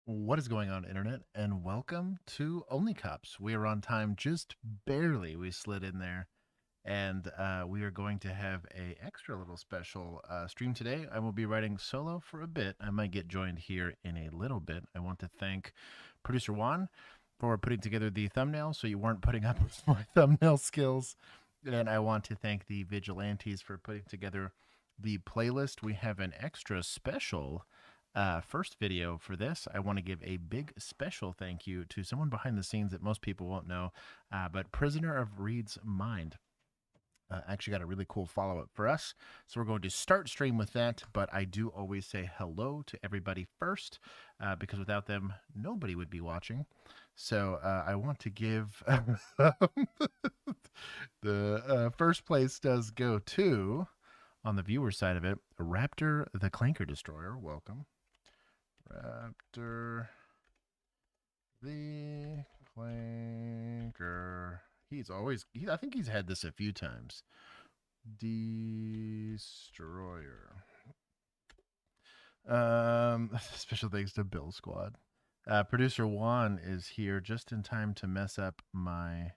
What is going on, internet? And welcome to OnlyCops. We are on time, just barely. We slid in there, and we are going to have a extra little special stream today. I will be writing solo for a bit. I might get joined here in a little bit. I want to thank producer Juan for putting together the thumbnail, so you weren't putting up with my thumbnail skills. And I want to thank the vigilantes for putting together the playlist. We have an extra special first video for this. I want to give a big special thank you to someone behind the scenes that most people won't know, but Prisoner of Reed's Mind. Actually got a really cool follow-up for us, so we're going to start stream with that. But I do always say hello to everybody first, because without them nobody would be watching. So I want to give the first place does go to, on the viewer side of it, Raptor the Clanker Destroyer. Welcome. Raptor the Clanker. I think he's had this a few times. Destroyer. Special thanks to Bill Squad. Producer Juan is here just in time to mess up my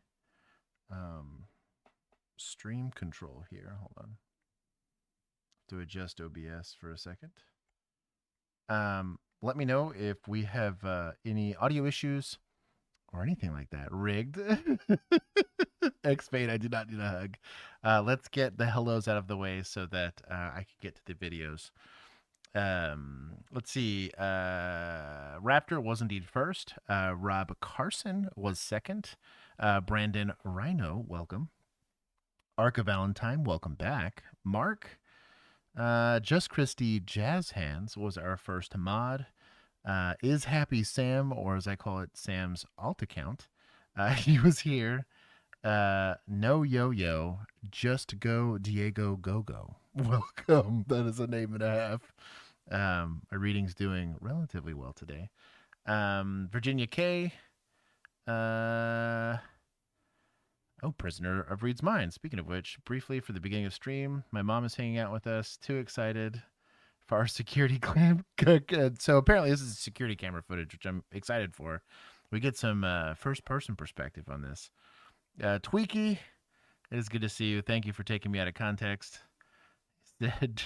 stream control here. Hold on. To adjust OBS for a second. Let me know if we have any audio issues or anything like that. Rigged. X-Fade, I did not need a hug. Let's get the hellos out of the way so that I can get to the videos. Let's see. Raptor was indeed first. Rob Carson was second. Brandon Rhino, welcome. Arca Valentine, welcome back. Mark, Just Christy Jazz Hands was our first mod. Is Happy Sam, or as I call it, Sam's alt account. He was here. No Yo-Yo, Just Go Diego Go-Go. Welcome. That is a name and a half. My reading's doing relatively well today. Virginia K. Prisoner of Reed's Mind. Speaking of which, briefly for the beginning of stream, my mom is hanging out with us. Too excited for our security cam. So apparently this is security camera footage, which I'm excited for. We get some first-person perspective on this. Tweaky, it is good to see you. Thank you for taking me out of context. He said,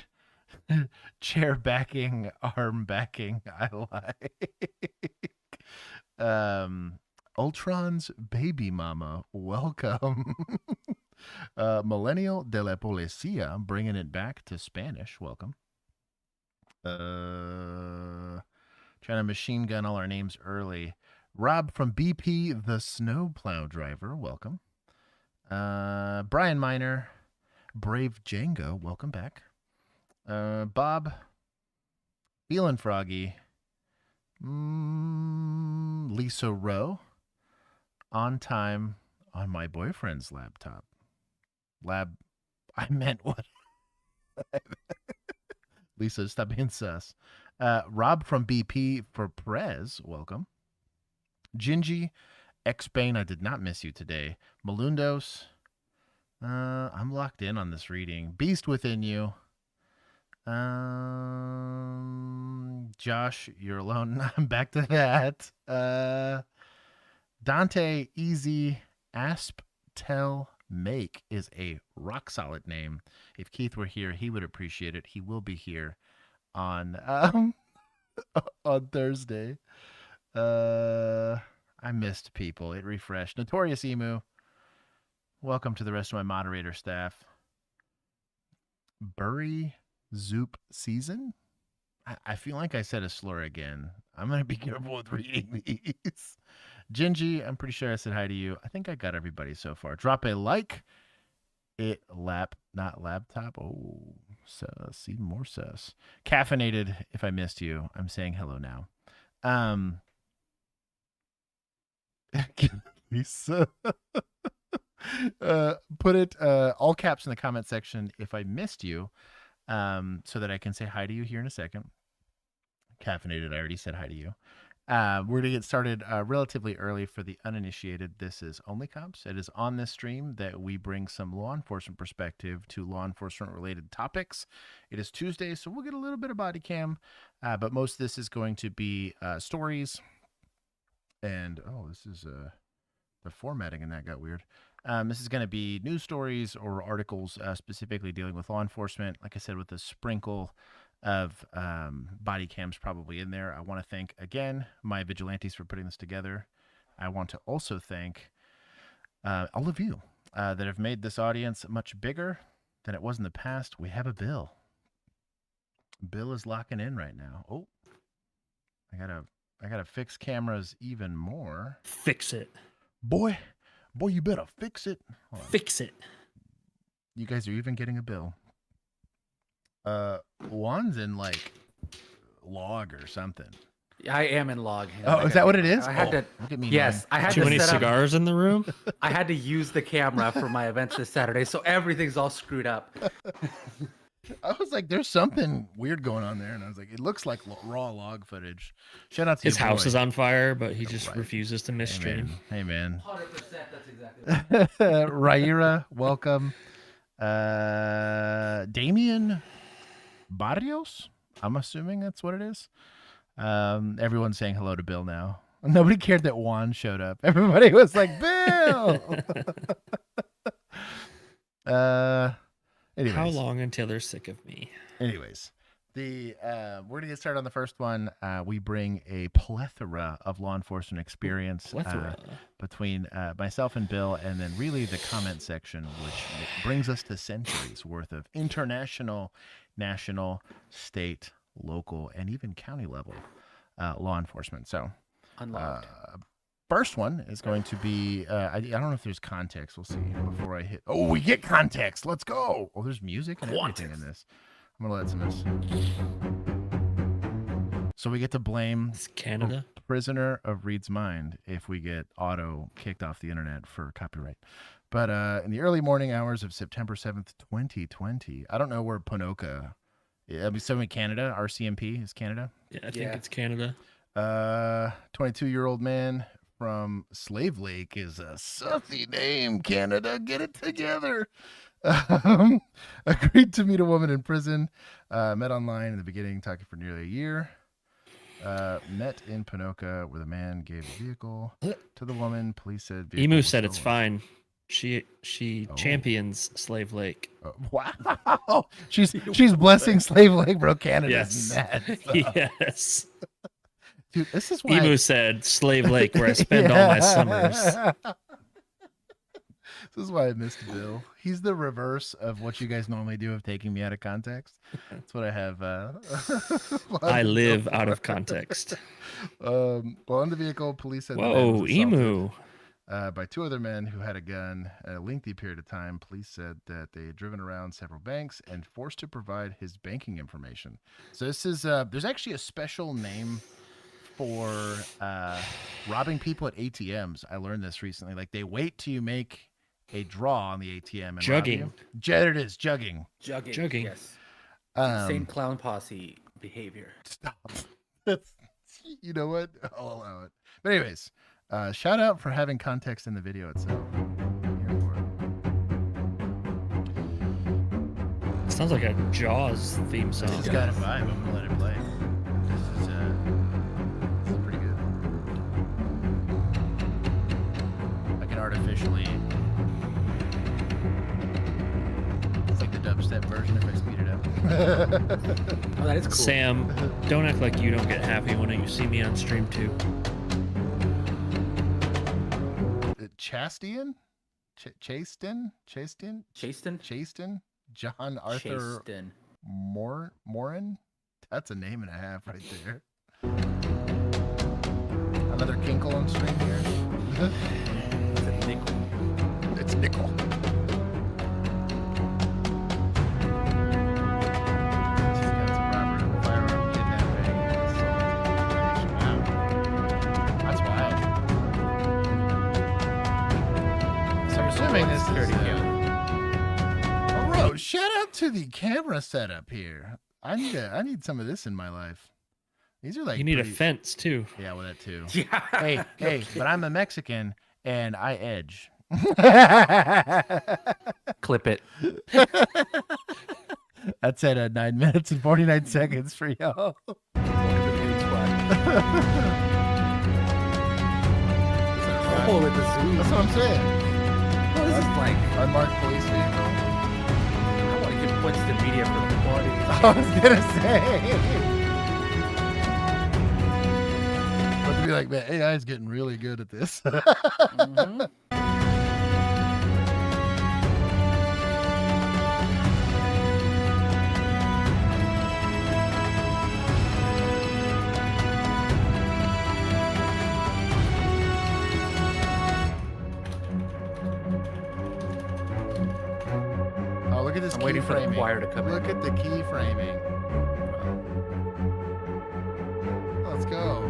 chair backing, arm backing. I like. Ultron's baby mama, welcome. Millennial de la Policía, bringing it back to Spanish, welcome. Trying to machine gun all our names early. Rob from BP, the snowplow driver, welcome. Brian Miner, Brave Django, welcome back. Bob, Feelin' Froggy, Lisa Rowe, on time on my boyfriend's laptop. I meant what? Lisa, stop being sus. Rob from BP for Prez, welcome. Gingy, X-Bane, I did not miss you today. Malundos, I'm locked in on this reading. Beast Within You. Josh, you're alone. I'm back to that. Dante, Easy, Asp, Tell, Make is a rock solid name. If Keith were here, he would appreciate it. He will be here on on Thursday. I missed people. It refreshed. Notorious Emu. Welcome to the rest of my moderator staff. Bury Zoop Season. I feel like I said a slur again. I'm going to be careful with reading these. Gingy, I'm pretty sure I said hi to you. I think I got everybody so far. Drop a like. Not laptop. Oh, sus. Even more sus. Caffeinated, if I missed you. I'm saying hello now. Lisa. Put it all caps in the comment section if I missed you, so that I can say hi to you here in a second. Caffeinated, I already said hi to you. We're going to get started relatively early for the uninitiated. This is OnlyCops. It is on this stream that we bring some law enforcement perspective to law enforcement related topics. It is Tuesday, so we'll get a little bit of body cam, but most of this is going to be stories. And, this is the formatting and that got weird. This is going to be news stories or articles specifically dealing with law enforcement. Like I said, with a sprinkle of body cams probably in there. I want to thank again my vigilantes for putting this together. I want to also thank all of you that have made this audience much bigger than it was in the past. We have a bill. Bill is locking in right now. Oh, I gotta fix cameras even more. Fix it, boy. You better fix it. Fix it. You guys are even getting a bill. Juan's in like log or something. I am in log. Is that what it is? I had to. Look at me. Yes, I had too to many set cigars in the room. I had to use the camera for my events this Saturday, so everything's all screwed up. I was like, "There's something weird going on there," and I was like, "It looks like raw log footage." Shout out to his house is on fire, but he just refuses to miss stream. Hey man. 100%. That's exactly. Raira, welcome. Damian Barrios. I'm assuming that's what it is. Everyone's saying hello to Bill now. Nobody cared that Juan showed up. Everybody was like, Bill. Anyways. How long until they're sick of me? Anyways, we're gonna get started on the first one. We bring a plethora of law enforcement experience between myself and Bill, and then really the comment section, which brings us to centuries worth of international, national, state, local, and even county level law enforcement. So, Unlocked. First one is going to be, I don't know if there's context. We'll see before I hit. Oh, we get context. Let's go. Oh, there's music and everything in this. I'm going to let some of this. So we get to blame Canada prisoner of Reed's mind if we get auto kicked off the internet for copyright. But in the early morning hours of September 7th, 2020, I don't know where Ponoka, so in Canada, RCMP is Canada? Yeah, I think it's Canada. 22-year-old man from Slave Lake is a sussy name, Canada. Get it together. Agreed to meet a woman in prison. Met online in the beginning, talking for nearly a year. Met in Ponoka where the man gave a vehicle to the woman. Police said Emu said it's fine. She champions Slave Lake. Wow. She's blessing Slave Lake, bro. Canada's mad. Yes. Dude, this is why Emu said Slave Lake, where I spend all my summers. This is why I missed Bill. He's the reverse of what you guys normally do of taking me out of context. That's what I have. I live out of context. Well, in the vehicle, police said whoa, Emu. By two other men who had a gun. At a lengthy period of time, police said that they had driven around several banks and forced to provide his banking information. So this is there's actually a special name for robbing people at ATMs. I learned this recently. Like they wait till you make a draw on the ATM and jugging. There it is, jugging. Jugging. Yes. Insane clown posse behavior. Stop. You know what? I'll allow it. But anyways, shout out for having context in the video itself. Sounds like a Jaws theme song. It's got a vibe. I'm gonna let it play. This is pretty good. I can artificially. It's like the dubstep version if I speed it up. Oh, that is cool. Sam, don't act like you don't get happy when you see me on stream too. Chastian? Chaston? John Arthur Morin? That's a name and a half right there. Another Kinkle on stream here. It's Nickel. It's Nickel. This is bro, shout out to the camera setup here. I need some of this in my life. These are like You need a pretty- fence too. Yeah, well, that too. Yeah. Hey, but I'm a Mexican and I edge. Clip it. That's at 9 minutes and 49 seconds for y'all. Oh, with the zoom. That's what I'm saying. What is this like? Unmarked police vehicle. I want to give points to media for the quality. I was gonna say. But to be like, man, AI is getting really good at this. Mhm. Oh, look at this I'm key waiting for the framing. choir to come in. Look at the key framing. Let's go.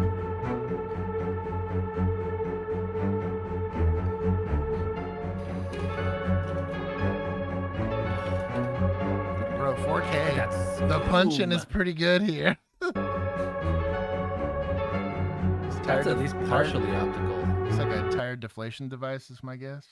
Bro, 4K. That's The punching zoom. is pretty good here. That's at least partially optical. It's like a tire deflation device, is my guess.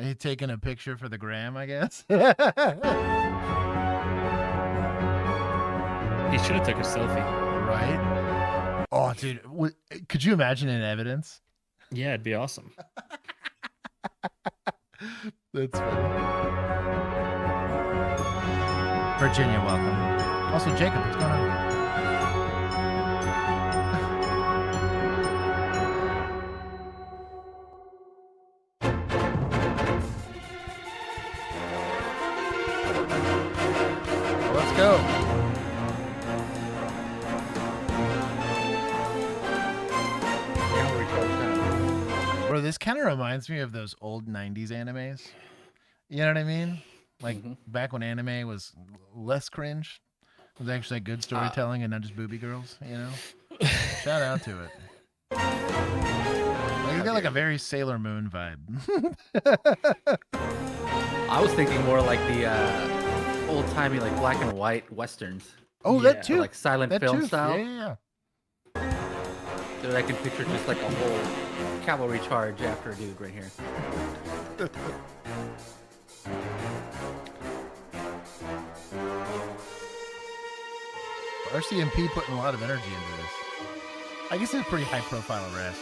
He taking a picture for the gram, I guess. He should have took a selfie. Right? Oh, dude, could you imagine in evidence? Yeah, it'd be awesome. That's funny. Virginia, welcome. Also, Jacob, what's going on? Let's go. Bro, this kind of reminds me of those old 90s animes. You know what I mean? Like back when anime was less cringe. It was actually good storytelling and not just booby girls, you know? Shout out to it. Like, you got like a very Sailor Moon vibe. I was thinking more like the old-timey, like black and white westerns. Oh, Yeah, that too. Like silent That film too. style. Yeah. Dude, I can picture just like a whole cavalry charge after a dude right here. RCMP putting a lot of energy into this. I guess it's a pretty high profile arrest.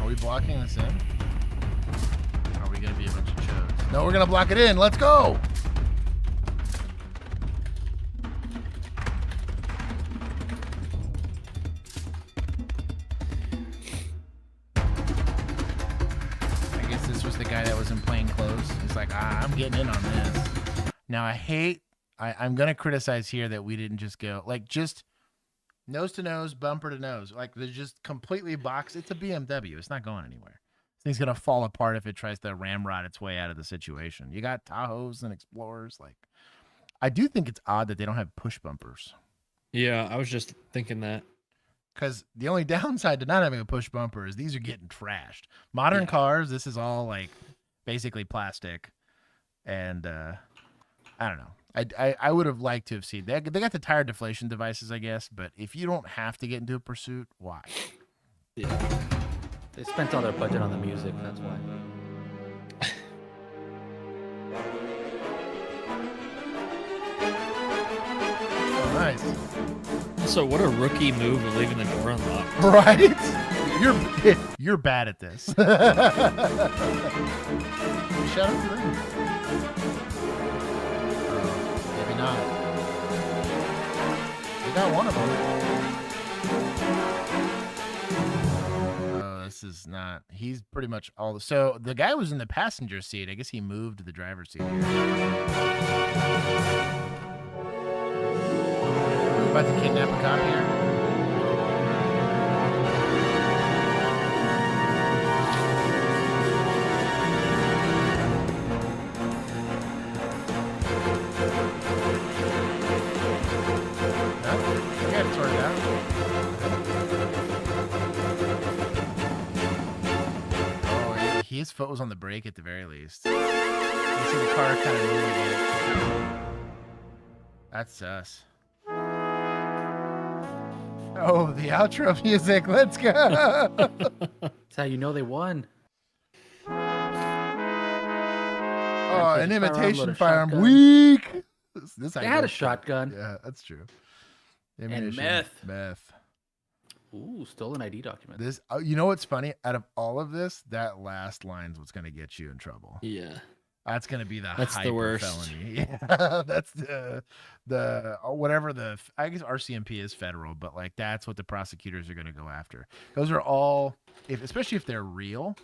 Are we blocking this in? Or are we going to be a bunch of chodes? No, we're going to block it in. Let's go. I guess this was the guy that was in plain clothes. He's like, I'm getting in on this. Now, I'm going to criticize here that we didn't just go, like, just nose to nose, bumper to nose. Like, they're just completely boxed. It's a BMW. It's not going anywhere. This thing's going to fall apart if it tries to ramrod its way out of the situation. You got Tahoes and Explorers. Like, I do think it's odd that they don't have push bumpers. Yeah, I was just thinking that. Because the only downside to not having a push bumper is these are getting trashed. Modern cars, this is all like basically plastic. And I don't know. I would have liked to have seen they got the tire deflation devices, I guess. But if you don't have to get into a pursuit, why? Yeah. They spent all their budget on the music, that's why. Oh, nice. Also, what a rookie move of leaving the door unlocked. Right? You're bad at this. Shout out to them. Maybe not. They got one of them. Oh, this is not. He's pretty much all. So the guy was in the passenger seat. I guess he moved to the driver's seat here. About to kidnap a cop here? His foot was on the brake at the very least. You see the car kind of moving it. That's sus. Oh, the outro music. Let's go. That's how you know they won. Oh, an imitation firearm. Shotgun. Weak. This They had a shotgun. Yeah, that's true. And meth. Meth. Ooh, stolen ID document. This, you know what's funny? Out of all of this, that last line's what's going to get you in trouble. Yeah. That's going to be That's the worst felony. Yeah, that's the whatever the, I guess RCMP is federal, but like that's what the prosecutors are going to go after. Those are all, especially if they're real,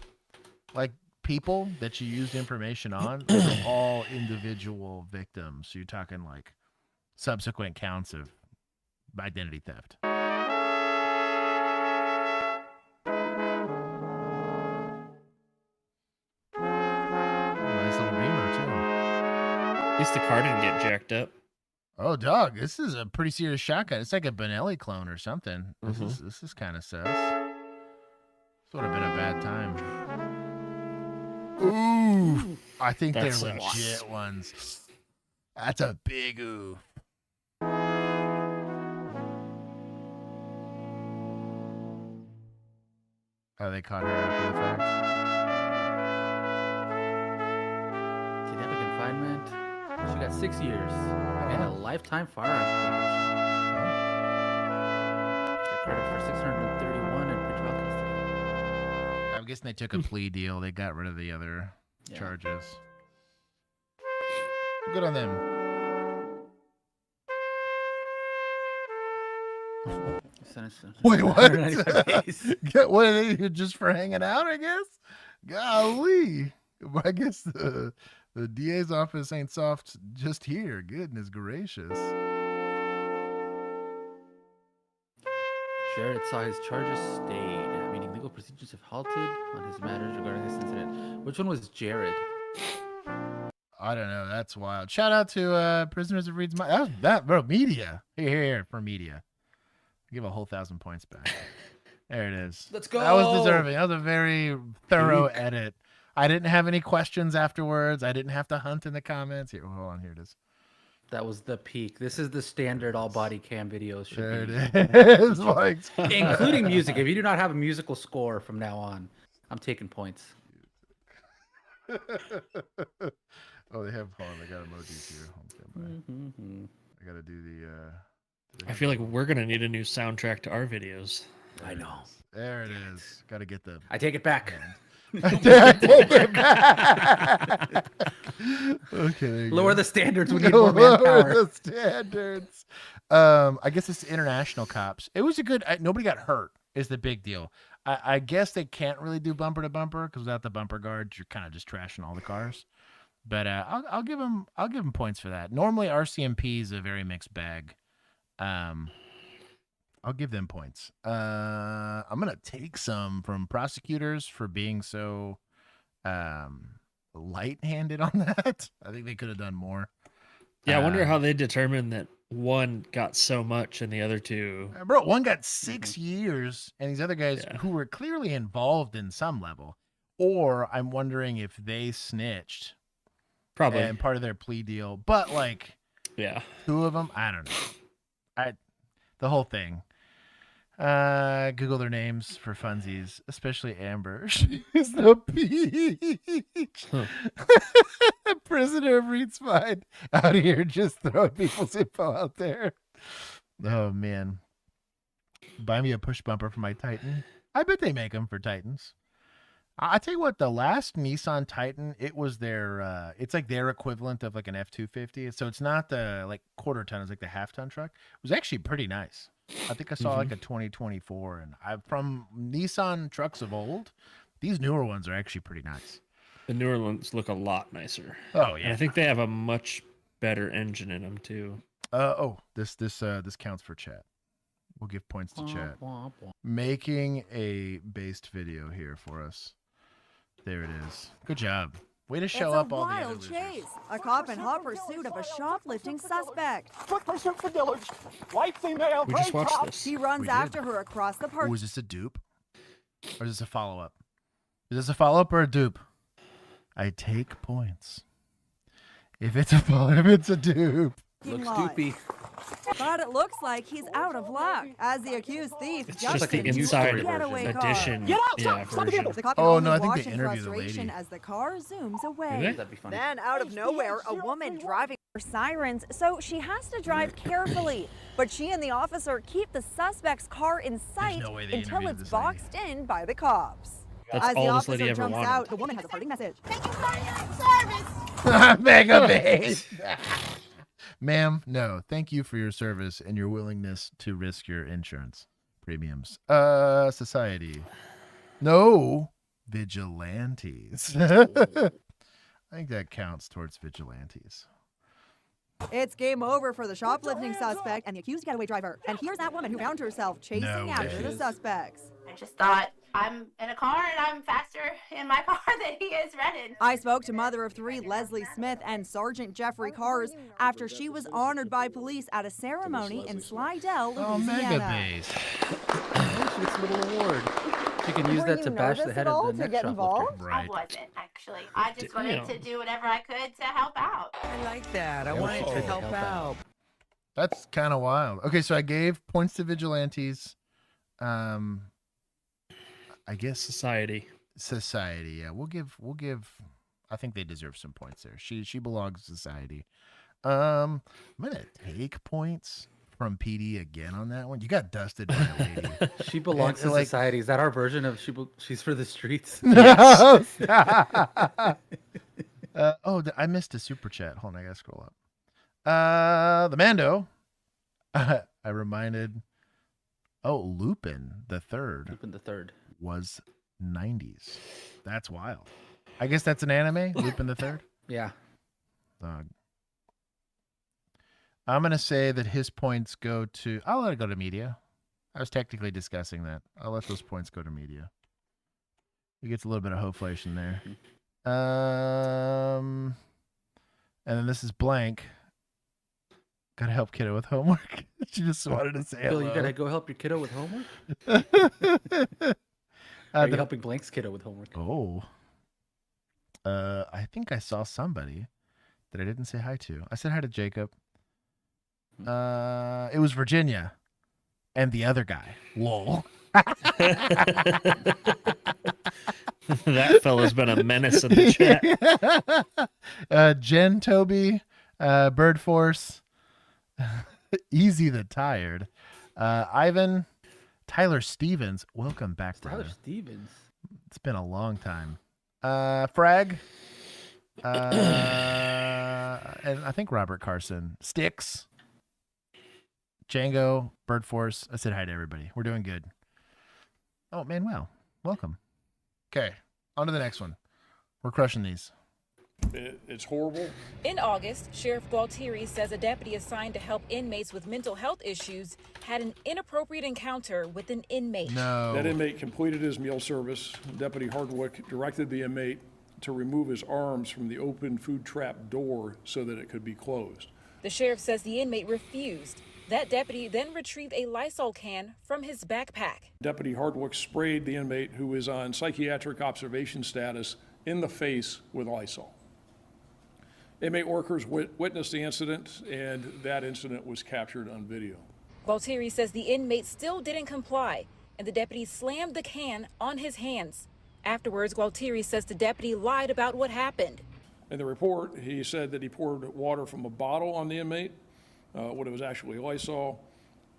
like people that you used information on, those are all individual victims. So you're talking like subsequent counts of identity theft. At least the car didn't get jacked up. Oh, dog, this is a pretty serious shotgun. It's like a Benelli clone or something. This is kind of sus. This would have been a bad time. Ooh, I think they're legit ones. That's a big ooh. Oh, they caught her after the fact. Kidnapping confinement. She got 6 years and a lifetime firearms privilege. Get credit for 631 in pretrial custody. I'm guessing they took a plea deal. They got rid of the other charges. Good on them. Wait, what? What are they just for hanging out? I guess. Golly, I guess the DA's office ain't soft just here. Goodness gracious. Jared saw his charges stayed, meaning legal procedures have halted on his matters regarding this incident. Which one was Jared? I don't know. That's wild. Shout out to Prisoners of Reed's Mind. That bro, media. Here for media. Give a whole 1,000 points back. There it is. Let's go. That was deserving. That was a very thorough edit. I didn't have any questions afterwards. I didn't have to hunt in the comments. Here, hold on. Here it is. That was the peak. This is the standard all body cam videos should there be. It is. Like, including music. If you do not have a musical score from now on, I'm taking points. Oh, they have fun. They got emojis here. I got to do the... I feel like we're going to need a new soundtrack to our videos. I know. There it is. Got to get the... I take it back. I take it back. Okay. Lower the standards. We need more manpower. Lower the standards. I guess it's international cops. It was a good... nobody got hurt is the big deal. I guess they can't really do bumper to bumper because without the bumper guards, you're kind of just trashing all the cars. But I'll give them points for that. Normally, RCMP is a very mixed bag. I'll give them points. I'm gonna take some from prosecutors for being so light-handed on that. I think they could have done more. Yeah, I wonder how they determined that one got so much and the other two. Bro, one got 6 years, and these other guys who were clearly involved in some level, or I'm wondering if they snitched. Probably. And part of their plea deal, but like, two of them, I don't know. The whole thing. Google their names for funsies, especially Amber. She's the peach. Prisoner of Reed's Mind out here just throwing people's info out there. Oh man. Buy me a push bumper for my Titan. I bet they make them for Titans. I tell you what, the last Nissan Titan, it was their, it's like their equivalent of like an F-250. So it's not the like quarter ton, it's like the half ton truck. It was actually pretty nice. I think I saw like a 2024, and from Nissan trucks of old, these newer ones are actually pretty nice. The newer ones look a lot nicer. Oh yeah. And I think they have a much better engine in them too. This counts for chat. We'll give points to chat. Making a based video here for us. There it is. Good job. Way to show up all the other losers. It's a wild chase. A cop in hot pursuit of a shoplifting suspect. Quick pursuit for Dillard. White female. We just watched this. He runs We did. after her across the park. Oh, is this a dupe? Or is this a follow-up? Is this a follow-up or a dupe? I take points. If it's a follow-up, if it's a dupe. Looks lot. doopy. But it looks like he's out of luck as the accused thief It's jumps just the into inside a getaway car. edition. Get out, Yeah, stop the version. vehicle. The cop can Oh, only no, I think watch they in interviewed the frustration lady. as the car zooms Did away. they? That'd be funny. Then, out of nowhere, a woman driving her sirens, so she has to drive carefully. But she and the officer keep the suspect's car in sight no way they until interviewed it's this lady. boxed in by the cops. That's As the all this officer lady ever jumps wanted. out, the woman has a parting message. Mega base. Ma'am, no. Thank you for your service and your willingness to risk your insurance premiums. Society. No. Vigilantes. I think that counts towards vigilantes. It's game over for the shoplifting suspect and the accused getaway driver. And here's that woman who found herself chasing No after way. the suspects. I just thought, I'm in a car and I'm faster in my car than he is running. I spoke to mother of three Leslie Smith and Sergeant Jeffrey Cars after she was honored by police at a ceremony in Slidell, Oh, mega Louisiana. base. She gets a little award. She can use Were that you to bash the nervous head at all of the to next get shoplifter. involved? Right. I wasn't, actually. I just wanted to do whatever I could to help out. I like that. I Yeah, wanted she to could help help out. out. That's kind of wild. Okay, so I gave points to vigilantes. I guess Society. society. Yeah, we'll give. I think they deserve some points there. She belongs to society. I'm gonna take points from PD again on that one. You got dusted by a lady. She belongs And, to like- society. Is that our version of she's for the streets? No. I missed a super chat. Hold on, I gotta scroll up. The Mando. I reminded. Oh, Lupin the Third Lupin the Third. was 90s. That's wild. I guess that's an anime. Lupin the Third. Yeah. I'm gonna say that his points go to. I'll let it go to media. I was technically discussing that. I'll let those points go to media. He gets a little bit of hoflation there. And then this is blank. Gotta help kiddo with homework. She just wanted to say Bill, hello. you gotta go help your kiddo with homework. Are you helping Blank's kiddo with homework? Oh. I think I saw somebody that I didn't say hi to. I said hi to Jacob. It was Virginia and the other guy. Lol. That fella's been a menace in the chat. Jen, Toby, Bird Force, Easy the Tired, Ivan, Tyler Stevens. Welcome back, Tyler brother. Stevens. It's been a long time. Frag, and I think Robert Carson, Sticks, Django, Bird Force. I said hi to everybody. We're doing good. Oh, Manuel, welcome. Okay, on to the next one. We're crushing these. It's horrible. In August, Sheriff Gualtieri says a deputy assigned to help inmates with mental health issues had an inappropriate encounter with an inmate. No. That inmate completed his meal service. Deputy Hardwick directed the inmate to remove his arms from the open food trap door so that it could be closed. The sheriff says the inmate refused. That deputy then retrieved a Lysol can from his backpack. Deputy Hardwick sprayed the inmate, who is on psychiatric observation status, in the face with Lysol. Inmate workers witnessed the incident, and that incident was captured on video. Gualtieri says the inmate still didn't comply, and the deputy slammed the can on his hands. Afterwards, Gualtieri says the deputy lied about what happened. In the report, he said that he poured water from a bottle on the inmate, when it was actually Lysol.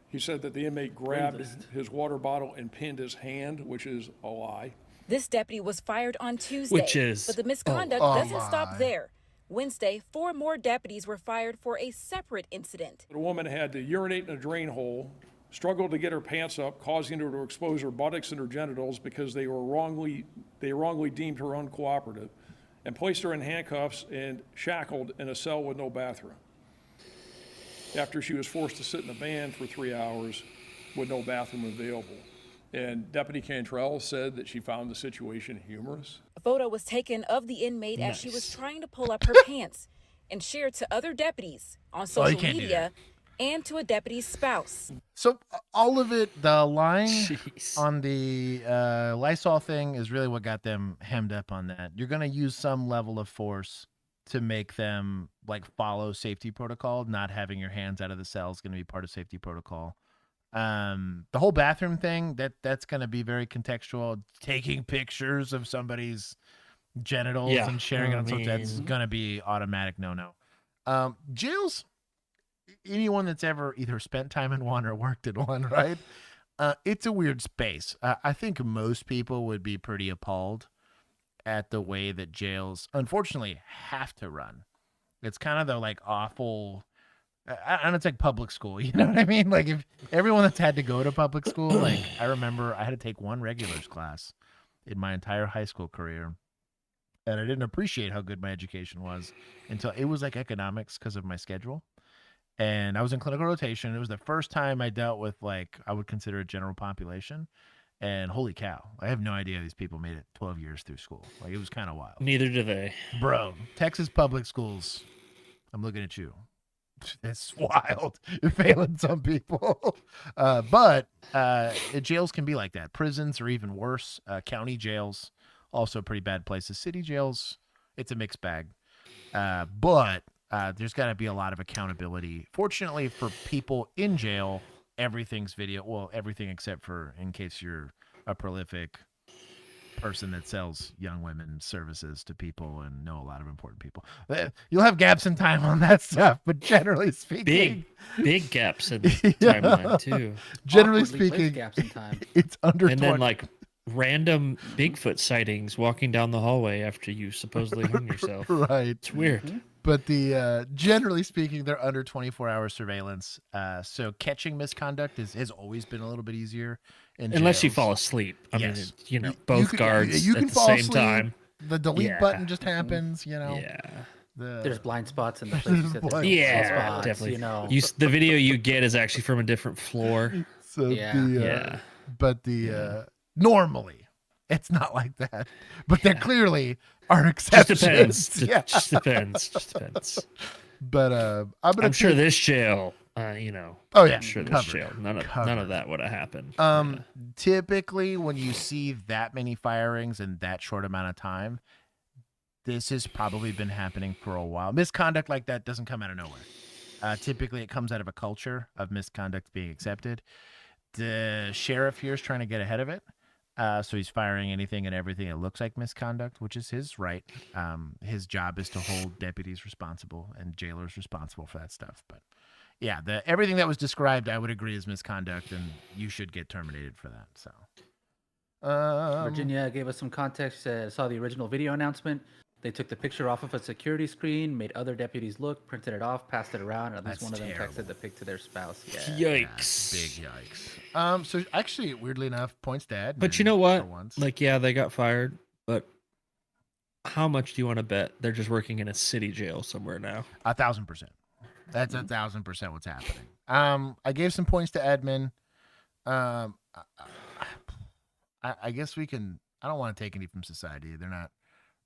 He said that the inmate grabbed his water bottle and pinned his hand, which is a lie. This deputy was fired on Tuesday, but the misconduct doesn't stop there. Wednesday, 4 more deputies were fired for a separate incident. The woman had to urinate in a drain hole, struggled to get her pants up, causing her to expose her buttocks and her genitals because they wrongly deemed her uncooperative, and placed her in handcuffs and shackled in a cell with no bathroom. after she was forced to sit in a van for 3 hours with no bathroom available. And Deputy Cantrell said that she found the situation humorous. A photo was taken of the inmate as she was Nice. trying to pull up her pants and shared to other deputies on you social can't do media and to a deputy's spouse. So all of it, the line Jeez. on the Lysol thing is really what got them hemmed up on that. You're going to use some level of force to make them like follow safety protocol. Not having your hands out of the cell is going to be part of safety protocol. The whole bathroom thing, that's going to be very contextual. Taking pictures of somebody's genitals Yeah, and sharing it I on social, that's mean- going to be automatic no. Jails, anyone that's ever either spent time in one or worked in one, right? It's a weird space. I think most people would be pretty appalled at the way that jails, unfortunately, have to run. It's kind of the like awful. And it's like public school, you know what I mean? Like if everyone that's had to go to public school, like I remember I had to take one regulars class in my entire high school career, and I didn't appreciate how good my education was until it was like economics because of my schedule. And I was in clinical rotation. It was the first time I dealt with like I would consider a general population. And holy cow, I have no idea these people made it 12 years through school. Like it was kind of wild. Neither do they. Bro, Texas public schools, I'm looking at you. It's wild. You're failing some people. But jails can be like that. Prisons are even worse. County jails, also pretty bad places. City jails, it's a mixed bag. But there's got to be a lot of accountability. Fortunately for people in jail, everything's video. Well, everything except for in case you're a prolific person that sells young women services to people and know a lot of important people. You'll have gaps in time on that stuff, but generally speaking, Big gaps in the timeline too. generally Awkwardly placed speaking, gaps in time. it's under And 20. then like random Bigfoot sightings walking down the hallway after you supposedly hung yourself. Right. It's weird. But the generally speaking, they're under 24-hour surveillance. So catching misconduct has always been a little bit easier. Unless you jails. fall asleep. I mean, Yes. you know, You both can- guards you can at the fall same asleep. time. The delete Yeah. button just happens, you know. Yeah. There's blind spots in the There's places that blind there's Yeah, spots, definitely. You know. The video you get is actually from a different floor. So Yeah. Yeah. But normally it's not like that. But there clearly are Just exceptions. depends. Yeah. Just depends. Just depends. But I'm sure this jail, you know. Oh, yeah, I'm sure this covered, jail. None covered. of that would have happened. Typically when you see that many firings in that short amount of time, this has probably been happening for a while. Misconduct like that doesn't come out of nowhere. Typically it comes out of a culture of misconduct being accepted. The sheriff here is trying to get ahead of it. So he's firing anything and everything that looks like misconduct, which is his right. His job is to hold deputies responsible and jailers responsible for that stuff. But yeah, everything that was described, I would agree is misconduct, and you should get terminated for that. So Virginia gave us some context. She said, saw the original video announcement. They took the picture off of a security screen, made other deputies look, printed it off, passed it around, and at least That's one of them terrible. texted the pic to their spouse. Yeah. Yikes. big yikes. So actually, weirdly enough, points to admin. But you know for what? once. Like, yeah, they got fired, but how much do you want to bet they're just working in a city jail somewhere now? 1,000%. That's 1,000% what's happening. I gave some points to admin. I guess we can. I don't want to take any from society. They're not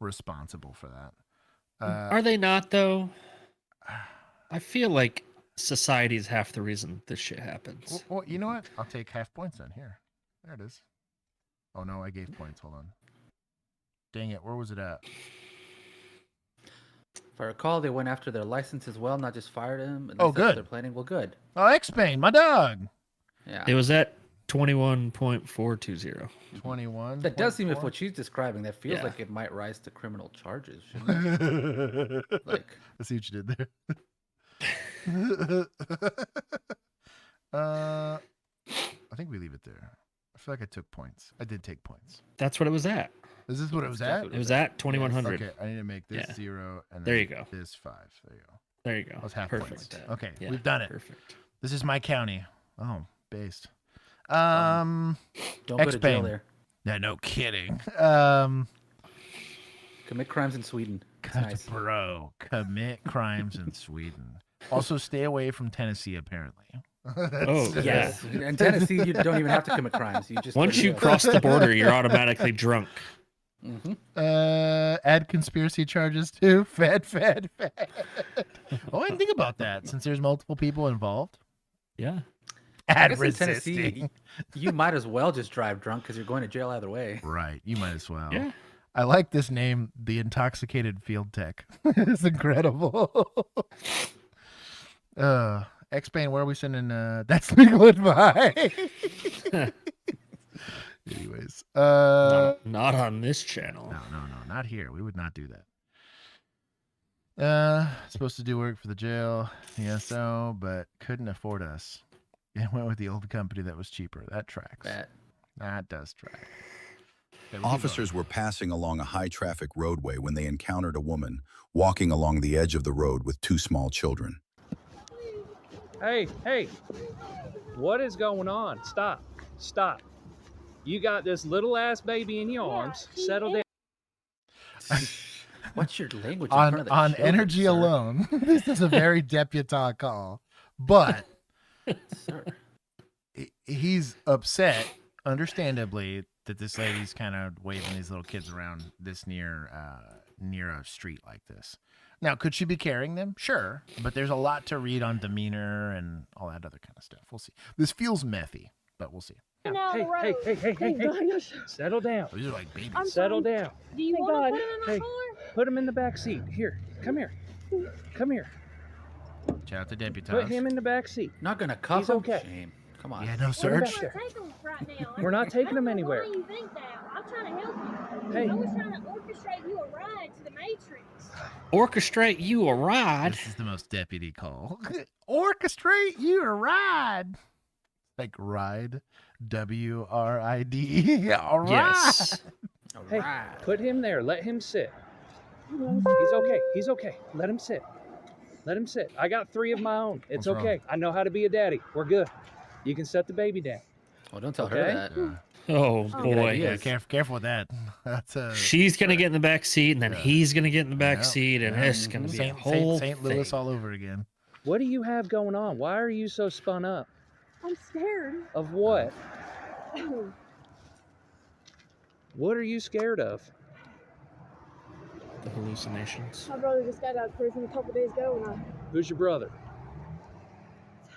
responsible for that. Are they not, though? I feel like society is half the reason this shit happens. Well, you know what? I'll take half points then. Here. There it is. Oh, no, I gave points. Hold on. Dang it. Where was it at? If I recall, they went after their license as well, not just fired him. At Oh, least that's what good. They're planning. Well, good. Oh, X-Bane, my dog. Yeah. It was at 21.420. 21. That does seem, if what she's describing, that feels Yeah. like it might rise to criminal charges, shouldn't it? Like, I see what you did there. I think we leave it there. I feel like I took points. I did take points. That's what it was at. Is this what it was at? exactly It was at 2100. Okay, I need to make this Yeah. 0 and then There you go. this 5. There you go. There you go. That was half Perfect. points. Okay, Yeah, we've done it. Perfect. This is my county. Oh, based. don't go to jail X-Bane. there. Yeah, no kidding. Commit crimes in Sweden. It's nice. Bro, commit crimes in Sweden. Also, stay away from Tennessee, apparently. Oh, yeah. Yes. In Tennessee, you don't even have to commit crimes. You just Once you cross the border, you're automatically drunk. Mm-hmm. Add conspiracy charges too. Fed. Oh, I didn't think about that since there's multiple people involved. Yeah. Add In Tennessee, resisting. you might as well just drive drunk because you're going to jail either way. Right. You might as well. Yeah. I like this name, the Intoxicated Field Tech. It's incredible. X-Bane, where are we sending? That's legal advice. Anyways, Not on this channel. no, not here. We would not do that. Supposed to do work for the jail, the SO, but couldn't afford us. And went with the old company that was cheaper. That tracks. That does track. Okay, Officers were passing along a high-traffic roadway when they encountered a woman walking along the edge of the road with 2 small children. Hey, what is going on? Stop. You got this little ass baby in your arms. Settle down. What's your language in front of the on children, energy sir? alone? This is a very deputized call, but Sir. he's upset, understandably, that this lady's kind of waving these little kids around this near a street like this. Now, could she be carrying them? Sure, but there's a lot to read on demeanor and all that other kind of stuff. We'll see. This feels methy, but we'll see. Hey. Settle down. These are like babies. Settle down. Do you want to put him in my Hey, car? put him in the back seat. Here, come here. Shout out to deputies. Put him in the back seat. Not going to cuff He's him? okay. Shame. Come on. Yeah, no Put him search. back there. Take him right now. We're not taking him I don't know anywhere. why you think that. I'm trying to help you. Hey. I was trying to orchestrate you a ride to the Matrix. Orchestrate you a ride. This is the most deputy call. Orchestrate you a ride. Like ride. WRID. All right. Yes. Hey, put him there. Let him sit. He's okay. Let him sit. I got 3 of my own. It's What's okay. wrong? I know how to be a daddy. We're good. You can set the baby down. Well, don't tell her Okay. that. Oh, Good boy. idea. Yeah, careful with that. That's She's going to get in the back seat, and then he's going to get in the back Yeah. seat, and Yeah. it's going to be a whole St. Louis thing. all over again. What do you have going on? Why are you so spun up? I'm scared. Of what? What are you scared of? The hallucinations. My brother just got out of prison a couple days ago, and Who's your brother?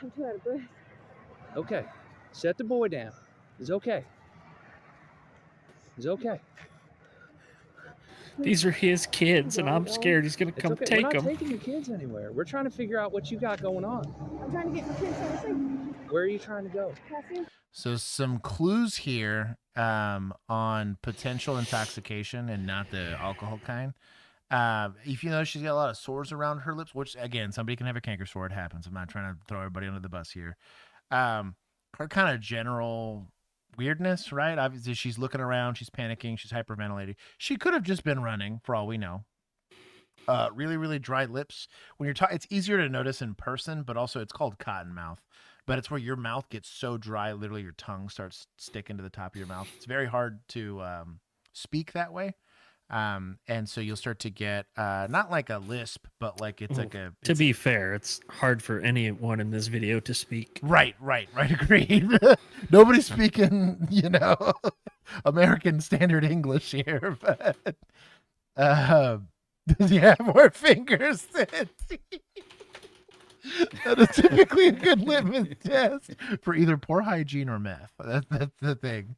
I'm too out of breath. Okay. Set the boy down. It's okay. These are his kids, and I'm scared he's going to It's come okay. take We're not them. taking your kids anywhere. We're trying to figure out what you got going on. I'm trying to get my kids somewhere safe. Where are you trying to go? Cassian? So some clues here on potential intoxication and not the alcohol kind. If you know she's got a lot of sores around her lips, which again, somebody can have a canker sore. It happens. I'm not trying to throw everybody under the bus here. Her kind of general weirdness, right? Obviously, she's looking around, she's panicking, she's hyperventilating. She could have just been running, for all we know. Really, really dry lips. When you're talking, it's easier to notice in person, but also it's called cotton mouth. But it's where your mouth gets so dry, literally your tongue starts sticking to the top of your mouth. It's very hard to speak that way. And so you'll start to get not like a lisp, but like it's like a. To be fair, it's hard for anyone in this video to speak. Right. Agreed. Nobody's speaking, American Standard English here, but does he have more fingers than? That is typically a good litmus test for either poor hygiene or meth. That's the thing.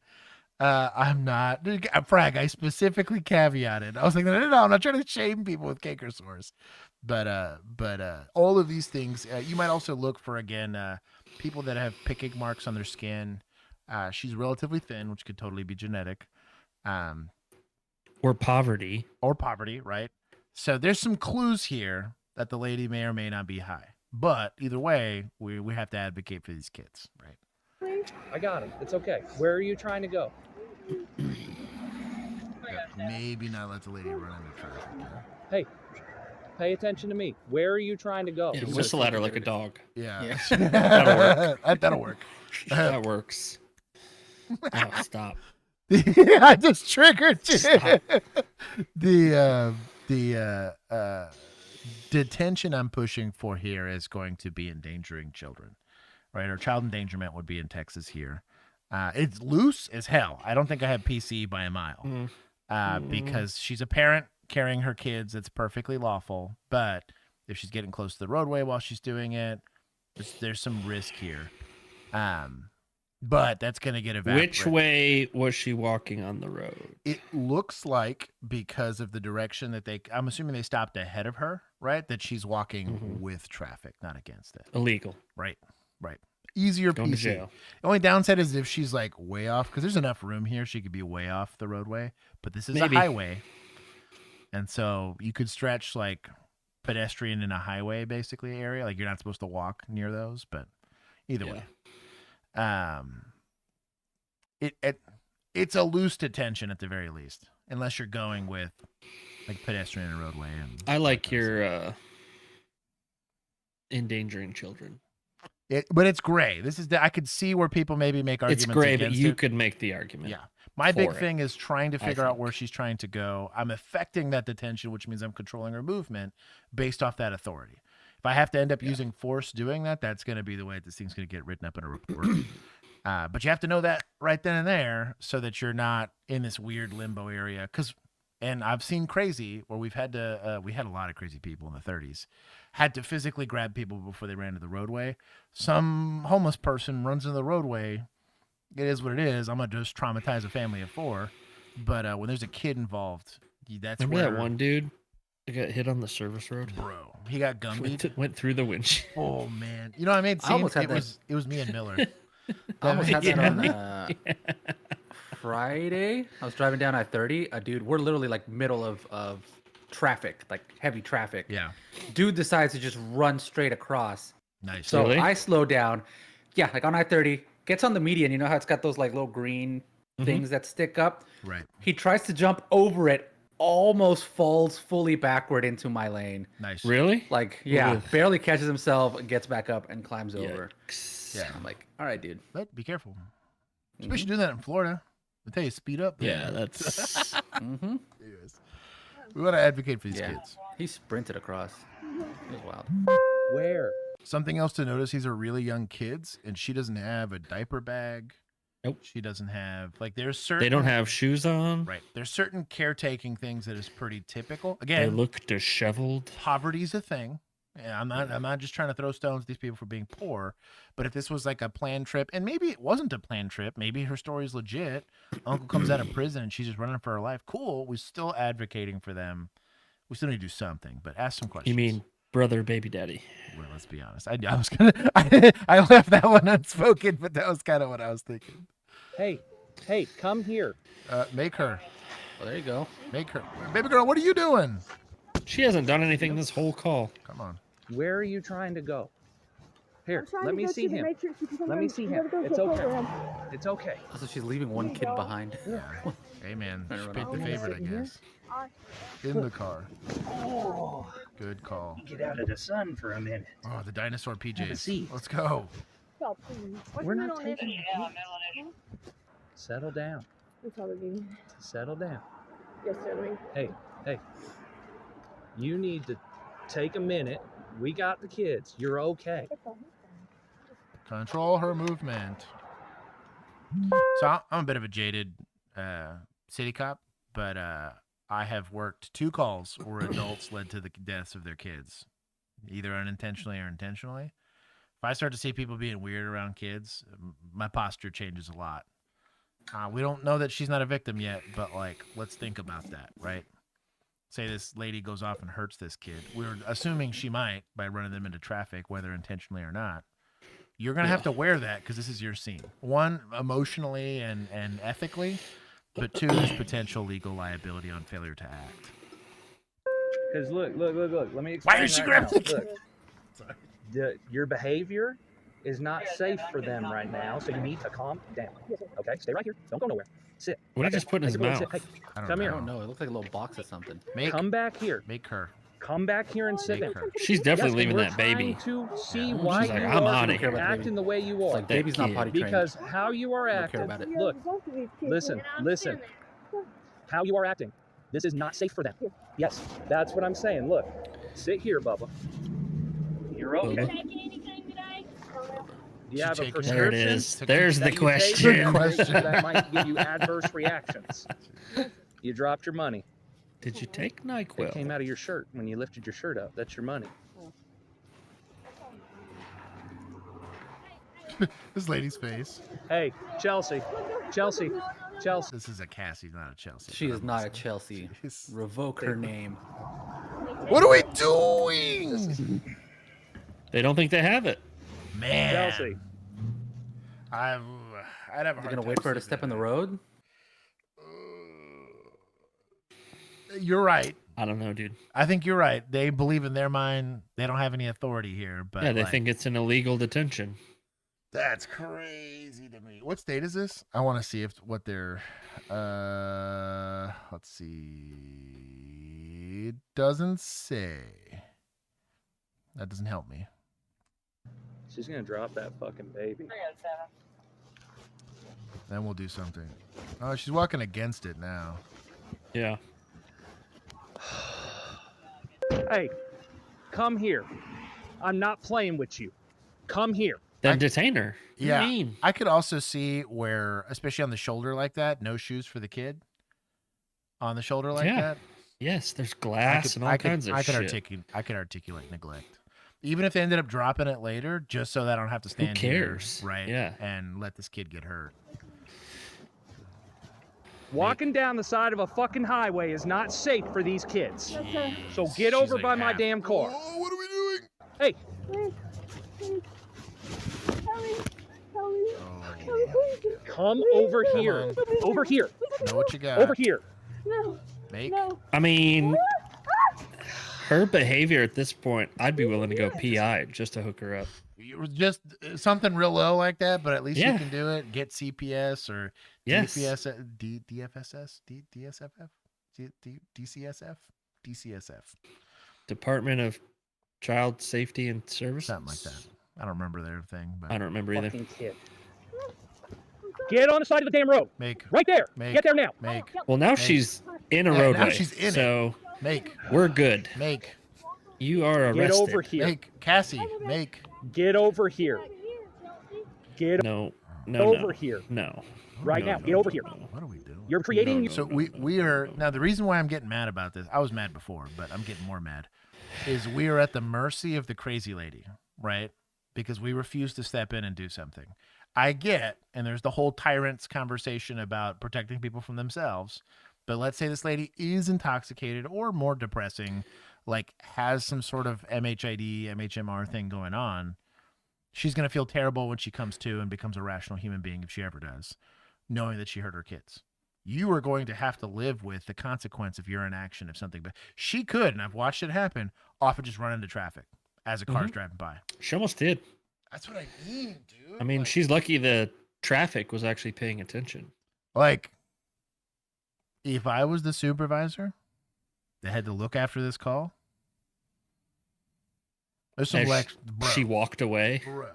I'm not Frag. I specifically caveated. I was like, no, I'm not trying to shame people with canker sores, but all of these things. You might also look for people that have picking marks on their skin. She's relatively thin, which could totally be genetic, or poverty, right? So there's some clues here that the lady may or may not be high. But either way, we have to advocate for these kids, right? I got him. It's okay. Where are you trying to go? Maybe not let the lady run into traffic. Hey, pay attention to me. Where are you trying to go? Yeah, whistle at her like a dog. Yeah. That'll work. That'll work. That works. Oh, stop. I just triggered you. Stop. The detention I'm pushing for here is going to be endangering children, right? Or child endangerment would be in Texas here. It's loose as hell. I don't think I have PC by a mile because she's a parent carrying her kids. It's perfectly lawful. But if she's getting close to the roadway while she's doing it, there's some risk here. But that's going to get evaporated. Which way was she walking on the road? It looks like because of the direction that I'm assuming they stopped ahead of her, right? That she's walking with traffic, not against it. Illegal. Right. Easier Going to PC. jail. The only downside is if she's like way off, because there's enough room here. She could be way off the roadway, but this is Maybe. a highway. And so you could stretch like pedestrian in a highway basically area. Like you're not supposed to walk near those, but either way. It's a loose detention at the very least, unless you're going with like pedestrian and roadway. And I like your endangering children. But it's gray. I could see where people maybe make arguments. It's gray, but against you it. could make the argument. Yeah. My big for it, thing is trying to figure I out think. where she's trying to go. I'm affecting that detention, which means I'm controlling her movement based off that authority. If I have to end up using force doing that, that's going to be the way this thing's going to get written up in a report. But you have to know that right then and there so that you're not in this weird limbo area. And I've seen crazy where we had a lot of crazy people in the 30s, had to physically grab people before they ran to the roadway. Some homeless person runs into the roadway. It is what it is. I'm going to just traumatize a family of 4. But when there's a kid involved, that's Remember where... that one dude that got hit on the service road? Bro, he got gumbied. Went through the windshield. Oh, man. You know what I mean? It was me and Miller. I almost had that on Friday. I was driving down I-30. Dude, we're literally like middle of traffic, like heavy traffic. Yeah. Dude decides to just run straight across. Nice. So Really? I slow down. Yeah, like on I-30, gets on the median. You know how it's got those like little green things that stick up? Right. He tries to jump over it, almost falls fully backward into my lane. Nice. Really? Like, yeah, Ugh. barely catches himself, gets back up and climbs over. Yeah. I'm like, all right, dude. But be careful. Especially doing that in Florida. I tell you, speed up. Yeah, that's... Anyways, we want to advocate for these kids. He sprinted across. It was wild. Where? Something else to notice, these are really young kids, and she doesn't have a diaper bag. Nope. She doesn't have, like, there's certain... They don't have shoes on. Right. There's certain caretaking things that is pretty typical. They Again, look disheveled. poverty's a thing. Yeah, I'm not just trying to throw stones at these people for being poor, but if this was like a planned trip, and maybe it wasn't a planned trip, maybe her story's legit. Uncle comes out of prison and she's just running for her life. Cool. We're still advocating for them. We still need to do something, but ask some questions. You mean brother, baby daddy? Well, let's be honest. I was gonna. I left that one unspoken, but that was kind of what I was thinking. Hey, come here. Make her. Well, there you go. Make her. Baby girl, what are you doing? She hasn't done anything this whole call. Come on. Where are you trying to go? Here, let me see him. Let Let me see him. It's okay. It's okay. Also, she's leaving one kid behind. Yeah. Hey, man. Better run Pick out. the favorite, I guess. In the car. Oh, Good call. get out of the sun for a minute. Oh, the dinosaur Have a PJs. seat. Let's go. We're not taking Settle down. Settle down. Yes, gentlemen. Hey. You need to take a minute. We got the kids. You're okay. Control her movement. So I'm a bit of a jaded city cop, but I have worked 2 calls where adults led to the deaths of their kids, either unintentionally or intentionally. If I start to see people being weird around kids, my posture changes a lot. We don't know that she's not a victim yet, but like, let's think about that, right? Say this lady goes off and hurts this kid. We're assuming she might by running them into traffic, whether intentionally or not. You're going to have to wear that because this is your scene. 1, emotionally and ethically, but 2, there's potential legal liability on failure to act. Because look. Let me explain. Why is she right grabbing now. the kid? Look, your behavior is not safe for them right now, so you need to calm down. Okay, stay right here. Don't go nowhere. Sit. What did he just put in his mouth? Hey, I don't come know. I here. don't know. It looks like a little box of something. Come back here. Make her. Come back here and sit Make there. her. She's definitely leaving we're that baby. trying to see Yeah. why She's like, you I'm are outta here. acting the way you It's are. like baby's not kid. potty trained. Because how you are I don't care acting. about it. Look, listen. How you are acting. This is not safe for them. Yes, that's what I'm saying. Look, Sit here, Bubba. You're okay. Do you have a There it prescription? There it is. Took- There's that the you take question. Good question. that might give you adverse reactions? You dropped your money. Did you take It NyQuil? came out of your shirt when you lifted your shirt up. That's your money. This lady's face. Hey, Chelsea. Chelsea. Chelsea. This is a Cassie, not a Chelsea. She but is I'm not a listening. Chelsea. Jeez. Revoke her name. What are we doing? They don't think they have it. Man. Chelsea. I'd have a You're hard gonna time wait for her to sleeping step in at the road? night. You're right. I don't know, dude. I think you're right. They believe in their mind they don't have any authority here, but Yeah, they like, think it's an illegal detention. that's crazy to me. What state is this? I want to see if what they're let's see. It doesn't say. That doesn't help me. She's gonna drop that fucking baby. Then we'll do something. Oh, she's walking against it now. Yeah. Hey, come here. I'm not playing with you. Come here. Then detain her. What do you Yeah. mean? I could also see where, especially on the shoulder like that, no shoes for the kid. On the shoulder like Yeah. that. Yes, there's glass and all kinds of shit. I could articulate neglect. Even if they ended up dropping it later, just so that I don't have to stand here, cares? right? Yeah. And let this kid get hurt. Walking down the side of a fucking highway is not safe for these kids. Okay. So get She's over like by my half. damn car. Oh, what are we doing? Hey, Please. Please. Help me. Help me. Oh, Help me, please. come over here. on. Over here. know what you got. Over here. No. Make. No. I mean, her behavior at this point, I'd be willing to go PI just to hook her up. You were just something real low like that, but at least Yeah. you can do it. Get CPS or Yes. DFSS, DSFF, DCSF, DCSF, Department of Child Safety and Services. something like that. I don't remember their thing, but I don't remember either. Fucking kid. Get on the side of the damn road. make, Right there. Make. Get there now. make, Well, now she's in a Yeah, now roadway. she's in it. so make, we're good. make, You are Get arrested. over here. make, Cassie, make. Get over here. Get No, over here. No. Right No, now. no, Get over no, here. no. What are we doing? You're creating. No, So we are now. The reason why I'm getting mad about this, I was mad before, but I'm getting more mad, is we are at the mercy of the crazy lady, right? Because we refuse to step in and do something. I get, and there's the whole tyrants conversation about protecting people from themselves. But let's say this lady is intoxicated or more depressing, like has some sort of MHID, MHMR thing going on. She's going to feel terrible when she comes to and becomes a rational human being, if she ever does, knowing that she hurt her kids. You are going to have to live with the consequence of your inaction if something. But she could, and I've watched it happen, often just run into traffic as a car's driving by. She almost did. That's what I mean, dude. I mean, she's lucky the traffic was actually paying attention. Like, if I was the supervisor that had to look after this call, there's some As she walked away. Bro.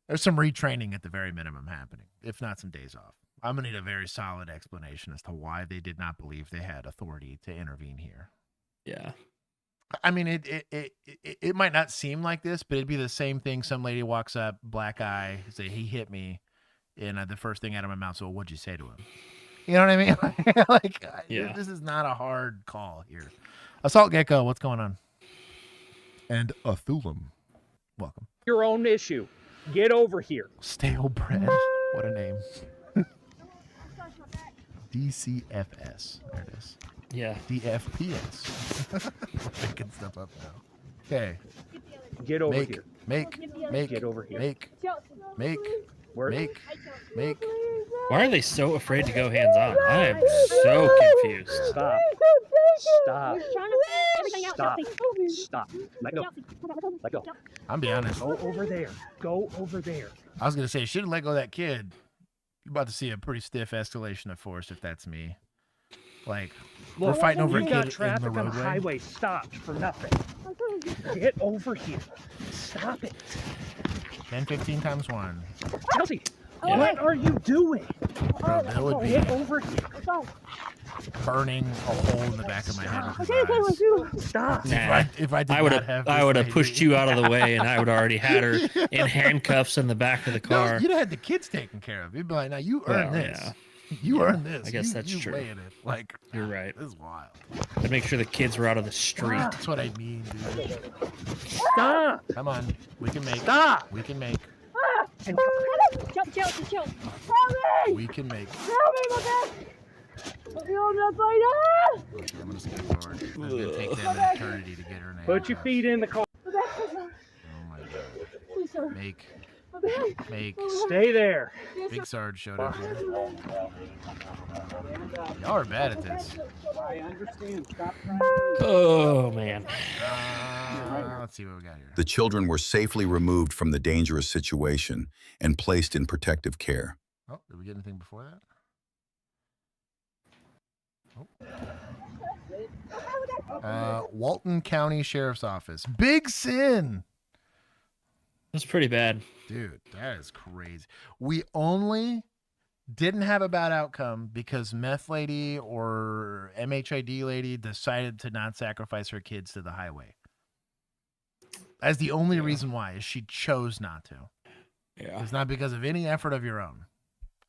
There's some retraining at the very minimum happening, if not some days off. I'm gonna need a very solid explanation as to why they did not believe they had authority to intervene here. Yeah. I mean, it might not seem like this, but it'd be the same thing. Some lady walks up, black eye, say he hit me, and the first thing out of my mouth, so what'd you say to him? You know what I mean? Like, Yeah. This is not a hard call here. Assault Gecko, what's going on? And Athulam, welcome. Your own issue. Get over here. Stale bread. What a name. DCFS. There it is. Yeah. DFPS. We're making stuff up now. Okay. Get over Make, here. make, Get over here. make, Where- make. Why are they so afraid to go hands on? I am so confused. Stop. Stop. Stop. Stop. Let go. Let go. I'm be honest. Go over there. Go over there. I was gonna say, shouldn't let go of that kid. You're about to see a pretty stiff escalation of force if that's me. Like, we're Look, fighting over a you kid got in the traffic on the roadway. highway stopped for nothing. Get over here. Stop it. 10, 15 times 1. Chelsea, what are you doing? Bro, that would be. Get over here. burning a hole in the back of my head with his Okay, eyes. stop. Nah, If I did I would not have have this pushed baby. you out of the way, and I would already had her in handcuffs in the back of the No, car. you'd have had the kids taken care of. You'd be like, now you earned Well, this. yeah. You Yeah, earned this. I guess you, that's you true. weighing it. Like, You're right. this is wild. I'd make sure the kids were out of the street. That's what I mean, dude. Stop. Come on. We can make. Stop. We can make. Chill. Help me. We can make. Help me, my God. I'm not fighting. I'm going to skip forward. It's going to take them an eternity to get her name. Put your feet in the car. Oh my God. Please, sir. Make. Stay there. Big Sarge showed up here. Y'all are bad at this. I understand. Stop trying Oh man. Let's see what we got here. The children were safely removed from the dangerous situation and placed in protective care. Oh, did we get anything before that? Oh. Walton County Sheriff's Office. Big sin. That's pretty bad. Dude, that is crazy. We only didn't have a bad outcome because meth lady or MHID lady decided to not sacrifice her kids to the highway. That's the only reason why, is she chose not to. Yeah. It's not because of any effort of your own.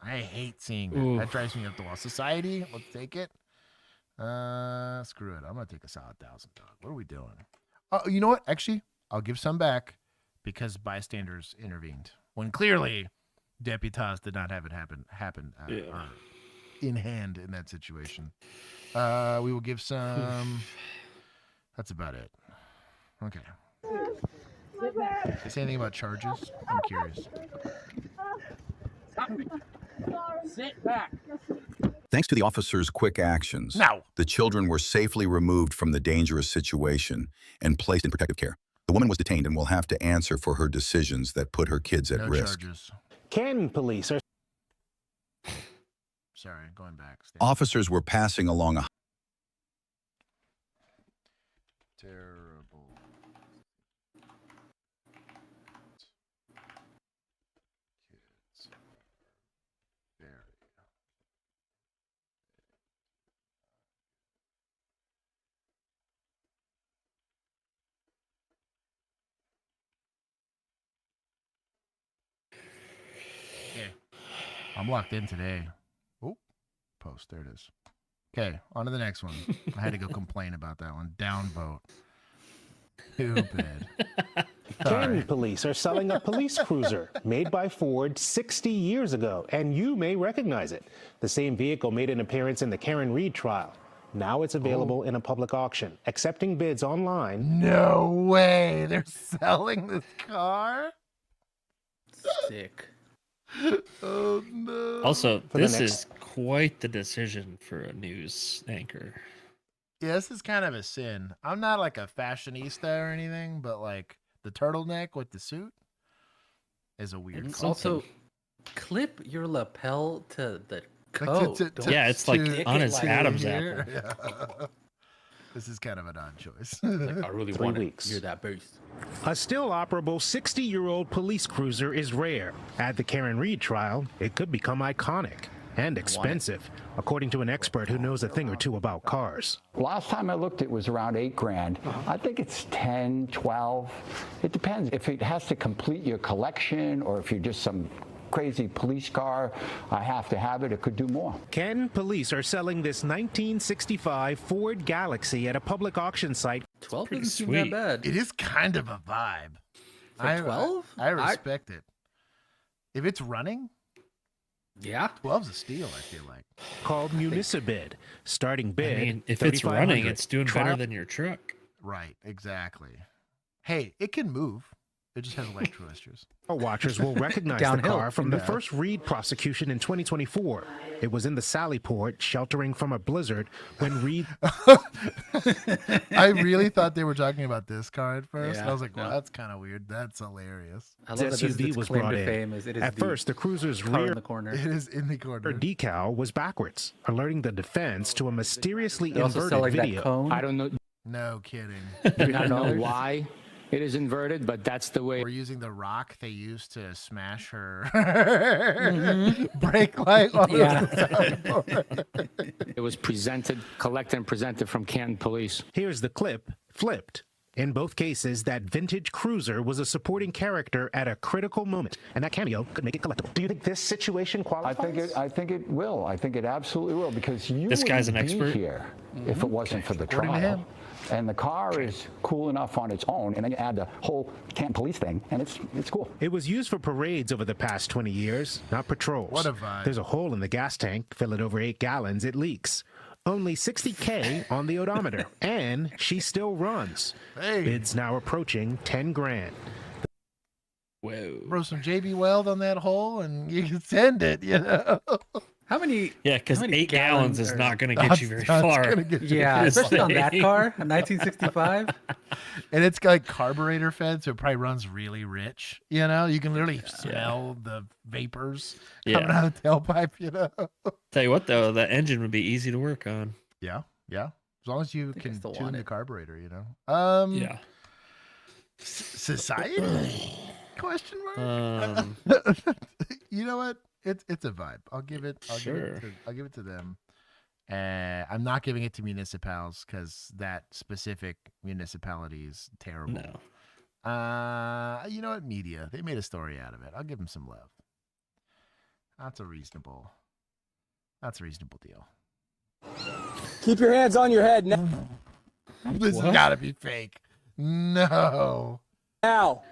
I hate seeing that. Ooh. That drives me up the wall. Society, let's take it. Screw it. I'm going to take a solid 1,000, dog. What are we doing? Oh, you know what? Actually, I'll give some back because bystanders intervened when clearly Deputas did not have it happen in hand in that situation. We will give some. That's about it. Okay. Say anything about charges? I'm curious. Sit back. Thanks to the officers' quick actions, No. the children were safely removed from the dangerous situation and placed in protective care. The woman was detained and will have to answer for her decisions that put her kids at No risk. charges. Can police are Sorry, going back. Officers were passing along a Terrible. Kids are very. Okay. I'm locked in today. Oh, post. There it is. Okay, on to the next one. I had to go complain about that one. Downvote. Stupid. Can police are selling a police cruiser made by Ford 60 years ago, and you may recognize it. The same vehicle made an appearance in the Karen Reed trial. Now it's available in a public auction, accepting bids online. No way. They're selling this car? Sick. Oh, no. Also, For the this next- is quite the decision for a news anchor. Yeah, this is kind of a sin. I'm not like a fashionista or anything, but like the turtleneck with the suit is a weird And call. also, clip your lapel to the Like, coat. to- Yeah, it's like to- on his like Adam's here. apple. Yeah. This is kind of an odd choice. I really 3 want weeks. to hear that beast. A still operable 60-year-old police cruiser is rare. At the Karen Reed trial, it could become iconic and expensive, according to an expert who knows a thing or two about cars. Last time I looked, it was around $8 grand. I think it's 10, 12. It depends. If it has to complete your collection or if you're just some crazy police car, I have to have it. It could do more. Ken police are selling this 1965 Ford Galaxy at a public auction site. 12 pretty doesn't seem sweet. that bad. It is kind of a vibe. For 12? I respect it. If it's running, Yeah. 12's a steal, I feel like. Called Municibid. Starting I bid, mean, if it's running, $3,500. it's doing better than your truck. Right, exactly. Hey, it can move. It just has electrolysters. Watchers will recognize the Downhill. car from the Yeah. first Reed prosecution in 2024. It was in the Sally Port, sheltering from a blizzard, when Reed... I really thought they were talking about this car at first. Yeah, I was like, well, no. that's kind of weird. That's hilarious. I love that this is SUV its was claim brought to in. fame is it is At the first, the cruiser's car rear in the corner. It is in the corner. decal was backwards, alerting the defense to a mysteriously They also inverted sell like video. that cone. I don't know. No kidding. I don't know why It is inverted, but that's the way. We're using the rock they used to smash her Mm-hmm. brake light. It was presented, collected and presented from Canton Police. Here's the clip flipped. In both cases, that vintage cruiser was a supporting character at a critical moment, and that cameo could make it collectible. Do you think this situation qualifies? I think it will. I think it absolutely will, because you This guy's an wouldn't be expert? here if it wasn't for the According to trial. him. And the car is cool enough on its own, and then you add the whole Canton Police thing, and it's cool. It was used for parades over the past 20 years, not patrols. What a vibe. There's a hole in the gas tank. Fill it over 8 gallons, it leaks. Only 60K on the odometer, and she still runs. Hey. Bids now approaching 10 grand. Whoa. Throw some JB Weld on that hole and you can send it, you know. How many? Yeah, because how many 8 gallons is are- not going to get you very far. Gonna get you Yeah, very especially on far. that car, a 1965. And it's got like carburetor fed, so it probably runs really rich. You know, you can literally smell the vapors coming out of the tailpipe, you know. Tell you what, though, that engine would be easy to work on. Yeah, yeah. As long as you I can still tune want the it. carburetor, you know. Yeah. Society? Question mark? You know what? It's a vibe. I'll give it to them. I'm not giving it to municipals because that specific municipality is terrible. No. You know what? Media. They made a story out of it. I'll give them some love. That's a reasonable deal. Keep your hands on your head now. This has got to be fake. No. Now.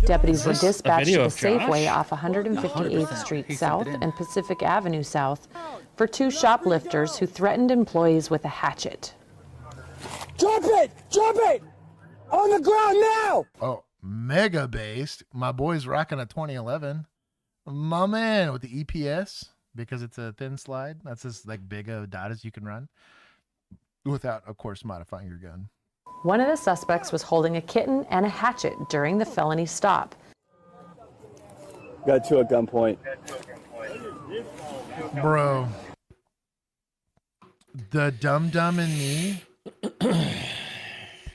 Deputies were Is this a dispatched to video the of Josh? Safeway off 158th 100%. Street He sent South it in. and Pacific Avenue South for 2 shoplifters who threatened employees with a hatchet. Drop it! Drop it! On the ground now! Oh, mega based. My boy's rocking a 2011. My man with the EPS because it's a thin slide. That's as like big a dot as you can run without, of course, modifying your gun. One of the suspects was holding a kitten and a hatchet during the felony stop. Got 2 at gunpoint. Bro, the dum-dum in me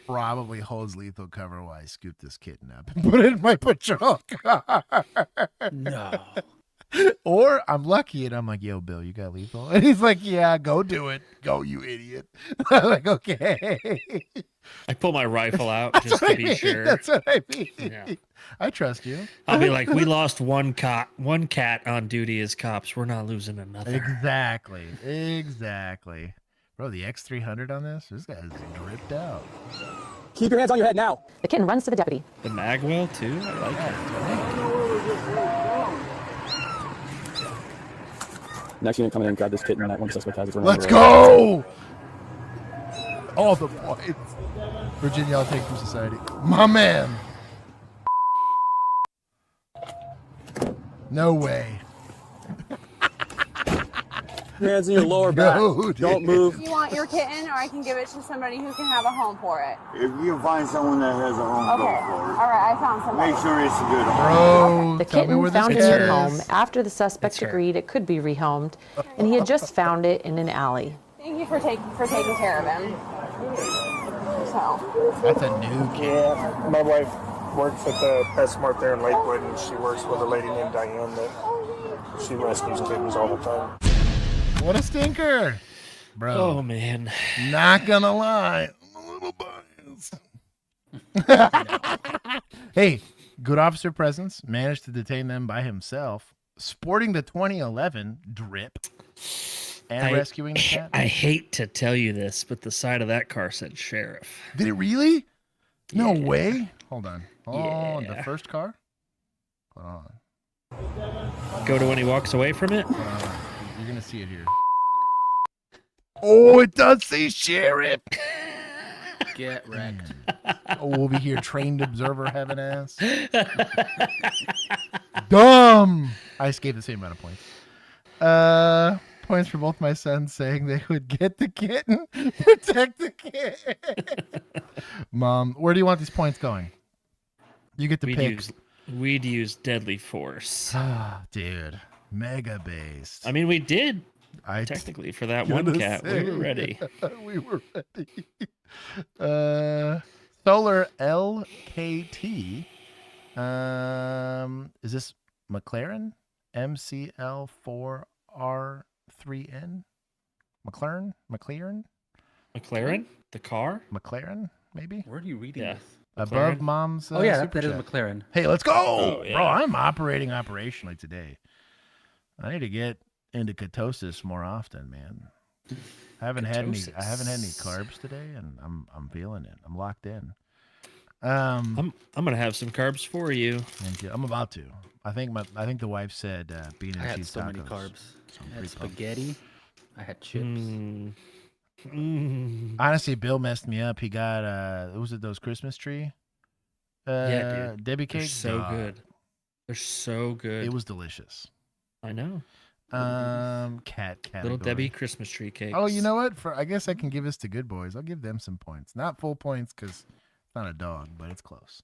probably holds lethal cover while I scoop this kitten up and put it in my patrol car. No. Or I'm lucky and I'm like, yo, Bill, you got lethal? And he's like, yeah, go do it. Go, you idiot. I'm like, okay. I pull my rifle out just to be sure. That's what I mean. Yeah. I trust you. I'll be like, we lost one cat on duty as cops. We're not losing another. Exactly. Bro, the X300 on this guy's dripped out. Keep your hands on your head now. The kitten runs to the deputy. The magwell, too? I like it. Next unit coming in, grab this kitten that one suspect has. Let's go! All the points. Virginia, I'll take from society. My man. No way. Your hands in your lower back. No, Don't move. You want your kitten, or I can give it to somebody who can have a home for it. If you can find someone that has a home, Okay. go for All right, I found it. somebody. Make sure it's a good home. Bro, The tell me where kitten this found a cat new is. home after the suspect agreed it could be rehomed, and he had just found it in an alley. Thank you for taking care of him. So. That's a new kid. Yeah, my wife works at the PetSmart there in Lakewood, and she works with a lady named Diane that she rescues kittens all the time. What a stinker. Bro. Oh, man. Not gonna lie. I'm a little biased. Hey, good officer presence. Managed to detain them by himself. Sporting the 2011 drip. And rescuing the cat. I hate to tell you this, but the side of that car said sheriff. Did it really? No way. Hold on. Oh, the first car? Hold on. Go to when he walks away from it? You're going to see it here. Oh, it does say sheriff. Get wrecked. Oh, we'll be here, trained observer having ass. Dumb. I just gave the same amount of points. Points for both my sons saying they would get the kitten, protect the kitten. Mom, where do you want these points going? You get the pick. We'd use deadly force. Dude, mega based. I mean, we did Technically, for that one cat, we were ready. We were ready. Solar LKT. Is this McLaren? MCL4R3N? McLaren? McLaren? The car? McLaren, maybe? Where are you reading this? Above McLaren? Mom's Oh, yeah, super that is chat. McLaren. Hey, let's go. Oh, yeah. Bro, I'm operating operationally today. I need to get into ketosis more often, man. I haven't had any carbs today, and I'm feeling it. I'm locked in. I'm gonna have some carbs for you. Thank you. I'm about to. I think the wife said bean and I had cheese so many tacos. carbs. So I'm I had pretty pumped. spaghetti. I had chips. Honestly, Bill messed me up. He got was it those Christmas tree? Yeah, dude. Debbie They're cakes. so Dog. good. They're so good. It was delicious. I know. Cat category. Little Debbie Christmas tree cakes. Oh, you know what? I guess I can give this to Good Boys. I'll give them some points. Not full points because it's not a dog, but it's close.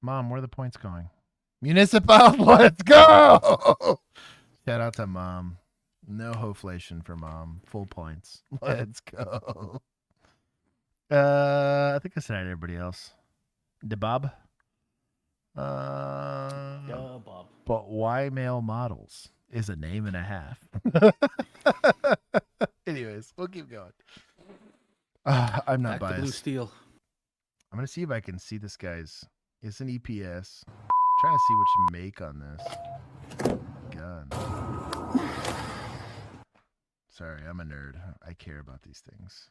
Mom, where are the points going? Municipal, let's go! Shout out to Mom. No hoflation for Mom. Full points. Let's go. I think I said hi to everybody else. DeBob. Bob. But why male models is a name and a half. Anyways, we'll keep going. I'm not Back to Blue biased. Steel. I'm gonna see if I can see this guy's. It's an EPS. Trying to see which make on this gun. Sorry, I'm a nerd. I care about these things.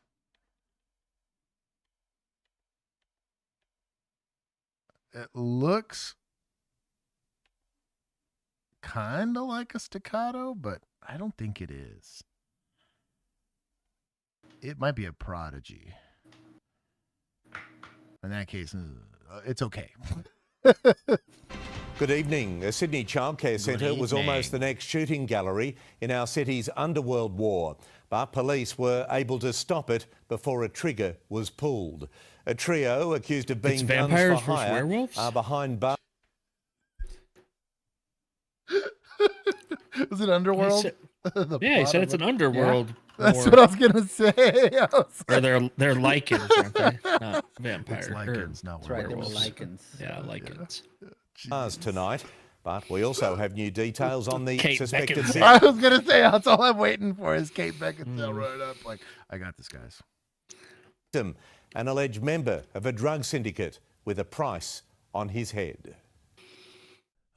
It looks kind of like a staccato, but I don't think it is. It might be a Prodigy. In that case, it's okay. Good evening. A Sydney childcare centre was almost the next shooting gallery in our city's underworld war, but police were able to stop it before a trigger was pulled. A trio accused of being guns for vampires versus hire werewolves? are behind bars. Was it Underworld? Yeah, he said it's an underworld. That's war. what I was gonna say. I was Or they're lichens, aren't they? Not vampires. It's lichens, not That's right, they were werewolves. lichens. Yeah, lichens. Bars tonight, but we also have new details on the Kate suspected Beckinsale. I was gonna say that's all I'm waiting for is Kate Beckinsale running up like, I got this, guys. victim, an alleged member of a drug syndicate with a price on his head.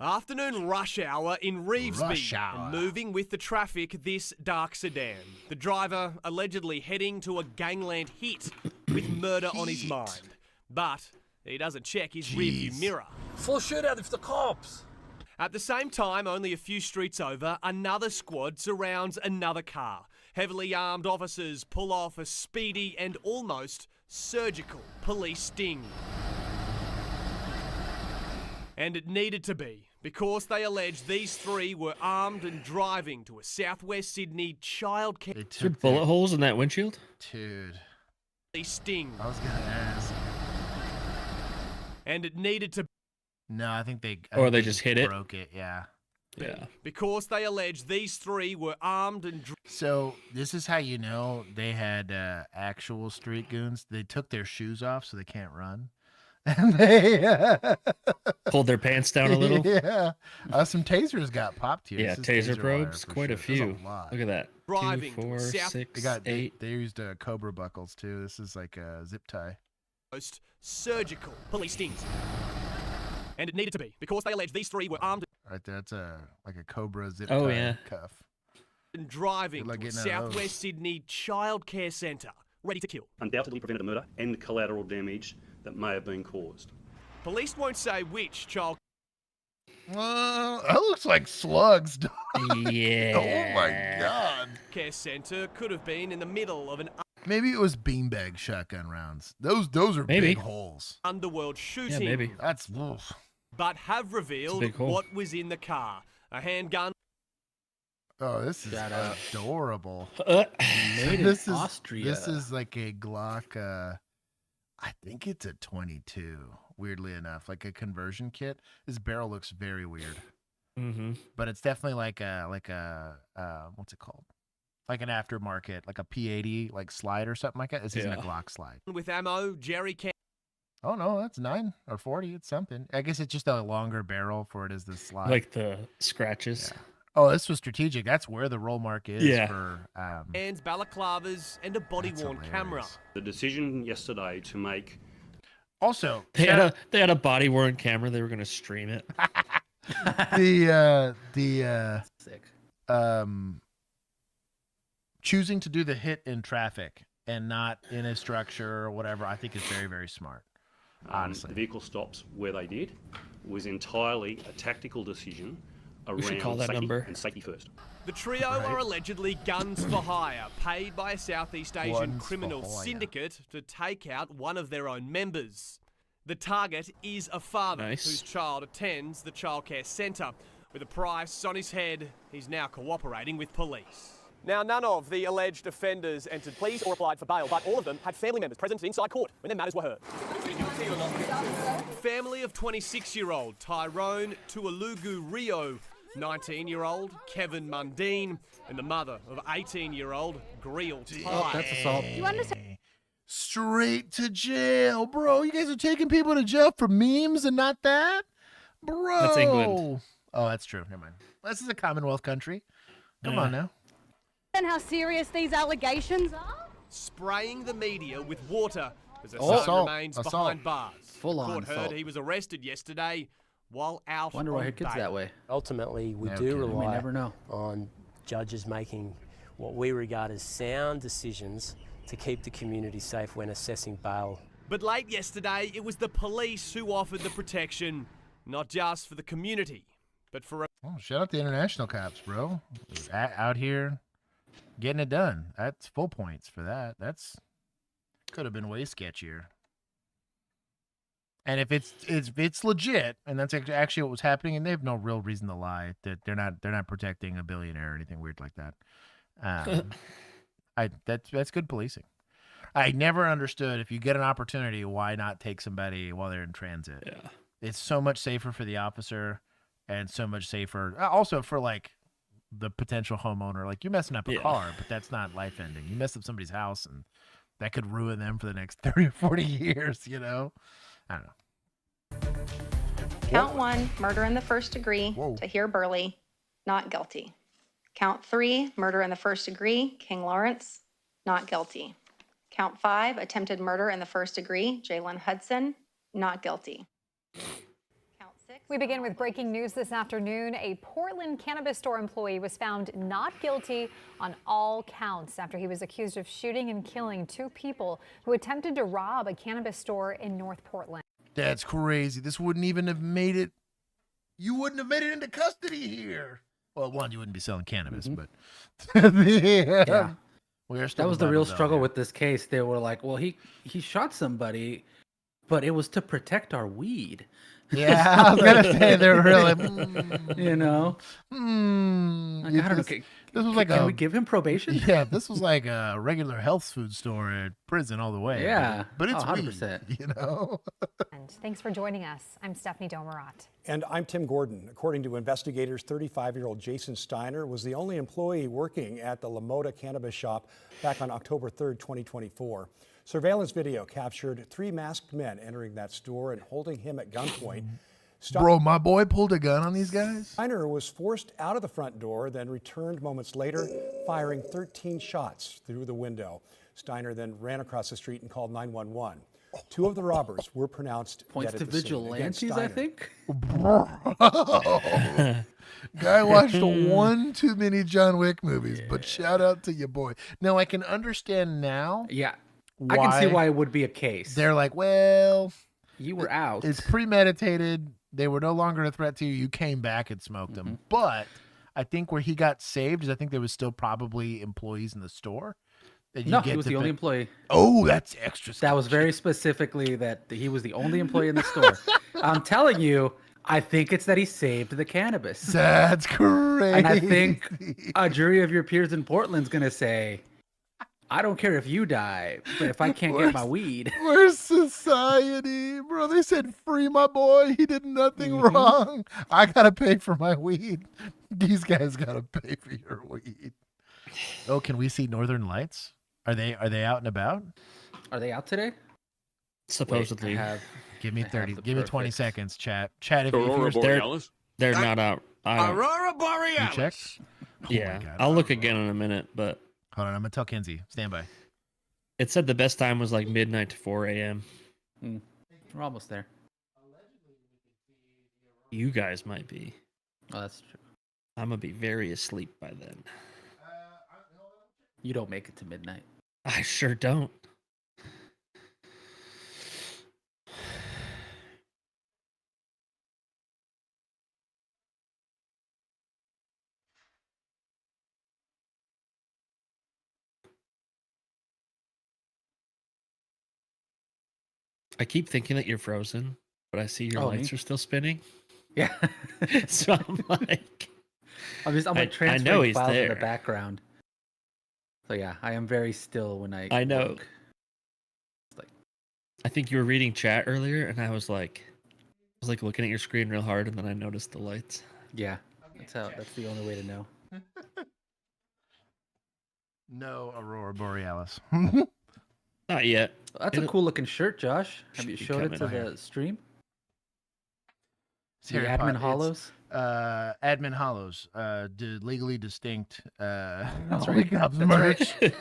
Afternoon rush hour in Revesby. Rush hour. And moving with the traffic, this dark sedan. The driver allegedly heading to a gangland hit with murder on his mind. But he doesn't check his rearview mirror. Full shootout of the cops. At the same time, only a few streets over, another squad surrounds another car. Heavily armed officers pull off a speedy and almost surgical police sting. And it needed to be, because they allege these three were armed and driving to a southwest Sydney childcare. They Is there took bullet holes in that windshield? Dude. Sting. I was gonna ask. And it needed to No, I think they. Or they just hit it? Broke it. Yeah. Yeah. because they allege these three were armed and So this is how you know they had actual street goons. They took their shoes off so they can't run, and they Pulled their pants down a little. Yeah, some tasers got popped here. Yeah, This is taser wire probes, for quite a sure. There's few. lot. Look at that. Driving 2, 4, south- 6, They got 8. they used Cobra buckles too. This is like a zip tie. most surgical police stings. And it needed to be, because they allege these three were armed Right there, it's like a Cobra zip Oh, tie yeah. cuff. and driving Good luck to a getting out of those. southwest Sydney childcare centre, ready to kill. Undoubtedly prevented a murder and collateral damage that may have been caused. Police won't say which child That looks like slugs. dog. Yeah. Oh my god. care centre could have been in the middle of an Maybe it was beanbag shotgun rounds. Those are Maybe. big holes. underworld shooting, maybe. That's oof. but have revealed big hole. what was in the car. A handgun, Oh, this is Shout out. adorable. Made in This is Austria. This is like a Glock. I think it's a 22. Weirdly enough, like a conversion kit. This barrel looks very weird. But it's definitely like a what's it called? Like an aftermarket, like a P80 like slide or something like that. This isn't a Glock slide. With ammo, Jerry can. Oh no, that's 9 or 40. It's something. I guess it's just a longer barrel for it is the slide. Like the scratches. Yeah. Oh, this was strategic. That's where the roll mark is for Hands, balaclavas, and a body-worn camera. The decision yesterday to make. Also, they had a body worn camera. They were going to stream it. Sick. Choosing to do the hit in traffic and not in a structure or whatever, I think is very, very smart. Honestly, the vehicle stops where they did was entirely a tactical decision around safety first. The trio are allegedly guns for hire, paid by a Southeast Asian criminal syndicate to take out one of their own members. The target is a father whose child attends the childcare centre. With a price on his head, he's now cooperating with police. Now, none of the alleged offenders entered pleas or applied for bail, but all of them had family members present inside court when their matters were heard. Family of 26-year-old Tyrone Tualugu Rio, 19-year-old Kevin Mundine, and the mother of 18-year-old Griel. Oh, that's assault. You understand? Straight to jail, bro. You guys are taking people to jail for memes and not that? Bro. That's England. Oh, that's true. Never mind. This is a Commonwealth country. Come on now. And how serious these allegations are? Spraying the media with water as a Assault. son remains Assault. behind bars. Full-on Court heard assault. he was arrested yesterday while out Wonder why on her kid's bail. that way. Ultimately, we No do kidding. rely We never know. on judges making what we regard as sound decisions to keep the community safe when assessing bail. But late yesterday, it was the police who offered the protection, not just for the community, but for Oh, shout out the international cops, bro. Out here getting it done. That's full points for that. That's could have been way sketchier. And if it's legit, and that's actually what was happening, and they have no real reason to lie that they're not protecting a billionaire or anything weird like that. That's good policing. I never understood if you get an opportunity, why not take somebody while they're in transit? Yeah. It's so much safer for the officer, and so much safer also for like the potential homeowner. Like you're messing up a car, but that's not life ending. You mess up somebody's house, and that could ruin them for the next 30 or 40 years. You know, I don't know. Count 1, murder in the first degree, Tahir Burley, not guilty. Count 3, murder in the first degree, King Lawrence, not guilty. Count 5, attempted murder in the first degree, Jalen Hudson, not guilty. We begin with breaking news this afternoon. A Portland cannabis store employee was found not guilty on all counts after he was accused of shooting and killing 2 people who attempted to rob a cannabis store in North Portland. That's crazy. This wouldn't even have made it. You wouldn't have made it into custody here. Well, one, you wouldn't be selling cannabis, but Yeah. We're still That was the real Bible struggle Belt with this case. They were like, well, he shot somebody, but it was to protect our weed. Yeah, I was gonna say they're really, you know. Like, I don't know. This was like can we give him probation? Yeah, this was like a regular health food store at prison all the way. Yeah, but it's 100%. weed, you know. And thanks for joining us. I'm Stephanie Domerat. And I'm Tim Gordon. According to investigators, 35-year-old Jason Steiner was the only employee working at the La Mota cannabis shop back on October 3rd, 2024. Surveillance video captured 3 masked men entering that store and holding him at gunpoint. Bro, my boy pulled a gun on these guys? Steiner was forced out of the front door, then returned moments later, firing 13 shots through the window. Steiner then ran across the street and called 911. 2 of the robbers were pronounced Points dead to at the scene. Again, vigilantes, I Steiner. think. Guy watched one too many John Wick movies, but shout out to your boy. Now, I can understand now. Yeah, I can see why it would be a case. They're like, well, you were out. It's premeditated. They were no longer a threat to you. You came back and smoked them. But I think where he got saved is I think there was still probably employees in the store. No, he was the only employee. Oh, that's extra. That was very specifically that he was the only employee in the store. I'm telling you, I think it's that he saved the cannabis. That's crazy. And I think a jury of your peers in Portland's going to say, I don't care if you die, but if I can't get my weed. Where's society, bro? They said free my boy. He did nothing wrong. I gotta pay for my weed. These guys gotta pay for your weed. Oh, can we see Northern Lights? Are they out and about? Are they out today? Supposedly. Give me 30. Give me 20 seconds, chat. If Aurora you're Borealis? They're not out. Aurora Borealis. You checked? Yeah, God. I'll look again in a minute, but hold on. I'm gonna tell Kenzie. Stand by. It said the best time was like midnight to 4 a.m. We're almost there. You guys might be. Oh, that's true. I'm gonna be very asleep by then. You don't make it to midnight. I sure don't. I keep thinking that you're frozen, but I see your lights are still spinning. Yeah. So I'm like, I'm like I transferring know he's files in the there. background. So yeah, I am very still when I know. work. I think you were reading chat earlier, and I was like looking at your screen real hard, and then I noticed the lights. Yeah, that's the only way to know. No Aurora Borealis. Not yet. That's a cool looking shirt, Josh. Have you be showed it to coming. the stream? It's The Harry Admin Potter. Hollows? Admin Hollows. Legally distinct. That's right. OnlyCops That's merch. right.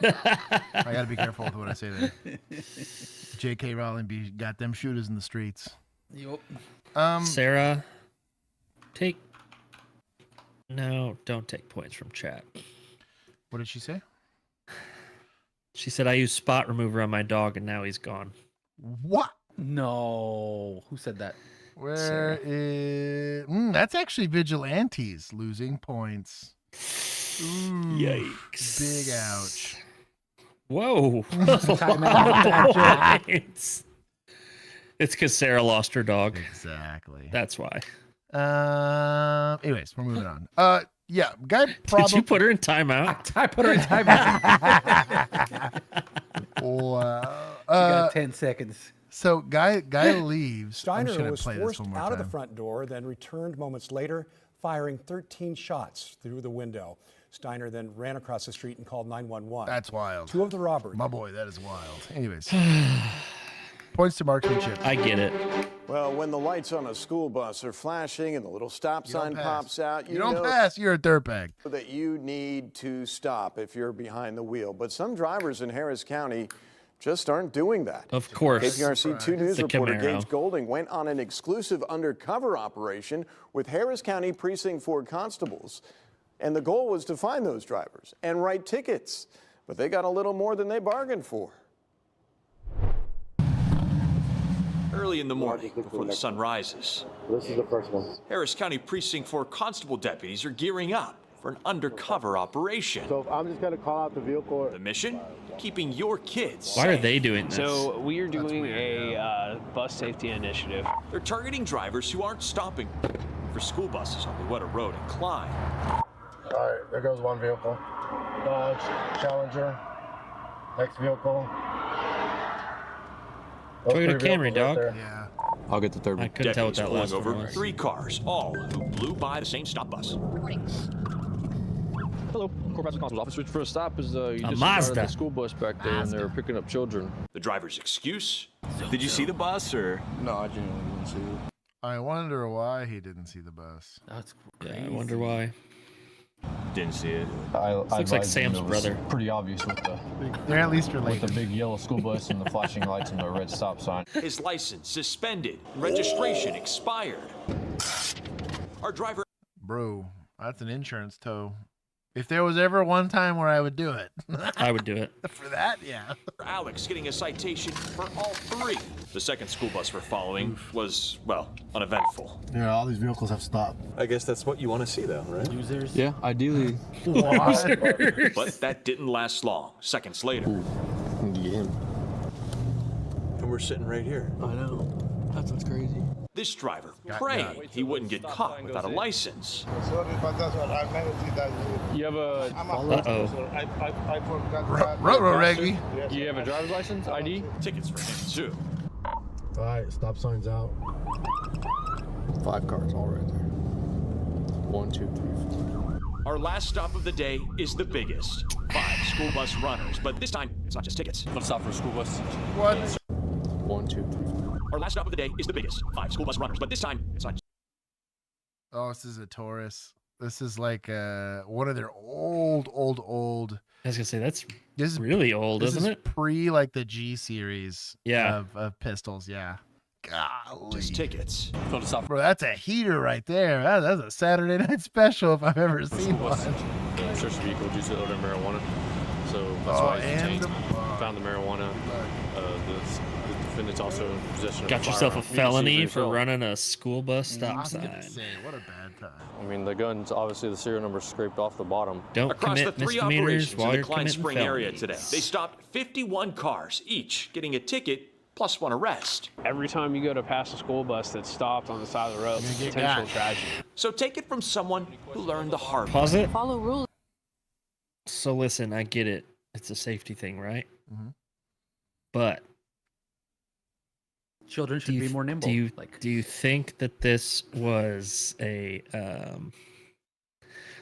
I gotta be careful with what I say there. J.K. Rowling got them shooters in the streets. Yup. Sarah, don't take points from chat. What did she say? She said I used spot remover on my dog, and now he's gone. What? No. Who said that? Where is... that's actually Vigilantes losing points. Ooh, Yikes. Big ouch. Whoa. It's because Sarah lost her dog. Exactly. That's why. Anyways, we're moving on. Yeah, guy probably... Did you put her in timeout? I put her in timeout. Wow. You got 10 seconds. So guy leaves. I'm just Steiner gonna was play this forced one more out of the time. front door, then returned moments later, firing 13 shots through the window. Steiner then ran across the street and called 911. That's wild. Two of the robbers. My boy, that is wild. Anyways. Points to marksmanship. I get it. Well, when the lights on a school bus are flashing and the little stop sign pops out, You don't pass, you're a dirtbag. that you need to stop if you're behind the wheel. But some drivers in Harris County just aren't doing that. Of course. KPRC 2 News The reporter Camaro. Gage Golding went on an exclusive undercover operation with Harris County Precinct 4 constables. And the goal was to find those drivers and write tickets. But they got a little more than they bargained for. Early in the morning, before the sun rises, This is the first one. Harris County Precinct 4 constable deputies are gearing up for an undercover operation. So I'm just going to call out the vehicle. The mission? Keeping your kids Why are safe. they doing this? So we are doing a bus safety initiative. They're targeting drivers who aren't stopping for school buses on the Weta Road and Klein. All right, there goes one vehicle. Dodge, Challenger. Next vehicle. Those Toyota three Camry, vehicles dog. there. Yeah. I'll get the third I one. couldn't tell what that Deputies last pulling one over was. 3 cars, all who blew by the same stop bus. Hello, Corporation Constable's office. For a stop is you just Mazda. started the school bus back there, and they were picking up children. The driver's excuse? Did you see the bus or? No, I genuinely didn't see it. I wonder why he didn't see the bus. That's Yeah, crazy. I wonder why. Didn't see it. Looks like Sam's brother. Pretty obvious with the They're at least related. big yellow school bus and the flashing lights and the red stop sign. His license suspended, registration expired. Our driver Bro, that's an insurance tow. If there was ever one time where I would do it. I would do it. For that, yeah. Alex getting a citation for all 3. The second school bus we're following was, well, uneventful. Yeah, all these vehicles have stopped. I guess that's what you want to see, though, right? Losers. Yeah, ideally. But that didn't last long. Seconds later, Get him. And we're sitting right here. I know. That's what's crazy. This driver praying he wouldn't get caught without a license. You have a... Ruh-roh, Reggie. Do you have a driver's license, ID? Tickets for him, too. All right, stop signs out. 5 cars all right there. 1, 2, 3, 4. Our last stop of the day is the biggest. 5 school bus runners, but this time it's not just tickets. Let's stop for a school bus. What? 1, 2, 3, 4. Our last stop of the day is the biggest. 5 school bus runners, but this time it's not. Oh, this is a Taurus. This is like one of their old. I was gonna say this is really old, isn't it? Pre like the G series. Yeah. Of pistols. Yeah. Golly. Just tickets. Bro, that's a heater right there. That's a Saturday night special if I've ever seen one. Search the vehicle due to odor of marijuana. So that's why it's detained. Found the marijuana. The defendant's also in possession of Got yourself a felony for running a school bus stop sign. What a bad time. I mean, the gun's obviously the serial number scraped off the bottom. Don't Across the commit 3 misdemeanors operations while in the you're Klein committing Spring area felonies. today, they stopped 51 cars, each getting a ticket plus 1 arrest. Every time you go to pass a school bus that's stopped on the side of the road, it's a potential tragedy. So take it from someone who learned the hard Pause way. it. Follow rules. So listen, I get it. It's a safety thing, right? Mhm. But Children should be more nimble. Do you think that this was a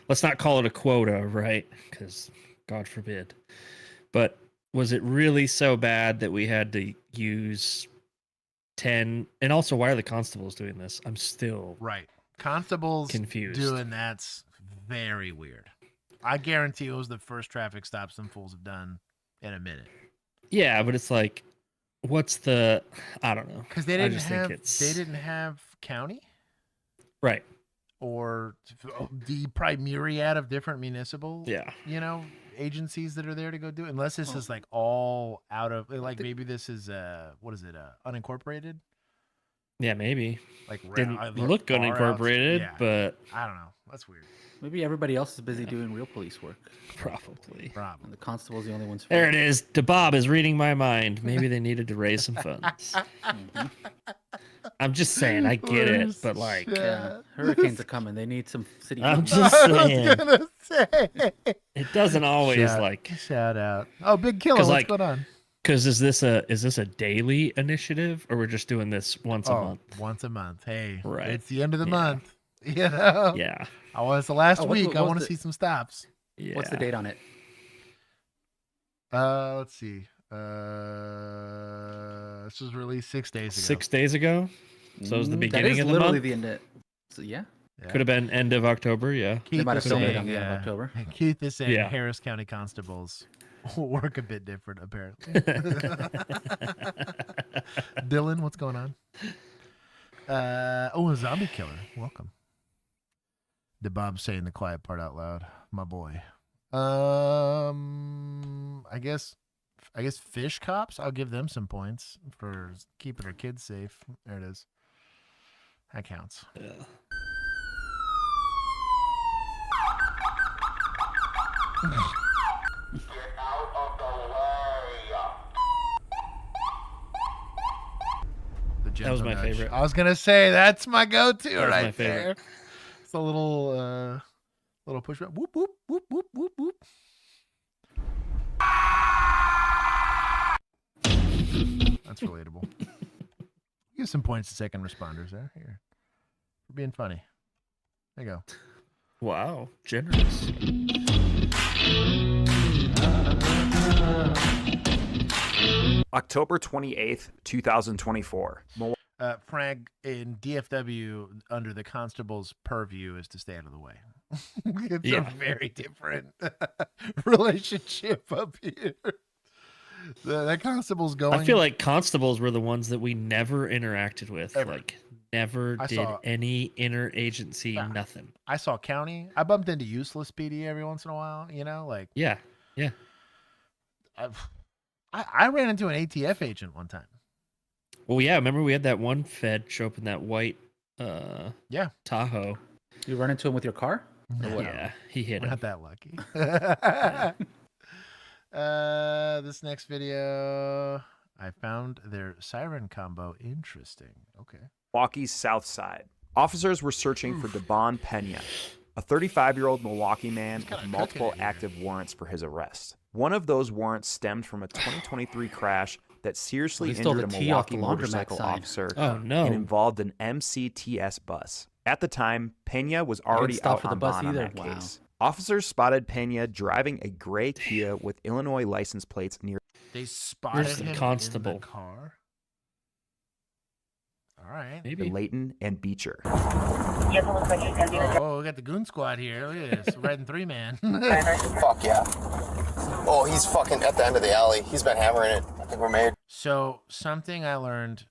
let's not call it a quota, right? Because God forbid. But was it really so bad that we had to use 10? And also, why are the constables doing this? I'm still right. Constables confused. Doing that's very weird. I guarantee it was the first traffic stop some fools have done in a minute. Yeah, but it's like, what's the? I don't know. Because they didn't have county, right? Or the probably myriad of different municipal, agencies that are there to go do it. Unless this is like all out of like maybe this is what is it unincorporated? Yeah, maybe. Like didn't look unincorporated, but I don't know. That's weird. Maybe everybody else is busy doing real police work. Probably. And the constable's the only ones. There it is. DeBob is reading my mind. Maybe they needed to raise some funds. I'm just saying, I get it, but like, hurricanes are coming. They need some city. I'm just saying. I was gonna say. It doesn't always shout out. Oh, Big Killer, what's going on? Because is this a daily initiative, or we're just doing this once a month? Once a month. Hey, right. It's the end of the month. You know. Yeah. It's the last week. I want to see some stops. Yeah. What's the date on it? Let's see. This was released 6 days ago. 6 days ago. So it was the beginning of the literally month. the end of. So yeah. Could have been end of October. Yeah. They might have filmed it on the end of October. Keith is saying Harris County constables work a bit different, apparently. Dylan, what's going on? A zombie killer. Welcome. DeBob saying the quiet part out loud. My boy. I guess fish cops. I'll give them some points for keeping their kids safe. There it is. That counts. Yeah. That was my favorite. I was gonna say that's my go-to That was right my favorite. there. It's a little push up. Whoop whoop whoop whoop whoop whoop. That's relatable. Give some points to second responders there. Here, for being funny. There you go. Wow, generous. October 28th, 2024. Frank, in DFW, under the constable's purview is to stay out of the way. It's a very different relationship up here. That constable's going. I feel like constables were the ones that we never interacted with. Ever. Like, never did any interagency, nothing. I saw county. I bumped into useless PD every once in a while, like. Yeah. I ran into an ATF agent one time. Well, yeah, remember we had that one Fed show up in that white Tahoe. You run into him with your car? Yeah, he hit him. Not that lucky. This next video. I found their siren combo interesting. Okay. Milwaukee's South Side. Officers were searching for Devon Pena, a 35-year-old Milwaukee man with multiple active warrants for his arrest. One of those warrants stemmed from a 2023 crash that seriously injured a Milwaukee motorcycle officer and involved an MCTS bus. At the time, Pena was already out on bond on that case. Officers spotted Pena driving a gray Kia with Illinois license plates near. They spotted him constable in the car. All right. Maybe Layton and Beecher. Oh, we got the goon squad here. Look at this. Red and 3-man. Fuck yeah. Oh, he's fucking at the end of the alley. He's been hammering it. I think we're made. So, something I learned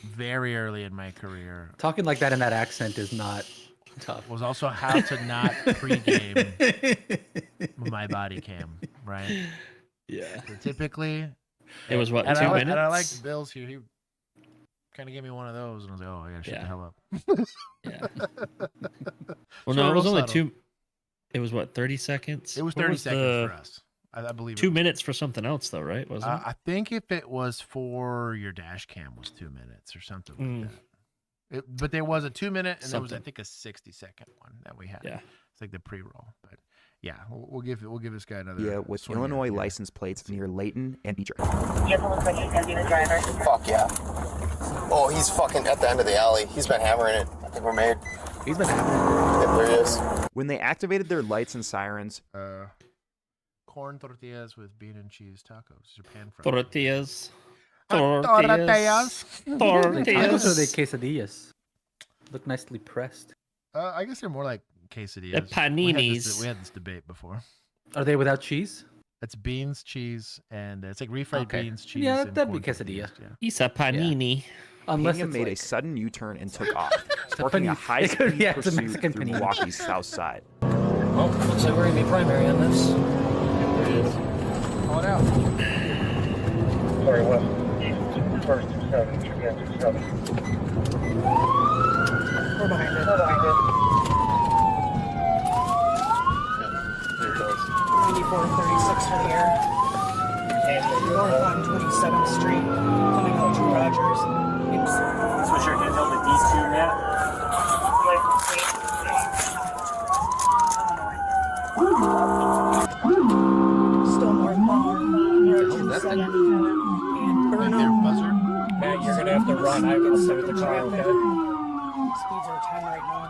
very early in my career. Talking like that in that accent is not tough. Was also how to not pregame my body cam, right? Yeah. So typically, it was what, 2 minutes? And I like Bill's here. He kind of gave me one of those, and I was like, "Oh, I gotta shut the hell up." Yeah. Well, no, it was only 2. It was what, 30 seconds? It was 30 seconds for us. I believe 2 minutes for something else, though, right? Wasn't it? I think if it was for your dash cam, was 2 minutes or something like that. But there was a 2 minute, and there was, I think, a 60-second one that we had. Yeah, it's like the pre-roll. But yeah, we'll give this guy another. Yeah, with Illinois license plates near Layton and Beecher. Fuck yeah. Oh, he's fucking at the end of the alley. He's been hammering it. I think we're made. He's been hammering it. Yep, there he is. When they activated their lights and sirens. Corn tortillas with bean and cheese tacos. Japan fried. Tortillas. Tacos or the quesadillas? Look nicely pressed. I guess they're more like quesadillas. The paninis. We had this debate before. Are they without cheese? It's beans, cheese, and it's like refried beans, cheese. Yeah, and that'd be quesadilla. It's a panini. Yeah. Unless Pena it's made like... a sudden U-turn and took off, sparking a high-speed pursuit through Milwaukee's South Side. Well, looks like we're going to be primary on this. There it is. Call it out. Sorry, West. First 7, 7. We're behind it. 9436 for the air. North on 27th Street, coming out to Rogers. Switch your handheld to D2, Matt. Still northbound, near 27 and Burnham. Matt, you're going to have to run. I can sit with the car, okay? Speeds are 10 right now.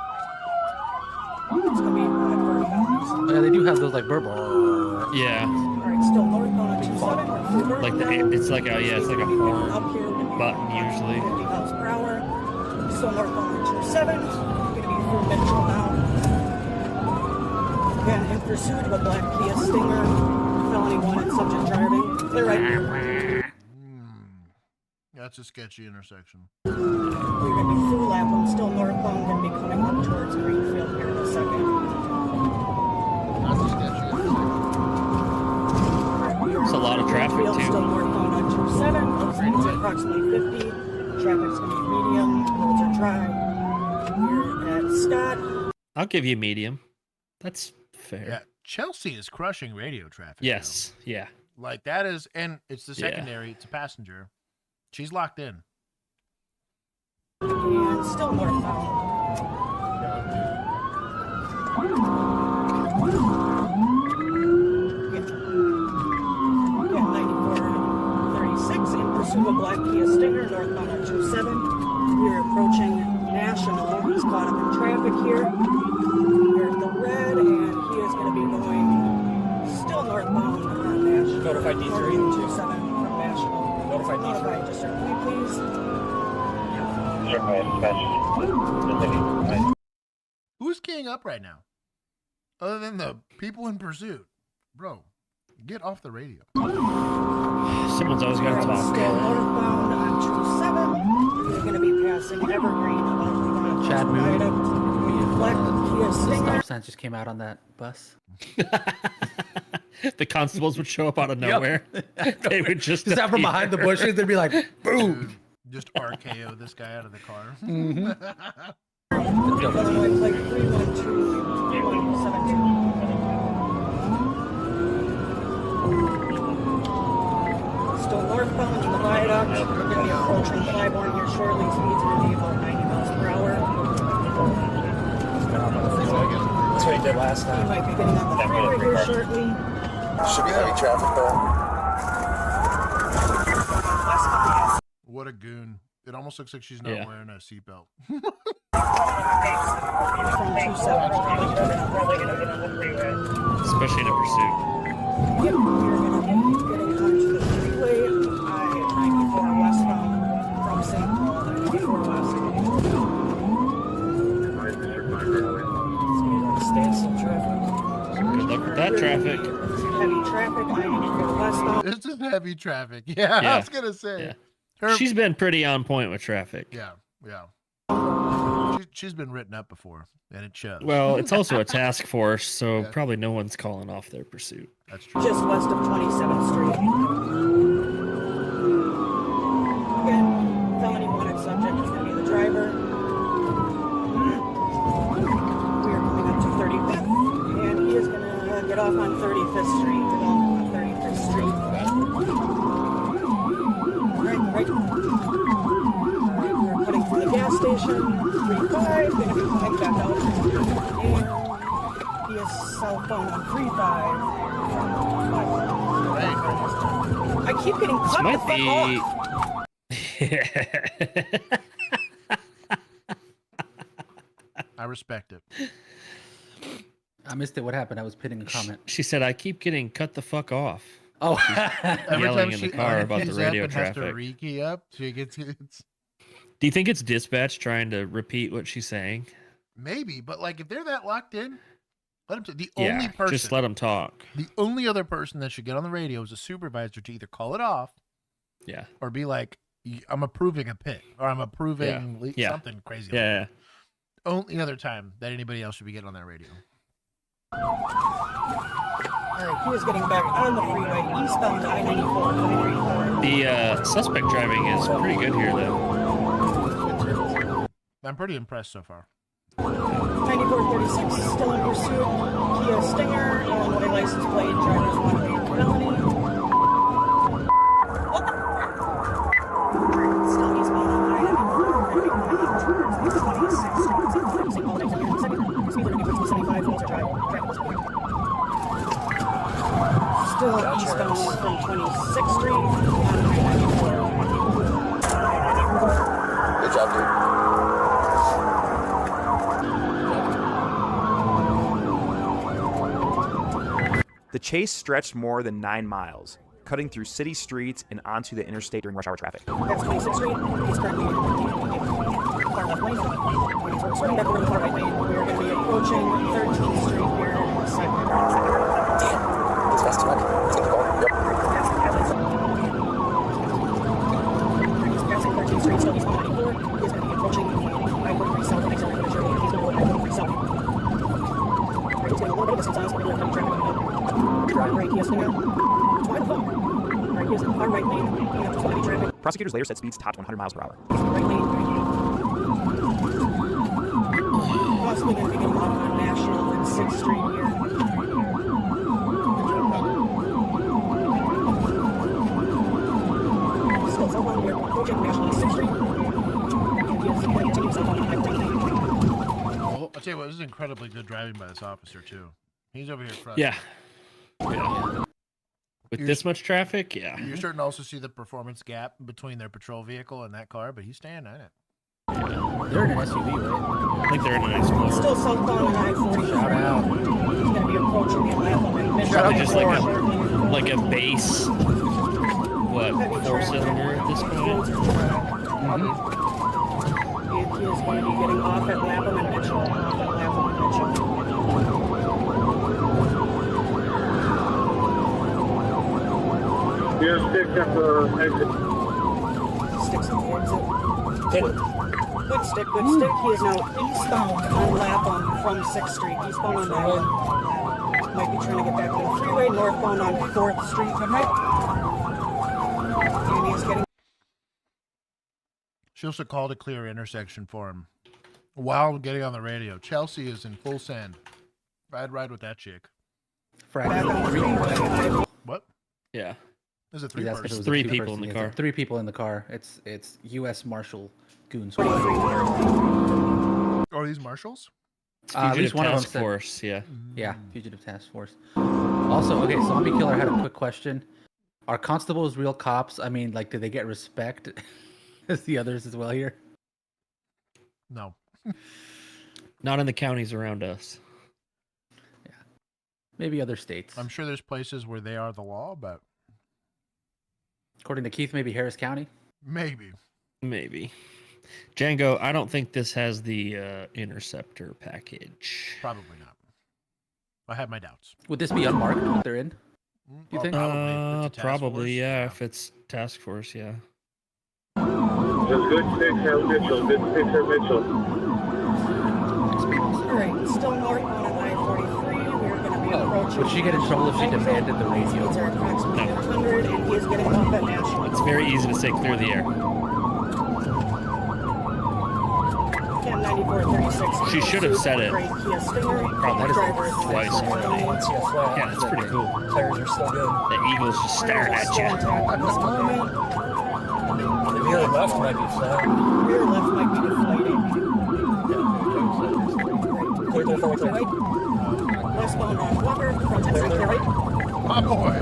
It's going to be bad for a reason. Yeah, they do have those like burble. Yeah. Alright, still northbound on 27. Like it's like a horn button usually. 50 miles per hour. Still northbound on 27. Going to be through Mitchell now. Again, in pursuit of a black Kia Stinger. Felony wanted, subject driving. Clear right here. That's a sketchy intersection. We're going to be through Lapland, still northbound, going to be coming up towards Greenfield here in a second. That's a sketchy intersection. It's a lot of traffic, Greenfield, too. still northbound on 27. Speeds are approximately 50. Traffic's going to be medium. Roads are dry. We're at Scott. I'll give you medium. That's fair. Yeah, Chelsea is crushing radio traffic. Yes. Now. Yeah. Like that is, and it's the secondary. It's a passenger. She's locked in. And still northbound. Yeah, 9436 in pursuit of a black Kia Stinger, northbound on 27. We're approaching National. He's caught up in traffic here. We're at the red, and he is going to be going still northbound on National. Notify D3. 27 from National. Notify D3. Just sir, please. Who's keying up right now? Other than the people in pursuit. Bro, get off the radio. Someone's always got to talk. Still northbound on 27. We're going to be passing Evergreen. Chad moved. The stop signs just came out on that bus. The constables would show up out of nowhere. They would just out from behind the bushes. They'd be like, boom. Dude, just RKO this guy out of the car. Mm-hmm. Illinois plate 312.72. Still northbound in the viaduct. did last He time. might be getting on the freeway here shortly. Should be heavy traffic though. What a goon. It almost looks like she's not wearing a seatbelt. Especially in a pursuit. Yep, we're going to be getting onto the freeway. I-94 westbound from St. Paul, 94 west. Standstill traffic. Good luck with that traffic. Heavy traffic, I-94 westbound. This is heavy traffic. Yeah, I was going to say. She's been pretty on point with traffic. Yeah. She's been written up before, and it shows. Well, it's also a task force, so probably no one's calling off their pursuit. That's true. Just west of 27th Street. Again, felony wanted subject is going to be the driver. We are coming up to 35th, and he is going to get off on 35th Street. Get off on 35th Street. Right. We're putting through the gas station. 35, going to be coming back out. And he has cell phone on 35. I keep getting cut the fuck off. I respect it. I missed it. What happened? I was pinning a comment. She said, "I keep getting cut the fuck off." Oh, yelling in the car about the radio has traffic. to rekey up. She gets. Do you think it's dispatch trying to repeat what she's saying? Maybe, but like if they're that locked in, let them. The only person, just let them talk. The only other person that should get on the radio is a supervisor to either call it off, or be like, "I'm approving a pit," or "I'm approving something crazy." Yeah. Only other time that anybody else should be getting on that radio. Alright, he is getting back on the freeway, eastbound I-94. The suspect driving is pretty good here, though. I'm pretty impressed so far. 9436, still in pursuit. Kia Stinger, Illinois license plate, driver's wanted for felony. Still eastbound on I-94, St. Paul, 92nd, speed limit 75, miles per drive, still eastbound from 26th Street on I-94. Good job, dude. The chase stretched more than 9 miles, cutting through city streets and onto the interstate during rush hour traffic. That's 26th Street. He's currently far left lane. Swinging back over the far right lane. We are going to be approaching 13th Street here in a second. Damn. It's fast as fuck. It's going to go. Yep. He's passing 13th Street, still east 94. He's going to be approaching I-43 South. He's going to go I-43 South. He's getting a little bit of distance on us, but we're going to traffic on the drive right. He has to go. Why the fuck? Alright, he is in the far right lane. We have just heavy traffic. Prosecutors later said speeds topped 100 miles per hour. Right lane. Possibly going to be getting off on National and 6th Street here. Still so long, we're approaching National and 6th Street. And he is continuing so long on I-43. Well, I'll tell you what, this is incredibly good driving by this officer, too. He's over here front. Yeah. With this much traffic, You're starting to also see the performance gap between their patrol vehicle and that car, but he's staying on it. They're in an SUV, right? I think they're in an Explorer. Still southbound on I-40. Shout out. He's going to be approaching the Atlanta. Probably just like a base, what, 4-cylinder at this point? He is going to be getting off at Lapham and Mitchell. Here's sticks at the exit. Sticks at the exit. Good stick. He is now eastbound on Lapham from 6th Street. Eastbound on Lapham. Might be trying to get back to the freeway. Northbound on 4th Street. Good night. And he is getting. She also called a clear intersection for him while getting on the radio. Chelsea is in full send. I'd ride with that chick. What? Yeah. There's a three. There's 3 people in the car. 3 people in the car. It's U.S. Marshal goons. Are these marshals? At least one of them task force, yeah. Yeah, fugitive task force. Also, okay, Zombie Killer had a quick question. Are constables real cops? I mean, like, do they get respect as the others as well here? No. Not in the counties around us. Yeah. Maybe other states. I'm sure there's places where they are the law, but according to Keith, maybe Harris County? Maybe. Django, I don't think this has the interceptor package. Probably not. I have my doubts. Would this be unmarked what they're in? You think? Probably, yeah, if it's task force, yeah. Good fix, Mitchell. Alright, still north on I-43. We're going to be approaching. Would she get in trouble if she demanded the radio? Speeds are approximately 100, and he is getting off at National. It's very easy to say clear the air. Cam 9436. She should have said it. Probably twice already. Yeah, that's pretty cool. Players are still good. The Eagles just staring at you. The rear left might be flat. Rear left might be deflating. Clear to the forward clear right. Westbound on Walker, front and clear right. My boy.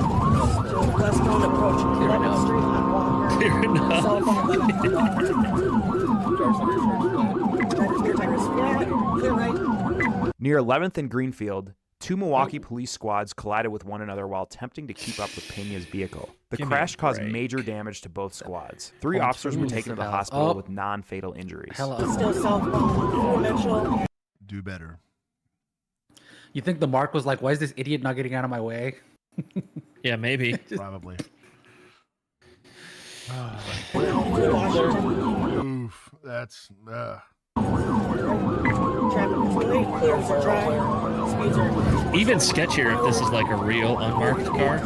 Westbound approach 11th Street on Walker. Clear enough. South on 11th on Walker. Driver's rear tire is flat. Clear right. Near 11th and Greenfield, two Milwaukee police squads collided with one another while attempting to keep up with Pena's vehicle. The crash caused major damage to both squads. 3 officers were taken to the hospital with non-fatal injuries. Still southbound Mitchell. Do better. You think the mark was like, why is this idiot not getting out of my way? Yeah, maybe. Probably. Oof, that's... Even sketchier if this is like a real unmarked car.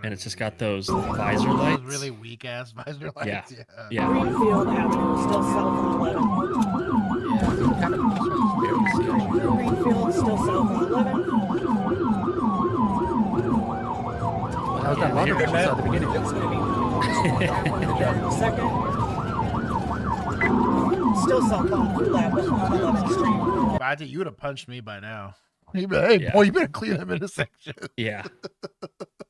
And it's just got those visor lights. Those really weak ass visor lights. Yeah. Yeah. Greenfield Avenue still south on 11. Greenfield still south on 11. How's that longer than at the beginning? It's going to be second. Still southbound full lap on 11th Street. I think you would have punched me by now. Hey, boy, you better clean up intersection. Yeah.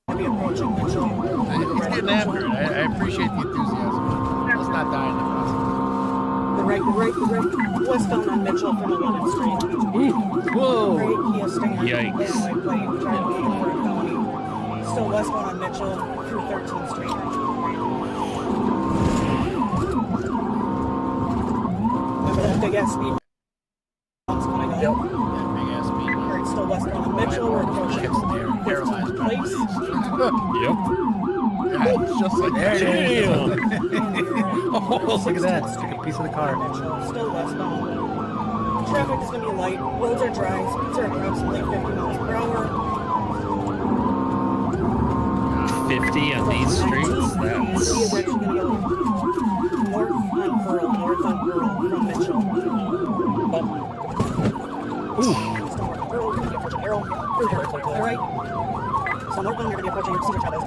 He's getting after it. I appreciate the enthusiasm. Let's not die in the process. The right. Westbound on Mitchell from 11th Street. Whoa. Right, Kia Stinger. Yikes. White plate, driving for a felony. Still westbound on Mitchell through 13th Street. Remember that big ass speed? Yep. Big ass speed. Alright, still westbound on Mitchell. We're approaching 15th place. Yep. Yeah, just like that. Damn. Oh, look at that. Took a piece of the car. Still westbound. Traffic is going to be light. Roads are dry. Speeds are approximately 50 miles per hour. 50 on these streets? He is actually going to go north on Pearl from Mitchell. Ooh. Pearl, you're going to be approaching Arrow. All right. So northbound, you're going to be approaching Cedar Chavez.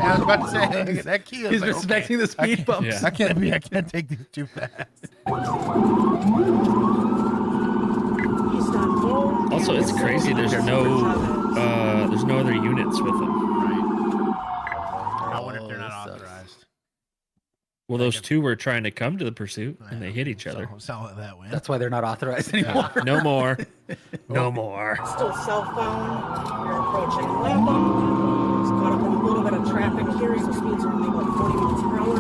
Yeah, I was about to say that key. He's respecting the speed bumps. Yeah. I can't take these too fast. East on Bull. Also, it's crazy. There's no other units with them. Right. I wonder if they're not authorized. Well, those two were trying to come to the pursuit, and they hit each other. Solid that way. That's why they're not authorized anymore. No more. No more. Still southbound. You're approaching Lapham. It's caught up in a little bit of traffic here, so speeds are only about 40 miles per hour.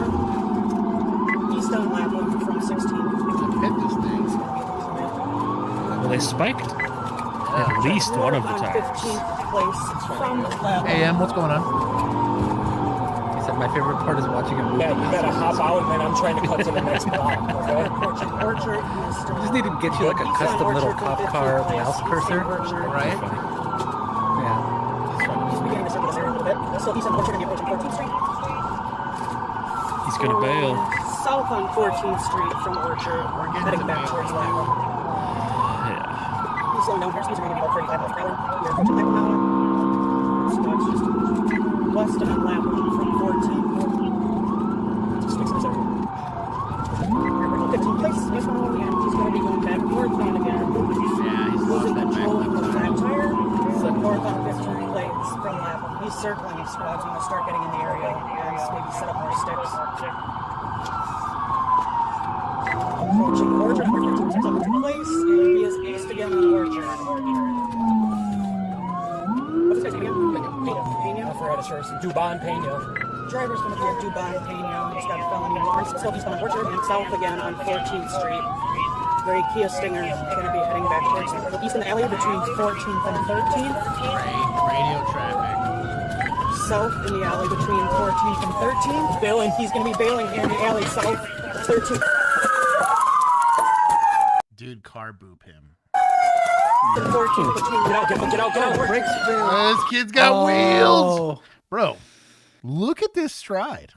East on Lapham from 16. Hit this thing. Well, they spiked at least one of the On tires. 15th place from Lapham. Hey, Em, what's going on? He said, my favorite part is watching a movie. Yeah, you gotta hop out, and then I'm trying to cut to the next block. Okay? Approaching Orchard. You just need to get you like a custom little cop car mouse cursor. Right? Yeah. He's beginning to circle this area a little bit. So he's on Orchard and approaching 14th Street. He's going to bail. South on 14th Street from Orchard. We're heading back towards Lapham. Yeah. He's slowing down here. Speeds are going to be about 35 miles per hour. We're approaching Lapham now. So it's just west on Lapham from 14th. Just fixing this area. We're 15 back to the place. Yes, no, and he's going to be going back north and again. Yeah, he's losing lost that control back. of the flat tire. So north on 15 plates from Lapham. He's circling his squads. Going to start getting in the area and maybe set up more sticks. Approaching Orchard, number 15 turns up into place, and he is aced again on Orchard. What's his name again? Pena? I forgot his first. Dubon Pena. Driver's going to be a Dubon Pena. He's got a felony warrant. Still he's on Orchard and south again on 14th Street. Very Kia Stinger going to be heading back towards him. He's in the alley between 14th and 13th. Radio traffic. South in the alley between 14th and 13th. Bailing. He's going to be bailing here in the alley south 13th. Dude, car boop him. 14th. Get out. Brakes. This kid's got wheels. Bro, look at this stride.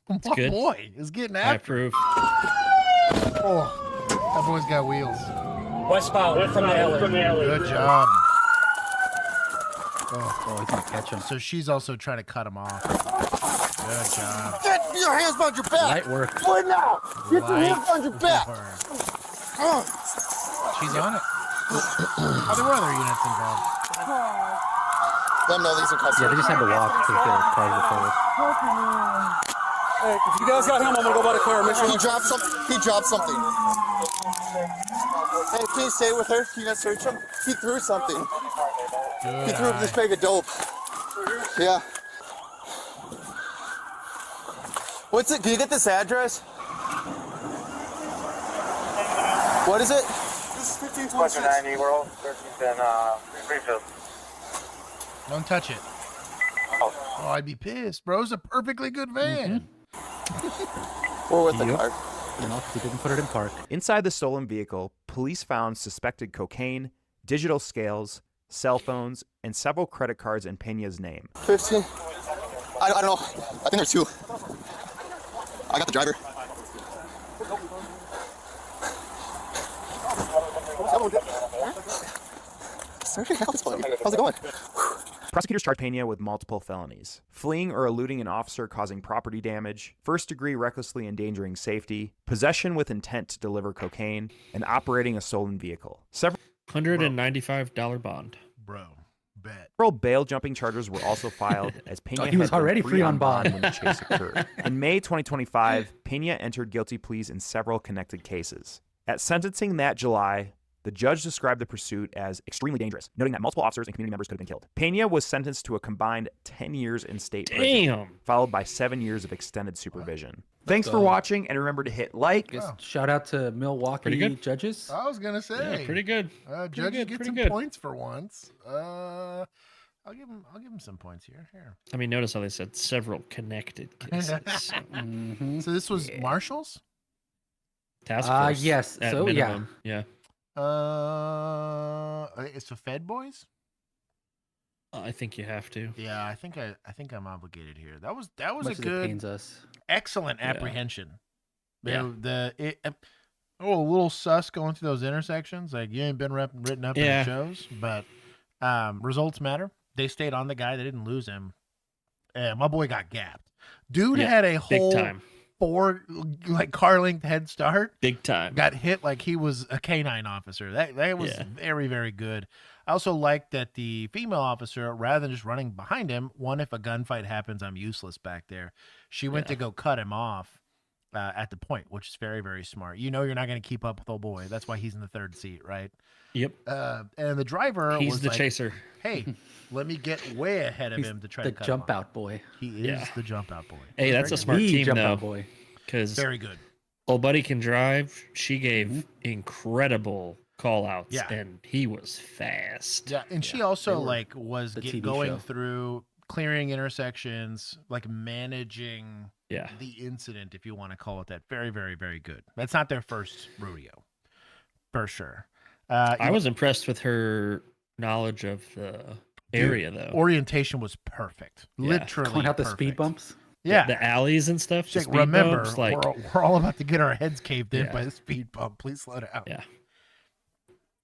My good. boy is getting I after it. approve. Oh, that boy's got wheels. Westbound from the alley. Good job. Oh, he's going to catch him. So she's also trying to cut him off. Good job. Get your hands behind your back. Light work. Right now. Get your hands behind your back. She's on it. Are there other units involved? Them know these in custody. Yeah, they just had to walk to the cars were forward. Hey, if you guys got him, I'm gonna go by the car. Make sure He dropped something. He dropped something. Hey, can you stay with her? Can you not search him? He threw something. He threw this bag of dope. Yeah. What's it? Can you get this address? What is it? This is 1526. We're all 13th and Greenfield. Don't touch it. Oh, I'd be pissed, bro. It's a perfectly good van. Or with the car. You know, he didn't put it in park. Inside the stolen vehicle, police found suspected cocaine, digital scales, cell phones, and several credit cards in Pena's name. 15. I don't know. I think there's two. I got the driver. How's it going? Prosecutors charged Pena with multiple felonies: fleeing or eluding an officer causing property damage, first-degree recklessly endangering safety, possession with intent to deliver cocaine, and operating a stolen vehicle. Several $195 bond. Bro, bet. Several bail jumping charges were also filed as Pena he was had been already free on bond when the chase occurred. In May 2025, Pena entered guilty pleas in several connected cases. At sentencing that July, the judge described the pursuit as extremely dangerous, noting that multiple officers and community members could have been killed. Pena was sentenced to a combined 10 years in state prison, followed by 7 years of extended supervision. Thanks for watching, and remember to hit like. Shout out to Milwaukee judges. I was gonna say, Yeah, pretty good. Judges get some points for once. I'll give him some points here. I mean, notice how they said several connected cases. So this was Marshall's Task force. Yes. at So minimum. Yeah. It's the Fed boys. I think you have to. Yeah, I think I'm obligated here. That was Much a as it good, pains us. excellent apprehension. Yeah. A little sus going through those intersections. Like you ain't been written up in the shows, but results matter. They stayed on the guy. They didn't lose him. My boy got gapped. Dude had a whole big time. 4 car length head start. Big time. Got hit like he was a canine officer. That was very, very good. I also like that the female officer, rather than just running behind him, if a gunfight happens, I'm useless back there. She went to go cut him off at the point, which is very, very smart. You know you're not going to keep up with old boy. That's why he's in the third seat, right? Yep. And the driver He's was the like, chaser. Hey, let me get way ahead of him to try to cut him jump off. out boy. He is the jump out boy. Hey, that's a smart team, jump though. out boy. Because very good. Old buddy can drive. She gave incredible call outs, and he was fast. Yeah, and she also was TV going show. through clearing intersections, like managing Yeah. the incident, if you want to call it that. Very, very, very good. That's not their first rodeo, for sure. I was impressed with her knowledge of the area, though. Orientation was perfect. Literally Calling out the perfect. speed bumps. Yeah. The alleys and stuff. She's the like, remember, bumps, like, we're all about to get our heads caved in Yeah. by the speed bump. Please slow down. Yeah.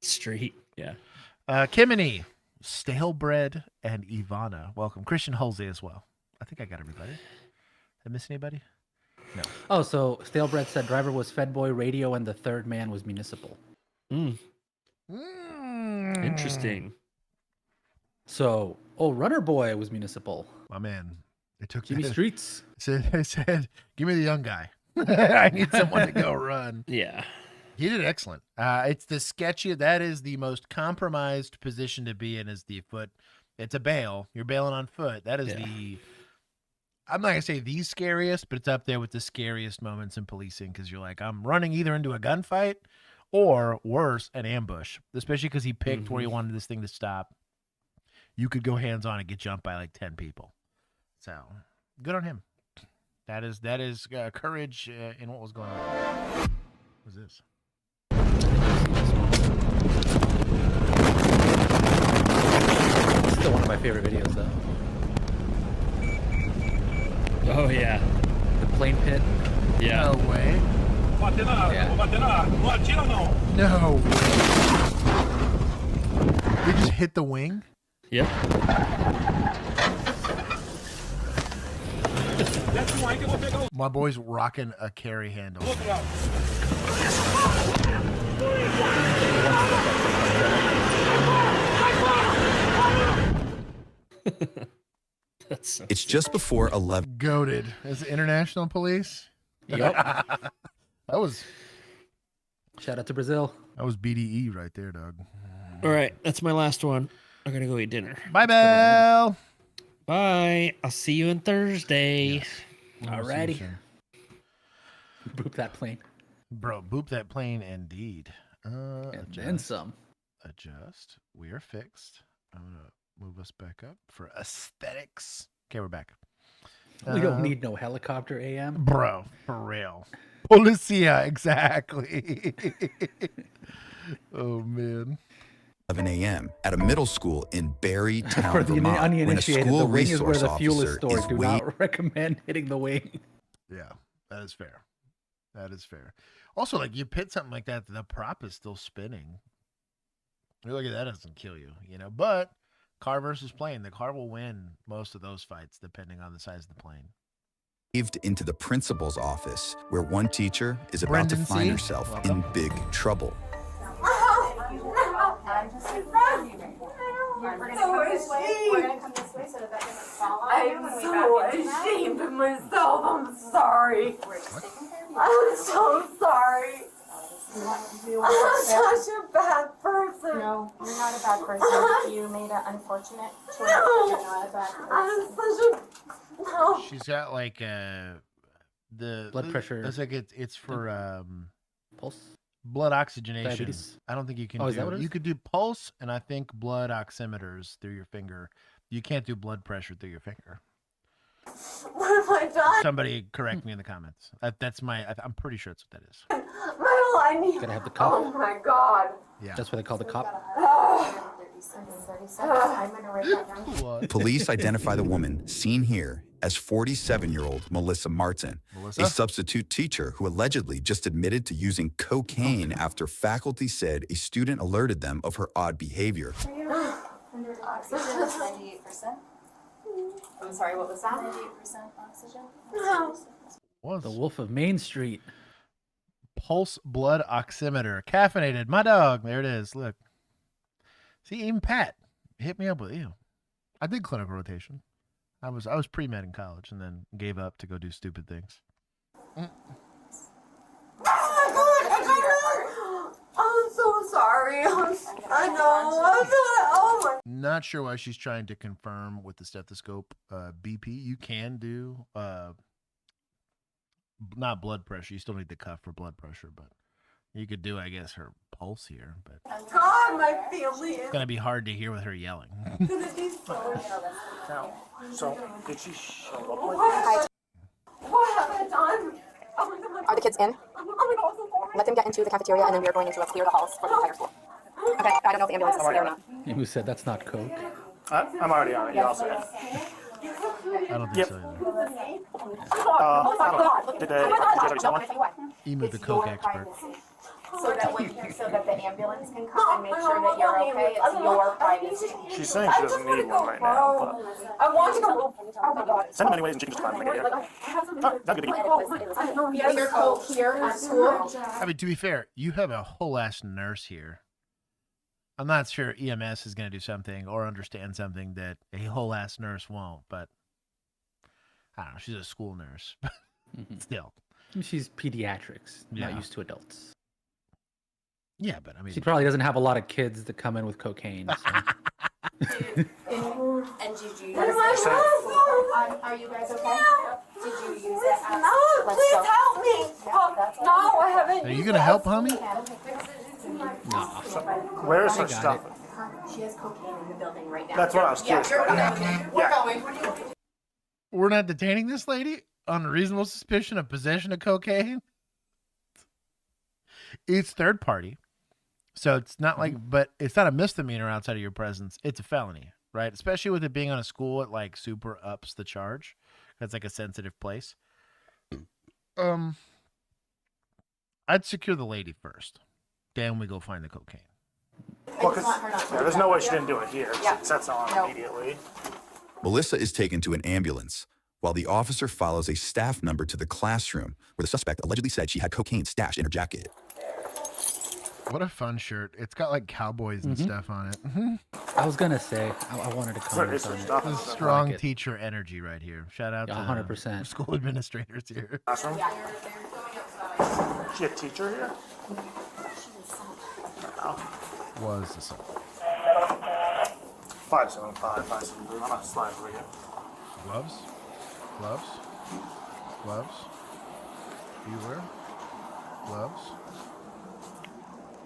Street. Yeah. Kimini, Stalebread, and Ivana. Welcome. Christian Halsey as well. I think I got everybody. Did I miss anybody? No. Oh, so Stalebread said driver was Fed Boy Radio and the third man was municipal. Interesting. So, Runner Boy was municipal. My man. They took Jimmy Streets. They said, give me the young guy. I need someone to go run. Yeah. He did excellent. It's the sketchy. That is the most compromised position to be in is the foot. It's a bail. You're bailing on foot. That is I'm not going to say the scariest, but it's up there with the scariest moments in policing because you're like, I'm running either into a gunfight or worse, an ambush, especially because he picked where he wanted this thing to stop. You could go hands-on and get jumped by like 10 people. So good on him. That is courage in what was going on. What was this? Still one of my favorite videos, though. Oh, yeah. The plane pit. Yeah. No way. No way. They just hit the wing? Yep. My boy's rocking a carry handle. It's just before 11. Goated. As international police? Yep. That was... Shout out to Brazil. That was BDE right there, dog. All right, that's my last one. I gotta go eat dinner. Bye, Belle. Bye. I'll see you on Thursday. Yes. Alrighty. Boop that plane. Bro, boop that plane indeed. And then some. Adjust. We are fixed. I'm going to move us back up for aesthetics. Okay, we're back. We don't need no helicopter AM. Bro, for real. Policia, exactly. Oh, man. 11 a.m. at a middle school in Barrytown, For the Vermont, when a uninitiated, school the wing is where resource the fuel is officer stored. is Do waiting. not recommend hitting the wing. Yeah, that is fair. That is fair. Also, like, you pit something like that, the prop is still spinning. You're lucky that doesn't kill you, you know? But car versus plane, the car will win most of those fights depending on the size of the plane. Into the principal's office, where one teacher is about Brendan to find C. herself Welcome. in big trouble. I'm so ashamed of myself. I'm sorry. I'm so sorry. I'm such a bad person. No, you're not a bad person. You made an unfortunate choice. You're not a bad person. I'm such a... No. She's got like the Blood pressure. It's like it's for Pulse. blood oxygenation. Diabetes. I don't think you can Oh, do. is that what it is? You could do pulse and I think blood oximeters through your finger. You can't do blood pressure through your finger. What have I done? Somebody correct me in the comments. That's my. I'm pretty sure that's what that is. My life. Gotta have the cop. Oh my god. Yeah. That's what they call the cop. I'm gonna write that down. Police identify the woman, seen here, as 47-year-old Melissa Martin, Melissa? a substitute teacher who allegedly just admitted to using cocaine after faculty said a student alerted them of her odd behavior. Oxygen is 98%. I'm sorry, what was that? 98% oxygen. The Wolf of Main Street. Pulse blood oximeter, caffeinated. My dog. There it is. Look. See, even Pat hit me up with you. I did clinical rotation. I was pre-med in college and then gave up to go do stupid things. Oh my god, I'm so sorry. I know. I'm so, oh my. Not sure why she's trying to confirm with the stethoscope BP. You can do not blood pressure. You still need the cuff for blood pressure, but you could do, I guess, her pulse here. But God, my feelings. it's gonna be hard to hear with her yelling. Gonna be so. So, did she show up? What have I done? Oh my god. Are the kids in? Oh my god, I'm so sorry. Let them get into the cafeteria, and then we are going to clear the halls for the entire school. Okay, I don't know if the ambulance is here or not. Who said that's not coke? I'm already on it. You're also in. I don't think so either. Oh my god. Did they already someone? Emu, the coke expert. So that the ambulance can come and make sure that you're okay. It's your privacy. She's saying she doesn't need one right now. I want to go. Oh my god. Send them anyways, and she can just climb later. That'd be good. You have your coat here at school. I mean, to be fair, you have a whole ass nurse here. I'm not sure EMS is going to do something or understand something that a whole ass nurse won't, but I don't know. She's a school nurse, but still. She's pediatrics, not Yeah. used to adults. Yeah, but I mean, She probably doesn't have a lot of kids that come in with cocaine. So. And did you use it? Are you guys okay? Did you use it? No, please help me. No, I haven't. Are you going to help, homie? No. Where's her got stuff? She has cocaine in the building right now. That's what I was curious about. We're going. We're not detaining this lady on reasonable suspicion of possession of cocaine. It's third party. So it's not like, but it's not a misdemeanor outside of your presence. It's a felony, right? Especially with it being on a school, it like super ups the charge. That's like a sensitive place. I'd secure the lady first. Then we go find the cocaine. Well, there's no way she didn't do it here. She sets on immediately. Melissa is taken to an ambulance, while the officer follows a staff member to the classroom where the suspect allegedly said she had cocaine stashed in her jacket. What a fun shirt. It's got like cowboys and stuff on it. I was going to say, I wanted to comment on it. This is strong teacher energy right here. Shout out to 100%. school administrators here. Classroom? She a teacher here? Was the song. 575, 573. I'm not sliding over here. Gloves? Gloves? Gloves? Do you wear gloves?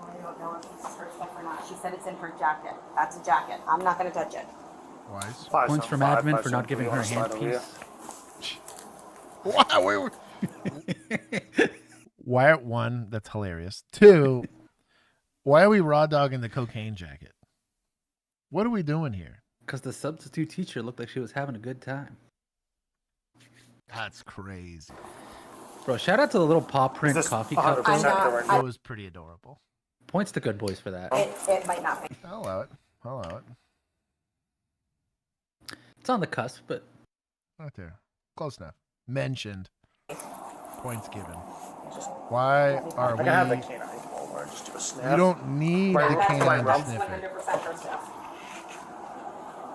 I don't know if this is her stuff or not. She said it's in her jacket. That's a jacket. I'm not going to touch it. Wise? Points from admin for not giving her a handpiece. Why? One, that's hilarious. Two, why are we raw dogging the cocaine jacket? What are we doing here? Because the substitute teacher looked like she was having a good time. That's crazy. Bro, shout out to the little paw print coffee cup. That was pretty adorable. Points to Good Boys for that. It might not be. I'll allow it. I'll allow it. It's on the cusp, but right there. Close enough. Mentioned. Points given. Why are we... I have the canine or just do a snap. You don't need the canine to sniff it. 100% her stuff.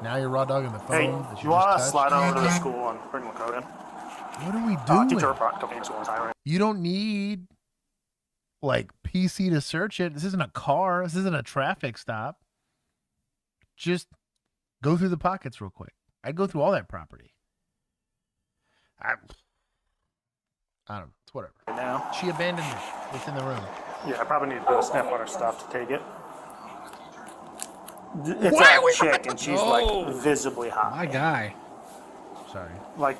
Now you're raw dogging the phone. Hey, that you want to just slide touched? over to the school and bring the code in? What are we doing? Teacher brought cocaine to school in time. You don't need like PC to search it. This isn't a car. This isn't a traffic stop. Just go through the pockets real quick. I'd go through all that property. I don't know. It's whatever. Now she abandoned it. It's in the room. Yeah, I probably need to do a sniff on her stuff to take it. It's a chick, and she's like visibly high. My guy. Sorry. Like,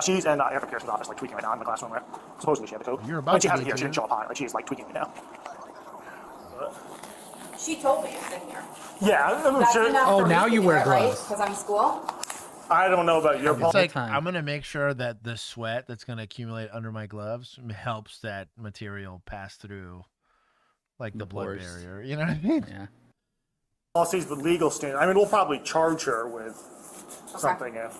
she's in Erica Pierce's office, like tweaking right now in the classroom. Right? Supposedly she had the code. You're about but she to has it get here. She to didn't show up high. Like she's like tweaking it now. She told me it's in here. Yeah, I'm That's sure. enough Oh, for me now to you do wear it, right? gloves. Because I'm school. I don't know about your It's like time. I'm gonna make sure that the sweat that's gonna accumulate under my gloves helps that material pass through, like the blood pores. barrier. You know what I mean? Yeah. Policies with legal standard. I mean, we'll probably charge her with something if.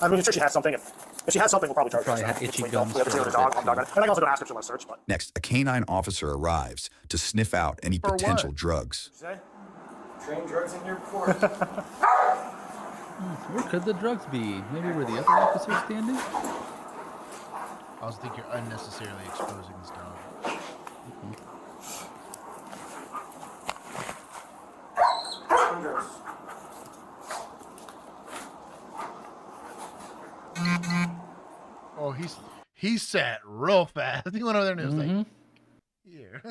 I mean, I'm sure she has something. If she has something, we'll probably charge Probably her. had itchy We gums have to see for what a the dog. bit, And I can also go ask if she wants to search. But Next, a canine officer arrives to sniff out any For potential what? drugs. Train drugs in your report. Where could the drugs be? Maybe where the other officer's standing? I also think you're unnecessarily exposing this dog. Oh, he sat real fast. He went over there and was like, "Here."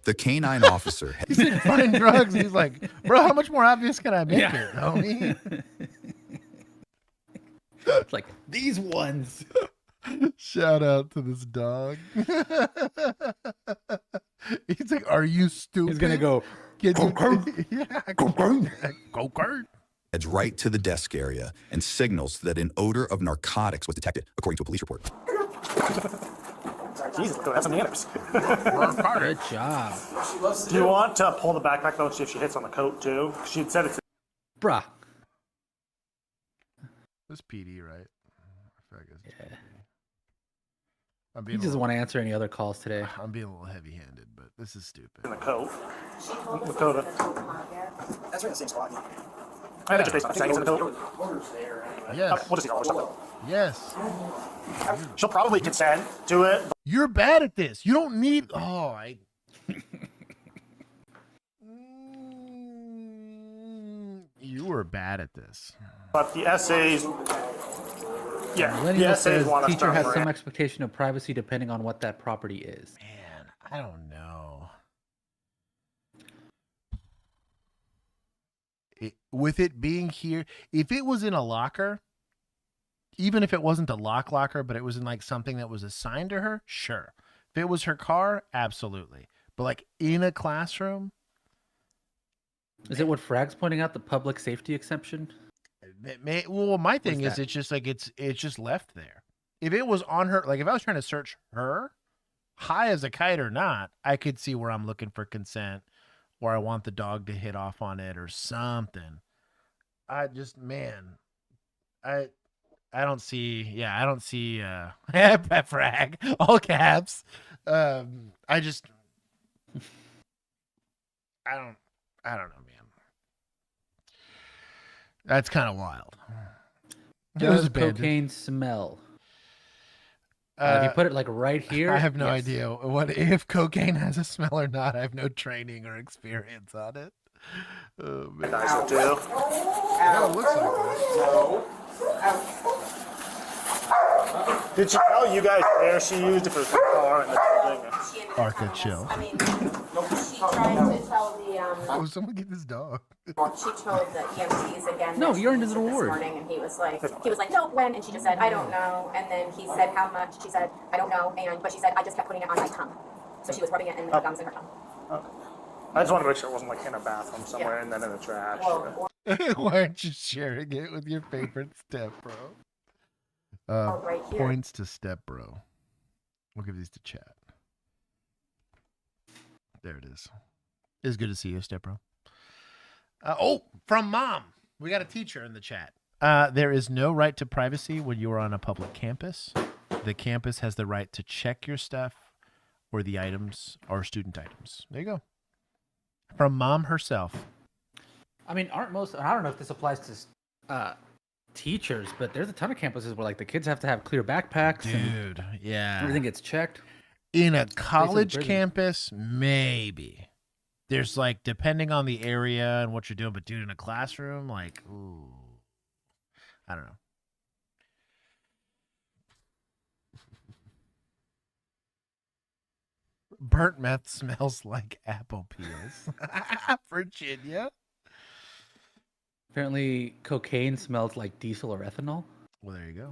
The canine officer He said, "Find drugs." He's like, "Bro, how much more obvious can I make it, homie?" It's like these ones. Shout out to this dog. He's like, "Are you stupid?" He's gonna go. Get Go-kart. Yeah, Go-kart. Go-kart. heads right to the desk area and signals that an odor of narcotics was detected, according to a police report. Jesus, look, that's some manners. Good job. Do you want to pull the backpack though and see if she hits on the coat too? She had said it's. Bruh. This PD, right? I feel like it's PD. I'm He being doesn't want to answer any other calls today. I'm being a little heavy-handed, but this is stupid. In the coat. Dakota. That's right, the same spot. I think it's based on the coat. Yes. We'll just see all Yes. She'll probably consent to it. You're bad at this. You don't need. Oh, I. You were bad at this. But the essays. Yeah, the Millennial essays says want us teacher to has rant. some expectation of privacy depending on what that property is. Man, I don't know. With it being here, if it was in a locker, even if it wasn't a locker, but it was in like something that was assigned to her, sure. If it was her car, absolutely. But like in a classroom. Is it what Frag's pointing out, the public safety exception? Well, my thing is, that? it's just like it's just left there. If it was on her, like if I was trying to search her, high as a kite or not, I could see where I'm looking for consent, or I want the dog to hit off on it or something. I just, man, I don't see. Yeah, I don't see. Frag, all caps. I just, I don't know, man. That's kind of wild. Does cocaine smell? If you put it like right here, I have no yes. idea what if cocaine has a smell or not. I have no training or experience on it. Oh, man. Nice too. Yeah, it looks like this. Did she tell you guys where she used it for the car and the building? Arca chill. I mean, she tried to tell the Oh, someone get this dog. she told the EMTs again. No, that you earned she an used it award. This morning, and he was like, no, when? And she just said, I don't know. And then he said, how much? She said, I don't know. But she said, I just kept putting it on my tongue. So she was rubbing it in the gums in her tongue. Okay. I just wanted to make sure it wasn't like in a bathroom somewhere and then in the trash. Why aren't you sharing it with your favorite step bro? Right here. Points to step bro. We'll give these to chat. There it is. It's good to see you, step bro. From mom. We got a teacher in the chat. There is no right to privacy when you are on a public campus. The campus has the right to check your stuff or the items or student items. There you go. From mom herself. I mean, I don't know if this applies to teachers, but there's a ton of campuses where like the kids have to have clear backpacks. Dude, and yeah. everything gets checked. In a college prison. campus, maybe. There's like, depending on the area and what you're doing, but dude, in a classroom, like, ooh, I don't know. Burnt meth smells like apple peels. Virginia. Apparently, cocaine smells like diesel or ethanol. Well, there you go.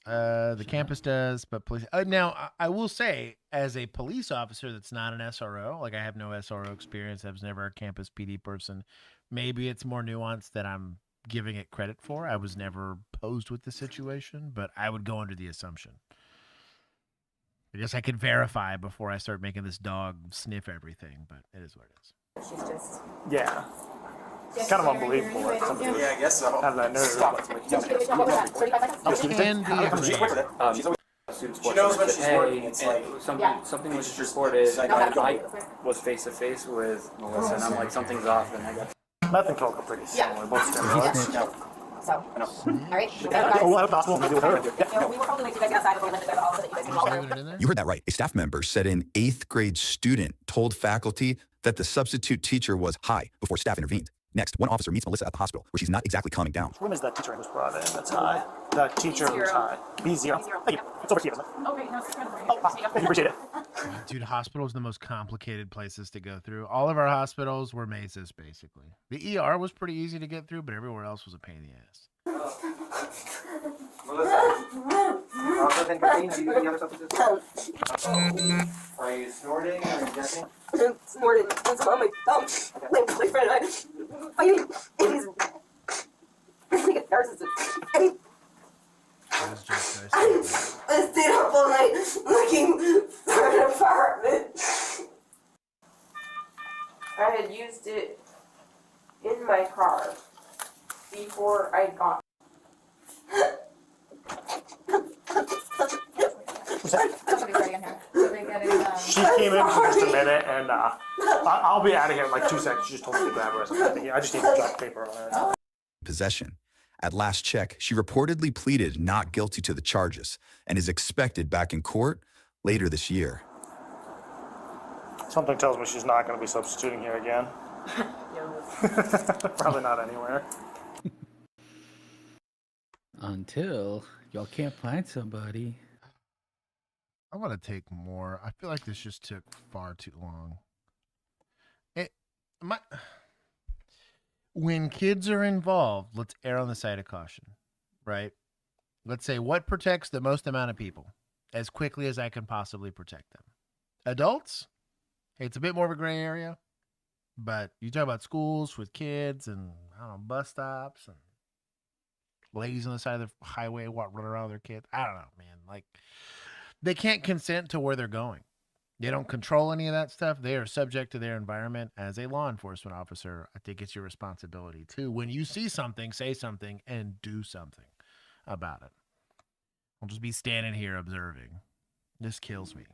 The campus does, but police. Now, I will say, as a police officer that's not an SRO, like I have no SRO experience, I was never a campus PD person. Maybe it's more nuanced that I'm giving it credit for. I was never posed with the situation, but I would go under the assumption. I guess I could verify before I start making this dog sniff everything, but it is what it is. She's just. Yeah. It's kind of unbelievable that somebody would I guess so. have that nerve. She knows when she's working. It's like something was just reported. I was face to face with Melissa, and I'm like, something's off, and I got. Meth and coke are pretty similar. Both steroids. So, all right. Oh, that's possible. Maybe with her. We were probably like you guys outside before we left the all so that you guys can walk. You heard that right. A staff member said an 8th grade student told faculty that the substitute teacher was high before staff intervened. Next, one officer meets Melissa at the hospital, where she's not exactly calming down. When is that teacher who's brought in? That's high. The teacher who's high. B0. Thank you. It's over here, isn't it? Okay, no, it's kind of Oh, thank you. Appreciate it. Dude, hospitals are the most complicated places to go through. All of our hospitals were mazes, basically. The ER was pretty easy to get through, but everywhere else was a pain in the ass. Are you snorting or injecting? Snorted. That's on my thumb. My boyfriend and I fighting. And he's Ours is I stayed up all night looking for an apartment. I had used it in my car before I got. She came in for just a minute, and I'll be out of here in like 2 seconds. She just told me to grab her or something. I just need to drop paper on her. Possession. At last check, she reportedly pleaded not guilty to the charges and is expected back in court later this year. Something tells me she's not going to be substituting here again. Probably not anywhere. Until y'all can't find somebody. I want to take more. I feel like this just took far too long. When kids are involved, let's err on the side of caution, right? Let's say what protects the most amount of people as quickly as I can possibly protect them. Adults, it's a bit more of a gray area, but you talk about schools with kids and I don't know, bus stops and ladies on the side of the highway running around with their kids. I don't know, man. Like, they can't consent to where they're going. They don't control any of that stuff. They are subject to their environment. As a law enforcement officer, I think it's your responsibility too. When you see something, say something and do something about it. I'll just be standing here observing. This kills me.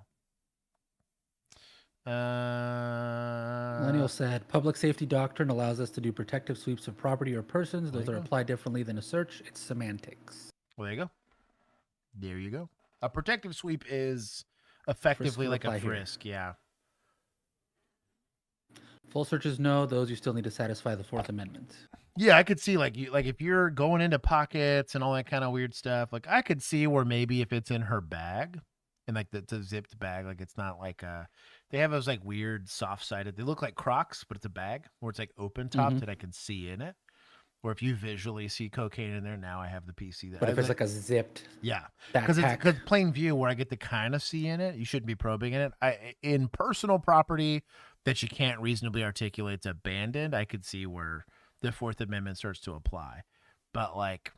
Millennial said, public safety doctrine allows us to do protective sweeps of property or persons. Those are applied differently than a search. It's semantics. Well, there you go. There you go. A protective sweep is effectively like a frisk, yeah. Full searches, no. Those you still need to satisfy the Fourth Amendment. Yeah, I could see like if you're going into pockets and all that kind of weird stuff, like I could see where maybe if it's in her bag and like it's a zipped bag, like it's not like they have those like weird soft-sided, they look like Crocs, but it's a bag where it's like open topped and I can see in it. Or if you visually see cocaine in there, now I have the PC. But if it's like a zipped, yeah, because it's plain view where I get to kind of see in it. You shouldn't be probing in it. In personal property that you can't reasonably articulate it's abandoned, I could see where the Fourth Amendment starts to apply. But like,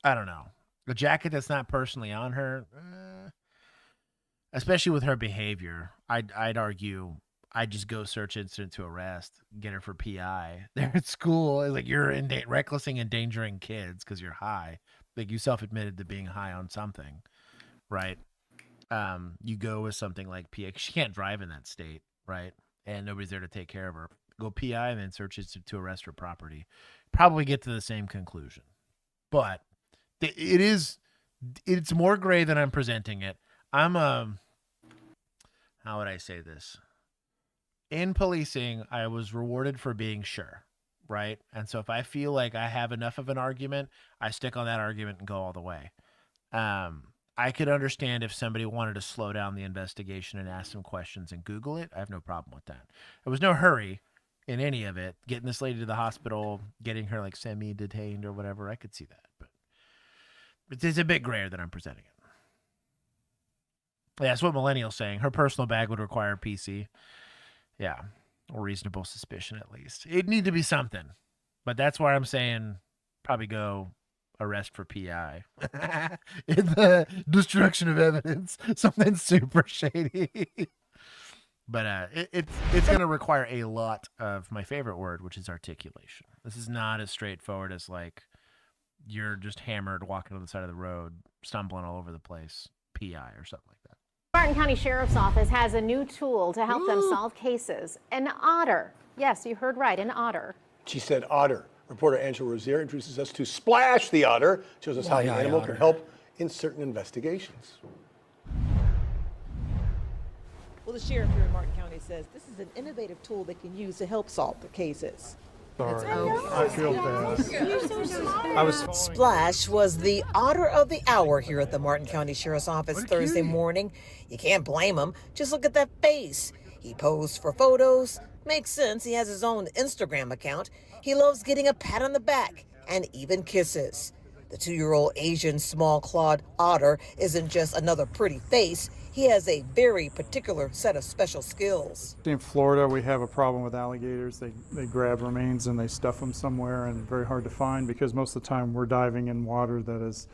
I don't know, a jacket that's not personally on her, especially with her behavior, I'd argue. I just go search incident to arrest, get her for PI. They're at school. It's like you're recklessly endangering kids because you're high. Like you self-admitted to being high on something, right? You go with something like PI. She can't drive in that state, right? And nobody's there to take care of her. Go PI and then search incident to arrest for property. Probably get to the same conclusion. But it's more gray than I'm presenting it. How would I say this? In policing, I was rewarded for being sure, right? And so if I feel like I have enough of an argument, I stick on that argument and go all the way. I could understand if somebody wanted to slow down the investigation and ask some questions and Google it. I have no problem with that. There was no hurry in any of it. Getting this lady to the hospital, getting her like semi-detained or whatever, I could see that. But it's a bit grayer than I'm presenting it. Yeah, that's what Millennial's saying. Her personal bag would require PC. Yeah, or reasonable suspicion at least. It'd need to be something. But that's why I'm saying probably go arrest for PI. In the destruction of evidence. Something super shady. But it's going to require a lot of my favorite word, which is articulation. This is not as straightforward as like you're just hammered walking on the side of the road, stumbling all over the place, PI or something like that. Martin County Sheriff's Office has a new tool to help them solve cases. An otter. Yes, you heard right, an otter. She said otter. Reporter Angela Rozier introduces us to Splash the otter. Shows us how the animal can help in certain investigations. Well, the sheriff here in Martin County says this is an innovative tool they can use to help solve the cases. Sorry, I feel bad. Splash was the otter of the hour here at the Martin County Sheriff's Office Thursday morning. You can't blame him. Just look at that face. He posed for photos. Makes sense. He has his own Instagram account. He loves getting a pat on the back and even kisses. The 2-year-old Asian small-clawed otter isn't just another pretty face. he has a very particular set of special skills. In Florida, we have a problem with alligators. They grab remains and they stuff them somewhere, and very hard to find because most of the time we're diving in water that is,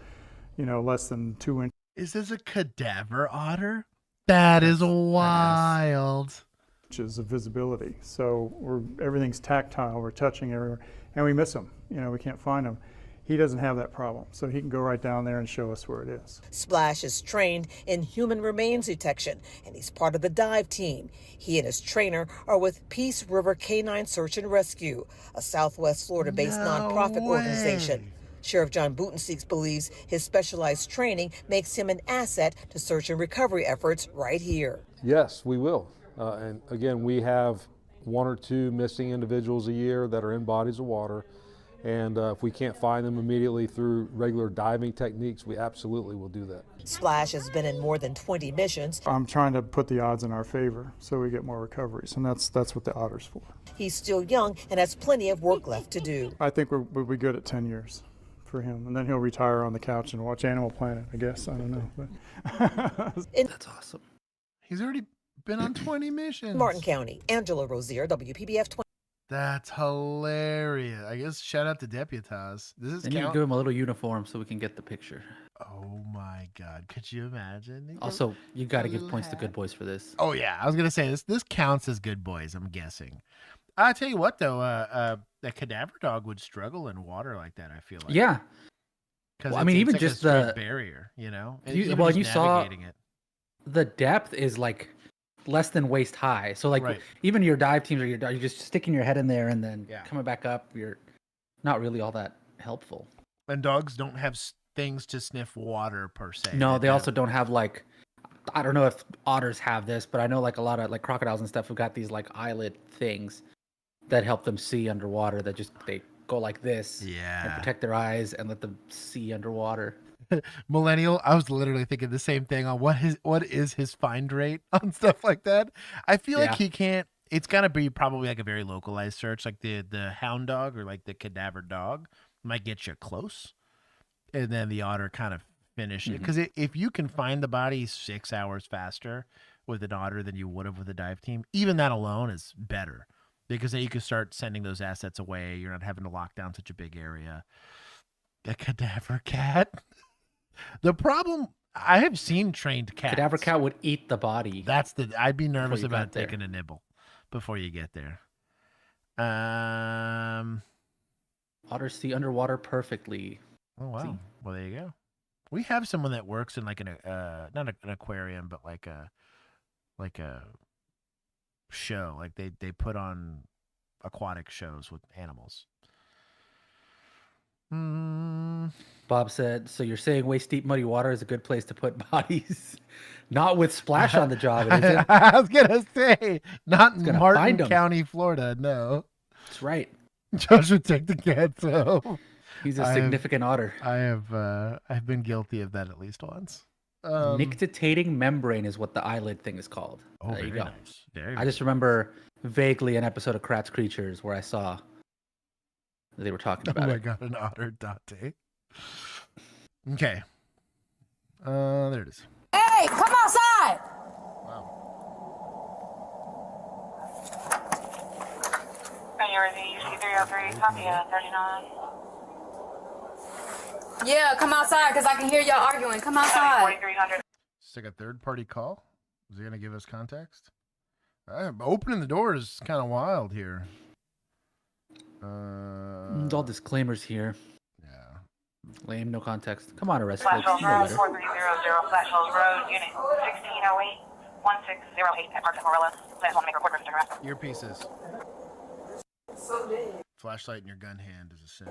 less than 2 inches. Is this a cadaver otter? That is wild. Inches of visibility. So everything's tactile. We're touching everywhere, and we miss them. We can't find them. He doesn't have that problem, so he can go right down there and show us where it is. Splash is trained in human remains detection, and he's part of the dive team. He and his trainer are with Peace River Canine Search and Rescue, a Southwest Florida-based nonprofit organization. Sheriff John Butenseeks believes his specialized training makes him an asset to search and recovery efforts right here. Yes, we will. And again, we have 1 or 2 missing individuals a year that are in bodies of water. And if we can't find them immediately through regular diving techniques, we absolutely will do that. Splash has been in more than 20 missions. I'm trying to put the odds in our favor so we get more recoveries, and that's what the otter's for. He's still young and has plenty of work left to do. I think we'll be good at 10 years for him, and then he'll retire on the couch and watch Animal Planet, I guess. I don't know. But That's awesome. He's already been on 20 missions. Martin County, Angela Rozier, WPBF 20. That's hilarious. I guess shout out to Deputaz. This is Then you give him a little uniform so we can get the picture. Oh my God. Could you imagine? Also, you got to give points to Good Boys for this. Oh yeah. I was going to say this counts as Good Boys, I'm guessing. I tell you what though, a cadaver dog would struggle in water like that, I feel like. Yeah. Because I mean, even like just a the barrier, And you saw it. the depth is like less than waist high. So like even your dive teams you're just sticking your head in there and then coming back up, you're not really all that helpful. And dogs don't have things to sniff water per se. No, they also don't have like, I don't know if otters have this, but I know like a lot of like crocodiles and stuff have got these like eyelid things that help them see underwater that just they go like this and protect their eyes and let them see underwater. Millennial, I was literally thinking the same thing on what is his find rate on stuff like that. I feel like he can't. It's gotta be probably like a very localized search, like the hound dog or like the cadaver dog might get you close, and then the otter kind of finish it. Because if you can find the body 6 hours faster with an otter than you would have with a dive team, even that alone is better because then you can start sending those assets away. You're not having to lock down such a big area. A cadaver cat. The problem, I have seen trained cats. Cadaver cat would eat the body. I'd be nervous about taking a nibble before you get there. Otters see underwater perfectly. Oh wow! See? Well, there you go. We have someone that works in like not an aquarium, but like a show. Like they put on aquatic shows with animals. Bob said, so you're saying waist deep muddy water is a good place to put bodies? Not with Splash on the job, it isn't. I was going to say, not in Martin County, Florida, no. That's right. Josh would take the cat, so. He's a significant otter. I've been guilty of that at least once. Nictitating membrane is what the eyelid thing is called. Oh, there you go. Nice. Very I just remember vaguely an episode of Kratz Creatures where I saw they were talking about it. Oh my God, an otter date. Okay. There it is. Hey, come outside! Wow. UC303, copy 39. Yeah, come outside because I can hear y'all arguing. Come outside. 4300. It's like a third-party call. Is he gonna give us context? Opening the door is kind of wild here. All disclaimers here. Yeah. Lame, no context. Come on, arrest Flash folks. Hills Road, 4300, Flash Hills Road, Unit 1608, 1608 at Park Gorilla. Please want to make a report for harassment. Earpieces. So big. Flashlight in your gun hand is a sin.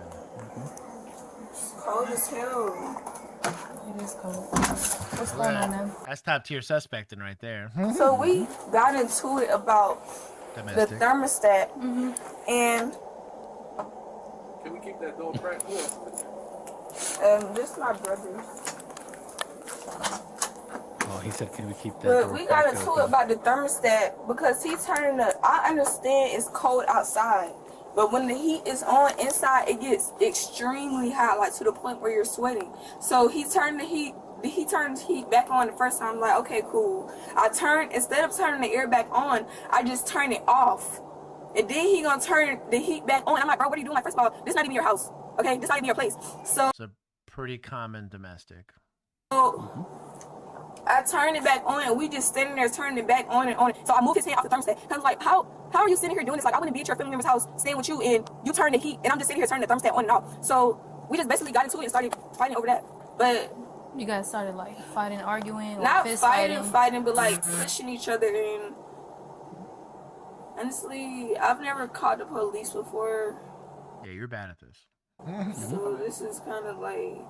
It's cold as hell. It is cold. What's going on now? That's top tier suspecting right there. So we got into it about the thermostat, and can we keep that door cracked? this is my brother. Oh, he said, can we keep that? But we got into it about the thermostat because he's turning the. I understand it's cold outside, but when the heat is on inside, it gets extremely hot, like to the point where you're sweating. So he's turning the heat did he turn the heat back on the first time? I'm like, okay, cool. Instead of turning the air back on, I just turned it off. And then he gonna turn the heat back on. I'm like, bro, what are you doing? Like, first of all, this not even your house, okay? This not even your place. So it's a pretty common domestic. I turned it back on, and we just standing there turning it back on and on. So I moved his hand off the thermostat. I was like, how are you sitting here doing this? Like, I wouldn't be at your family member's house staying with you, and you turn the heat, and I'm just sitting here turning the thermostat on and off. So we just basically got into it and started fighting over that. But you guys started like fighting, arguing, or not fist fighting, but like pushing each other. And honestly, I've never called the police before. Yeah, you're bad at this. So this is kind of like.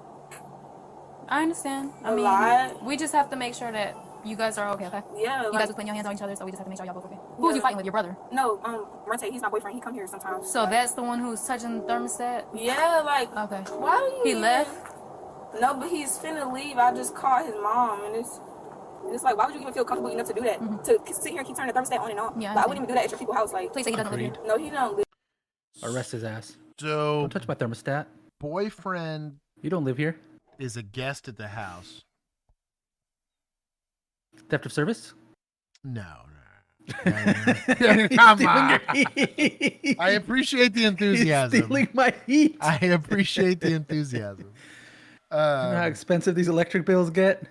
I understand. I mean, we just have to make sure that you guys are okay, okay? Yeah. You guys are putting your hands on each other, so we just have to make sure y'all both okay. Who's you fighting with? Your brother? No, Rente, he's my boyfriend. He come here sometimes. So that's the one who's touching the thermostat? Yeah, like. Okay. Why do you? He left? No, but he's finna leave. I just called his mom, and it's like, why would you even feel comfortable enough to do that? To sit here and keep turning the thermostat on and off? Yeah. Like, I wouldn't even do that at your people's house. Like, please say he doesn't live here. No, he don't live. Arrest his ass. So don't touch my thermostat. Boyfriend. You don't live here. Is a guest at the house. Theft of service? No. Come on. I appreciate the enthusiasm. He's stealing my heat. I appreciate the enthusiasm. You know how expensive these electric bills get?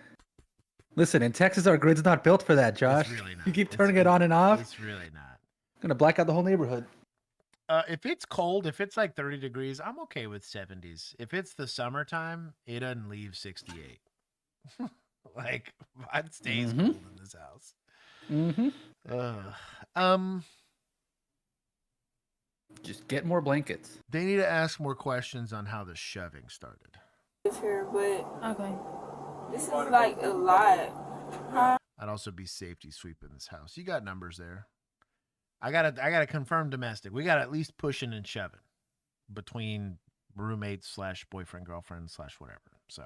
Listen, in Texas, our grid's not built for that, Josh. It's really not. You keep turning it on and off. It's really not. Gonna black out the whole neighborhood. If it's cold, if it's like 30 degrees, I'm okay with 70s. If it's the summertime, it doesn't leave 68. Like, it stays cold in this house. Just get more blankets. They need to ask more questions on how the shoving started. Here, but okay, this is like a lot. I'd also be safety sweeping this house. You got numbers there. I gotta confirm domestic. We got at least pushing and shoving between roommates / boyfriend, girlfriend / whatever. So,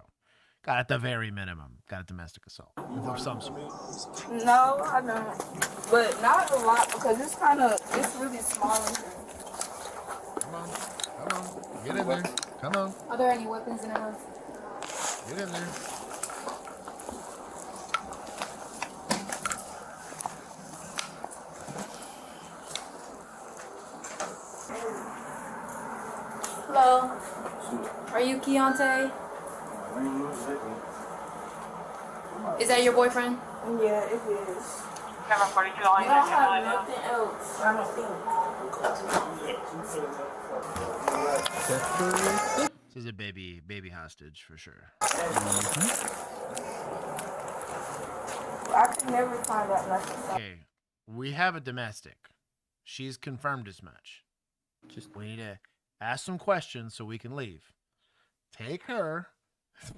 got at the very minimum, got a domestic assault of some sort. No, I don't. But not a lot because it's really small in here. Come on, get in there. Come on. Are there any weapons in the house? Get in there. Hello. Are you Keontae? Is that your boyfriend? Yeah, it is. Camera 42 I don't have nothing else. I don't think. This is a baby hostage for sure. I could never find out nothing. Okay, we have a domestic. She's confirmed as much. We need to ask some questions so we can leave. Take her,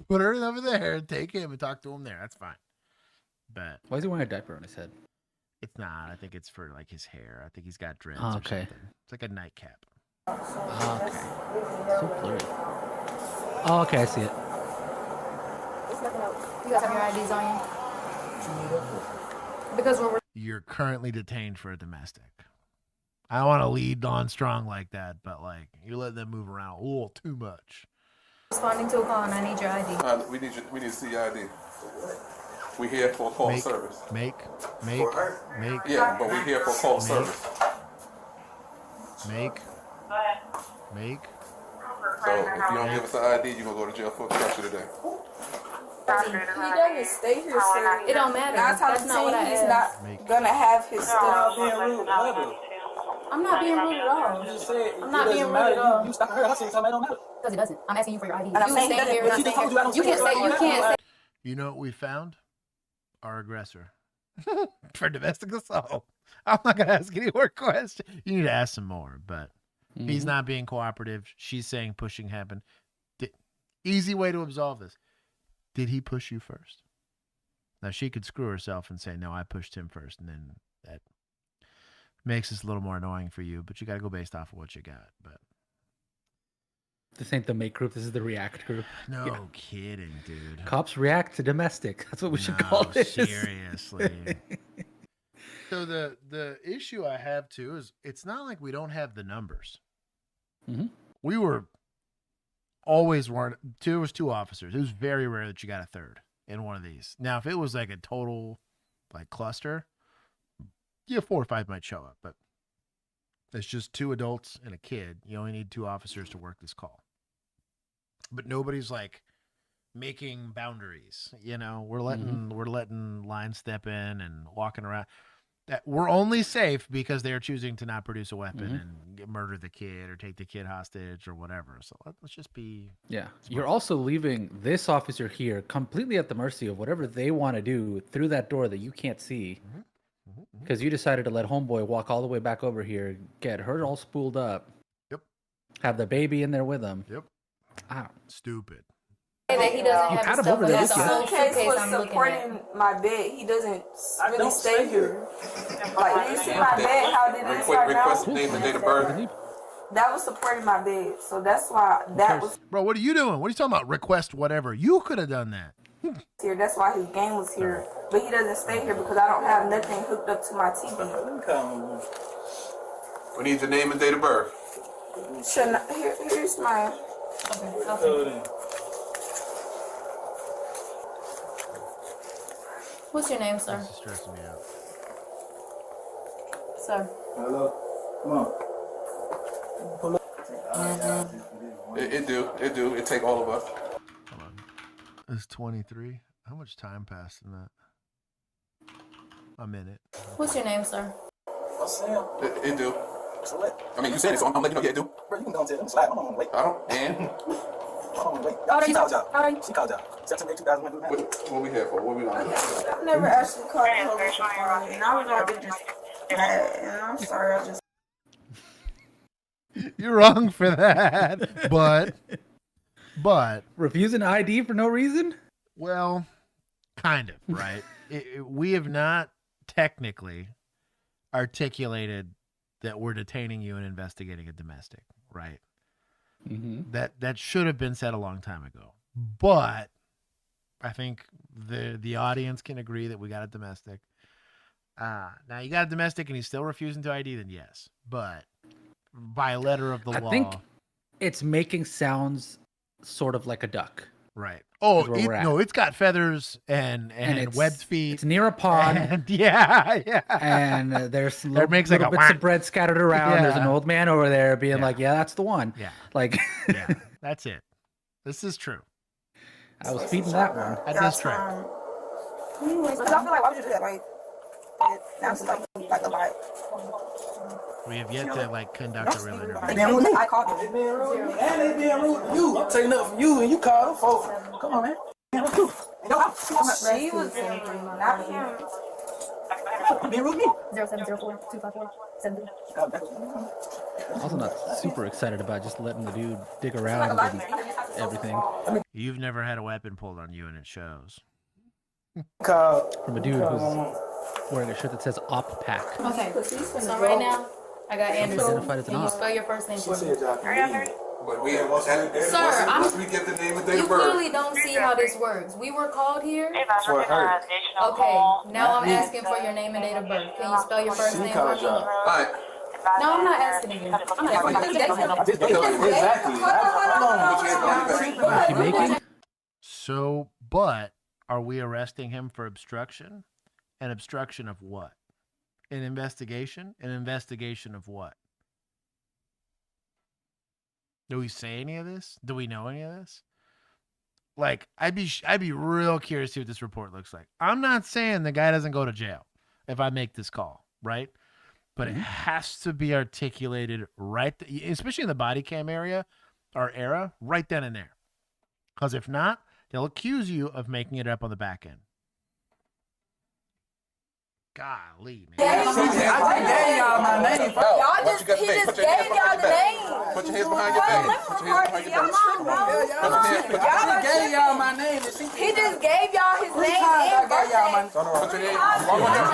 put her over there, and take him and talk to him there. That's fine. But why is he wearing a diaper on his head? It's not. I think it's for like his hair. I think he's got dreads. Oh, or okay. something. It's like a nightcap. Okay. So blurry. Oh, okay, I see it. You guys have your IDs on you? Because You're currently detained for a domestic. I don't want to lead on strong like that, but like you're letting them move around a little too much. Responding to a call and I need your ID. We need to see your ID. We here for call service. Make. Yeah, but we here for call service. Make. So if you don't give us an ID, you're gonna go to jail for obstruction today. He doesn't stay here, sir. It don't matter. That's not what he's not gonna have his stuff. I'm not being rude at all. I'm not being rude at all. Because it doesn't. I'm asking you for your ID. And I'm saying stay here. You can't say. You know what we found? Our aggressor for domestic assault. I'm not gonna ask any more questions. You need to ask some more, but he's not being cooperative. She's saying pushing happened. Easy way to absolve this. Did he push you first? Now she could screw herself and say, no, I pushed him first. And then that makes this a little more annoying for you, but you got to go based off of what you got. But this ain't the make group. This is the react group. No kidding, dude. Cops react to domestic. That's what we should call this. Seriously. So the issue I have too is it's not like we don't have the numbers. We were always there was 2 officers. It was very rare that you got a third. in one of these. Now, if it was like a total like cluster, yeah, 4 or 5 might show up, but it's just 2 adults and a kid. You only need 2 officers to work this call. But nobody's like making boundaries. You know, we're letting lines step in and walking around. That we're only safe because they're choosing to not produce a weapon and murder the kid or take the kid hostage or whatever. So let's just be. Yeah. smart. You're also leaving this officer here completely at the mercy of whatever they want to do through that door that you can't see. Because you decided to let homeboy walk all the way back over here, get her all spooled up. Yep. Have the baby in there with him. Yep. Ow. Stupid. That he doesn't You have had his him stuff over in there, his didn't you? suitcase was I'm looking at. supporting my bed. He doesn't I really don't stay here. Like you see my bed, how did it start Request now? name and date of birth. That was supporting my bed, so that's why that was Bro, what are you doing? What are you talking about? Request whatever. You could have done that. here. That's why his game was here, but he doesn't stay here because I don't have nothing hooked up to my TV. We need your name and date of birth. Here's my. Okay. What's your name, sir? This is stressing me out. Sir. Hello. Come on. Pull up. It do. It take all of us. Hold on. It's 23. How much time passed in that? A minute. What's your name, sir? What's Sam? It do. So what? I mean, you said it, so I'm letting you know. Yeah, it do. Bro, you can go and tell them slap. I'm on wait. I don't. And I'm on wait. How old are She you? called y'all. How old are you? She called y'all. September 2001. what we here for? What we on? I've never actually called the police before, and I was like, just mad, and I'm sorry, I just. You're wrong for that. But refusing ID for no reason? Well, kind of, right? We have not technically articulated that we're detaining you and investigating a domestic, right? That should have been said a long time ago. But I think the audience can agree that we got a domestic. Now you got a domestic and he's still refusing to ID, then yes. But by letter of the law. I think it's making sounds sort of like a duck. Right. Oh, no, it's got feathers and it's webbed feet. It's near a pond. And, yeah. And there's some It makes little like a bits of whack. bread scattered around. There's an Yeah. old man over there being like, yeah, that's the one. Yeah. Like, Yeah, that's it. This is true. I was feeding that one. At this track. Anyways, because I feel like why would you do that? Like, it sounds like a lot. We have yet to conduct a real interview. They rude. I called them. They being rude. And they being rude to you. I'm taking up from you and you call them folks. Come on, man. She was not him. You being rude to me. 070425473. Also not super excited about just letting the dude dig around and everything. You've never had a weapon pulled on you, and it shows. From a dude who's wearing a shirt that says Op Pack. Okay, so right now, I got Anderson. Identified as an Can you op. spell your first name for me? But Sir, once we get the name and date You of birth. clearly don't see how this works. We were called here. For her. Okay, now I'm asking for your name and date of birth. Can you spell your first name for me? Alright. No, I'm not asking you. I'm not asking you. So, but are we arresting him for obstruction? An obstruction of what? An investigation? An investigation of what? Do we say any of this? Do we know any of this? Like, I'd be real curious to see what this report looks like. I'm not saying the guy doesn't go to jail if I make this call, right? But it has to be articulated right, especially in the body cam area or era, right then and there. Because if not, they'll accuse you of making it up on the back end. Golly, man. I just gave y'all my name. He just gave y'all the name. Put your hands behind your back. Put your hands behind your back. I just gave y'all my name. He just gave y'all his name and birthday. Put your name.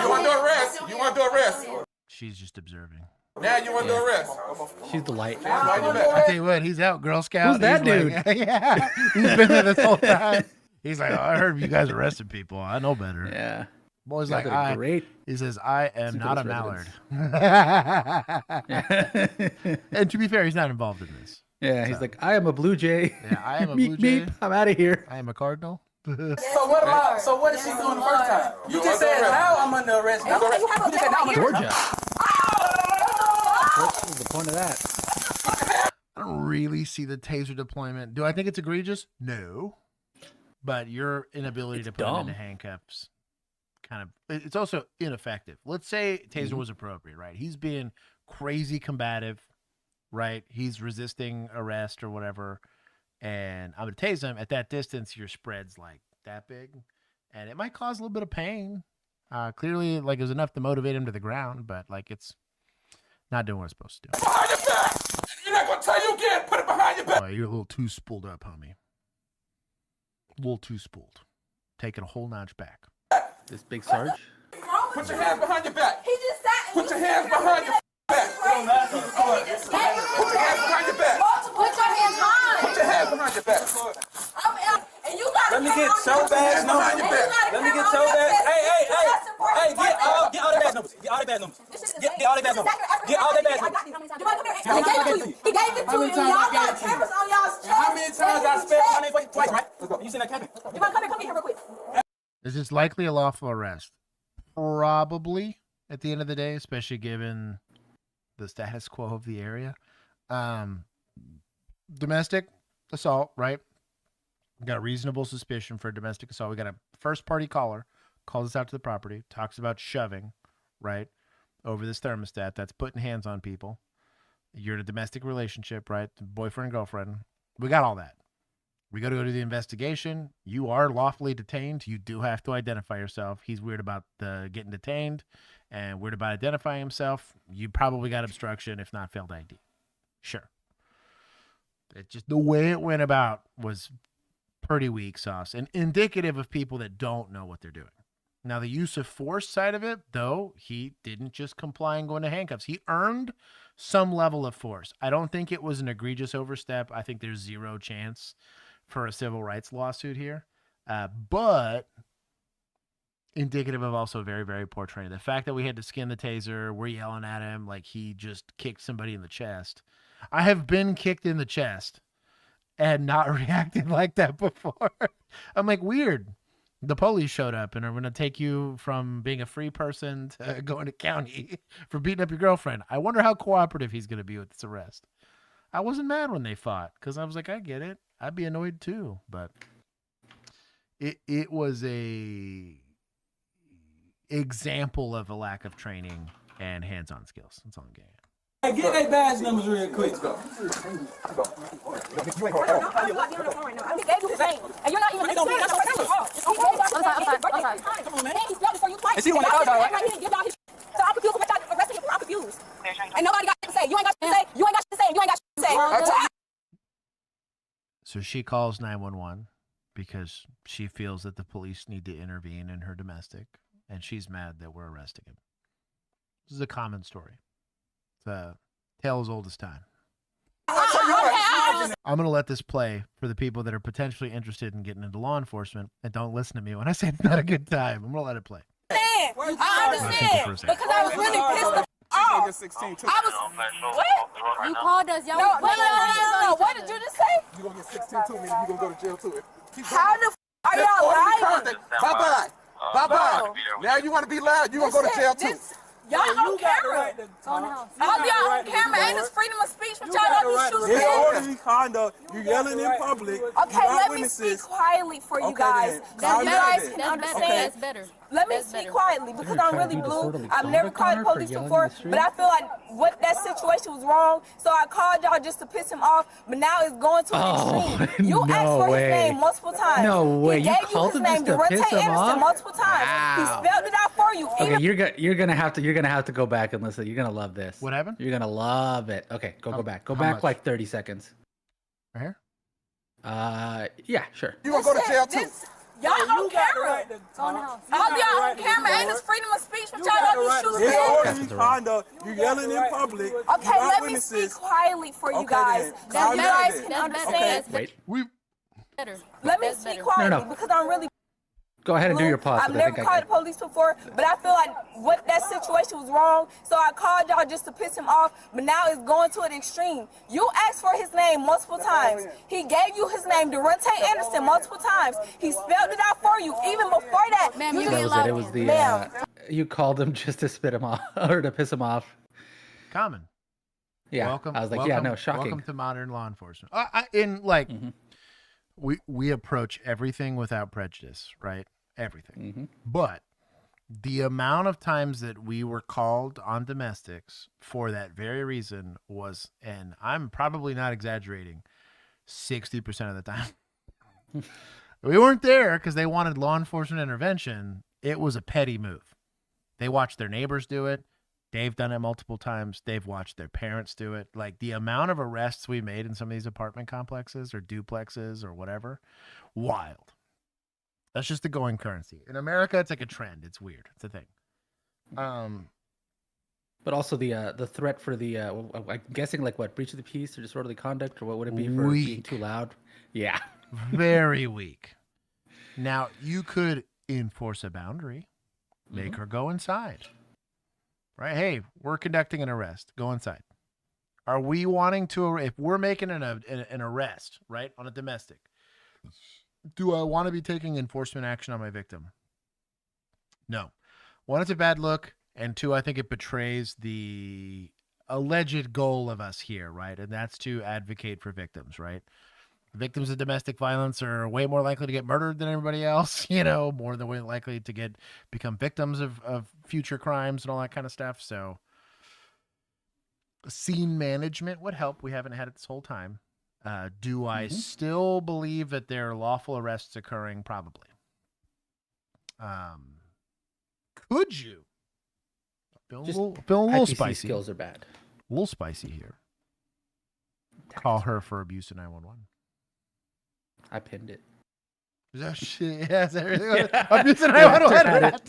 You want to do arrest? You want to do arrest? She's just observing. Now you want to do arrest? She's the light. I tell you what, he's out, Girl Scout. Who's that He's dude? like, yeah, he's been there this whole time. He's like, oh, I heard you guys arrested people. I know better. Yeah. Boy's Y'all like, did great. He says, I am not a mallard. residents. And to be fair, he's not involved in this. Yeah, he's like, I am a blue jay. Yeah, I am a Meep, blue jay. meep. I'm out of here. I am a cardinal. So what about? So what is she doing the first time? You just said now I'm under arrest. You just said now I'm under Georgia. arrest. What's the point of that? I don't really see the taser deployment. Do I think it's egregious? No. But your inability to put him into handcuffs it's also ineffective. Let's say taser was appropriate, right? He's being crazy combative, right? He's resisting arrest or whatever. And I'm going to tase him. At that distance, your spread's like that big. And it might cause a little bit of pain. Clearly, like, it was enough to motivate him to the ground, but, like, it's not doing what it's supposed to do. Behind your back! You're not going to tell you again! Put it behind your back! Oh, you're a little too spooled up, homie. A little too spooled. Taking a whole notch back. This big Sarge? Put your hands behind your back! He just sat. Put your hands behind your back! Put your hands behind your back! Put your hands behind. Put your hands behind your back! And you got. Let me get so bad behind your back! Let me get so bad. Hey, get all the badge numbers. Get all the badge numbers. Get all the badge numbers. Get all the badge numbers. He gave it to you. Y'all got cameras on y'all's chest. How many times I spelled my name twice, right? Let's go. You seen that capping? You want to come here real quick? Is this likely a lawful arrest? Probably, at the end of the day, especially given the status quo of the area. Domestic assault, right? We got a reasonable suspicion for domestic assault. We got a first-party caller, calls us out to the property, talks about shoving, right, over this thermostat. That's putting hands on people. You're in a domestic relationship, right? Boyfriend and girlfriend. We got all that. We got to go to the investigation. You are lawfully detained. You do have to identify yourself. He's weird about getting detained and weird about identifying himself. You probably got obstruction, if not failed ID. Sure. It just the way it went about was pretty weak sauce and indicative of people that don't know what they're doing. Now, the use of force side of it, though, he didn't just comply and go into handcuffs. He earned some level of force. I don't think it was an egregious overstep. I think there's zero chance for a civil rights lawsuit here, but indicative of also very, very poor training. The fact that we had to skin the taser, we're yelling at him like he just kicked somebody in the chest. I have been kicked in the chest and not reacted like that before. I'm like, weird. The police showed up and are going to take you from being a free person to going to county for beating up your girlfriend. I wonder how cooperative he's going to be with this arrest. I wasn't mad when they fought because I was like, I get it. I'd be annoyed too, but it was a example of a lack of training and hands-on skills. That's all I'm getting at. Hey, get their badge numbers real quick. I'm not being on the phone right now. I gave you his name, and you're not even listening. I'm sorry. Come on, man. He spelled it for you twice. And she the one that called y'all, right? He didn't give y'all his. So I'm confused with y'all arresting him. I'm confused. And nobody got to say. You ain't got to say. You ain't got to say. You ain't got to say. So she calls 911 because she feels that the police need to intervene in her domestic, and she's mad that we're arresting him. This is a common story. It's a tale as old as time. I'm going to let this play for the people that are potentially interested in getting into law enforcement and don't listen to me when I say it's not a good time. I'm going to let it play. I understand because I was really pissed off. I was what? You called us, y'all. No. What did you just say? You gonna get 16 too, meaning you gonna go to jail too. How the are y'all lying? Bye-bye. Now you want to be loud, you gonna go to jail too. Y'all on camera. All y'all on camera. Ain't this freedom of speech? But y'all don't shoot. It's orderly conduct. You yelling in public. Okay, let me speak quietly for you guys. So you guys can understand. That's better. Let me speak quietly because I'm really blue. I've never called the police before, but I feel like that situation was wrong. So I called y'all just to piss him off, but now it's going to an extreme. You asked for his name multiple times. No way. He gave you his name, Durante Anderson, multiple times. He spelled it out for you. Okay, you're gonna have to go back and listen. You're gonna love this. What happened? You're gonna love it. Okay, go back. Go back like 30 seconds. Right here? Yeah, sure. You gonna go to jail too. Y'all on camera. All y'all on camera. Ain't this freedom of speech? But y'all don't shoot. It's orderly conduct. You yelling in public. Okay, let me speak quietly for you guys. So you guys can understand. Better. Let me speak quietly because I'm really. Go ahead and do your pause. I've never called the police before, but I feel like what that situation was wrong, so I called y'all just to piss him off, but now it's going to an extreme. You asked for his name multiple times. He gave you his name, Durante Anderson, multiple times. He spelled it out for you. Even before that, That was it. It was the you called him just to spit him off or to piss him off. Common. Yeah. Welcome. I was like, welcome, yeah, no, shocking. Welcome to modern law enforcement. We approach everything without prejudice, right? Everything. But the amount of times that we were called on domestics for that very reason was, and I'm probably not exaggerating, 60% of the time. We weren't there because they wanted law enforcement intervention. It was a petty move. They watched their neighbors do it. They've done it multiple times. They've watched their parents do it. Like the amount of arrests we made in some of these apartment complexes or duplexes or whatever, wild. That's just the going currency. In America, it's like a trend. It's weird. It's a thing. But also the threat for the I'm guessing like what, breach of the peace or disorderly conduct, or what would it be for being too loud? Yeah. Very weak. Now you could enforce a boundary, make her go inside. Right? Hey, we're conducting an arrest. Go inside. Are we wanting to, if we're making an arrest, right, on a domestic, do I want to be taking enforcement action on my victim? No. One, it's a bad look. And two, I think it betrays the alleged goal of us here, right? And that's to advocate for victims, right? Victims of domestic violence are way more likely to get murdered than everybody else, more than way likely to become victims of future crimes and all that kind of stuff. So scene management would help. We haven't had it this whole time. Do I still believe that there are lawful arrests occurring? Probably. Could you? Feeling a little spicy. Skills are bad. A little spicy here. Call her for abuse in 911. I pinned it. Is that shit? Yeah, is that really abuse in 911?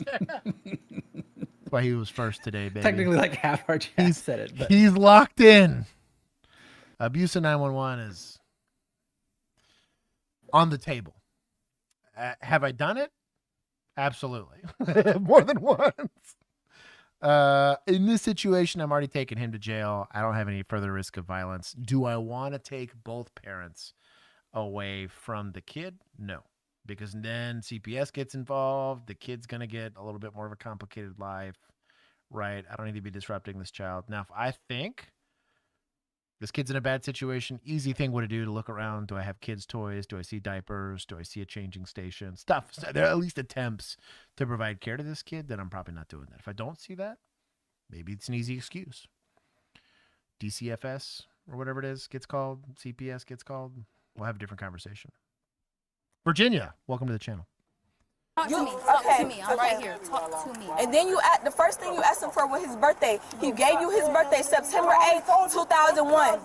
That's why he was first today, baby. Technically, like half our chat said it. But. He's locked in. Abuse in 911 is on the table. Have I done it? Absolutely. More than once. In this situation, I'm already taking him to jail. I don't have any further risk of violence. Do I want to take both parents away from the kid? No, because then CPS gets involved. The kid's going to get a little bit more of a complicated life, right? I don't need to be disrupting this child. Now, if I think this kid's in a bad situation, easy thing would do to look around. Do I have kids' toys? Do I see diapers? Do I see a changing station? Stuff. So there are at least attempts to provide care to this kid. Then I'm probably not doing that. If I don't see that, maybe it's an easy excuse. DCFS or whatever it is gets called. CPS gets called. We'll have a different conversation. Virginia, welcome to the channel. Talk to me. I'm right here. Talk to me. And then the first thing you asked him for was his birthday. He gave you his birthday, September 8th, 2001.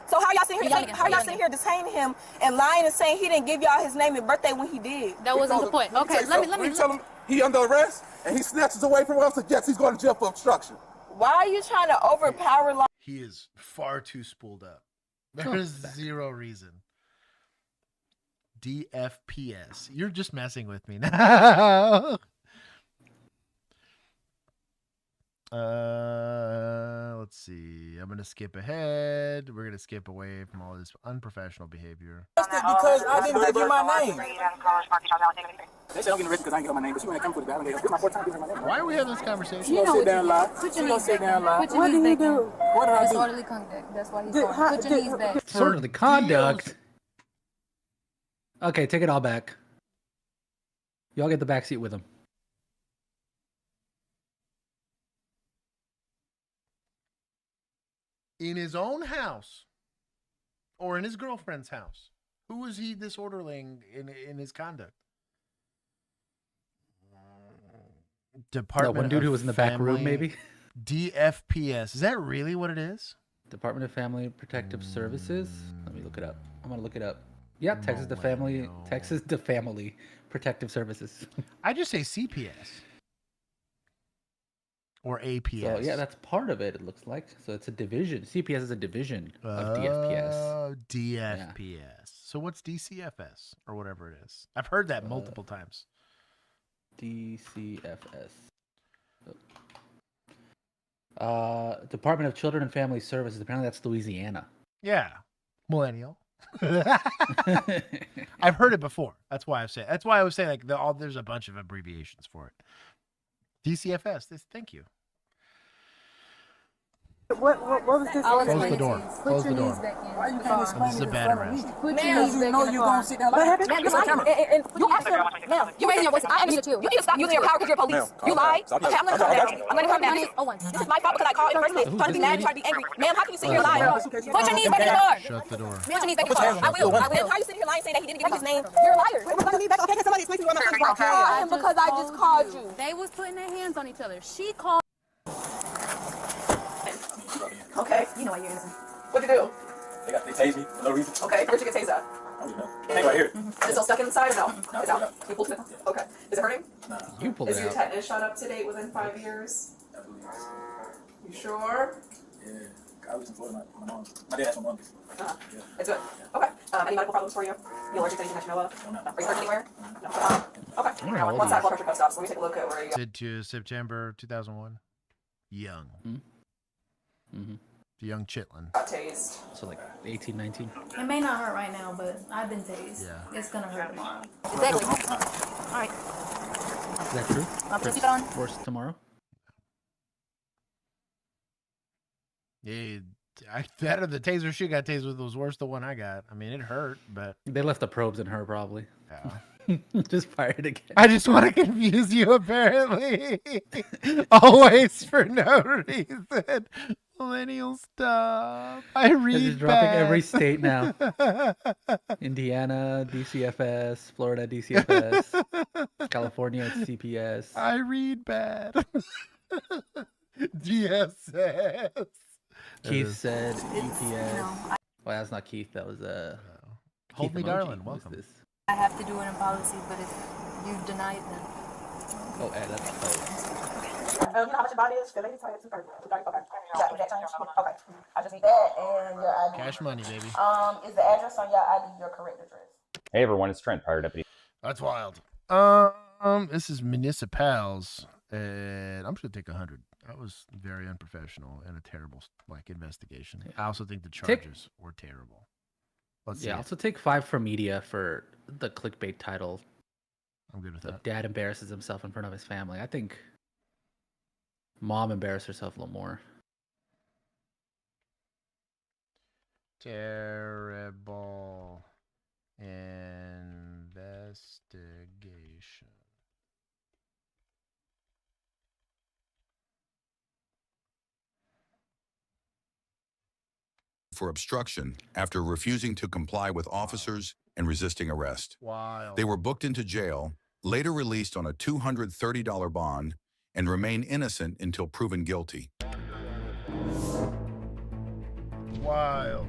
So how y'all sitting here detaining him and lying and saying he didn't give y'all his name and birthday when he did? That wasn't the point. Okay, let me tell him he under arrest and he snatches away from us. Yes, he's going to jail for obstruction. Why are you trying to overpower law? He is far too spooled up. There's zero reason. DFPS. You're just messing with me now. Let's see. I'm going to skip ahead. We're going to skip away from all this unprofessional behavior. Because I didn't give you my name. They said I'm getting arrested because I ain't got my name, but she went to come for the battle. It's my fourth time giving her my name. Why are we having this conversation? You know sit down and lie. She gonna sit down and lie. What did you do? What did I do? Disorderly conduct. That's why he's on. Put your knees back. Disorderly conduct? Okay, take it all back. Y'all get the back seat with him. In his own house or in his girlfriend's house, who is he disorderlying in his conduct? Department that one dude who was in the back room, maybe? DFPS. Is that really what it is? Department of Family Protective Services? Let me look it up. I'm going to look it up. Yeah, Texas to Family Protective Services. I just say CPS. or APS. So yeah, that's part of it. It looks like. So it's a division. CPS is a division of DFPS. DFPS. Yeah. So what's DCFS or whatever it is? I've heard that multiple times. DCFS. Department of Children and Family Services. Apparently that's Louisiana. Yeah, millennial. I've heard it before. That's why I say. That's why I was saying like there's a bunch of abbreviations for it. DCFS. Thank you. What was this? Close the door. Close the door. Why you can't explain This is a bad arrest. Put your knees back in the car. What happened? Ma'am, you're lying. And you actually, ma'am, you're raising your voice. I am you too. You need to stop using your power because you're police. You lied. Okay, I'm gonna calm down. I'm gonna calm down. This is my fault because I called in the first place, trying to be mad, trying to be angry. Ma'am, how can you sit here lying? Put your knees back in the car. Shut the door. Put your knees back in the car. I will. How are you sitting here lying, saying that he didn't give you his name? You're a liar. Put your knees back. Okay, can somebody explain to me why my son's lying? Because I just called you. They was putting their hands on each other. She called. Okay. You know why you're innocent. What'd you do? They tased me for no reason. Okay, where'd you get tased at? I don't even know. Hang right here. Is it still stuck inside or no? It's out. You pulled it? Okay. Is it hurting? You pulled Is it your out. tetanus shot up to date within 5 years? I believe so. You sure? Yeah. I was in Florida. My mom. My dad has my mom. Uh-huh. It's good. Okay. Any medical problems for you? You allergic to anything that you know of? No. Are you hurt anywhere? No. Okay. wonder how old One he side is. blood pressure cuff stops. Let me take a look at where you Did to September 2001. Young. Mm-hmm. Young Chitlin. got tased. So like 18, 19. It may not hurt right now, but I've been tased. Yeah. It's gonna hurt tomorrow. Exactly. All right. Is that true? I'll put your seatbelt on. Worse tomorrow? Yeah, that or the taser she got tased with was worse than the one I got. I mean, it hurt, but They left the probes in her probably. yeah. Just fired again. I just want to confuse you, apparently. Always for no reason. Millennial stuff. I They're read just dropping bad. every state now. Indiana, DCFS, Florida, DCFS, California, it's CPS. I read bad. DSS. Keith said UPS. Well, that's not Keith. That was Hold Keith me, Emoji. darling. Who was Welcome. this? I have to do it in policy, but if you deny it, then. Oh, that's You know how much your body is? 230, 230. Okay. That change? Okay. I just need that and your ID. Cash money, baby. Is the address on your ID your correct address? Hey everyone, it's Trent, Fire Deputy. That's wild. This is municipals, and I'm just gonna take 100. That was very unprofessional and a terrible investigation. I also think the charges were terrible. Let's see. Yeah, also take 5 from media for the clickbait title. I'm good with The that. dad embarrasses himself in front of his family. I think mom embarrassed herself a little more. Terrible investigation. For obstruction after refusing to comply with officers and resisting arrest. Wild. They were booked into jail, later released on a $230 bond, and remain innocent until proven guilty. Wild.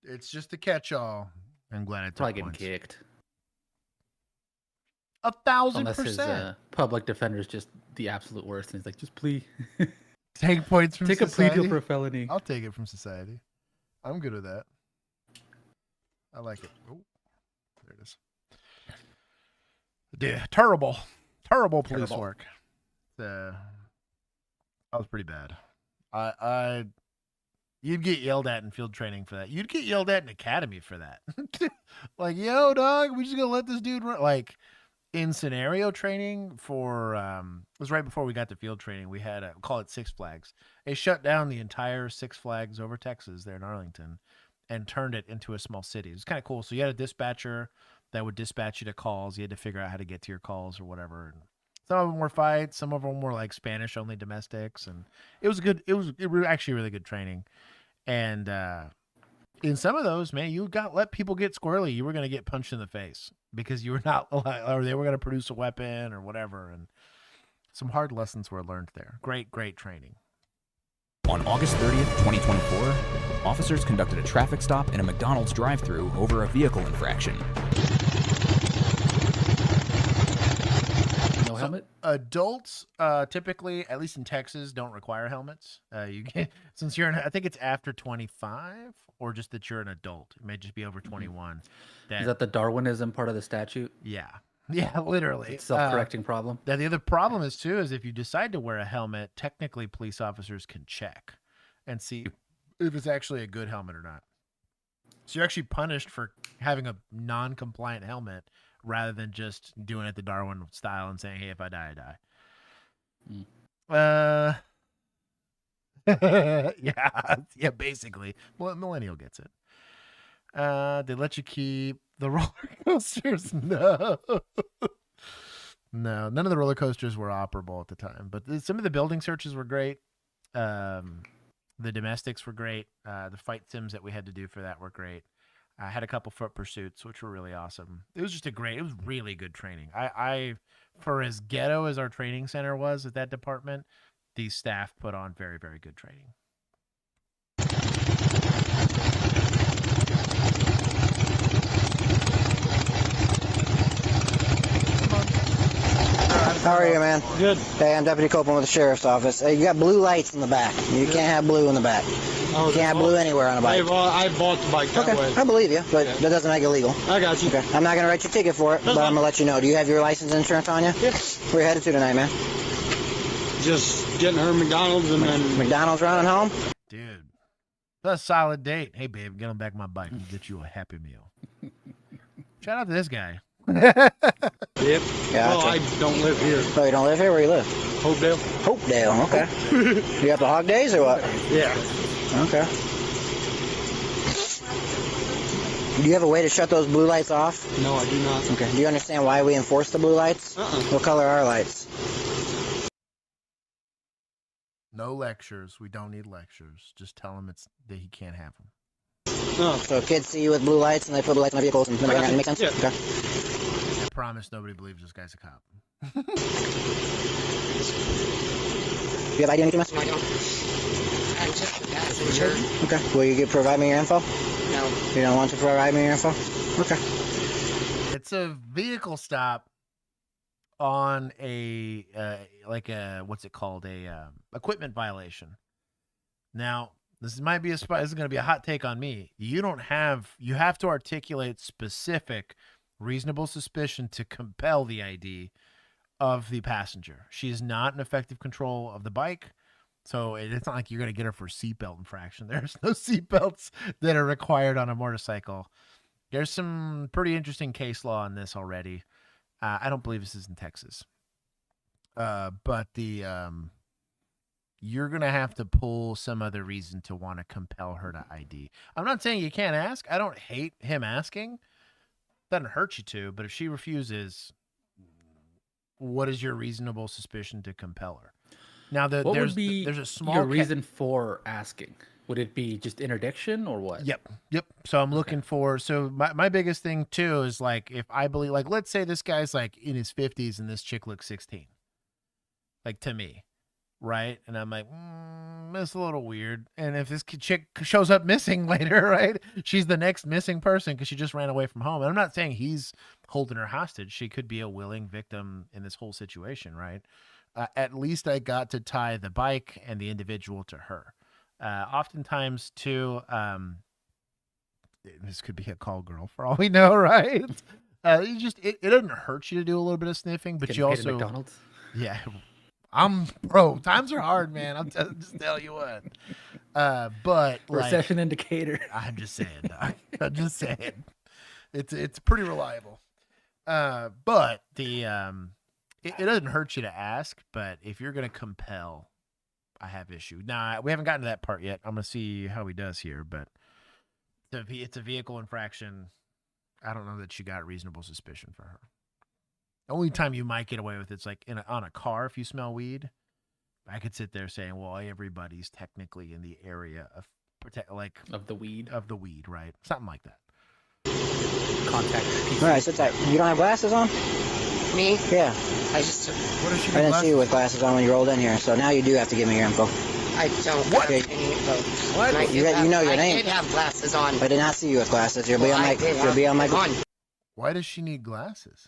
It's just a catch-all. I'm glad it Probably took getting points. kicked. 1,000%. Unless his public defender is just the absolute worst, and he's like, just plea. Take points from Take society. a plea deal for a felony. I'll take it from society. I'm good with that. I like it. Oh, there it is. Yeah, terrible police Terrible. work. That was pretty bad. You'd get yelled at in field training for that. You'd get yelled at in academy for that. Like, yo, dog, we just gonna let this dude run. Like, in scenario training for it was right before we got to field training. We had we call it Six Flags. They shut down the entire Six Flags over Texas there in Arlington and turned it into a small city. It was kind of cool. So you had a dispatcher that would dispatch you to calls. You had to figure out how to get to your calls or whatever. And some of them were fights. Some of them were like Spanish only domestics, and it was good. It was actually really good training. And in some of those, man, you let people get squirrely. You were going to get punched in the face because you were not allowed, or they were going to produce a weapon or whatever. And some hard lessons were learned there. Great training. On August 30th, 2024, officers conducted a traffic stop in a McDonald's drive-thru over a vehicle infraction. No helmet? Adults typically, at least in Texas, don't require helmets. You get, since you're I think it's after 25, or just that you're an adult. It may just be over 21. Is that the Darwinism part of the statute? Yeah. Yeah, literally. It's a self-correcting problem. Now, the other problem is, too, is if you decide to wear a helmet, technically police officers can check and see if it's actually a good helmet or not. So you're actually punished for having a non-compliant helmet rather than just doing it the Darwin style and saying, hey, if I die, I die. Yeah, basically. Well, Millennial gets it. They let you keep the roller coasters. No, none of the roller coasters were operable at the time, but some of the building searches were great. The domestics were great. The fight sims that we had to do for that were great. I had a couple foot pursuits, which were really awesome. It was really good training. I for as ghetto as our training center was at that department, these staff put on very, very good training. How are you, man? Good. Hey, I'm Deputy Copeland with the Sheriff's Office. You got blue lights in the back. You can't have blue in the back. You can't have blue anywhere on a bike. I bought the bike that way. I believe you, but that doesn't make it legal. I got you. Okay. I'm not going to write you a ticket for it, but I'm going to let you know. Do you have your license and insurance on you? Yes. Where you headed to tonight, man? Just getting her McDonald's and then... McDonald's running home? Dude, that's a solid date. Hey, babe, get on back my bike and get you a Happy Meal. Shout out to this guy. Yep. Yeah, well, I don't live here. Oh, you don't live here? Where you live? Hopedale. Hopedale, okay. You got the hog days or what? Yeah. Okay. Do you have a way to shut those blue lights off? No, I do not. Okay. Do you understand why we enforce the blue lights? What color are our lights? No lectures. We don't need lectures. Just tell him that he can't have them. Oh. So kids see you with blue lights and they put blue lights on their vehicles and nobody makes sense? Yeah. Okay. I promise nobody believes this guy's a cop. Do you have ID on you, miss? No, I don't. I'm just a gas insured. Okay. Will you provide me your info? No. You don't want to provide me your info? Okay. It's a vehicle stop on a what's it called? Equipment violation. Now, this might be this is going to be a hot take on me. You have to articulate specific reasonable suspicion to compel the ID of the passenger. She is not in effective control of the bike, so it's not like you're going to get her for seatbelt infraction. There's no seatbelts that are required on a motorcycle. There's some pretty interesting case law on this already. I don't believe this is in Texas, but you're going to have to pull some other reason to want to compel her to ID. I'm not saying you can't ask. I don't hate him asking. Doesn't hurt you to, but if she refuses, what is your reasonable suspicion to compel her? Now, there's a small reason for asking. Would it be just interdiction or what? Yep. So I'm looking for. So my biggest thing too is like if I believe, like let's say this guy's like in his 50s and this chick looks 16, like to me, right? And I'm like, that's a little weird. And if this chick shows up missing later, right? She's the next missing person because she just ran away from home. And I'm not saying he's holding her hostage. She could be a willing victim in this whole situation, right? At least I got to tie the bike and the individual to her. Oftentimes too, this could be a call girl for all we know, right? It doesn't hurt you to do a little bit of sniffing, but you also McDonald's. Yeah. Times are hard, man. I'm just tell you what. But recession indicator. I'm just saying, Doc. I'm just saying. It's pretty reliable. But it doesn't hurt you to ask, but if you're gonna compel, I have issue. Now, we haven't gotten to that part yet. I'm gonna see how he does here, but it's a vehicle infraction. I don't know that you got reasonable suspicion for her. The only time you might get away with it's like on a car if you smell weed. I could sit there saying, well, everybody's technically in the area of of the weed, right? Something like that. Contact. All right, sit tight. You don't have glasses on? Me? Yeah. I just. What is she? I didn't see you with glasses on when you rolled in here, so now you do have to give me your info. I don't have any info. What? You know your name. I did have glasses on. I did not see you with glasses. You'll be on my. Why does she need glasses?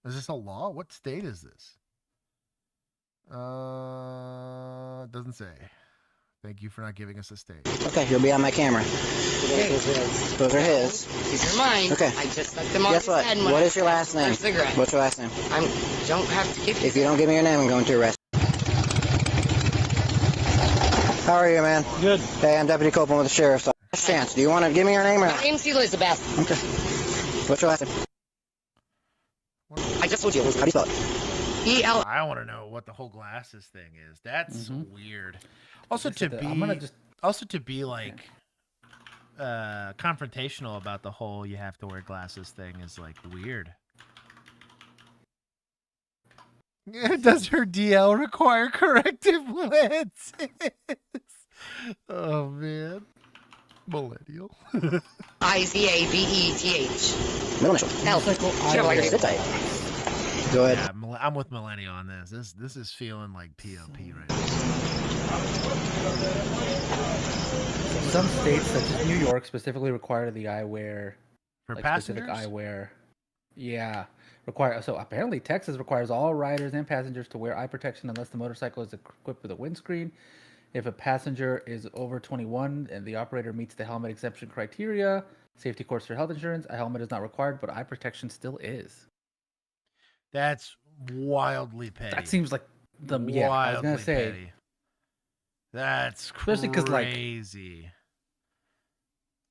Is this a law? What state is this? Doesn't say. Thank you for not giving us a state. Okay, you'll be on my camera. Those are his. These are mine. Okay. I just left them on Guess his what? head. What is your last name? Cigarette. What's your last name? I don't have to give you. If you don't give me your name, I'm going to arrest you. How are you, man? Good. Hey, I'm Deputy Copeland with the Sheriff's Office. Chance, do you want to give me your name or My not? name's Elizabeth. Okay. What's your last name? I just told you. How do you spell it? E-L. I want to know what the whole glasses thing is. That's weird. Also Just to the- be, I'm gonna just- like confrontational about the whole you have to wear glasses thing is like weird. Does her DL require corrective lenses? Oh man, millennial. I-Z-A-V-E-T-H. Middle initial. L. Sit tight. Go ahead. Yeah, I'm with millennial on this. This is feeling like POP right now. Some states, such as New York, specifically require the eyewear For specific passengers? eyewear. Yeah, require. So apparently, Texas requires all riders and passengers to wear eye protection unless the motorcycle is equipped with a windscreen. If a passenger is over 21 and the operator meets the helmet exemption criteria, safety course for health insurance, a helmet is not required, but eye protection still is. That's wildly petty. That seems like the yeah. I was gonna Wildly say, petty. That's especially because like, crazy.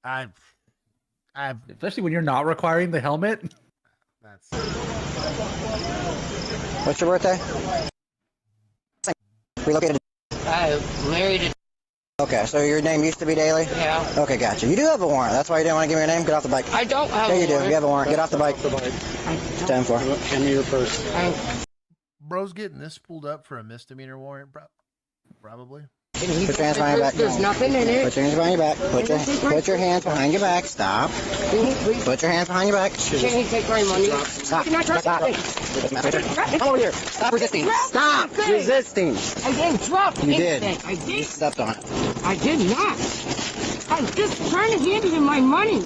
I've especially when you're not requiring the helmet. That's. What's your birthday? Relocated. I'm married. Okay, so your name used to be Daly? Yeah. Okay, gotcha. You do have a warrant. That's why you didn't want to give me your name? Get off the bike. I don't have Yeah, a you do. warrant. You have a warrant. Get off the bike. 10-4. Hand me your purse. Bro's getting this pulled up for a misdemeanor warrant, probably. Put your hands behind your back. There's nothing in it. Put your hands behind your back. Put your hands behind your back. Stop. Put your hands behind your back. Can he take my money? Stop. Can I trust Stop. you? Come over here. Stop resisting. Stop resisting. I didn't drop You anything. did. I did. You stepped on it. I did not. I'm just trying to hand you my money.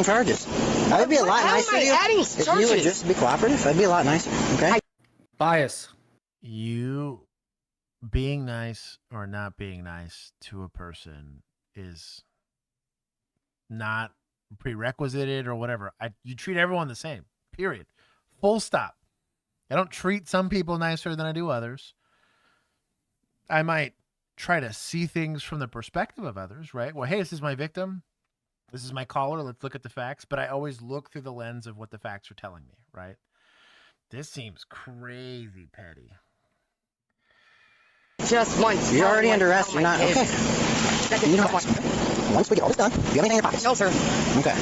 Charges. That would be a lot How am nicer I to you adding if you would charges? just be cooperative. That'd be a lot nicer. Okay. Bias. You being nice or not being nice to a person is not prerequisited or whatever. You treat everyone the same. Period. Full stop. I don't treat some people nicer than I do others. I might try to see things from the perspective of others, right? Well, hey, this is my victim. This is my caller. Let's look at the facts. But I always look through the lens of what the facts are telling me, right? This seems crazy petty. Just once. You're already under arrest. You're not. Okay. You don't once we get all this done, do you have anything in your pockets? No, sir. Okay.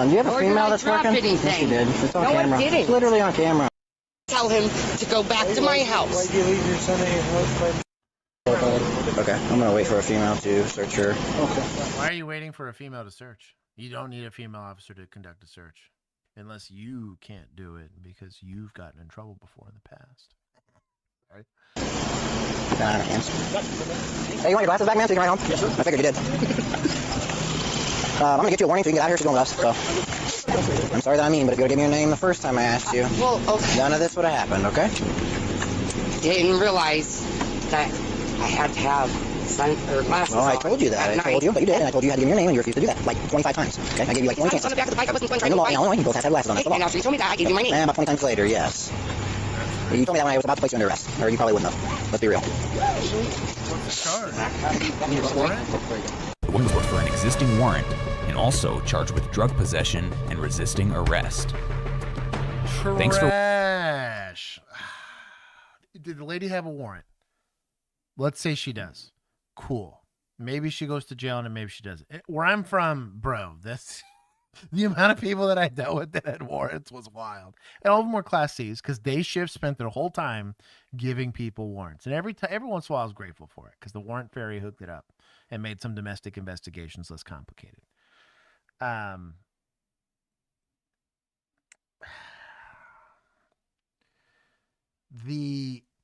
Do you have a Or did female I that's drop working? anything? Yes, you did. It's on No, I camera. didn't. It's literally on camera. Tell him to go back to my house. Why'd you leave your son at your house? Okay, I'm gonna wait for a female to search her. Okay. Why are you waiting for a female to search? You don't need a female officer to conduct a search unless you can't do it because you've gotten in trouble before in the past. Right? Hey, you want your glasses back, man, so you can ride home? Yes, sir. I figured you did. I'm gonna get you a warning so you can get out of here. She's going with us. So I'm sorry that I mean, but if you would give me your name the first time I asked you, Well, okay. none of this would have happened. Okay? Didn't realize that I had to have glasses. Well, I told you that. I told you, but you did. And I told you you had to give me your name, and you refused to do that like 25 times. Okay? I gave you like 20 chances. On the back of the bike, I wasn't going I know, you both have to have glasses on. That's the law. And after you told me that, I gave you my name. And about 20 times later, yes. You told me that when I was about to place you under arrest, or you probably wouldn't have. Let's be real. What's the charge? You need a warrant? The woman was for an existing warrant and also charged with drug possession and resisting arrest. Thanks for. Trash. Did the lady have a warrant? Let's say she does. Cool. Maybe she goes to jail and maybe she doesn't. Where I'm from, bro, that's the amount of people that I dealt with that had warrants was wild. And all of them were Class C's because day shift spent their whole time giving people warrants. And every once in a while I was grateful for it because the warrant ferry hooked it up and made some domestic investigations less complicated.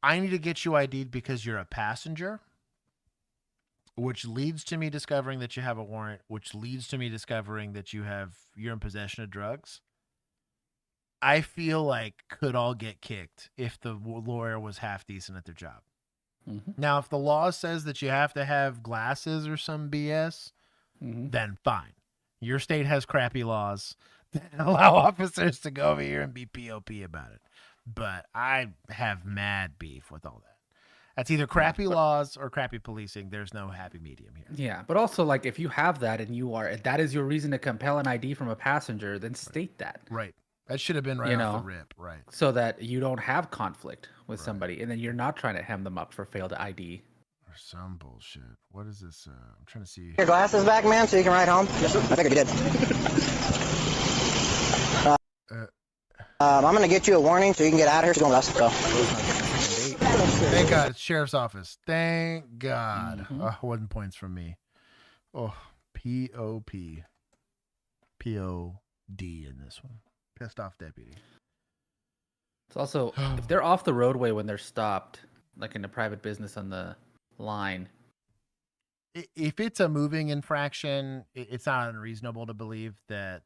I need to get you ID'd because you're a passenger, which leads to me discovering that you have a warrant, which leads to me discovering that you're in possession of drugs. I feel like could all get kicked if the lawyer was half decent at their job. Now, if the law says that you have to have glasses or some BS, then fine. Your state has crappy laws that allow officers to go over here and be POP about it. But I have mad beef with all that. That's either crappy laws or crappy policing. There's no happy medium here. Yeah, but also, like, if you have that and that is your reason to compel an ID from a passenger, then state that. Right. That should have been right off the rip. Right. So that you don't have conflict with somebody, and then you're not trying to hem them up for failed ID. Or some bullshit. What is this? I'm trying to see. Your glasses back, man, so you can ride home? Yes, sir. I figured you did. I'm going to get you a warning so you can get out of here. She's going left, so. Thank God, it's Sheriff's Office. Thank God. 1 points from me. Oh, P-O-P. P-O-D in this one. Pissed off deputy. It's also, if they're off the roadway when they're stopped, like in a private business on the line. If it's a moving infraction, it's not unreasonable to believe that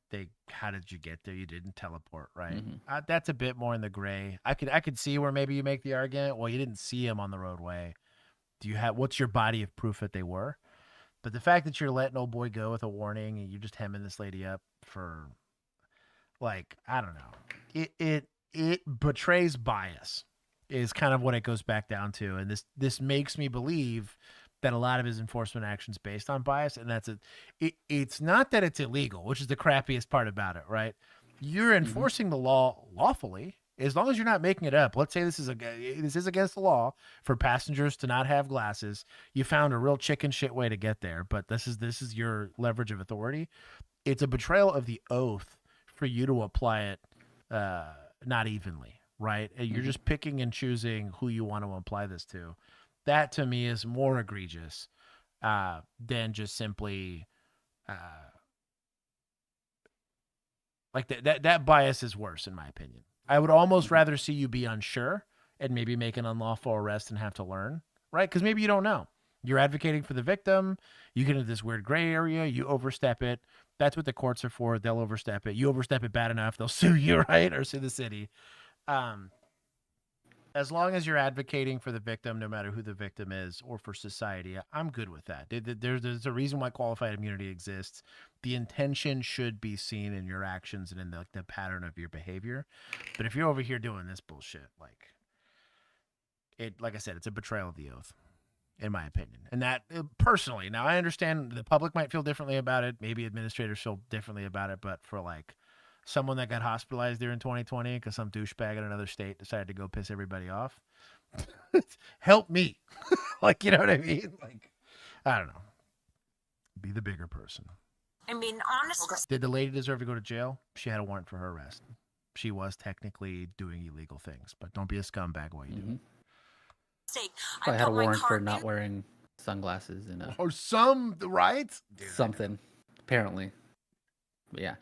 how did you get there? You didn't teleport, right? That's a bit more in the gray. I could see where maybe you make the argument, well, you didn't see him on the roadway. What's your body of proof that they were? But the fact that you're letting old boy go with a warning and you're just hemming this lady up for, like, I don't know. It betrays bias is kind of what it goes back down to. And this makes me believe that a lot of his enforcement actions based on bias, and it's not that it's illegal, which is the crappiest part about it, right? You're enforcing the law lawfully, as long as you're not making it up. Let's say this is against the law for passengers to not have glasses. You found a real chicken shit way to get there, but this is your leverage of authority. It's a betrayal of the oath for you to apply it not evenly, right? You're just picking and choosing who you want to apply this to. That to me is more egregious than just simply like that bias is worse in my opinion. I would almost rather see you be unsure and maybe make an unlawful arrest and have to learn, right? Because maybe you don't know. You're advocating for the victim. You get into this weird gray area. You overstep it. That's what the courts are for. They'll overstep it. You overstep it bad enough, they'll sue you, right? Or sue the city. As long as you're advocating for the victim, no matter who the victim is, or for society, I'm good with that. There's a reason why qualified immunity exists. The intention should be seen in your actions and in the pattern of your behavior. But if you're over here doing this bullshit, like I said, it's a betrayal of the oath, in my opinion. And that personally, now I understand the public might feel differently about it. Maybe administrators feel differently about it, but for someone that got hospitalized there in 2020 because some douchebag in another state decided to go piss everybody off. Help me. You know what I mean? I don't know. Be the bigger person. I mean, honestly. Did the lady deserve to go to jail? She had a warrant for her arrest. She was technically doing illegal things, but don't be a scumbag while you do it. I had a warrant for not wearing sunglasses or some, right? Something, apparently. But yeah,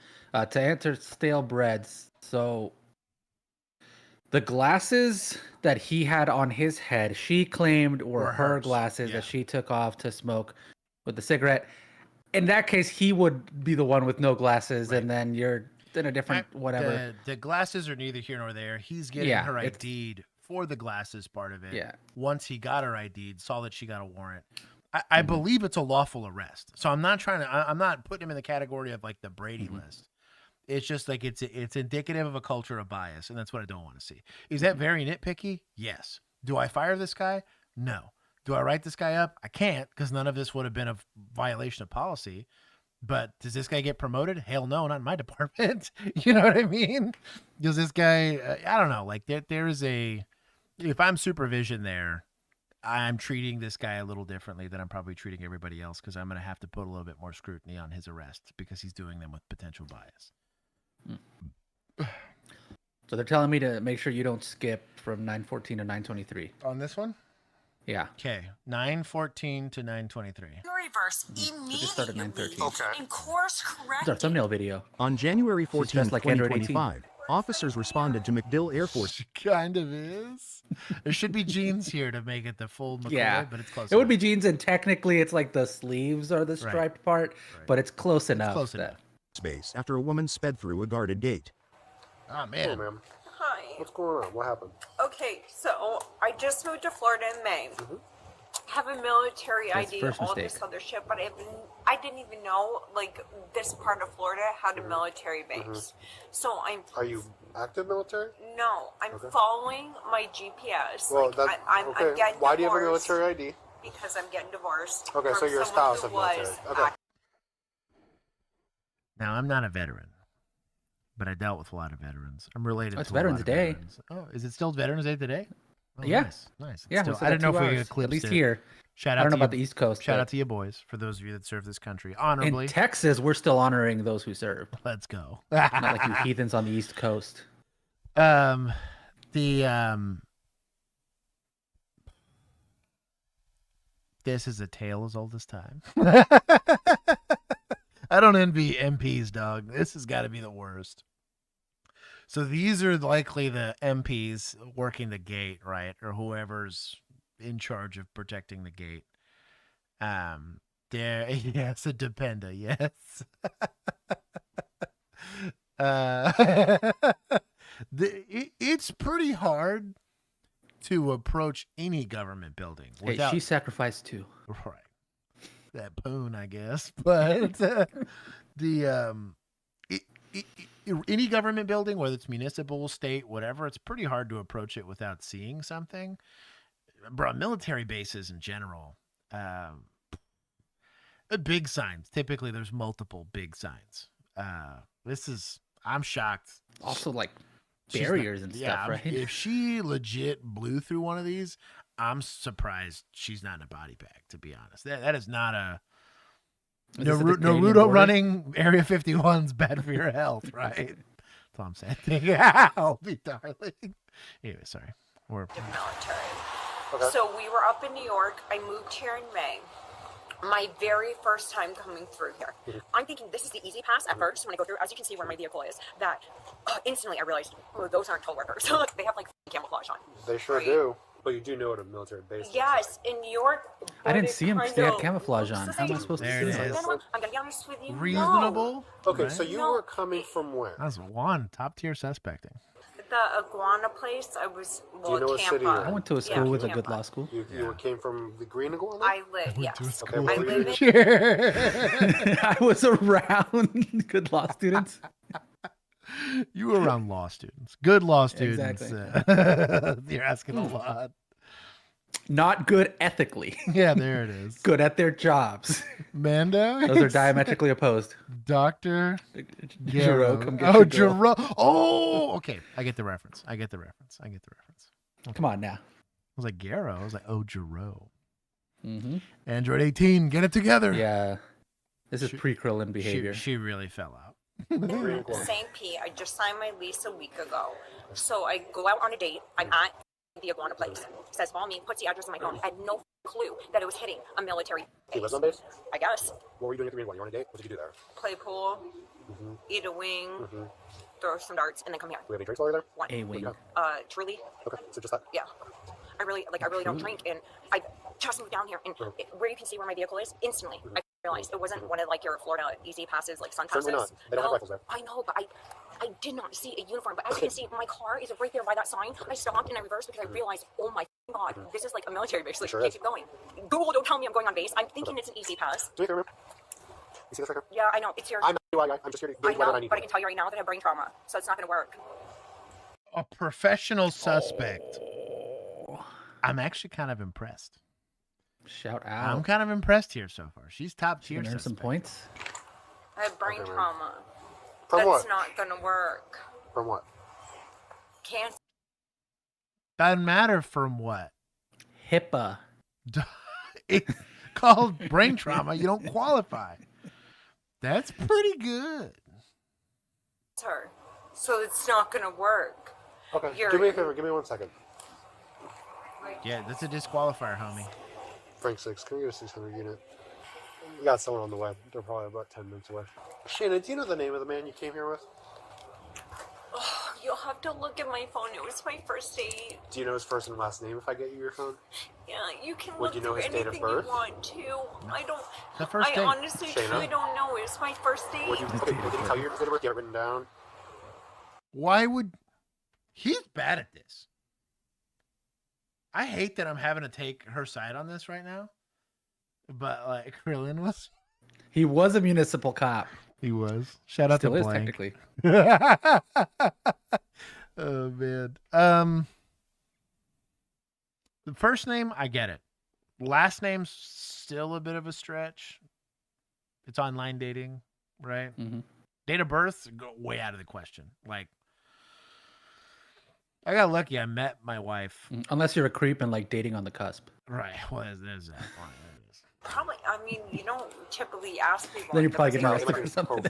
to answer stale breads. So the glasses that he had on his head, she claimed were her glasses that she took off to smoke with the cigarette. In that case, he would be the one with no glasses, and then you're in a different whatever. The glasses are neither here nor there. He's getting her ID'd for the glasses part of it. Yeah. Once he got her ID'd, saw that she got a warrant. I believe it's a lawful arrest. So I'm not putting him in the category of the Brady list. It's just it's indicative of a culture of bias, and that's what I don't want to see. Is that very nitpicky? Yes. Do I fire this guy? No. Do I write this guy up? I can't, because none of this would have been a violation of policy. But does this guy get promoted? Hell no, not in my department. You know what I mean? Does this guy, I don't know, there is if I'm supervision there, I'm treating this guy a little differently than I'm probably treating everybody else, because I'm going to have to put a little bit more scrutiny on his arrest because he's doing them with potential bias. So they're telling me to make sure you don't skip from 9:14 to 9:23. On this one? Yeah. Okay, 9:14 to 9:23. Reverse immediately. Just started 9:13. Okay. In course correct. It's our thumbnail video. On January 14, like Android 2025, officers responded to MacDill Air Force. Kind of is. There should be jeans here to make it the full McCoy, Yeah, but it's close. It would be jeans, and technically it's the sleeves are the striped part, but it's close enough. Space after a woman sped through a guarded gate. Oh, man. Hey, ma'am. Hi. What's going on? What happened? Okay, so I just moved to Florida in May. Have a military That's ID, first all mistake. this other shit, but I didn't even know like this part of Florida had a military base. So Are you active military? No, I'm Okay. following my GPS. Well, like, that's I'm okay. getting Why do you have a divorced military ID? Because I'm getting divorced. Okay, from so you're a someone spouse who of military. was Okay. Now, I'm not a veteran, but I dealt with a lot of veterans. I'm related It's to a lot Veterans of Day. veterans. Oh, is it still Veterans Day today? Oh, Yeah. Nice. Nice. Yeah, Still, we said I that didn't know 2 if we could hours, eclipse at least it. here. Shout I out don't know to about you- the East Coast. Shout but out to you boys, for those of you that serve this country honorably. in Texas, we're still honoring those who served. Let's go. Not like you heathens on the East Coast. This is a tale as old as time. I don't envy MPs, dog. This has got to be the worst. So these are likely the MPs working the gate, right? Or whoever's in charge of protecting the gate. There, yes, a dependa, yes. It's pretty hard to approach any government building Hey, without she sacrificed too. right that poon, I guess. But any government building, whether it's municipal, state, whatever, it's pretty hard to approach it without seeing something. Bro, military bases in general, big signs. Typically, there's multiple big signs. I'm shocked. Also, like She's barriers not- and yeah, stuff, right? If she legit blew through one of these, I'm surprised she's not in a body bag, to be honest. That is not a Is this at the Naruto Canadian border? running Area 51's bad for your health, right? That's all I'm saying. I'll be darling. Anyway, sorry. We're military. Okay. So we were up in New York. I moved here in May. My very first time coming through here. I'm thinking this is the easy pass at first when I go through. As you can see where my vehicle is, that instantly I realized, oh, those aren't toll workers. They have like camouflage on. They sure do. But you do know what a military base is. Yes, in New York. I didn't it see them because kind they had of camouflage on. looks How am I like- supposed There to it see is. this? I'm gonna be honest with you. reasonable. Okay, right? so you were coming from where? That's one top tier suspecting. The iguana place. I was. Do you know what city you're in? I went to a school with a good law school. You came from the Green Iguana? I live. Yes. Okay, I where were live you? in. I was around good law students. You were around law students. Good law students. Exactly. You're asking a lot. Not good ethically. Yeah, there it is. Good at their jobs. Mando? Those are diametrically opposed. Dr. Jero, come get Oh, your girl. Jero. Oh, okay. I get the reference. Okay. Come on now. I was like, Garo. I was like, oh, Jero. Mm-hmm. Android 18, get it together. Yeah. This is pre-Krillin behavior. She really fell out. St. P. I just signed my lease a week ago. So I go out on a date. I'm at the iguana place. It says follow me, puts the address on my phone. I had no clue that it was hitting a military You base. live on base? I guess. What were you doing at the Green Iguana? You on a date? What did you do there? Play pool, eat a wing, throw some darts, and then come here. Do we have any drinks while you're there? One. A wing. Truly. Okay, so just that. Yeah. I really don't drink, and I just moved down here, and where you can see where my vehicle is, instantly I realized it wasn't one of like your Florida easy passes, like sun passes. Certainly not. They don't have rifles there. I know, but I did not see a uniform. But as you can see, my car is right there by that sign. I stopped and I reversed because I realized, oh my god, this is like a military base. Like, Sure can't is. keep going. Google, don't tell me I'm going on base. I'm thinking it's an easy pass. Do me a favor, ma'am. You see this right here? Yeah, I know. It's your. I'm not a UI guy. I'm just here to I gauge whether know, I need but I you. can tell you right now that I have brain trauma, so it's not going to work. A professional suspect. I'm actually kind of impressed. Shout out. I'm kind of impressed here so far. She's top She tier. can earn some suspect. points. I have brain trauma. From That's what? not going to work. From what? Can't. Doesn't matter from what. HIPAA. It's called brain trauma. You don't qualify. That's pretty good. Her. So it's not going to work. Okay, You're- do me a favor. Give me 1 second. Yeah, that's a disqualifier, homie. Frank 6, can we get a 600 unit? We got someone on the web. They're probably about 10 minutes away. Shannon, do you know the name of the man you came here with? Oh, you'll have to look at my phone. It was my first date. Do you know his first and last name if I get you your phone? Yeah, you can Would look you know through his date of anything birth? you want to. I don't. The first I date. honestly Shayna? truly don't know. It's my first date. Would you, okay, would you tell you your date of birth? Get it written down. Why would he's bad at this? I hate that I'm having to take her side on this right now. But like KRILLIN was. He was a municipal cop. He was. Shout out Still to is Blank. technically. Oh man. The first name, I get it. Last name's still a bit of a stretch. It's online dating, right? Mm-hmm. Date of birth, go way out of the question. Like, I got lucky. I met my wife. Unless you're a creep and like dating on the cusp. Right. Well, there's that point. Probably. I mean, you don't typically ask people. Then you're like, probably getting like, arrested or something.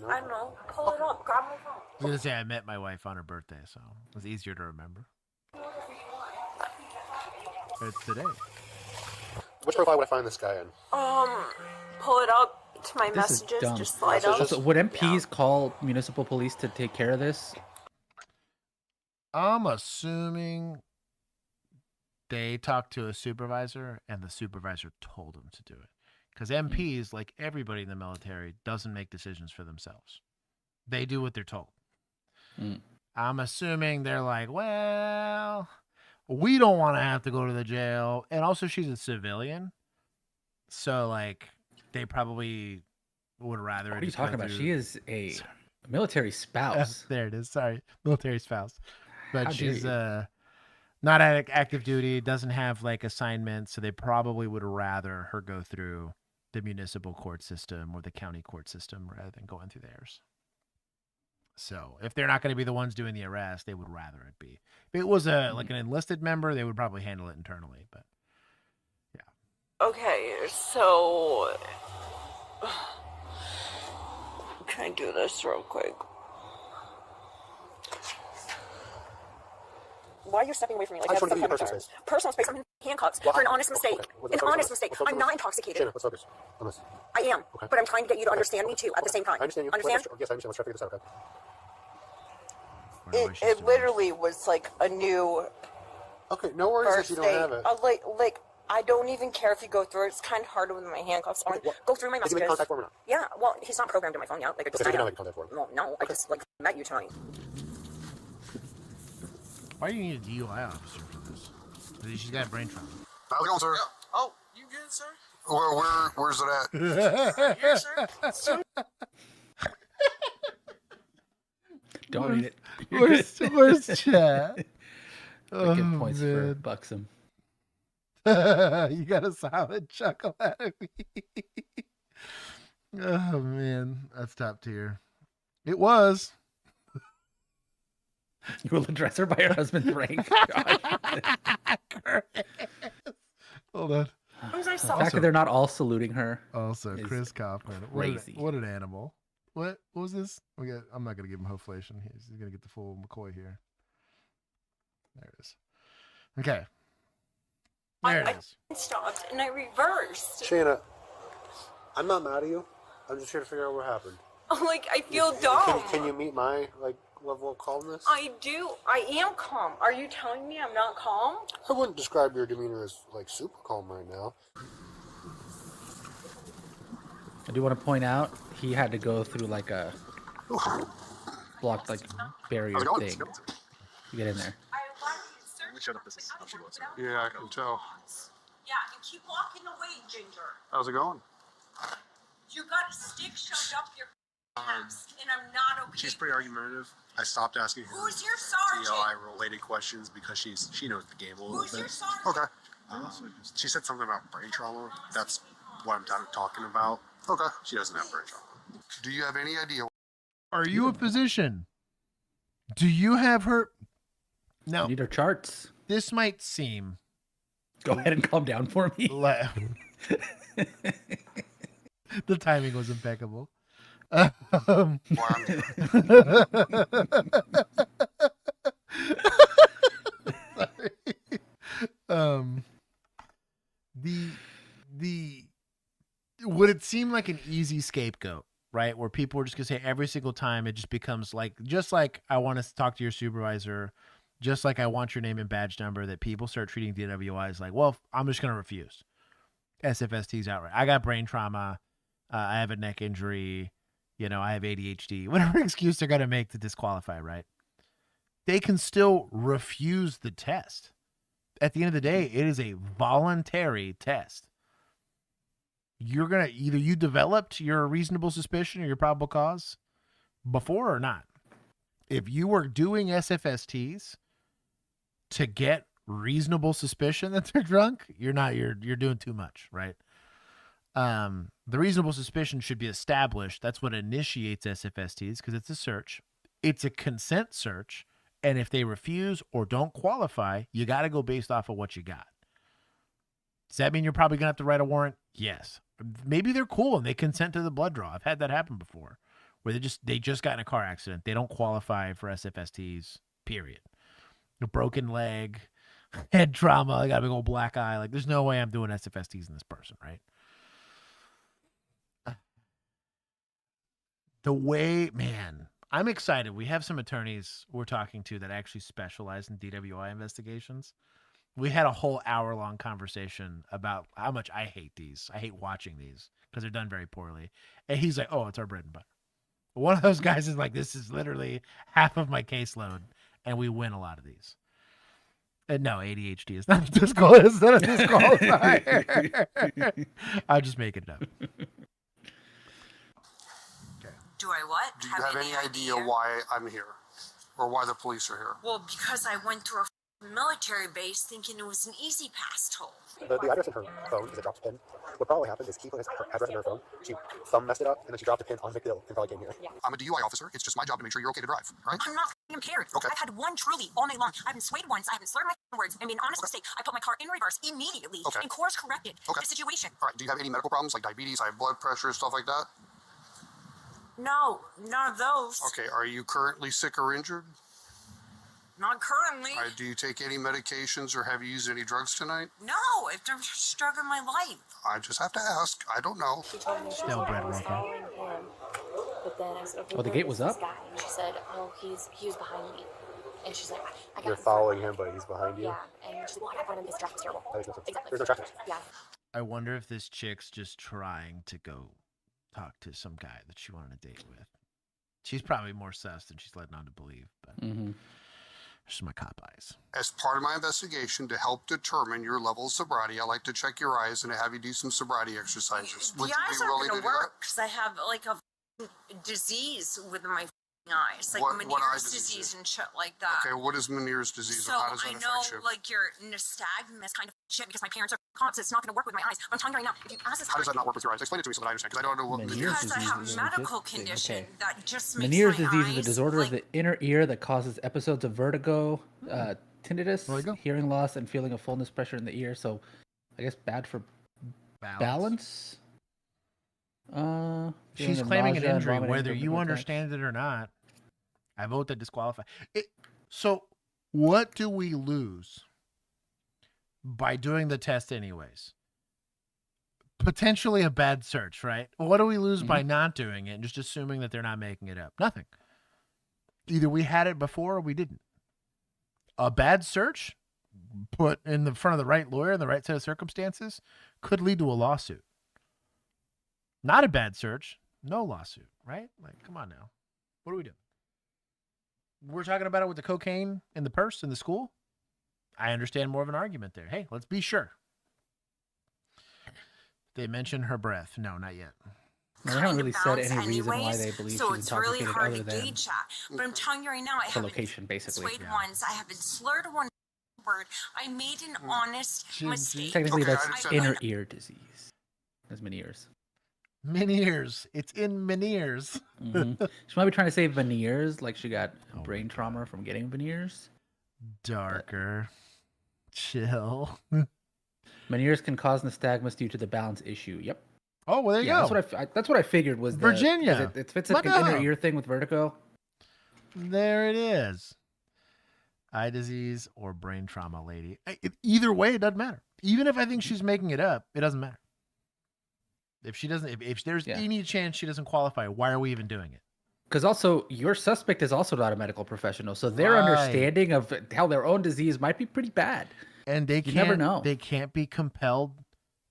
I don't know. Pull it up. Grab my phone. I was gonna say I met my wife on her birthday, so it was easier to remember. But it's today. Which profile would I find this guy in? Pull it up to my This is messages. dumb. Just slide up. Also, would MPs call municipal police to take care of this? I'm assuming they talked to a supervisor and the supervisor told them to do it. Because MPs, like everybody in the military, doesn't make decisions for themselves. They do what they're told. I'm assuming they're like, well, we don't want to have to go to the jail. And also she's a civilian. So like they probably would rather. What are you talking about? She is a military spouse. There it is. Sorry. Military spouse. But How dare she's you. not at active duty, doesn't have like assignments. So they probably would rather her go through the municipal court system or the county court system rather than going through theirs. So if they're not going to be the ones doing the arrest, they would rather it be. If it was like an enlisted member, they would probably handle it internally. But Okay, so can I do this real quick? Why are you stepping away from me like I you just have want to some give you fucking personal personal space. space? I'm in handcuffs Well, for an honest mistake. okay. An honest mistake. Let's focus. I'm not intoxicated. Shannon, let's focus on this. I am, Okay. but I'm trying to get you to understand me too at the same time. I understand you. Understand? Yes, I understand. Let's try to figure this out, okay? It literally was like a new. Okay, no worries if first you don't date. have it. Like I don't even care if you go through it. It's kind of harder with my handcuffs on. Go through my Did you messages. make contact for him or not? Yeah, well, he's not programmed in my phone yet. Like I just Okay, so you found did not out. make contact for him. No, I just like met you tonight. why do you need a DUI officer for this? She's got brain trauma. How's it going, sir? Oh, you good, sir? Where's it at? Here, sir. Don't read it. Where's chat? I give points for Buxom. You got a solid chuckle out of me. Oh man, that's top tier. It was. You will address her by her husband's rank. Hold on. Who's I The fact that they're not all saluting her. Also, is Chris Kaufman. crazy. What an animal. What was this? I'm not gonna give him hoflation. He's gonna get the full McCoy here. There it is. Okay. There it is. I stopped and I reversed. Shanna, I'm not mad at you. I'm just here to figure out what happened. Like I feel dumb. Can you meet my level of calmness? I do. I am calm. Are you telling me I'm not calm? I wouldn't describe your demeanor as super calm right now. I do want to point out he had to go through like a blocked like barrier thing to get in there. Shut up, this is how she was. Yeah, I can tell. Yeah, and keep walking away, Ginger. How's it going? You got a stick shoved up your ass, and I'm not okay. She's pretty argumentative. I stopped asking her Who's your sergeant? DLI-related questions because she knows the game a little Who's bit. your sergeant? Okay. She said something about brain trauma. That's what I'm talking about. Okay. She doesn't have brain trauma. Do you have any idea? Are you a physician? Do you have her? No. You need her charts. This might seem. Go ahead and calm down for me. The timing was impeccable. The would it seem like an easy scapegoat, right? Where people are just gonna say every single time it just becomes like, just like I want to talk to your supervisor, just like I want your name and badge number, that people start treating DWIs like, well, I'm just gonna refuse. SFST's outright. I got brain trauma. I have a neck injury. you know, I have ADHD, whatever excuse they're going to make to disqualify, right? They can still refuse the test. At the end of the day, it is a voluntary test. You're going to either you developed your reasonable suspicion or your probable cause before or not. If you were doing SFSTs to get reasonable suspicion that they're drunk, you're doing too much, right? The reasonable suspicion should be established. That's what initiates SFSTs because it's a search. It's a consent search. And if they refuse or don't qualify, you got to go based off of what you got. Does that mean you're probably going to have to write a warrant? Yes. Maybe they're cool and they consent to the blood draw. I've had that happen before where they just got in a car accident. They don't qualify for SFSTs, period. A broken leg, head trauma, I got a big old black eye. Like, there's no way I'm doing SFSTs in this person, right? The way, man, I'm excited. We have some attorneys we're talking to that actually specialize in DWI investigations. We had a whole hour-long conversation about how much I hate these. I hate watching these because they're done very poorly. And he's like, oh, it's our bread and butter. One of those guys is like, this is literally half of my caseload, and we win a lot of these. And no, ADHD is not a disqualifier. I'm just making it up. Do I what? Do you have any idea why I'm here? Or why the police are here? Well, because I went to a military base thinking it was an easy pass toll. The address in her phone is a dropped pin. What probably happened is Key put his address in her phone. She thumb messed it up, and then she dropped the pin on McDill and probably came here. Yeah. I'm a DUI officer. It's just my job to make sure you're okay to drive, right? I'm not impaired. Okay. I've had one truly all night long. I haven't swayed once. I haven't slurred my words. And being honest with the state, I put my car in reverse immediately and course corrected the situation. All right. Do you have any medical problems like diabetes, high blood pressure, stuff like that? No, none of those. Okay. Are you currently sick or injured? Not currently. All right. Do you take any medications or have you used any drugs tonight? No, I've never struggled in my life. I just have to ask. I don't know. She told me she was following him, but then I said, okay, Oh, the gate was up? guy? And she said, oh, he was behind me. And she's like, I got You're following him, but he's behind you? Yeah, and she's like, well, I got behind him, this traffic's terrible. That makes no sense. Exactly. There's no traffic. Yeah. I wonder if this chick's just trying to go talk to some guy that she wanted to date with. She's probably more sus than she's letting on to believe, but just my cop eyes. As part of my investigation to help determine your level of sobriety, I like to check your eyes and have you do some sobriety exercises. Would The you eyes be willing aren't to going do to work because I have like a disease with my eyes, like What eye Meniere's disease? disease and shit like that. Okay, what is Meniere's disease So and how does that I affect know you? like your nystagmus kind of shit because my parents are cops. It's not going to work with my eyes. I'm telling you right now, if you ask this How does that not work with your eyes? Explain it to me so that I understand, because I don't know what Meniere's because I disease have is a medical interesting. condition Okay. that just makes Meniere's my disease eyes is a disorder of the inner ear that causes episodes of vertigo, tinnitus, hearing loss, and feeling of fullness pressure in the ear. So, I guess bad for balance. She's feeling of claiming an nausea and injury, vomiting whether from you attacks. understand it or not. I vote that disqualify. So, what do we lose by doing the test anyways? Potentially a bad search, right? What do we lose by not doing it and just assuming that they're not making it up? Nothing. Either we had it before or we didn't. A bad search put in the front of the right lawyer in the right set of circumstances could lead to a lawsuit. Not a bad search, no lawsuit, right? Like, come on now. What do we do? We're talking about it with the cocaine in the purse in the school. I understand more of an argument there. Hey, let's be sure. They mentioned her breath. No, not yet. They haven't really said any anyways, reason why they believe so she's it's really intoxicated hard other to than gauge that. But I'm telling you right now, I the haven't location, basically. swayed once. I haven't slurred one word. I made an honest mistake. Technically, Okay, that's I inner went- ear disease. That's Meniere's. Meniere's. It's in Meniere's. She might be trying to say veneers, like she got brain trauma from getting veneers. Darker. Chill. Meniere's can cause nystagmus due to the balance issue. Yep. Oh, well, there you Yeah, go. That's what I figured was Virginia. It fits like an inner ear thing with vertigo. There it is. Eye disease or brain trauma, lady. Either way, it doesn't matter. Even if I think she's making it up, it doesn't matter. If she doesn't, if there's any chance she doesn't qualify, why are we even doing it? Because also, your suspect is also not a medical professional, so their Right. understanding of how their own disease might be pretty bad. And they You never know. They can't be compelled.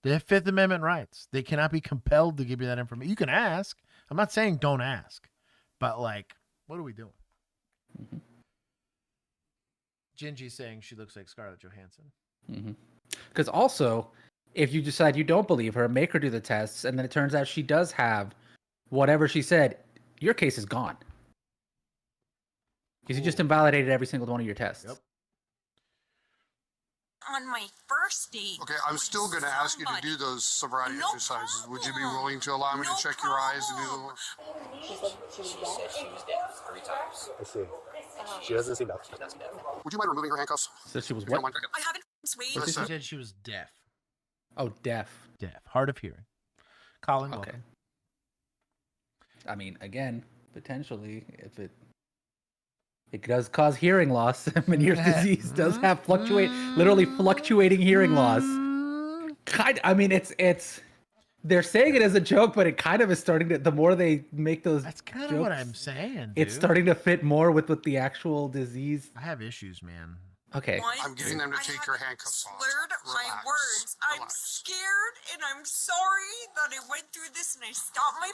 They have Fifth Amendment rights. They cannot be compelled to give you that information. You can ask, I'm not saying don't ask, but like, what are we doing? Gingy's saying she looks like Scarlett Johansson. Because also, if you decide you don't believe her, make her do the tests, and then it turns out she does have whatever she said, your case is gone. Because you just invalidated every single one of your tests. Yep. On my first date. Okay, I'm still going to ask you to do those sobriety exercises. Would you be willing to allow me to check your eyes and do the? She said she was deaf 3 times. I see. She doesn't seem deaf. Would you mind removing her handcuffs? So she was If you don't what? mind. I haven't sweet. She said she was deaf. Oh, deaf. Deaf. Hard of hearing. Colin, Okay. welcome. I mean, again, potentially, if it does cause hearing loss. Meniere's disease does have literally fluctuating hearing loss. I mean, it's. They're saying it as a joke, but it kind of is starting to. The more they make those, that's kind of what I'm saying. Dude. It's starting to fit more with the actual disease. I have issues, man. Okay. I'm getting them to take her handcuffs off. Slurred my words. I'm scared and I'm sorry that I went through this and I stopped my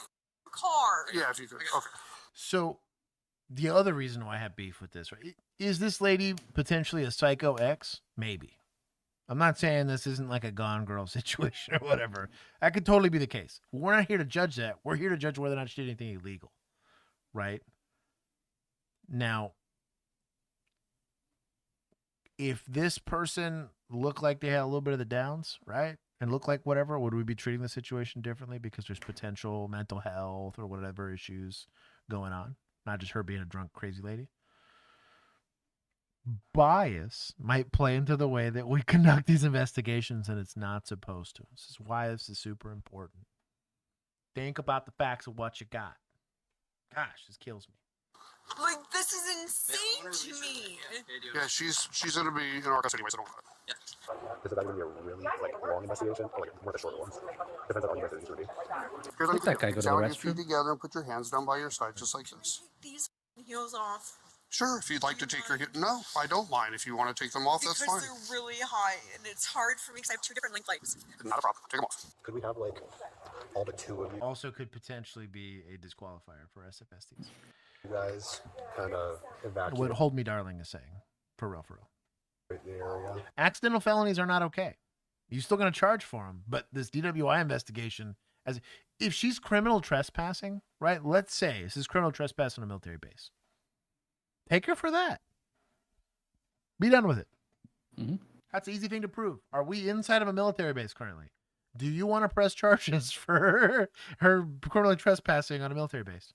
car. Yeah, if you could. Okay. So, the other reason why I have beef with this, right? Is this lady potentially a psycho ex? Maybe. I'm not saying this isn't like a Gone Girl situation or whatever. That could totally be the case. We're not here to judge that. We're here to judge whether or not she did anything illegal. Right? Now, if this person looked like they had a little bit of the downs, right? And looked like whatever, would we be treating the situation differently because there's potential mental health or whatever issues going on? Not just her being a drunk, crazy lady. Bias might play into the way that we conduct these investigations, and it's not supposed to. This is why this is super important. Think about the facts of what you got. Gosh, this kills me. Like, this is insane to me. Yeah, she's going to be in our custody anyway, so don't worry. Is it going to be a really long investigation or one of the shorter ones? Depends on how you guys are usually. Here's Let that guy go to the your restroom. feet together and put your hands down by your side, just like this. These heels off. Sure, if you'd like to take your heel. No, I don't mind. If you want to take them off, that's fine. Because they're really high and it's hard for me because I have 2 different length legs. Not a problem. Take them off. Could we have all but 2 of you? Also could potentially be a disqualifier for SFSTs. You guys kind of evacuate. What Hold Me Darling is saying. For real, for real. The area. Accidental felonies are not okay. You're still going to charge for them. But this DWI investigation, if she's criminal trespassing, right? Let's say this is criminal trespass on a military base. Take her for that. Be done with it. That's an easy thing to prove. Are we inside of a military base currently? Do you want to press charges for her criminally trespassing on a military base?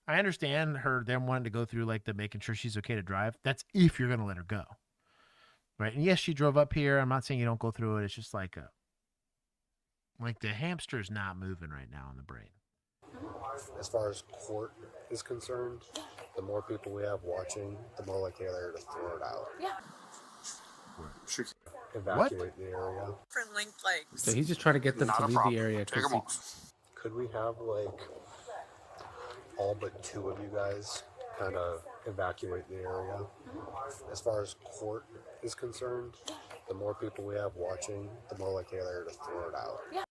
I understand them wanting to go through like the making sure she's okay to drive. That's if you're going to let her go. Right. And yes, she drove up here. I'm not saying you don't go through it. It's just like the hamster's not moving right now in the brain. As far as court is concerned, the more people we have watching, the more likely they are to throw it out. Yeah. Evacuate the area. Different length legs. So he's just trying to get them to leave the area. Take them off. Could we have all but 2 of you guys kind of evacuate the area? As far as court is concerned, the more people we have watching, the more likely they are to throw it out. Yeah.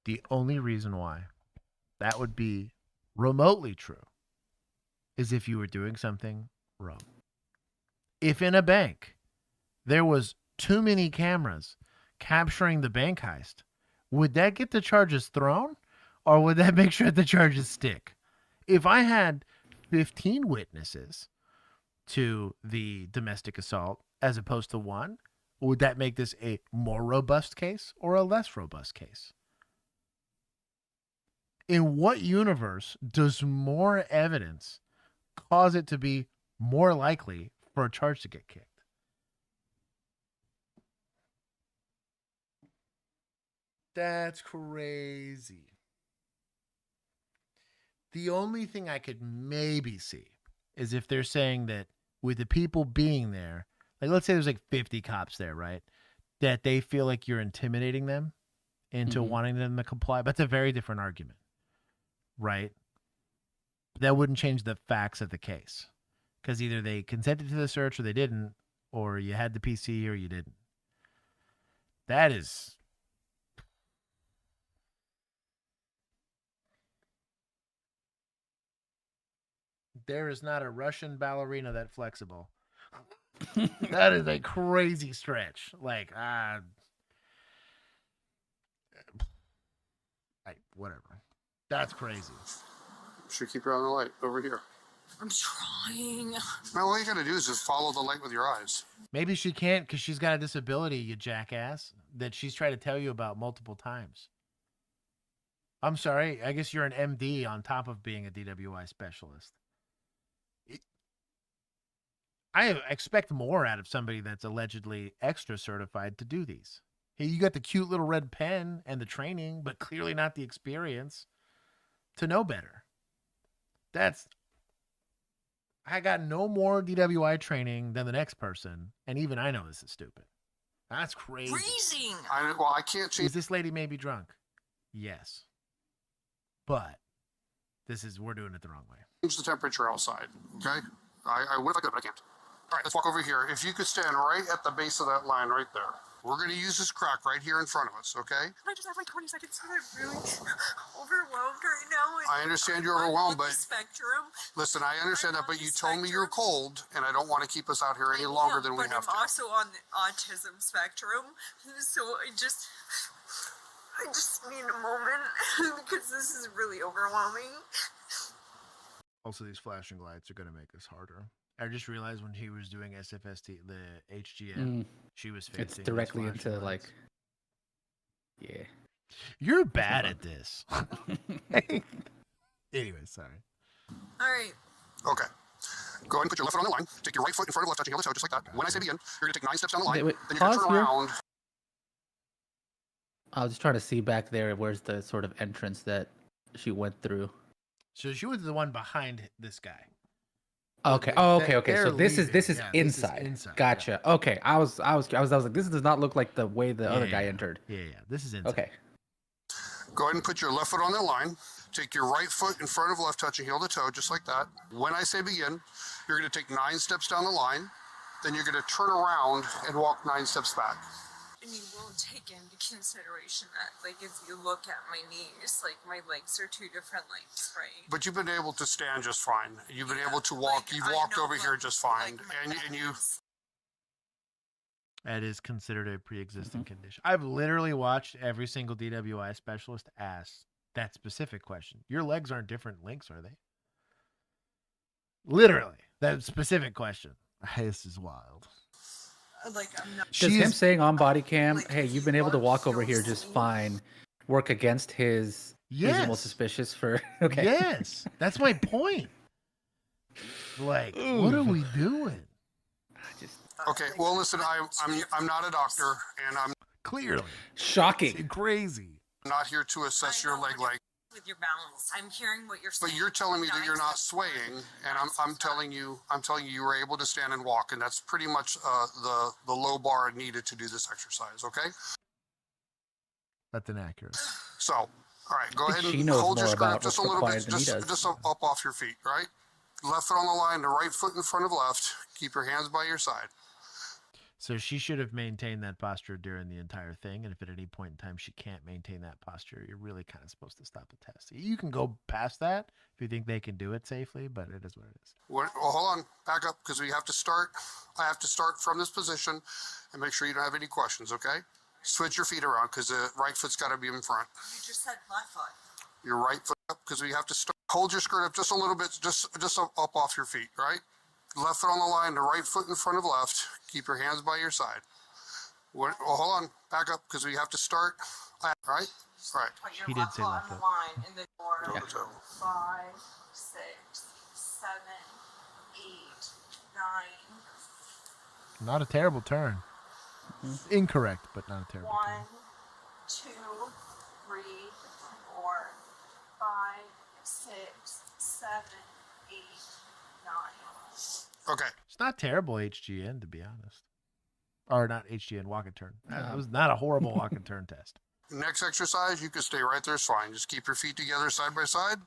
The only reason why that would be remotely true is if you were doing something wrong. If in a bank there was too many cameras capturing the bank heist, would that get the charges thrown or would that make sure the charges stick? If I had 15 witnesses to the domestic assault as opposed to 1, would that make this a more robust case or a less robust case? In what universe does more evidence cause it to be more likely for a charge to get kicked? That's crazy. The only thing I could maybe see is if they're saying that with the people being there, like let's say there's like 50 cops there, right? That they feel like you're intimidating them into wanting them to comply. But that's a very different argument, right? That wouldn't change the facts of the case because either they consented to the search or they didn't, or you had the PC or you didn't. That is... There is not a Russian ballerina that flexible. That is a crazy stretch. Like, whatever. That's crazy. Should keep your eye on the light over here. I'm trying. Now, all you gotta do is just follow the light with your eyes. Maybe she can't because she's got a disability, you jackass, that she's tried to tell you about multiple times. I'm sorry. I guess you're an MD on top of being a DWI specialist. I expect more out of somebody that's allegedly extra certified to do these. Hey, you got the cute little red pen and the training, but clearly not the experience to know better. I got no more DWI training than the next person, and even I know this is stupid. That's crazy. Freezing. I can't change. Is this lady maybe drunk? Yes. But we're doing it the wrong way. Change the temperature outside, okay? I would if I could, but I can't. All right, let's walk over here. If you could stand right at the base of that line right there. We're going to use this crack right here in front of us, okay? I just have like 20 seconds. I'm really overwhelmed right now. I understand you're overwhelmed, but spectrum. Listen, I understand that, but you told me you're cold, and I don't want to keep us out here any longer than we have to. I'm also on the autism spectrum, so I just need a moment because this is really overwhelming. Also, these flashing lights are going to make this harder. I just realized when he was doing SFST, the HGM, she was facing. It's directly into lights. Like, yeah. You're bad at this. Anyway, sorry. All right. Okay. Go ahead and put your left foot on the line. Take your right foot in front of the left, touching the other toe, just like that. When I say begin, you're going to take 9 steps down the line. Then you're going to turn around. I was just trying to see back there. Where's the sort of entrance that she went through? So she went to the one behind this guy. Okay. Oh, okay. So this is inside. This is inside. Gotcha. Yeah. Okay. I was like, this does not look like the way the other guy entered. Yeah. This is inside. Okay. Go ahead and put your left foot on the line. Take your right foot in front of left, touching heel to toe, just like that. When I say begin, you're going to take 9 steps down the line. Then you're going to turn around and walk 9 steps back. And you won't take into consideration that, like, if you look at my knees, like, my legs are 2 different lengths, right? But you've been able to stand just fine. You've been able to walk. You've walked over here just fine. And you... That is considered a pre-existing condition. I've literally watched every single DWI specialist ask that specific question. Your legs aren't different lengths, are they? Literally, that specific question. This is wild. Like, I'm not. Does him saying on body cam, hey, you've been able to walk over here just fine, work against his reasonable suspicious for... Okay. Yes, that's my point. Like, what are we doing? Okay, well, listen, I'm not a doctor, and I'm... Clearly. Shocking. It's crazy. Not here to assess your leg length. With your balance, I'm hearing what you're saying. But you're telling me that you're not swaying, and I'm telling you you were able to stand and walk, and that's pretty much the low bar needed to do this exercise. Okay. That's inaccurate. So, all right, go ahead and hold your skirt just a little bit, just up off your feet, right? Left foot on the line, the right foot in front of left. Keep your hands by your side. So she should have maintained that posture during the entire thing, and if at any point in time she can't maintain that posture, you're really kind of supposed to stop the test. You can go past that if you think they can do it safely, but it is what it is. Well, hold on, back up, because we have to start. I have to start from this position and make sure you don't have any questions, okay? Switch your feet around, because the right foot's got to be in front. You just said left foot. Your right foot up, because we have to start. Hold your skirt up just a little bit, just up off your feet, right? Left foot on the line, the right foot in front of left. Keep your hands by your side. Well, hold on, back up, because we have to start. Right? Right. He did say left foot. Line in the door. Yeah. 5, 6, 7, 8, 9. Not a terrible turn. Incorrect, but not a terrible 1, turn. 2, 3, 4, 5, 6, 7, 8, 9. Okay. It's not terrible HGN, to be honest. Or not HGN, walk and turn. It was not a horrible walk and turn test. Next exercise, you can stay right there, it's fine. Just keep your feet together side by side.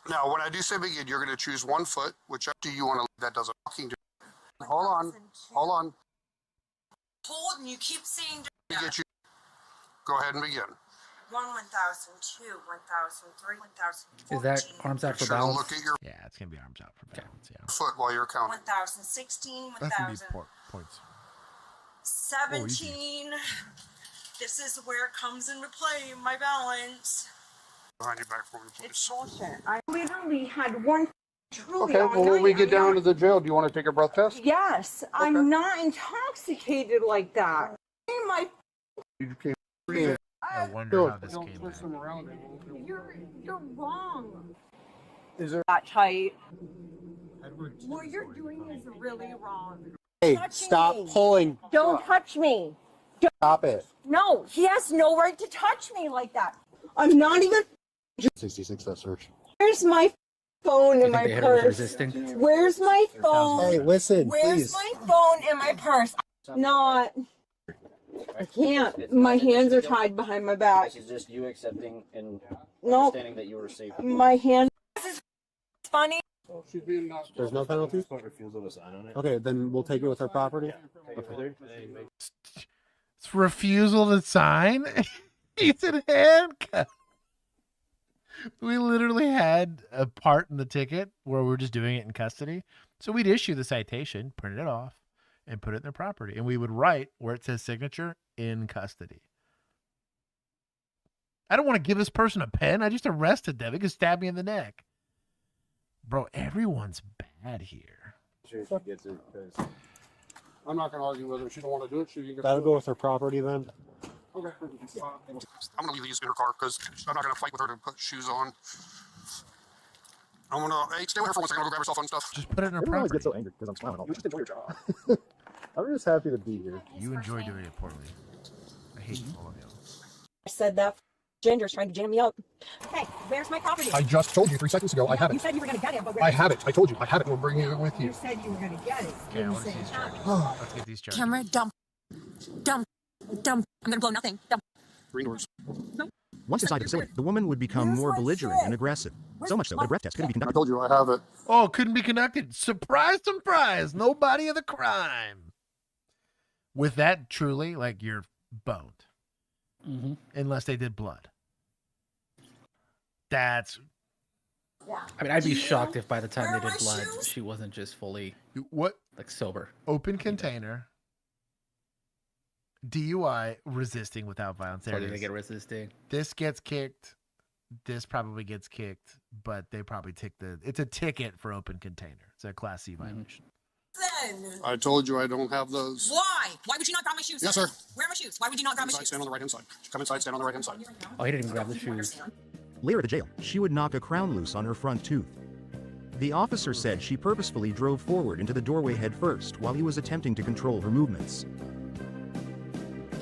Now, when I do say begin, you're going to choose one foot, whichever do you want to leave. That doesn't walking. Hold on. told, and you keep saying. Get you. Go ahead and begin. 1,002, 1,003, 1,004. Is that arms out for Sure to balance? look at your Yeah, it's gonna be arms out for balance. Yeah. foot while you're counting. 1,016, That's gonna be points. 1,017. This is where it comes into play, my balance. Behind your back for me, please. It's bullshit. I literally had one truly Okay, all well, when night. we get I'm down not- to the jail, do you want to take a breath test? Yes, I'm not intoxicated like that. In my You can't. I wonder how this came back. You're wrong. Is there that tight? What you're doing is really wrong. Hey, Touching stop me. pulling. Don't touch me. Stop it. No, he has no right to touch me like that. I'm not even. 66, that search. Where's my phone You in think my they hit her with purse? resisting? Where's my phone? Hey, listen, Where's please. my phone in my purse? Not. I can't. My hands are tied behind my back. This is just you accepting and Nope. understanding that you were safe. My hand. This is funny. There's no penalty? Refusal to sign on it. Okay, then we'll take it with our property. It's refusal to sign. He's in handcuffs. We literally had a part in the ticket where we're just doing it in custody. So we'd issue the citation, print it off, and put it in their property. And we would write where it says signature in custody. I don't want to give this person a pen. I just arrested them. They could stab me in the neck. Bro, everyone's bad here. I'm not going to argue with her. If she don't want to do it, she can get That'll go with our property then. Okay. I'm going to leave these in her car because I'm not going to fight with her to put shoes on. I'm going to, hey, stay with her for 1 second. I'm going to go grab her cell phone stuff. Just put it in her Everyone always property. gets so angry because I'm smiling. You just enjoy your job. I'm just happy to be here. You enjoy doing it poorly. I hate all of you. I said that. Ginger's trying to jam me up. Hey, where's my property? I just told you 3 seconds ago. I have You it. said you were going to get it, but I have it. I told you. I have it. We're bringing it with you. You said you were going to get it. Okay, I want to see these charges. Let's get these charges. Camera, dump. Dump. Dump. I'm gonna blow nothing. Dump. Green doors. Once inside the facility, the woman would become more belligerent and aggressive. So much so that a breath test couldn't be I conducted. told you I have it. Oh, couldn't be conducted. Surprise, surprise. No body of the crime. With that, truly, like, you're boned. Mm-hmm. Unless they did blood. That's... I mean, I'd be shocked if by the time they did blood, she wasn't just fully what? Like sober. Open container. DUI, resisting without violence. There Or it did they is. get resisting? This gets kicked. This probably gets kicked, but they probably take it's a ticket for open container. It's a Class C violation. Then. I told you I don't have those. Why? Why would you not grab my shoes? Yes, sir. Where are my shoes? Why would you not grab my Inside, shoes? stand on the right hand side. Come inside, stand on the right hand side. Oh, he didn't even grab the shoes. Later at the jail, she would knock a crown loose on her front tooth. The officer said she purposefully drove forward into the doorway head first while he was attempting to control her movements.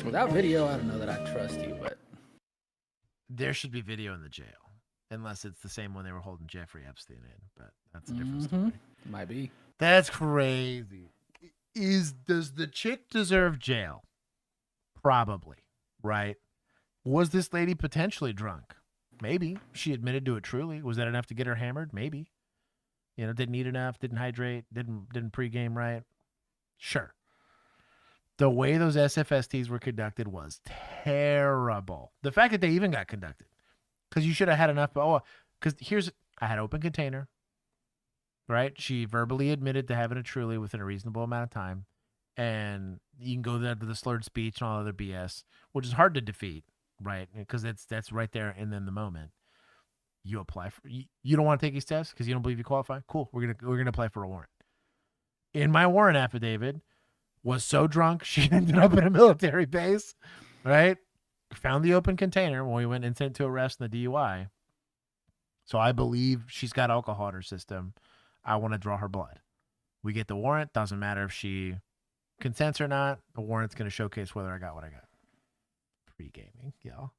Without video, I don't know that I trust you, but There should be video in the jail. Unless it's the same one they were holding Jeffrey Epstein in, but that's a different story. Might be. That's crazy. Does the chick deserve jail? Probably, right? Was this lady potentially drunk? Maybe. She admitted to it truly. Was that enough to get her hammered? Maybe. You know, didn't eat enough, didn't hydrate, didn't pregame right. Sure. The way those SFSTs were conducted was terrible. The fact that they even got conducted. Because you should have had enough. Oh, because I had open container, right? She verbally admitted to having a truly within a reasonable amount of time. And you can go there to the slurred speech and all other BS, which is hard to defeat, right? Because that's right there and then the moment. You apply for, you don't want to take these tests because you don't believe you qualify? Cool. We're gonna apply for a warrant. In my warrant affidavit, was so drunk she ended up in a military base, right? Found the open container when we went incident to arrest in the DUI. So I believe she's got alcohol in her system. I want to draw her blood. We get the warrant. Doesn't matter if she consents or not. The warrant's going to showcase whether I got what I got. Pre-gaming, y'all.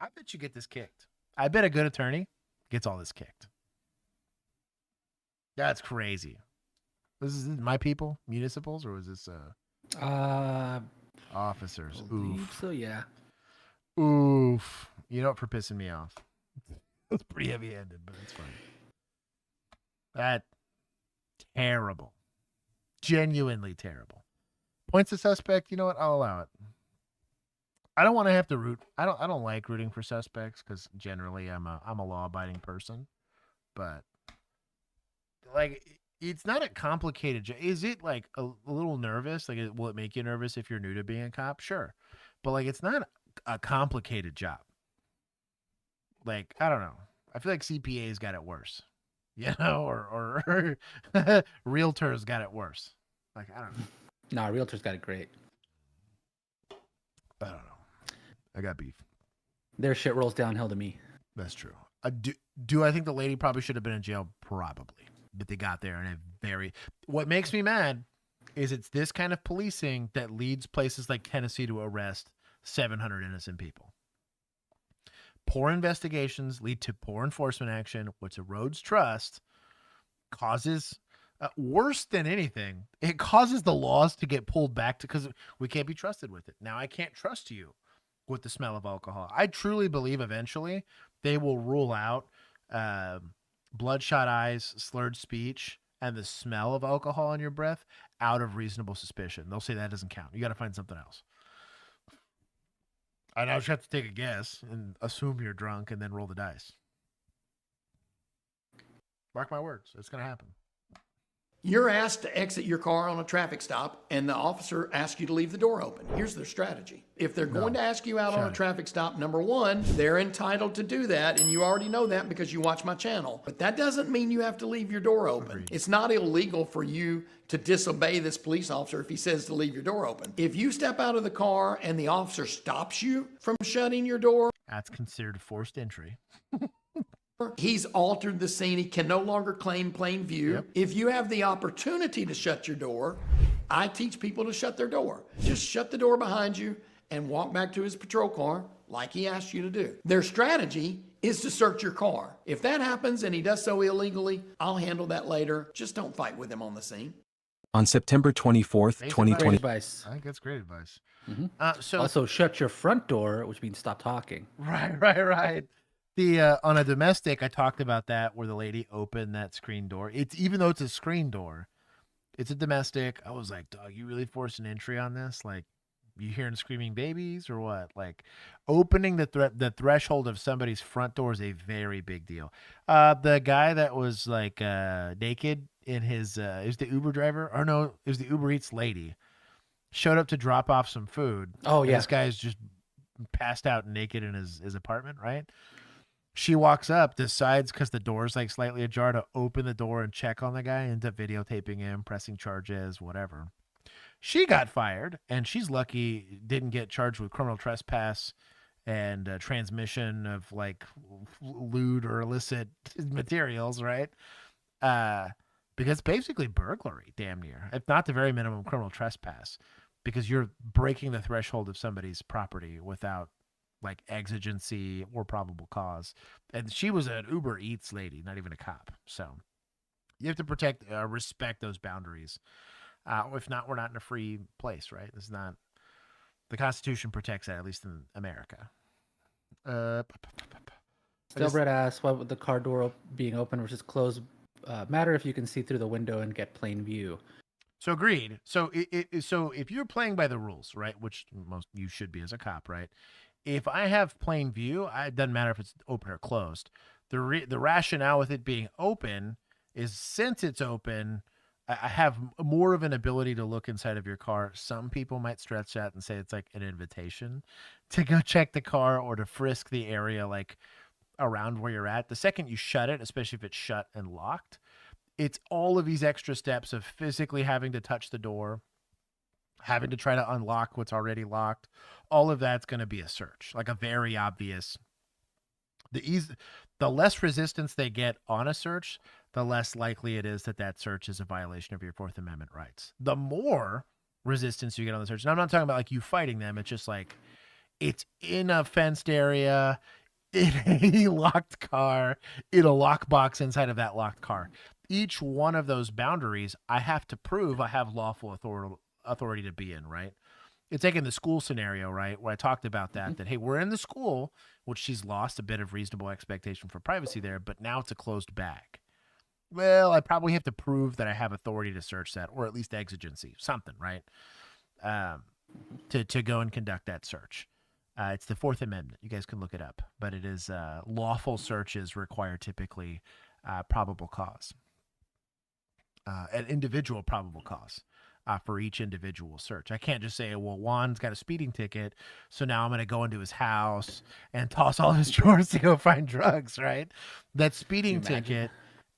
I bet you get this kicked. I bet a good attorney gets all this kicked. That's crazy. This is my people, municipals, or was this officers? Oof. So yeah. Oof. You know what, for pissing me off. It's pretty heavy-handed, but it's fine. That terrible. Genuinely terrible. Points of suspect, you know what? I'll allow it. I don't want to have to root. I don't like rooting for suspects because generally I'm a law-abiding person. But like, it's not a complicated. Is it like a little nervous? Like, will it make you nervous if you're new to being a cop? Sure, but like, it's not a complicated job. Like, I don't know. I feel like CPA's got it worse, you know, or realtors got it worse. Like, I don't know. Nah, realtors got it great. I don't know. I got beef. Their shit rolls downhill to me. That's true. Do I think the lady probably should have been in jail? Probably. But they got there in a very... What makes me mad is it's this kind of policing that leads places like Tennessee to arrest 700 innocent people. Poor investigations lead to poor enforcement action, which erodes trust, causes... worse than anything, it causes the laws to get pulled back because we can't be trusted with it. Now, I can't trust you with the smell of alcohol. I truly believe eventually they will rule out bloodshot eyes, slurred speech, and the smell of alcohol in your breath out of reasonable suspicion. They'll say that doesn't count. You got to find something else. I now just have to take a guess and assume you're drunk and then roll the dice. Mark my words. It's going to happen. You're asked to exit your car on a traffic stop, and the officer asks you to leave the door open. Here's their strategy. If they're going to ask you out on a traffic stop, number one, they're entitled to do that, and you already know that because you watch my channel. But that doesn't mean you have to leave your door open. Agreed. It's not illegal for you to disobey this police officer if he says to leave your door open. If you step out of the car and the officer stops you from shutting your door, that's considered forced entry. He's altered the scene. He can no longer claim plain view. Yep. If you have the opportunity to shut your door, I teach people to shut their door. Just shut the door behind you and walk back to his patrol car like he asked you to do. Their strategy is to search your car. If that happens and he does so illegally, I'll handle that later. Just don't fight with him on the scene. On September 24th, 2020. Advice. I think that's great advice. Mm-hmm. So also, shut your front door, which means stop talking. Right. The on a domestic, I talked about that where the lady opened that screen door. It's even though it's a screen door, it's a domestic. I was like, dog, you really forced an entry on this? Like, you hearing screaming babies or what? Like, opening the threshold of somebody's front door is a very big deal. The guy that was like naked in his is the Uber driver or no, it was the Uber Eats lady showed up to drop off some food. Oh yeah, this guy's just passed out naked in his apartment, right? She walks up, decides because the door's like slightly ajar to open the door and check on the guy, ends up videotaping him, pressing charges, whatever. She got fired, and she's lucky didn't get charged with criminal trespass and transmission of like lewd or illicit materials, right? Because basically burglary, damn near, if not the very minimum criminal trespass, because you're breaking the threshold of somebody's property without like exigency or probable cause. And she was an Uber Eats lady, not even a cop. So you have to respect those boundaries. If not, we're not in a free place, right? This is not, the Constitution protects that, at least in America. Stilbred asks, why would the car door being open versus closed matter if you can see through the window and get plain view? So agreed. So so if you're playing by the rules, right, which most you should be as a cop, right? If I have plain view, it doesn't matter if it's open or closed. The rationale with it being open is since it's open, I have more of an ability to look inside of your car. Some people might stretch that and say it's like an invitation to go check the car or to frisk the area like around where you're at. The second you shut it, especially if it's shut and locked, it's all of these extra steps of physically having to touch the door, having to try to unlock what's already locked. All of that's going to be a search, like a very obvious. The less resistance they get on a search, the less likely it is that search is a violation of your Fourth Amendment rights. The more resistance you get on the search, and I'm not talking about like you fighting them, it's just like it's in a fenced area, in a locked car, in a lockbox inside of that locked car. Each one of those boundaries, I have to prove I have lawful authority to be in, right? It's like in the school scenario, right, where I talked about that, hey, we're in the school, which she's lost a bit of reasonable expectation for privacy there, but now it's a closed bag. Well, I probably have to prove that I have authority to search that, or at least exigency, something, right? To go and conduct that search. It's the Fourth Amendment. You guys can look it up, but it is lawful searches require typically probable cause, an individual probable cause for each individual search. I can't just say, well, Juan's got a speeding ticket, so now I'm going to go into his house and toss all his drawers to go find drugs, right? That speeding ticket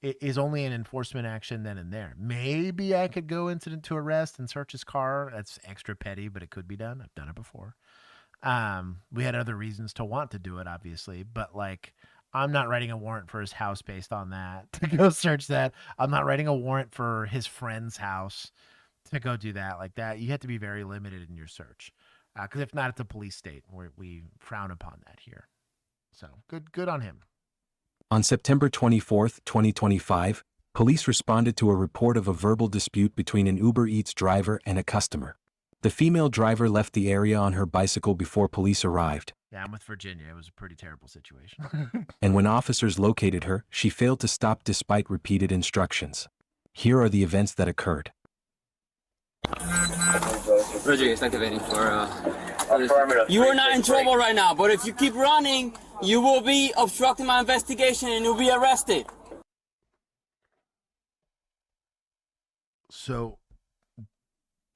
is only an enforcement action then and there. Maybe I could go incident to arrest and search his car. That's extra petty, but it could be done. I've done it before. We had other reasons to want to do it, obviously, but like, I'm not writing a warrant for his house based on that to go search that. I'm not writing a warrant for his friend's house to go do that like that. You have to be very limited in your search, because if not, it's a police state. We frown upon that here. So good on him. On September 24th, 2025, police responded to a report of a verbal dispute between an Uber Eats driver and a customer. The female driver left the area on her bicycle before police arrived. Yeah, I'm with Virginia. It was a pretty terrible situation. And when officers located her, she failed to stop despite repeated instructions. Here are the events that occurred. Roger, it's activating for you are not in trouble right now, but if you keep running, you will be obstructing my investigation and you'll be arrested. So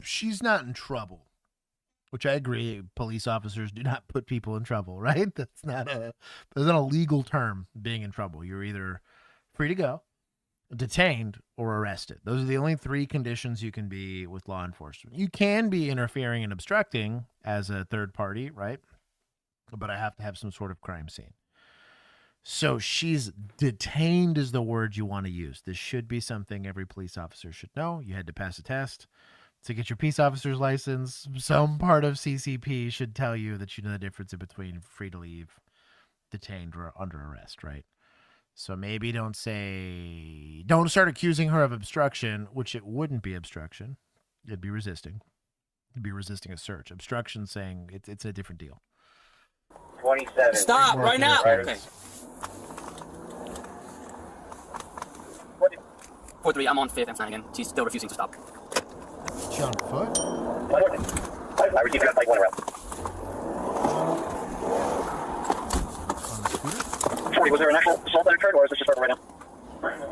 she's not in trouble, which I agree. Police officers do not put people in trouble, right? That's not a legal term, being in trouble. You're either free to go, detained, or arrested. Those are the only three conditions you can be with law enforcement. You can be interfering and obstructing as a third party, right? But I have to have some sort of crime scene. So she's detained is the word you want to use. This should be something every police officer should know. You had to pass a test to get your peace officer's license. Some part of CCP should tell you that you know the difference in between free to leave, detained, or under arrest, right? So maybe don't start accusing her of obstruction, which it wouldn't be obstruction. It'd be resisting. It'd be resisting a search. Obstruction saying it's a different deal. 27. Stop right now. Okay. 4-3, I'm on 5th and Flanagan. She's still refusing to stop. She on foot? I received that like one around. 40, was there an actual assault that occurred, or is this just right now?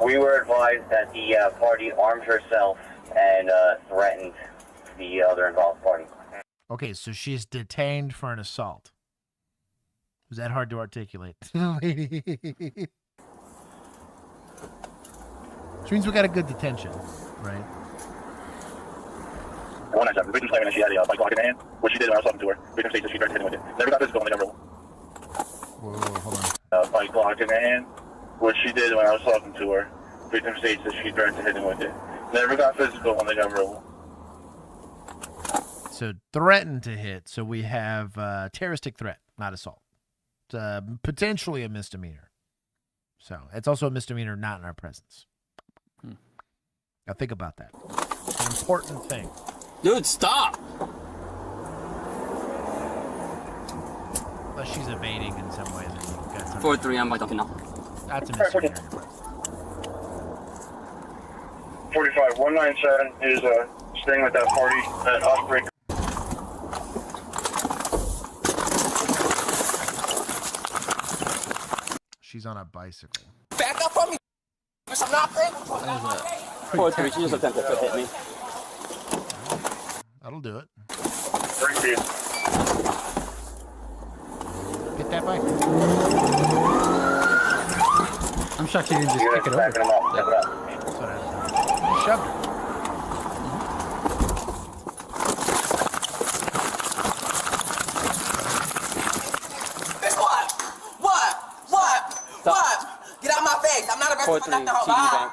We were advised that the party armed herself and threatened the other involved party. Okay, so she's detained for an assault. Was that hard to articulate? Which means we got a good detention, right? 197. Victim claiming that she had a bike lock in her hand, which she did when I was talking to her. Victim states that she tried to hit him with it. Never got physical on the gun rule. Whoa, hold on. Bike lock in her hand, which she did when I was talking to her. Victim states that she tried to hit him with it. Never got physical on the gun rule. So threatened to hit. So we have terroristic threat, not assault. Potentially a misdemeanor. So it's also a misdemeanor not in our presence. Now think about that. It's an important thing. Dude, stop! Unless she's evading in some way, then you've got some. 4-3, I'm by Duncan now. That's a misdemeanor. 45, 197 is staying with that party at Osprey. She's on a bicycle. Back up from me! I'm not paying for it. 4-3, she just attempted to hit me. That'll do it. Thank you. Get that bike. I'm shocked she didn't just pick it over. That's what I was shoved it. What? Get out of my face. I'm not a veteran. I'm not the whole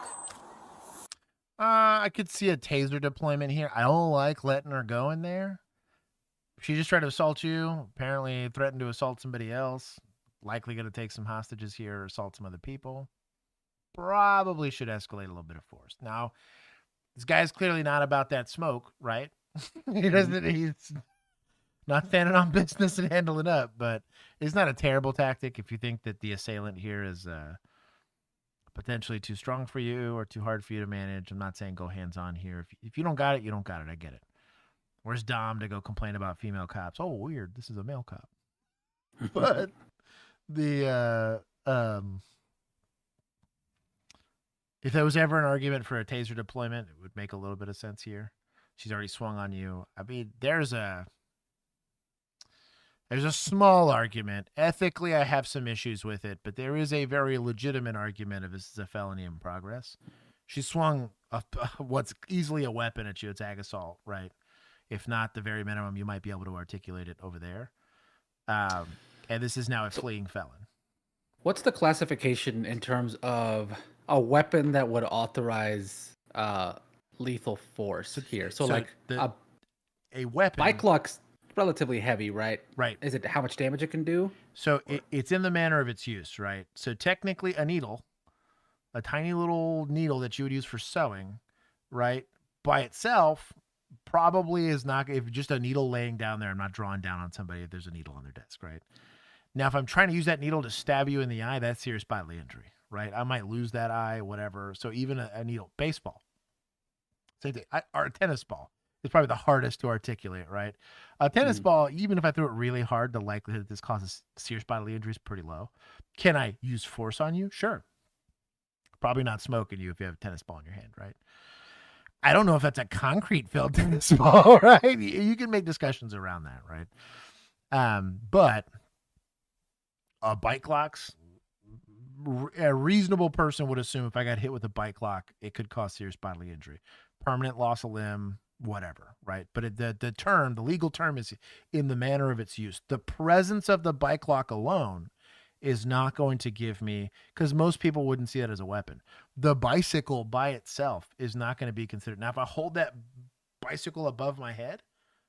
I could see a taser deployment here. I don't like letting her go in there. She just tried to assault you. Apparently threatened to assault somebody else. Likely going to take some hostages here or assault some other people. Probably should escalate a little bit of force. Now, this guy's clearly not about that smoke, right? He's not standing on business and handling up, but it's not a terrible tactic if you think that the assailant here is potentially too strong for you or too hard for you to manage. I'm not saying go hands-on here. If you don't got it, you don't got it. I get it. Where's Dom to go complain about female cops? Oh, weird. This is a male cop. But the if there was ever an argument for a taser deployment, it would make a little bit of sense here. She's already swung on you. I mean, there's a small argument. Ethically, I have some issues with it, but there is a very legitimate argument if this is a felony in progress. She swung what's easily a weapon at you. It's ag assault, right? If not the very minimum, you might be able to articulate it over there. And this is now a fleeing felon. What's the classification in terms of a weapon that would authorize lethal force here? So like a weapon. Bike lock's relatively heavy, right? Right. Is it how much damage it can do? So it's in the manner of its use, right? So technically a needle, a tiny little needle that you would use for sewing, right? By itself probably is not, if just a needle laying down there, I'm not drawing down on somebody if there's a needle on their desk, right? Now, if I'm trying to use that needle to stab you in the eye, that's serious bodily injury, right? I might lose that eye, whatever. So even a needle, baseball, same thing, or a tennis ball is probably the hardest to articulate, right? A tennis ball, even if I threw it really hard, the likelihood that this causes serious bodily injury is pretty low. Can I use force on you? Sure. Probably not smoking you if you have a tennis ball in your hand, right? I don't know if that's a concrete-filled tennis ball, right? You can make discussions around that, right? But bike locks, a reasonable person would assume if I got hit with a bike lock, it could cause serious bodily injury, permanent loss of limb, whatever, right? But the legal term is in the manner of its use. The presence of the bike lock alone is not going to give me, because most people wouldn't see that as a weapon. The bicycle by itself is not going to be considered. Now, if I hold that bicycle above my head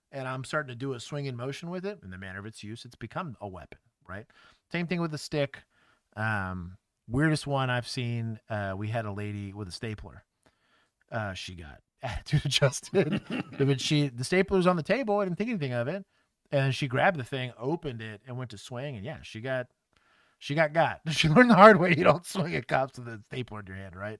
and I'm starting to do a swinging motion with it in the manner of its use, it's become a weapon, right? Same thing with the stick. Weirdest one I've seen, we had a lady with a stapler. She got attitude adjusted. The stapler was on the table. I didn't think anything of it. And she grabbed the thing, opened it, and went to swing. And yeah, she got. She learned the hard way. You don't swing at cops with a stapler in your hand, right?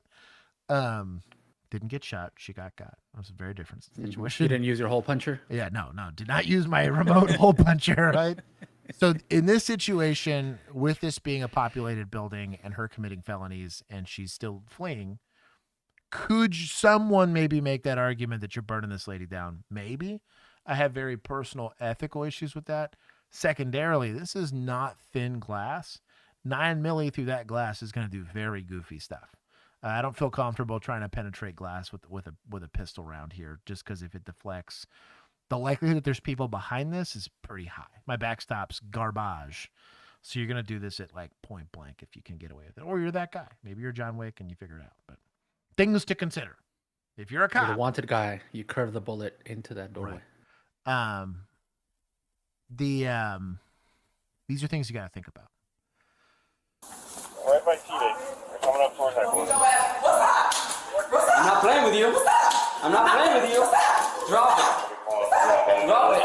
Didn't get shot. She got. It was a very different situation. You didn't use your hole puncher? Yeah, no. Did not use my remote hole puncher, right? So in this situation, with this being a populated building and her committing felonies and she's still fleeing, could someone maybe make that argument that you're burning this lady down? Maybe. I have very personal ethical issues with that. Secondarily, this is not thin glass. 9 milli through that glass is going to do very goofy stuff. I don't feel comfortable trying to penetrate glass with a pistol round here, just because if it deflects, the likelihood that there's people behind this is pretty high. My backstop's garbage. So you're going to do this at like point blank if you can get away with it. Or you're that guy. Maybe you're John Wick and you figure it out. But things to consider. If you're a cop. You're the wanted guy, you curve the bullet into that doorway. Right. These are things you got to think about. Right by T-Day. They're coming up towards that corner. I'm not playing with you. I'm not playing with you. Drop it. Drop it.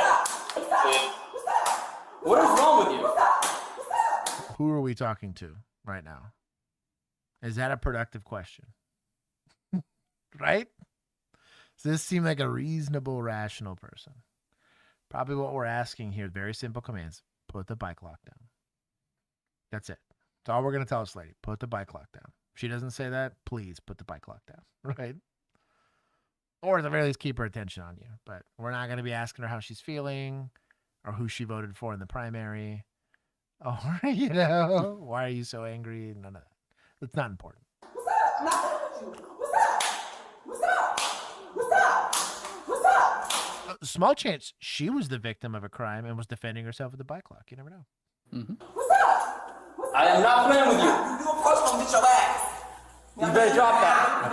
What is wrong with you? Who are we talking to right now? Is that a productive question? Right? Does this seem like a reasonable, rational person? Probably what we're asking here, very simple commands. Put the bike lock down. That's it. That's all we're going to tell this lady. Put the bike lock down. If she doesn't say that, please put the bike lock down. Right? Or at the very least, keep her attention on you. But we're not going to be asking her how she's feeling or who she voted for in the primary. Or, why are you so angry? None of that. It's not important. Small chance she was the victim of a crime and was defending herself with a bike lock. You never know. Mm-hmm. I am not playing with you. You approach me, get your ass. You better drop that.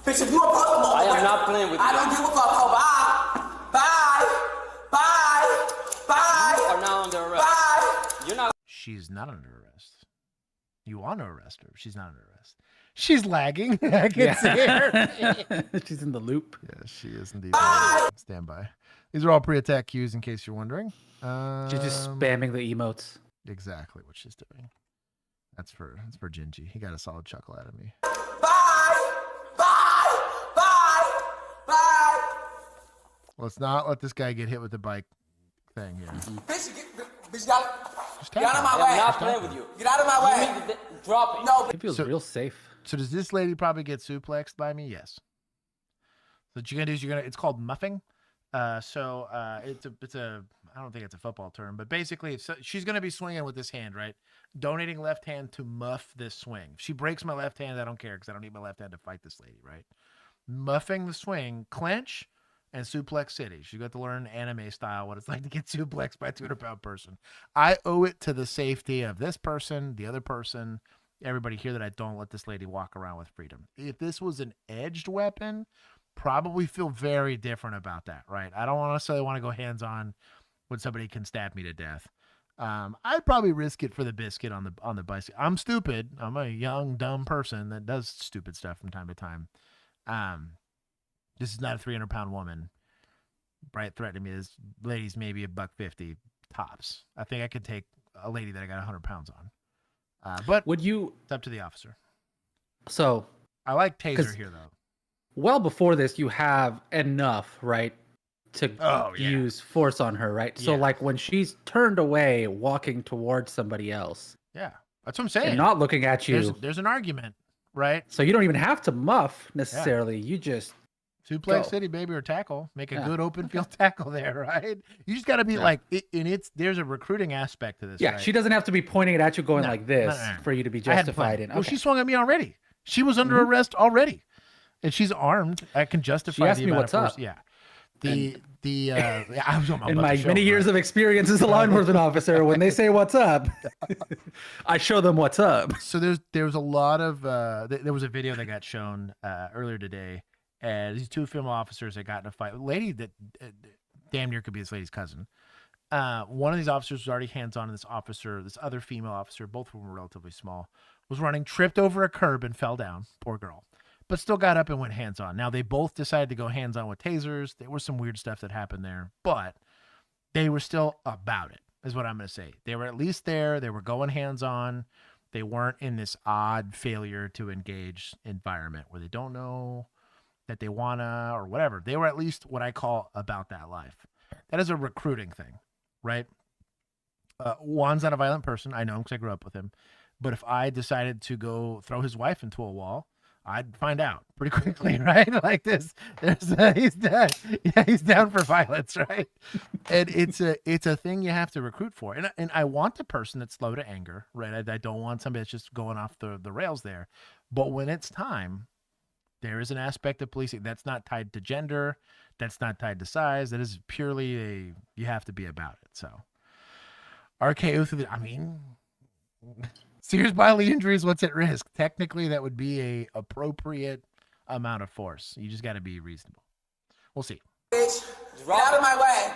Bitch, if you approach me, I am not playing with you. I don't give a fuck. Oh, bye. You are now under arrest. Bye. You're not. She's not under arrest. You want to arrest her. She's not under arrest. She's lagging. I can see her. She's in the loop. Yeah, she is indeed. Stand by. These are all pre-attack cues in case you're wondering. She's just spamming the emotes. Exactly what she's doing. That's for Gingy. He got a solid chuckle out of me. Let's not let this guy get hit with the bike thing here. Bitch, get out of my way. I'm not playing with you. Get out of my way. Drop it. No. It feels real safe. So does this lady probably get suplexed by me? Yes. So what you're gonna do is it's called muffing. It's a I don't think it's a football term, but basically she's gonna be swinging with this hand, right? Donating left hand to muff this swing. If she breaks my left hand, I don't care because I don't need my left hand to fight this lady, right? Muffing the swing, clench, and suplex city. She got to learn anime style what it's like to get suplexed by a 200-pound person. I owe it to the safety of this person, the other person, everybody here that I don't let this lady walk around with freedom. If this was an edged weapon, probably feel very different about that, right? I don't necessarily want to go hands-on when somebody can stab me to death. I'd probably risk it for the biscuit on the bicycle. I'm stupid. I'm a young, dumb person that does stupid stuff from time to time. This is not a 300-pound woman, right? Threatening me. This lady's maybe $150 tops. I think I could take a lady that I got 100 pounds on. But it's up to the officer. So I like taser here though. Well, before this, you have enough, right, to use force on her, right? So like when she's turned away, walking towards somebody else. Yeah, that's what I'm saying. And not looking at you. There's an argument, right? So you don't even have to muff necessarily. You just suplex city, baby, or tackle. Make a good open field tackle there, right? You just got to be like, there's a recruiting aspect to this. Yeah, right? She doesn't have to be pointing it at you going like this for you to be justified in. Well, she swung at me already. She was under arrest already. And she's armed. I can justify. She asked me what's up. Yeah. I was on in my many years of experience as a law enforcement officer, when they say what's up, I show them what's up. So there's a lot of there was a video that got shown earlier today, and these two female officers that got in a fight. A lady that damn near could be this lady's cousin. One of these officers was already hands-on, and this other female officer, both of them were relatively small, was running, tripped over a curb and fell down. Poor girl. But still got up and went hands-on. Now, they both decided to go hands-on with tasers. There was some weird stuff that happened there, but they were still about it, is what I'm going to say. They were at least there. They were going hands-on. They weren't in this odd failure to engage environment where they don't know that they want to or whatever. They were at least what I call about that life. That is a recruiting thing, right? Juan's not a violent person. I know him because I grew up with him. But if I decided to go throw his wife into a wall, I'd find out pretty quickly, right? Like this, he's down. Yeah, he's down for violence, right? And it's a thing you have to recruit for. And I want a person that's slow to anger, right? I don't want somebody that's just going off the rails there. But when it's time, there is an aspect of policing that's not tied to gender, that's not tied to size. That is purely you have to be about it. So RKO through serious bodily injuries, what's at risk? Technically, that would be a appropriate amount of force. You just got to be reasonable. We'll see. Bitch, get out of my way.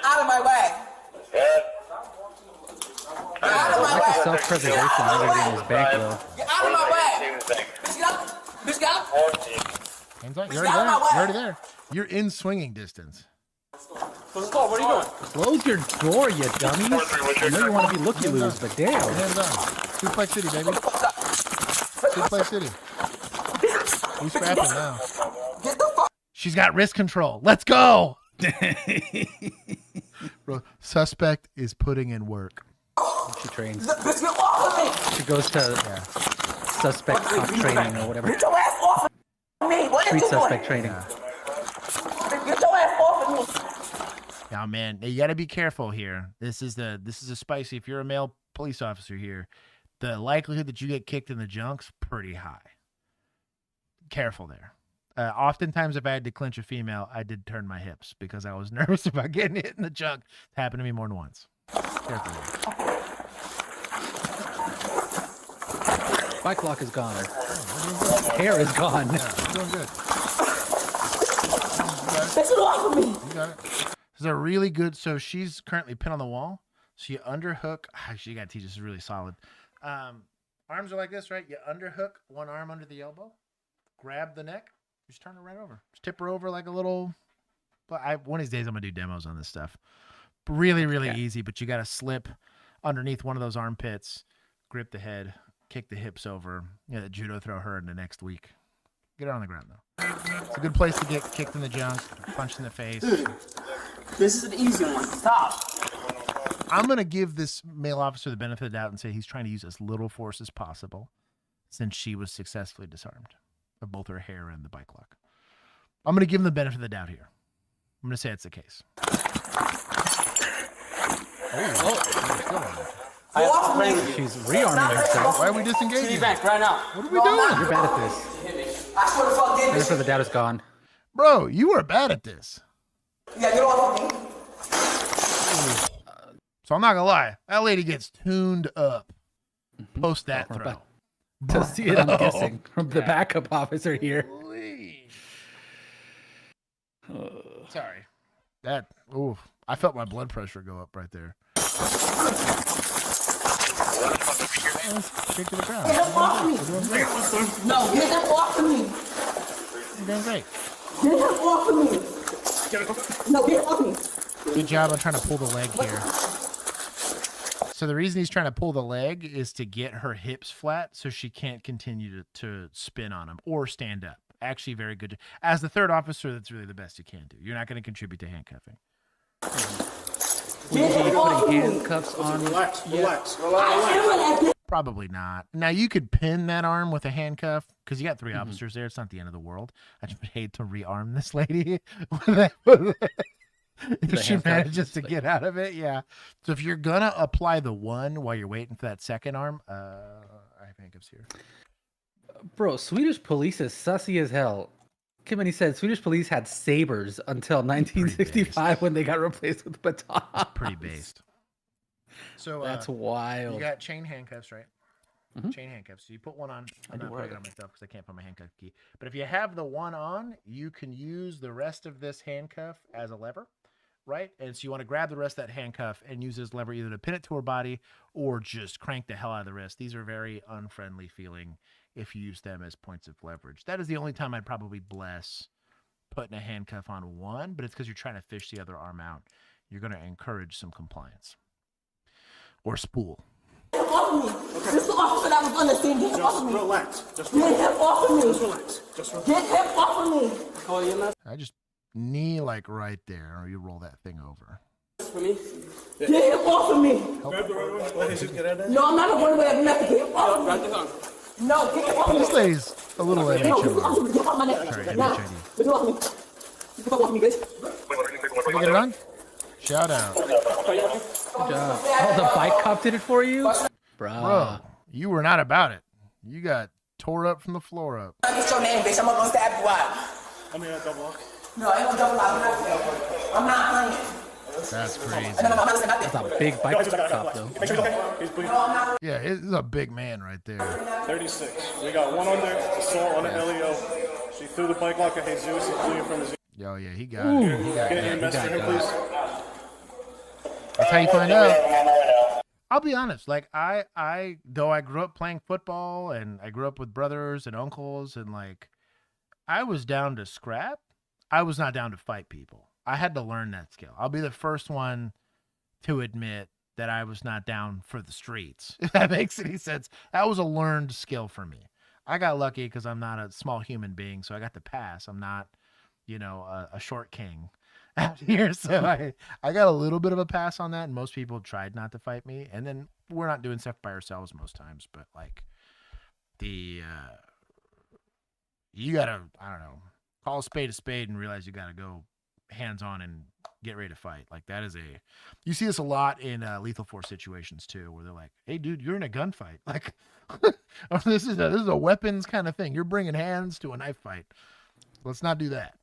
Out of my way. Get out of my way. Self-preservation in his back, though. Get out of my way. Bitch, get out. Bitch, get out. Hands on. You're already there. You're in swinging distance. Close the door. What are you doing? Close your door, you dummies. I know you want to be looky-loos, but damn. Hands on. Suplex City, baby. Suplex City. We scrapping now. She's got wrist control. Let's go. Bro, suspect is putting in work. She trains. She goes to suspect cop training or whatever. Get your ass off of me. What Street is suspect training. Get your ass off of me. Now, man, you got to be careful here. This is a spicy. If you're a male police officer here, the likelihood that you get kicked in the junk's pretty high. Careful there. Oftentimes, if I had to clinch a female, I did turn my hips because I was nervous about getting hit in the junk. It's happened to me more than once. Careful there. My clock is gone. Hair is gone. Yeah, we're doing good. Get it off of me. You got it. This is a really good. So she's currently pinned on the wall. So you underhook. Actually, you got to teach. This is really solid. Arms are like this, right? You underhook one arm under the elbow, grab the neck, just turn her right over. Just tip her over like a little. But one of these days I'm gonna do demos on this stuff. Really, really easy. But you got to slip underneath one of those armpits, grip the head, kick the hips over. Yeah, the judo throw her into next week. Get her on the ground, though. It's a good place to get kicked in the junk, punched in the face. Dude, this is an easy one. Stop. I'm going to give this male officer the benefit of the doubt and say he's trying to use as little force as possible since she was successfully disarmed of both her hair and the bike lock. I'm going to give him the benefit of the doubt here. I'm going to say it's the case. She's rearming herself. Why are we disengaging? Back right now. What are we doing? You're bad at this. I swear to fuck this. Benefit of the doubt is gone. Bro, you are bad at this. Yeah, get off of me. So I'm not going to lie. That lady gets tuned up post that throw. To see it, I'm guessing, from the backup officer here. Sorry. I felt my blood pressure go up right there. Kick to the ground. Get him off me. No, get him off of me. You're doing great. Get him off of me. No, get him off me. Good job on trying to pull the leg here. So the reason he's trying to pull the leg is to get her hips flat so she can't continue to spin on him or stand up. Actually, very good. As the third officer, that's really the best you can do. You're not going to contribute to handcuffing. Would you be putting handcuffs on? Relax. Probably not. Now, you could pin that arm with a handcuff because you got three officers there. It's not the end of the world. I just would hate to rearm this lady. If she manages to get out of it, yeah. So if you're going to apply the one while you're waiting for that second arm, I have handcuffs here. Bro, Swedish police is sussy as hell. Kimani said Swedish police had sabers until 1965 when they got replaced with batons. Pretty based. So that's wild. You got chain handcuffs, right? Chain handcuffs. So you put one on. I'm not putting it on myself because I can't put my handcuff key. But if you have the one on, you can use the rest of this handcuff as a lever, right? And so you want to grab the rest of that handcuff and use this lever either to pin it to her body or just crank the hell out of the wrist. These are very unfriendly feeling if you use them as points of leverage. That is the only time I'd probably bless putting a handcuff on one, but it's because you're trying to fish the other arm out. You're going to encourage some compliance. Or spool. Get him off me. This is the officer that was on the scene. Get him off of me. Relax. Get him off of me. Just relax. Get him off of me. I just knee like right there, or you roll that thing over. For me? Get him off of me. No, I'm not going away. I'm not get him off of me. No, get him off of me. This lady's a little No, get off my neck. Sorry, Nah. MHID. Get off me. Get the fuck off me, bitch. Can we get it on? Shout out. Good job. Oh, the bike cop did it for you? Bro, you were not about it. You got tore up from the floor up. Get your name, bitch. I'm not gonna stab you out. I mean, a double lock. No, I ain't gonna double lock. I'm not playing. That's crazy. That's a big bike cop, though. Make sure he's okay. He's bleeding. Yeah, it's a big man right there. 36. We got one on there. Assault on the LEO. She threw the bike lock at Jesus. He's bleeding from his. Yo, yeah, he got it. He got Get an EMS to him, please. That's how you find out. I'll be honest. Like though I grew up playing football and I grew up with brothers and uncles and like, I was down to scrap. I was not down to fight people. I had to learn that skill. I'll be the first one to admit that I was not down for the streets. If that makes any sense. That was a learned skill for me. I got lucky because I'm not a small human being, so I got the pass. I'm not, a short king out here. So I got a little bit of a pass on that, and most people tried not to fight me. And then we're not doing stuff by ourselves most times, but like you gotta, I don't know, call a spade and realize you gotta go hands-on and get ready to fight. Like that is you see this a lot in lethal force situations too, where they're like, hey dude, you're in a gunfight. Like this is a weapons kind of thing. You're bringing hands to a knife fight. Let's not do that.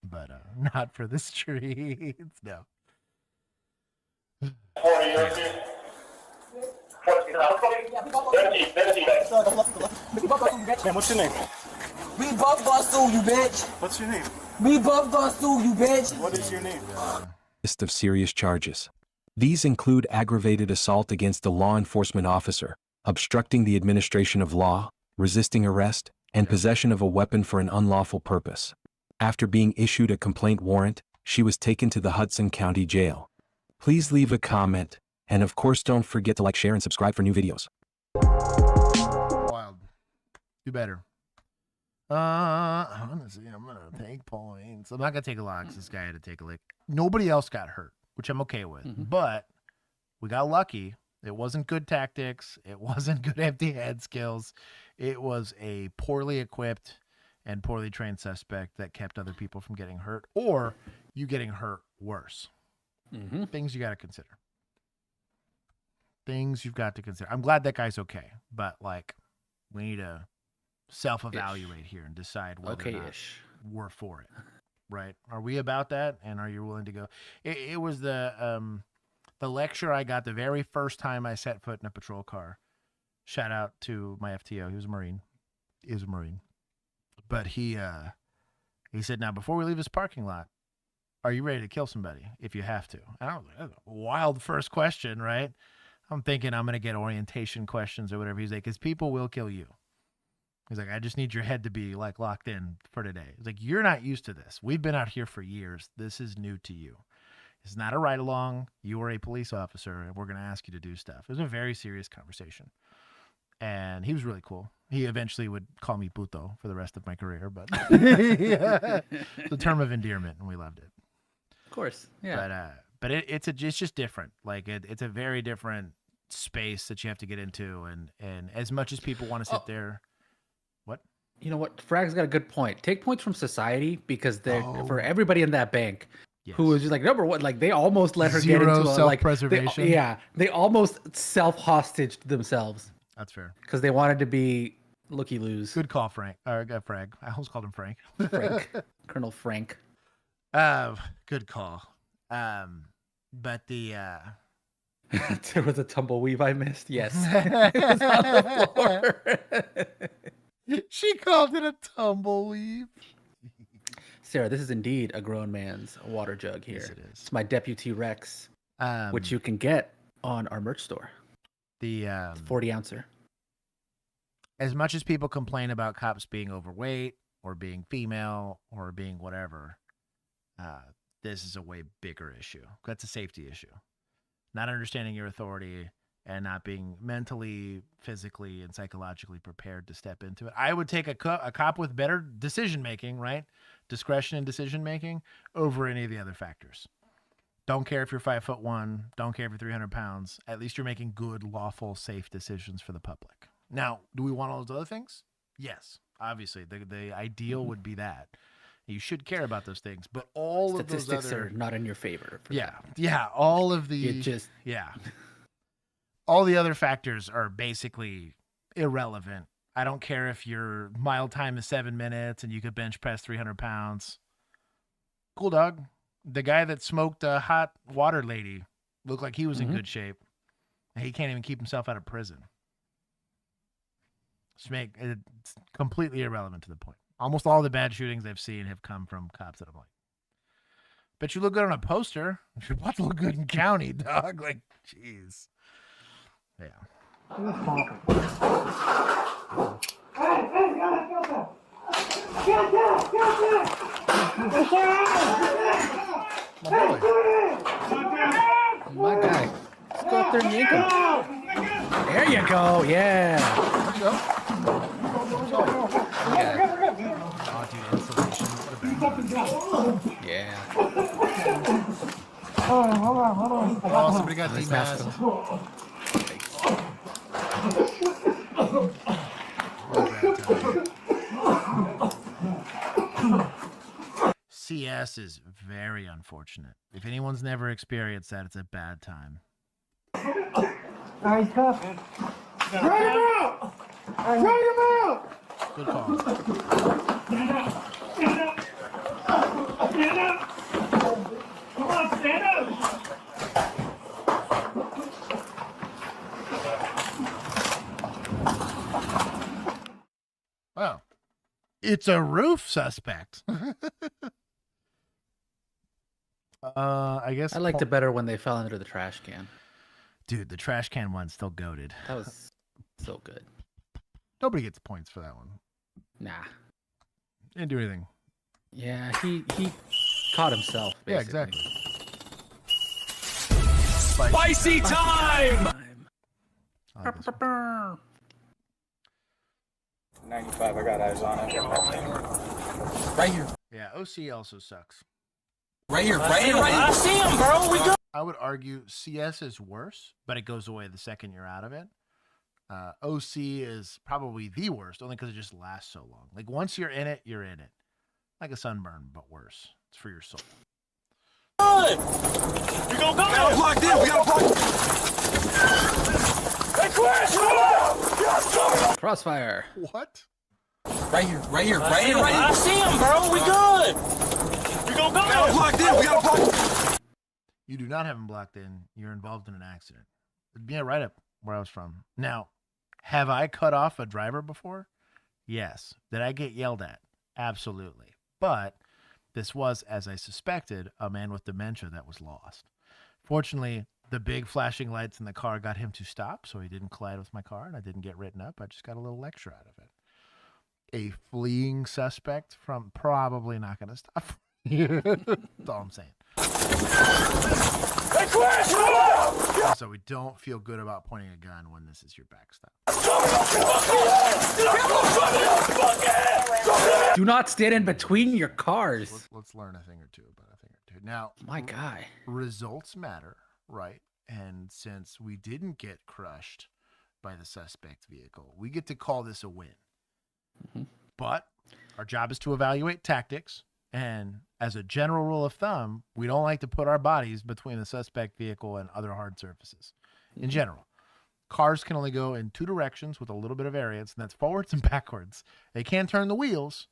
But not for the streets. No. Man, what's your name? We both gonna sue you, bitch. What's your name? We both gonna sue you, bitch. What is your name? List of serious charges. These include aggravated assault against a law enforcement officer, obstructing the administration of law, resisting arrest, and possession of a weapon for an unlawful purpose. After being issued a complaint warrant, she was taken to the Hudson County Jail. Please leave a comment And of course, don't forget to like, share, and subscribe for new videos. Wild. Do better. Honestly, I'm going to take points. I'm not going to take a lot because this guy had to take a lick. Nobody else got hurt, which I'm okay with. But we got lucky. It wasn't good tactics. It wasn't good empty head skills. It was a poorly equipped and poorly trained suspect that kept other people from getting hurt, or you getting hurt worse. Things you got to consider. Things you've got to consider. I'm glad that guy's okay, but like, we need to self-evaluate here and decide whether or not we're for it. Right? Are we about that? And are you willing to go? It was the lecture I got the very first time I set foot in a patrol car. Shout out to my FTO. He was a Marine. But he said, now, before we leave this parking lot, are you ready to kill somebody if you have to? I don't know. That's a wild first question, right? I'm thinking I'm going to get orientation questions or whatever. He's like, because people will kill you. He's like, I just need your head to be like locked in for today. He's like, you're not used to this. We've been out here for years. This is new to you. It's not a ride along. You are a police officer, and we're going to ask you to do stuff. It was a very serious conversation. And he was really cool. He eventually would call me puto for the rest of my career, but yeah. It's a term of endearment, and we loved it. Of course, yeah. But it's just different. Like it's a very different space that you have to get into, and as much as people want to sit there, what? You know what? Frag's got a good point. Take points from society because they're for everybody in that bank. Who was just like number one, like they almost let her get into self-preservation. They almost self-hostaged themselves. That's fair. Because they wanted to be looky-loos. Good call, Frank. Frag. I almost called him Frank. Colonel Frank. Good call. But the there was a tumbleweave I missed. Yes, it was on the floor. She called it a tumbleweave. Sarah, this is indeed a grown man's water jug here. Yes, it is. It's my Deputy Rex, which you can get on our merch store. The 40-ouncer. As much as people complain about cops being overweight or being female or being whatever, this is a way bigger issue. That's a safety issue. Not understanding your authority and not being mentally, physically, and psychologically prepared to step into it. I would take a cop with better decision-making, right? Discretion in decision-making over any of the other factors. Don't care if you're 5'1", don't care if you're 300 pounds. At least you're making good, lawful, safe decisions for the public. Now, do we want all those other things? Yes. Obviously, the ideal would be that. You should care about those things, but all of those statistics are not in your favor. All of the all the other factors are basically irrelevant. I don't care if your mile time is 7 minutes and you could bench press 300 pounds. Cool, dog. The guy that smoked a hot water lady looked like he was in good shape. And he can't even keep himself out of prison. It's completely irrelevant to the point. Almost all the bad shootings I've seen have come from cops that I'm like, bet you look good on a poster. You're about to look good in county, dog. Like, jeez. Yeah. My guy. Let's go up there and yank him. There you go. Yeah. Oh, dude, insulation. Yeah. Hold on. Somebody got demasked. CS is very unfortunate. If anyone's never experienced that, it's a bad time. Nice tough. Drag him out! Drag him out! Good call. Stand up! Stand up! Stand up! Come on, stand up! Wow. It's a roof suspect. I guess I liked it better when they fell under the trash can. Dude, the trash can one's still goated. That was so good. Nobody gets points for that one. Nah. Didn't do anything. Yeah, he caught himself, basically. Yeah, exactly. Spicy time! 95, I got eyes on it. Right here. Yeah, OC also sucks. Right here. I see him, bro. We go. I would argue CS is worse, but it goes away the second you're out of it. OC is probably the worst, only because it just lasts so long. Like once you're in it, you're in it. Like a sunburn, but worse. It's for your soul. We gonna go. We got plugged in. We got plugged. Hey, Chris, Crossfire. What? Right here. I see him, bro. We good. We gonna go. We got plugged in. We got plugged. You do not have him blocked in. You're involved in an accident. Yeah, right up where I was from. Now, have I cut off a driver before? Yes. Did I get yelled at? Absolutely. But this was, as I suspected, a man with dementia that was lost. Fortunately, the big flashing lights in the car got him to stop, so he didn't collide with my car, and I didn't get written up. I just got a little lecture out of it. A fleeing suspect from probably not going to stop. That's all I'm saying. Hey, Chris, So we don't feel good about pointing a gun when this is your backstop. Do not stand in between your cars. Let's learn a thing or two about a thing or two. Now, my guy, results matter, right? And since we didn't get crushed by the suspect vehicle, we get to call this a win. But our job is to evaluate tactics. And as a general rule of thumb, we don't like to put our bodies between the suspect vehicle and other hard surfaces. In general, cars can only go in two directions with a little bit of variance, and that's forwards and backwards. They can turn the wheels,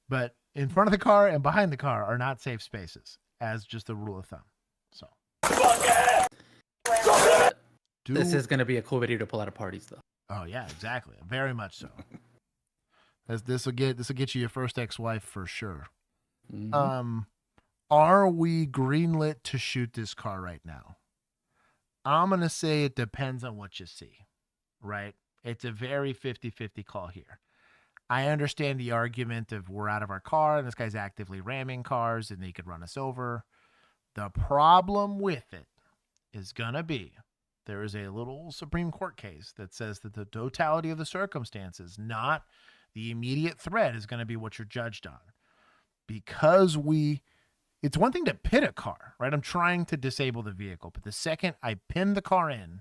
but in front of the car and behind the car are not safe spaces, as just a rule of thumb. So, this is going to be a cool video to pull out of parties, though. Oh yeah, exactly. Very much so. This will get you your first ex-wife for sure. Are we greenlit to shoot this car right now? I'm going to say it depends on what you see, right? It's a very 50-50 call here. I understand the argument of we're out of our car and this guy's actively ramming cars and he could run us over. The problem with it is going to be there is a little Supreme Court case that says that the totality of the circumstances, not the immediate threat, is going to be what you're judged on. Because it's one thing to pit a car, right? I'm trying to disable the vehicle, but the second I pin the car in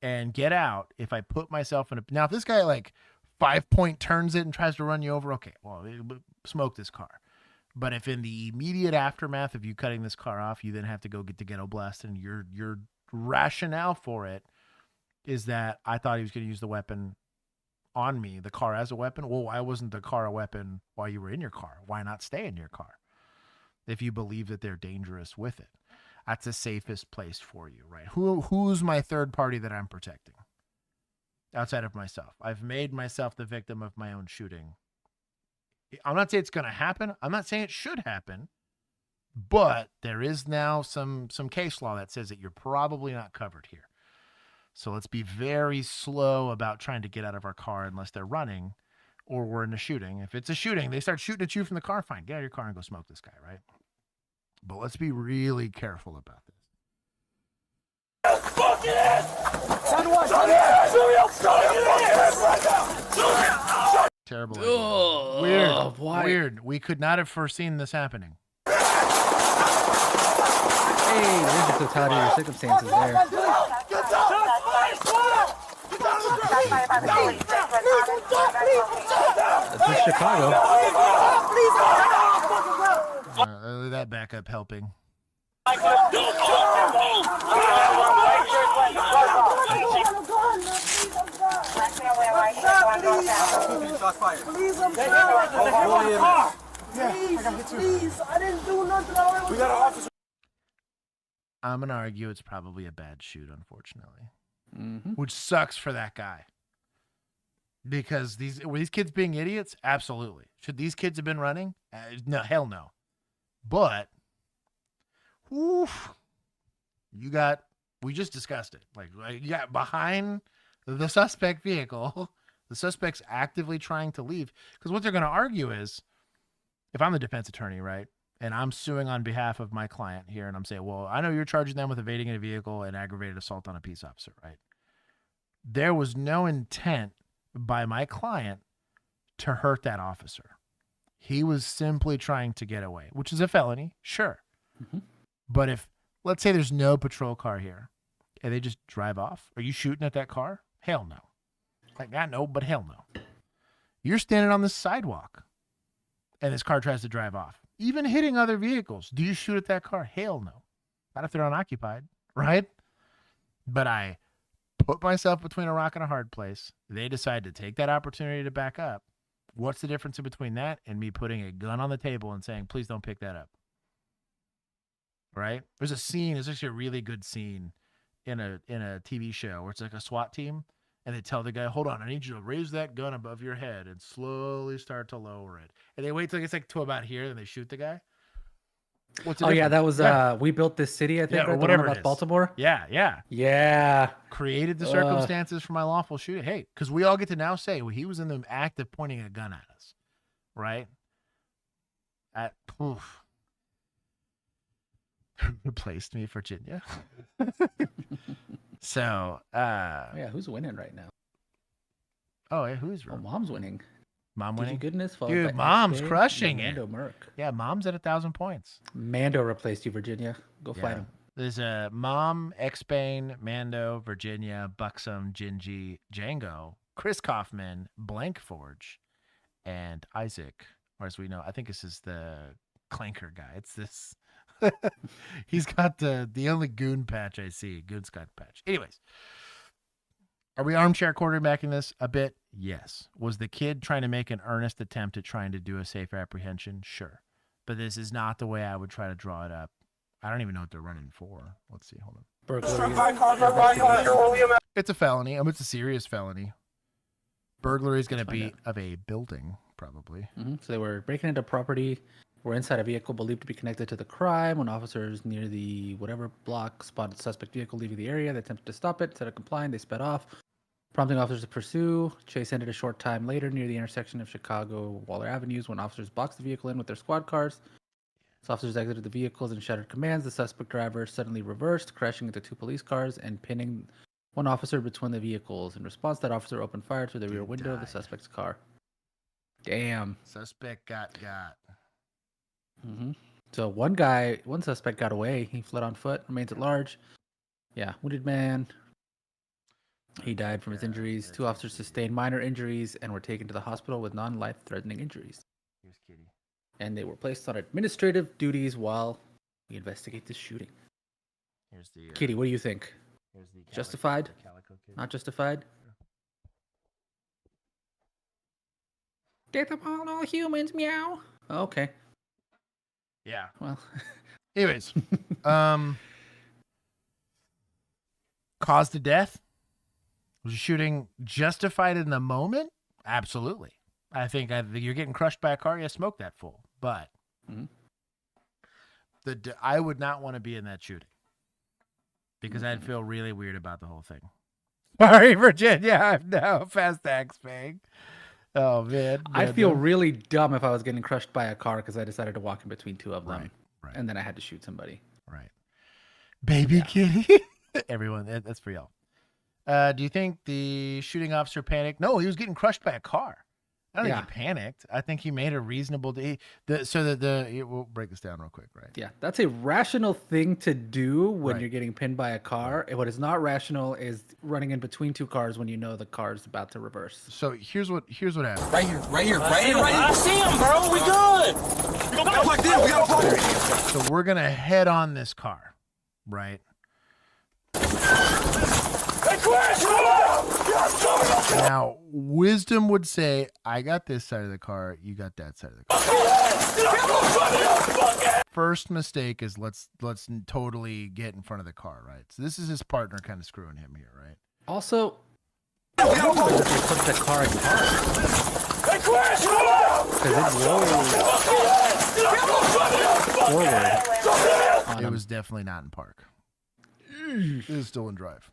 and get out, if I put myself in now if this guy like 5-point turns it and tries to run you over, okay, well, smoke this car. But if in the immediate aftermath of you cutting this car off, you then have to go get the ghetto blast, and your rationale for it is that I thought he was going to use the weapon on me, the car as a weapon. Well, why wasn't the car a weapon while you were in your car? Why not stay in your car? If you believe that they're dangerous with it, that's the safest place for you, right? Who's my third party that I'm protecting outside of myself? I've made myself the victim of my own shooting. I'm not saying it's going to happen. I'm not saying it should happen, but there is now some case law that says that you're probably not covered here. So let's be very slow about trying to get out of our car unless they're running or we're in a shooting. If it's a shooting, they start shooting at you from the car, fine. Get out of your car and go smoke this guy, right? But let's be really careful about this. Terrible. Oh, weird. why? Weird. We could not have foreseen this happening. Hey, there's the totality of your circumstances there. This is Chicago. That backup helping. Please, I didn't do nothing. We got an officer. I'm going to argue it's probably a bad shoot, unfortunately. Which sucks for that guy. Because were these kids being idiots? Absolutely. Should these kids have been running? No, hell no. But, oof, we just discussed it. Like you got behind the suspect vehicle, the suspect's actively trying to leave. Because what they're going to argue is, if I'm the defense attorney, right, and I'm suing on behalf of my client here, and I'm saying, well, I know you're charging them with evading in a vehicle and aggravated assault on a peace officer, right? There was no intent by my client to hurt that officer. He was simply trying to get away, which is a felony, sure. Mm-hmm. But if, let's say there's no patrol car here, and they just drive off, are you shooting at that car? Hell no. Like, I know, but hell no. You're standing on the sidewalk, and this car tries to drive off, even hitting other vehicles. Do you shoot at that car? Hell no. Not if they're unoccupied, right? But I put myself between a rock and a hard place. They decide to take that opportunity to back up. What's the difference in between that and me putting a gun on the table and saying, please don't pick that up? Right? There's a scene, it's actually a really good scene in a TV show where it's like a SWAT team, and they tell the guy, hold on, I need you to raise that gun above your head and slowly start to lower it. And they wait till it gets like to about here, and they shoot the guy. What's the difference? Yeah, that was We Built This City, I think, or right? whatever The one it about is. Baltimore. Yeah. Created the Ugh. circumstances for my lawful shooting. Hey, because we all get to now say, well, he was in the act of pointing a gun at us, right? Replaced me, Virginia. So, yeah, who's winning right now? Oh, yeah, who's winning? Mom's winning. Mom Did you winning? goodness, followed Dude, by Mom's X-Bay crushing and it. Mando Merc. Yeah, Mom's at 1,000 points. Mando replaced you, Virginia. Go Yeah. fight him. There's a Mom, X-Bane, Mando, Virginia, Buxom, Gingy, Django, Chris Kaufman, Blank Forge, and Isaac. Or as we know, I think this is the Clanker guy. It's this. He's got the only goon patch I see. Goon Scott patch. Anyways. Are we armchair quarterbacking this a bit? Yes. Was the kid trying to make an earnest attempt at trying to do a safe apprehension? Sure. But this is not the way I would try to draw it up. I don't even know what they're running for. Let's see. Hold on. It's a felony. It's a serious felony. Burglary is going to be of a building, probably. Mm-hmm. So they were breaking into property, were inside a vehicle believed to be connected to the crime. When officers near the whatever block spotted the suspect vehicle leaving the area, they attempted to stop it. Instead of complying, they sped off, prompting officers to pursue. Chase ended a short time later near the intersection of Chicago Waller Avenues when officers boxed the vehicle in with their squad cars. As officers exited the vehicles and shouted commands, the suspect driver suddenly reversed, crashing into two police cars and pinning one officer between the vehicles. In response, that officer opened fire through the rear window of the suspect's car. Damn. Suspect got. Mm-hmm. So one suspect got away. He fled on foot, remains at large. Yeah, wounded man. He died from his injuries. Two officers sustained minor injuries and were taken to the hospital with non-life-threatening injuries. Here's Kitty. And they were placed on administrative duties while we investigate this shooting. Here's the Kitty, what do you think? Here's the justified? Calico Kid. Not justified? Death upon all humans, meow. Okay. Yeah. Well. Anyways, cause to death? Was the shooting justified in the moment? Absolutely. I think you're getting crushed by a car. Yeah, smoke that fool. But I would not want to be in that shooting because I'd feel really weird about the whole thing. Sorry, Virginia. I'm now fast X-Bang. Oh, man. I'd feel really dumb if I was getting crushed by a car because I decided to walk in between two of them. Right. And then I had to shoot somebody. Right. Baby Kitty. Everyone, that's for y'all. Do you think the shooting officer panicked? No, he was getting crushed by a car. I don't think he panicked. I think he made a reasonable... we'll break this down real quick, right? Yeah, that's a rational thing to do when you're getting pinned by a car. What is not rational is running in between two cars when you know the car's about to reverse. So here's what happened. Right here. I see him, bro. We good. We gotta plug in. We gotta plug in. So we're gonna head on this car, right? Now, wisdom would say, I got this side of the car, you got that side of the car. First mistake is let's totally get in front of the car, right? So this is his partner kind of screwing him here, right? Also, they put the car in park. Because it rolled forward. It was definitely not in park. It was still in drive.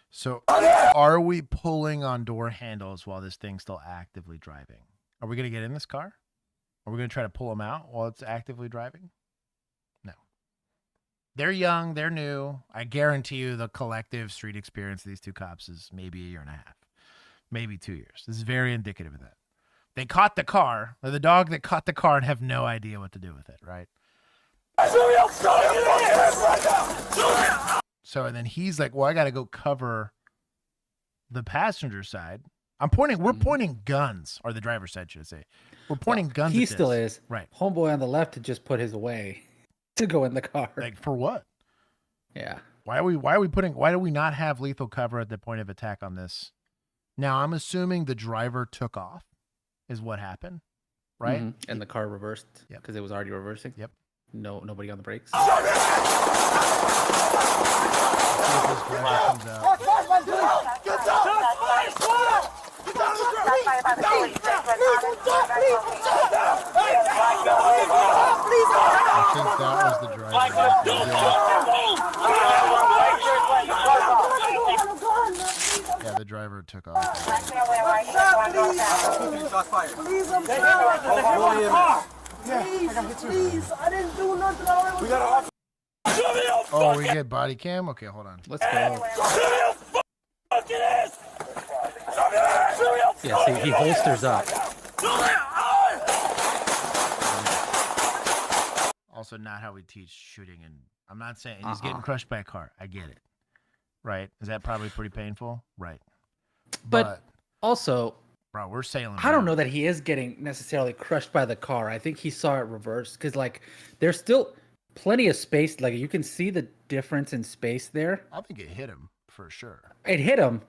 So, are we pulling on door handles while this thing's still actively driving? Are we going to get in this car? Are we going to try to pull them out while it's actively driving? No. They're young. They're new. I guarantee you the collective street experience of these two cops is maybe a year and a half, maybe 2 years. This is very indicative of that. They caught the car, or the dog that caught the car, and have no idea what to do with it, right? So, and then he's like, well, I got to go cover the passenger side. We're pointing guns, or the driver's side, should I say. We're pointing guns He at still this. is. Right. Homeboy on the left had just put his away to go in the car. Like, for what? Yeah. Why do we not have lethal cover at the point of attack on this? Now, I'm assuming the driver took off is what happened, right? Mm-hmm. And the car reversed because it was already reversing. Yep. Nobody on the brakes. I think that was the driver. Yeah, the driver took off. Please, I didn't do nothing. We got Oh, we get body cam? Okay, hold on. Let's go. Yeah, see, he holsters up. Also, not how we teach shooting, and I'm not saying he's getting crushed by a car. I get it. Right? Is that probably pretty painful? Right. But also, bro, we're sailing. I don't know that he is getting necessarily crushed by the car. I think he saw it reverse because, like, there's still plenty of space. Like, you can see the difference in space there. I think it hit him for sure. It hit him,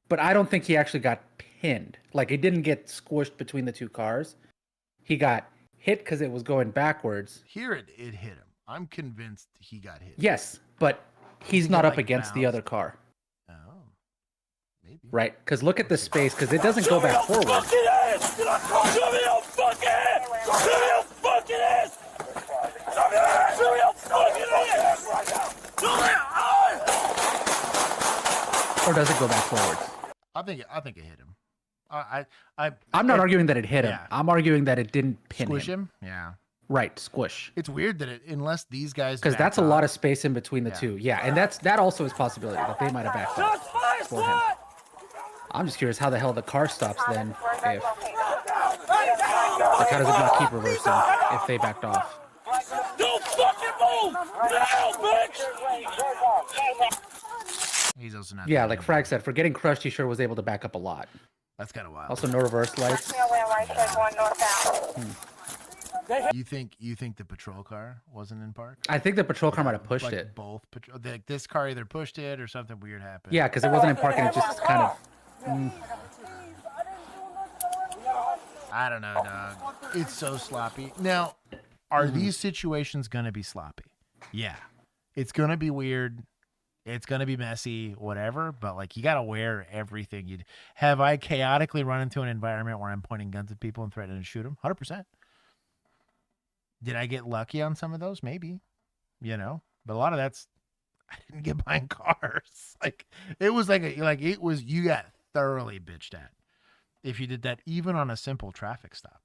but I don't think he actually got pinned. Like, it didn't get squished between the two cars. He got hit because it was going backwards. Here it hit him. I'm convinced he got hit. Yes, but he's not up against the other car. Oh, maybe. Right? Because look at the space, because it doesn't go back forward. Or does it go back forward? I think it hit him. I'm not arguing that it hit him. I'm arguing that it didn't pin Squish him? Yeah. Right, squish. It's weird that unless these guys, because that's a lot of space in between the two. Yeah, and that also is a possibility that they might have backed up for him. I'm just curious how the hell the car stops then. If like, how does it not keep reversing if they backed off? Don't fucking move! Now, bitch! He's also not. Yeah, like Frag said, for getting crushed, he sure was able to back up a lot. That's kind of wild. Also, no reverse lights. You think the patrol car wasn't in park? I think the patrol car might have pushed like it. Both patrol, like this car either pushed it or something weird happened. Yeah, because it wasn't in park and it just kind of. I don't know, dog. It's so sloppy. Now, are these situations gonna be sloppy? Yeah, it's gonna be weird. It's gonna be messy, whatever. But like, you gotta wear everything. You'd have I chaotically run into an environment where I'm pointing guns at people and threatening to shoot them? 100%. Did I get lucky on some of those? Maybe, but a lot of that's I didn't get behind cars. Like it was you got thoroughly bitched at if you did that, even on a simple traffic stop.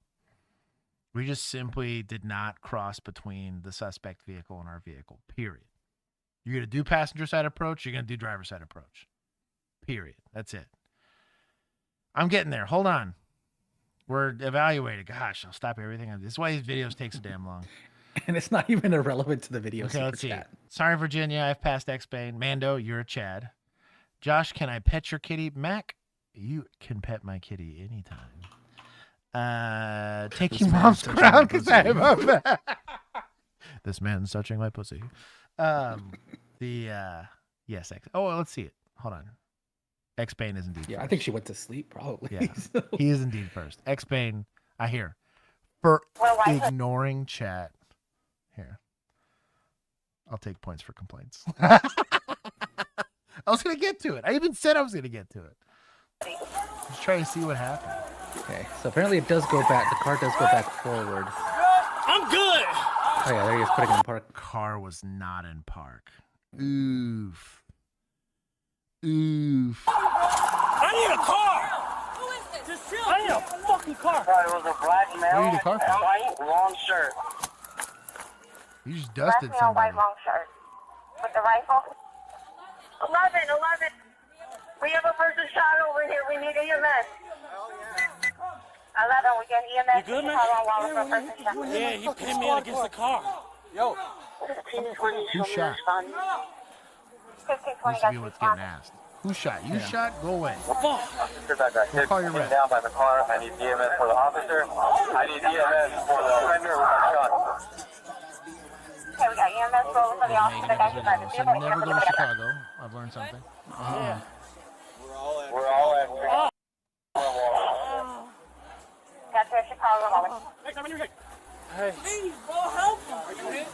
We just simply did not cross between the suspect vehicle and our vehicle. Period. You're gonna do passenger side approach. You're gonna do driver side approach. Period. That's it. I'm getting there. Hold on. We're evaluating. Gosh, I'll stop everything. This is why these videos take so damn long. And it's not even irrelevant to the video. Okay, let's see. Sorry, Virginia. I've passed X-Bane. Mando, you're a Chad. Josh, can I pet your kitty? Mac, you can pet my kitty anytime. Taking mom's crown because I have a This man's touching my pussy. Yes, X. Oh, well, let's see it. Hold on. X-Bane is indeed Yeah, first. I think she went to sleep, probably. Yeah, he is indeed first. X-Bane, I hear. For ignoring chat. Here. I'll take points for complaints. I was going to get to it. I even said I was going to get to it. Just trying to see what happened. Okay, so apparently it does go back. The car does go back forward. I'm good! Oh, yeah, there he is putting it in park. Car was not in park. Oof. Oof. I need a car! Just chill. I need a fucking car. It was a black male. What do you need a car for? White long shirt. You just dusted Black male, somebody. white long shirt. With the rifle. 11. We have a person shot over here. We need EMS. 11, we get EMS. You good, man? Yeah, he pinned me against the car. Yo. Who shot? 1520 Used to be what's getting asked. Who shot? You shot? Go away. We'll call your rep. Down by the car. I need EMS for the officer. I need EMS for the offender who got shot. Okay, we got EMS rolling for the officer that got shot by the So never go to Chicago. I've learned something. Yeah. We're all at Got to Chicago. Hey. Please, bro, help him. Are you hit?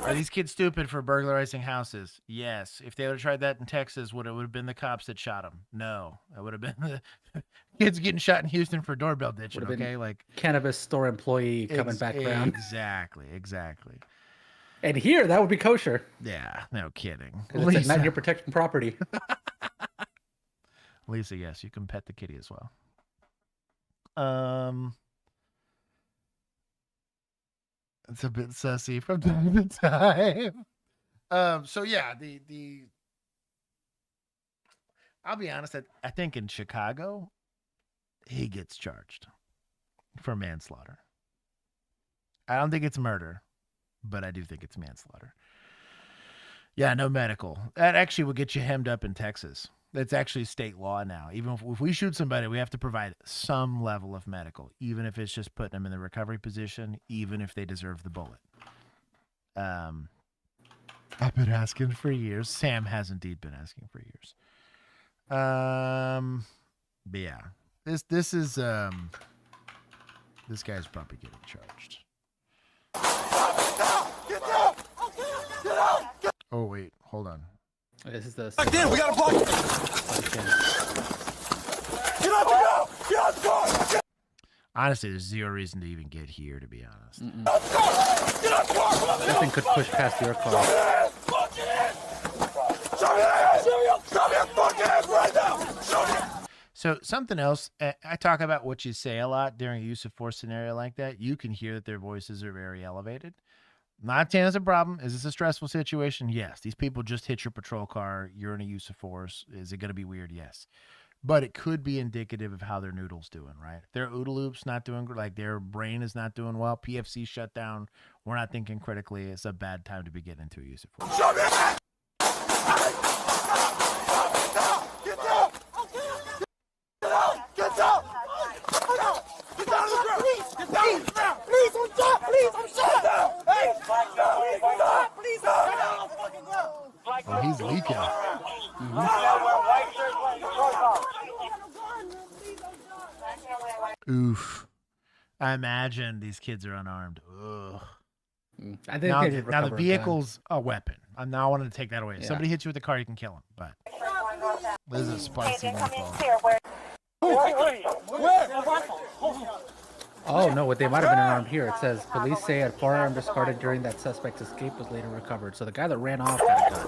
Are these kids stupid for burglarizing houses? Yes. If they would have tried that in Texas, would it have been the cops that shot them? No. It would have been the kids getting shot in Houston for doorbell ditching. Okay, like cannabis store employee coming back around. Exactly. And here, that would be kosher. Yeah, no kidding. It's not your protection property. Lisa, yes, you can pet the kitty as well. It's a bit sussy from time to time. So yeah, the I'll be honest, I think in Chicago, he gets charged for manslaughter. I don't think it's murder, but I do think it's manslaughter. Yeah, no medical. That actually will get you hemmed up in Texas. That's actually state law now. Even if we shoot somebody, we have to provide some level of medical, even if it's just putting them in the recovery position, even if they deserve the bullet. I've been asking for years. Sam has indeed been asking for years. But yeah, this is this guy's probably getting charged. Get down! Get out! Oh wait, hold on. This is the. Back in, we gotta block it. Get out the car! Get out the car! Honestly, there's zero reason to even get here, to be honest. Get out the car! Nothing could push past your car. Show me your fucking ass right now! Show me! So something else, I talk about what you say a lot during a use of force scenario like that. You can hear that their voices are very elevated. Not saying it's a problem. Is this a stressful situation? Yes. These people just hit your patrol car. You're in a use of force. Is it going to be weird? Yes. But it could be indicative of how their noodle's doing, right? If their OODA loop's not doing, like their brain is not doing well, PFC shut down, we're not thinking critically, it's a bad time to be getting into a use of force. Show me! Get down! Get out! Get down! Get down to the ground! Get down to the ground! Please, I'm shot! Please, I'm shot! Hey! Stop! Please, I'm shot! Oh, he's leaking. Oof. I imagine these kids are unarmed. Ugh. I think now the vehicle's a weapon. I'm not wanting to take that away. If somebody hits you with a car, you can kill them. But this is a spicy meatball. Oh no, what they might have been unarmed here. It says police say a firearm discarded during that suspect's escape was later recovered. So the guy that ran off had a gun.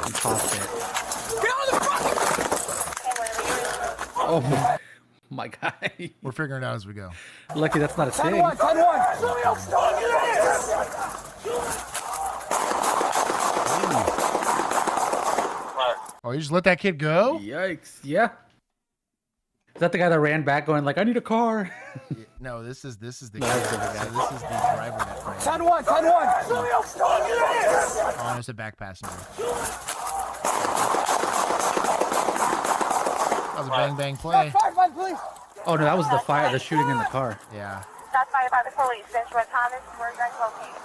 He tossed it. Oh my guy. We're figuring it out as we go. Lucky that's not a thing. Oh, you just let that kid go? Yikes! Yeah. Is that the guy that ran back going like, I need a car? No, this is the guy. So this is the driver that ran. 10-1, 10-1. Oh, there's a back passenger. That was a bang play. Oh no, that was the shooting in the car. Yeah. Shots fired by the police. Central Thomas, where you guys located?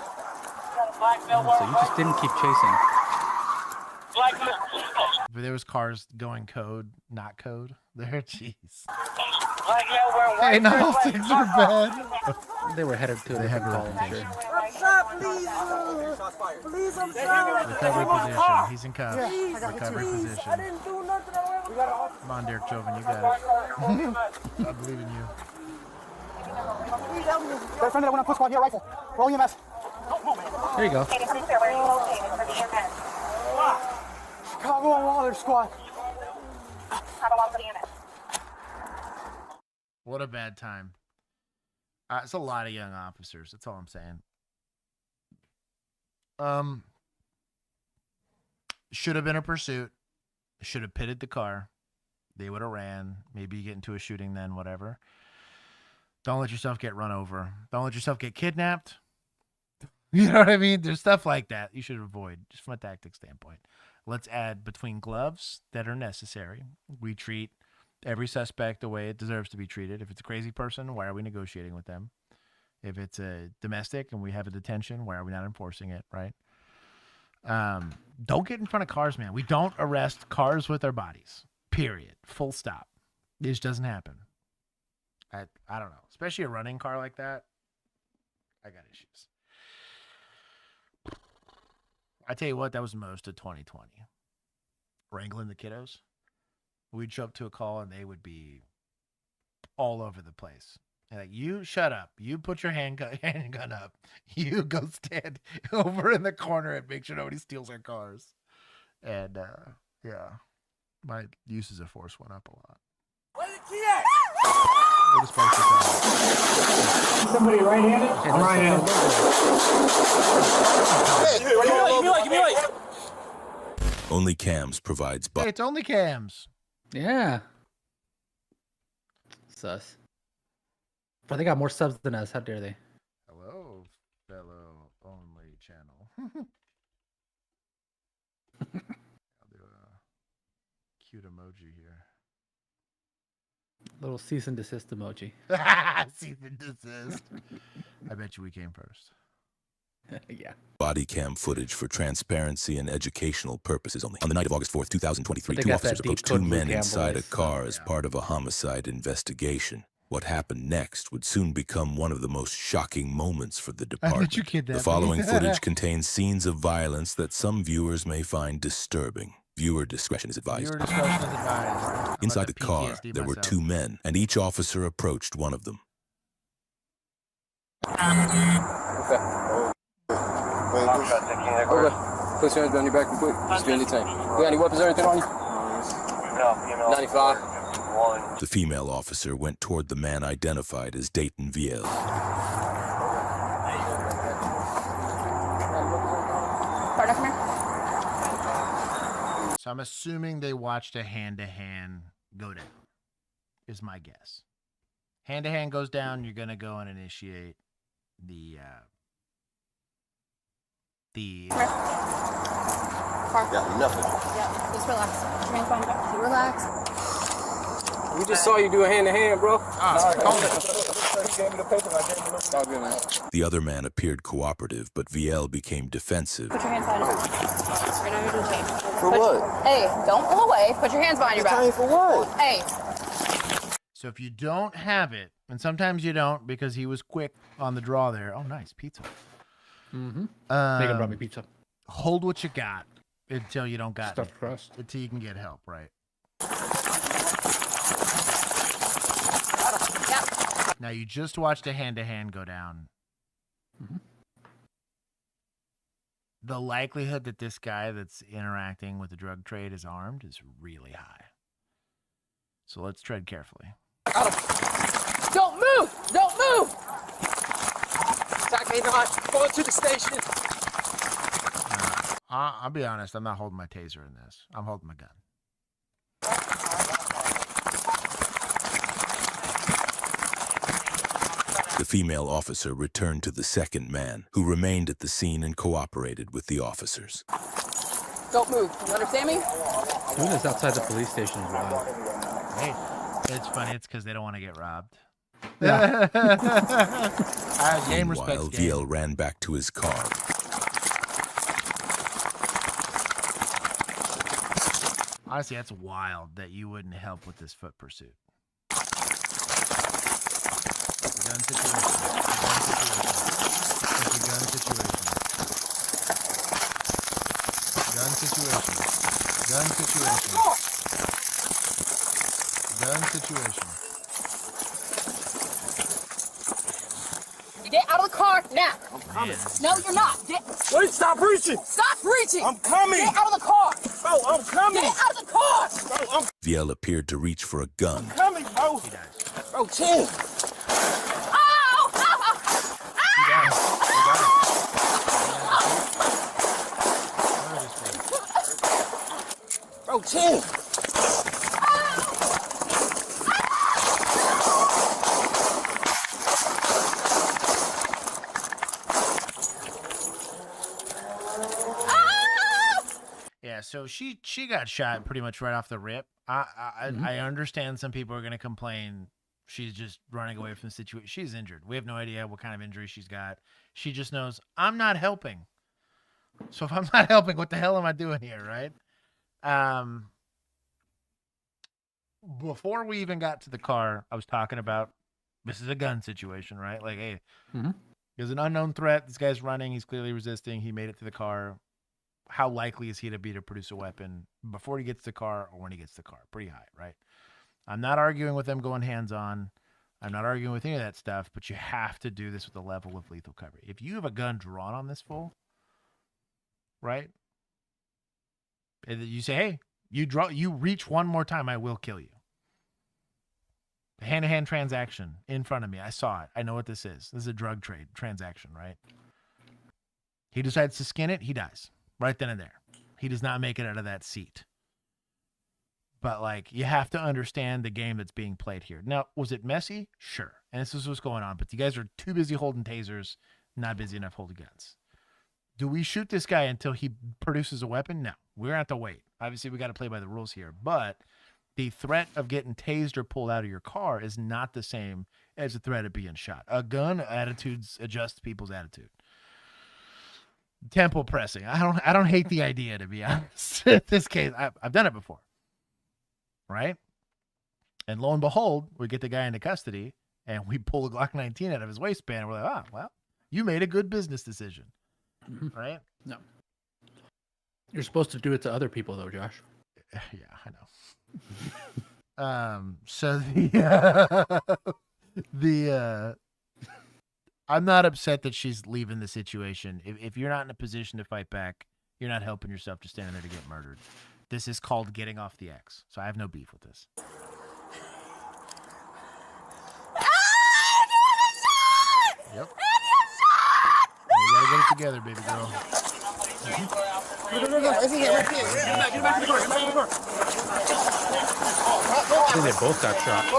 So you just didn't keep chasing. But there was cars going code, not code. There, jeez. Hey, no, things are bad. They were headed to a different call, I'm sure. Please, I'm sorry. Recovery position. He's in cuffs. Yeah, Recovery position. I didn't do nothing. Come on, Derek Chauvin, you got it. I believe in you. Please help me. Got a friend that went on foot squad here, rifle. Roll EMS. There you go. Chicago on Waller squad. How about the EMS? What a bad time. It's a lot of young officers. That's all I'm saying. Should have been a pursuit. Should have pitted the car. They would have ran. Maybe you get into a shooting then, whatever. Don't let yourself get run over. Don't let yourself get kidnapped. You know what I mean? There's stuff like that you should avoid, just from a tactic standpoint. Let's add between gloves that are necessary. We treat every suspect the way it deserves to be treated. If it's a crazy person, why are we negotiating with them? If it's a domestic and we have a detention, why are we not enforcing it, right? Don't get in front of cars, man. We don't arrest cars with our bodies, period. Full stop. It just doesn't happen. I don't know. Especially a running car like that. I got issues. I tell you what, that was most of 2020. Wrangling the kiddos. We'd show up to a call and they would be all over the place. Like, you shut up. You put your handgun up. You go stand over in the corner and make sure nobody steals our cars. And yeah, my uses of force went up a lot. Where's the key at? What is Somebody right-handed? I'm right-handed. Hey, give me light. OnlyCams provides. Hey, it's OnlyCams. Yeah. Sus. But they got more subs than us. How dare they? Hello, fellow Only channel. I'll do a cute emoji here. Little cease and desist emoji. Cease and desist. I bet you we came first. Yeah. Body cam footage for transparency and educational purposes only. On the night of August 4th, 2023, two officers approached two men inside a car as part of a homicide investigation. What happened next would soon become one of the most shocking moments for the department. The following footage contains scenes of violence that some viewers may find disturbing. Viewer discretion is advised. Inside the car, there were two men, and each officer approached one of them. Okay. Put your hands behind your back real quick. Just be detained. You got any weapons or anything on you? No. 95. The female officer went toward the man identified as Dayton Viel. So I'm assuming they watched a hand-to-hand go down, is my guess. Hand-to-hand goes down, you're going to go and initiate the... Yeah, nothing. Yeah, just relax. Put your hands behind your back. Relax. We just saw you do a hand-to-hand, bro. The other man appeared cooperative, but Viel became defensive. Put your hands behind your back. Right now you're doing change. For what? Hey, don't pull away. Put your hands behind your back. For what? Hey. So if you don't have it, and sometimes you don't because he was quick on the draw there. Oh, nice. Pizza. Mm-hmm. Megan brought me pizza. Hold what you got until you don't got Stuffed crust. Until you can get help, right? Now you just watched a hand-to-hand go down. Mm-hmm. The likelihood that this guy that's interacting with the drug trade is armed is really high. So let's tread carefully. Don't move! Don't move! Attack ain't not going to the station. I'll be honest, I'm not holding my taser in this. I'm holding my gun. The female officer returned to the second man, who remained at the scene and cooperated with the officers. Don't move. You understand me? Doing this outside the police station is wild. Hey, it's funny. It's because they don't want to get robbed. Yeah. Game respects Meanwhile, game. Viel ran back to his car. Honestly, that's wild that you wouldn't help with this foot pursuit. It's a gun situation. It's a gun situation. Gun situation. Gun situation. Gun situation. Get out of the car now. I'm coming. No, you're not. Wait, stop reaching. Stop reaching. I'm coming. Get out of the car. Bro, I'm coming. Get out of the car. Bro, I'm Viel appeared to reach for a gun. coming, bro. Bro, Bro, chill. Bro, chill. Yeah, so she got shot pretty much right off the rip. I understand some people are going to complain she's just running away from the situation. She's injured. We have no idea what kind of injury she's got. She just knows, I'm not helping. So if I'm not helping, what the hell am I doing here, right? Before we even got to the car, I was talking about this is a gun situation, right? Like, hey, there's an unknown threat. This guy's running. He's clearly resisting. He made it to the car. How likely is he to be to produce a weapon before he gets to the car or when he gets to the car? Pretty high, right? I'm not arguing with them going hands-on. I'm not arguing with any of that stuff, but you have to do this with a level of lethal cover. If you have a gun drawn on this fool, right? And you say, hey, you reach one more time, I will kill you. Hand-to-hand transaction in front of me. I saw it. I know what this is. This is a drug trade transaction, right? He decides to skin it, he dies. Right then and there. He does not make it out of that seat. But, like, you have to understand the game that's being played here. Now, was it messy? Sure. And this is what's going on. But you guys are too busy holding tasers, not busy enough holding guns. Do we shoot this guy until he produces a weapon? No. We're going to have to wait. Obviously, we got to play by the rules here. But the threat of getting tased or pulled out of your car is not the same as the threat of being shot. A gun attitudes adjust people's attitude. Temple pressing. I don't hate the idea, to be honest. In this case, I've done it before. Right? And lo and behold, we get the guy into custody and we pull the Glock 19 out of his waistband. And we're like, well, you made a good business decision. Right? No. You're supposed to do it to other people, though, Josh. Yeah, I know. So the I'm not upset that she's leaving the situation. If you're not in a position to fight back, you're not helping yourself just standing there to get murdered. This is called getting off the X. So I have no beef with this. Yep. You gotta get it together, baby girl. I think they both got shot. I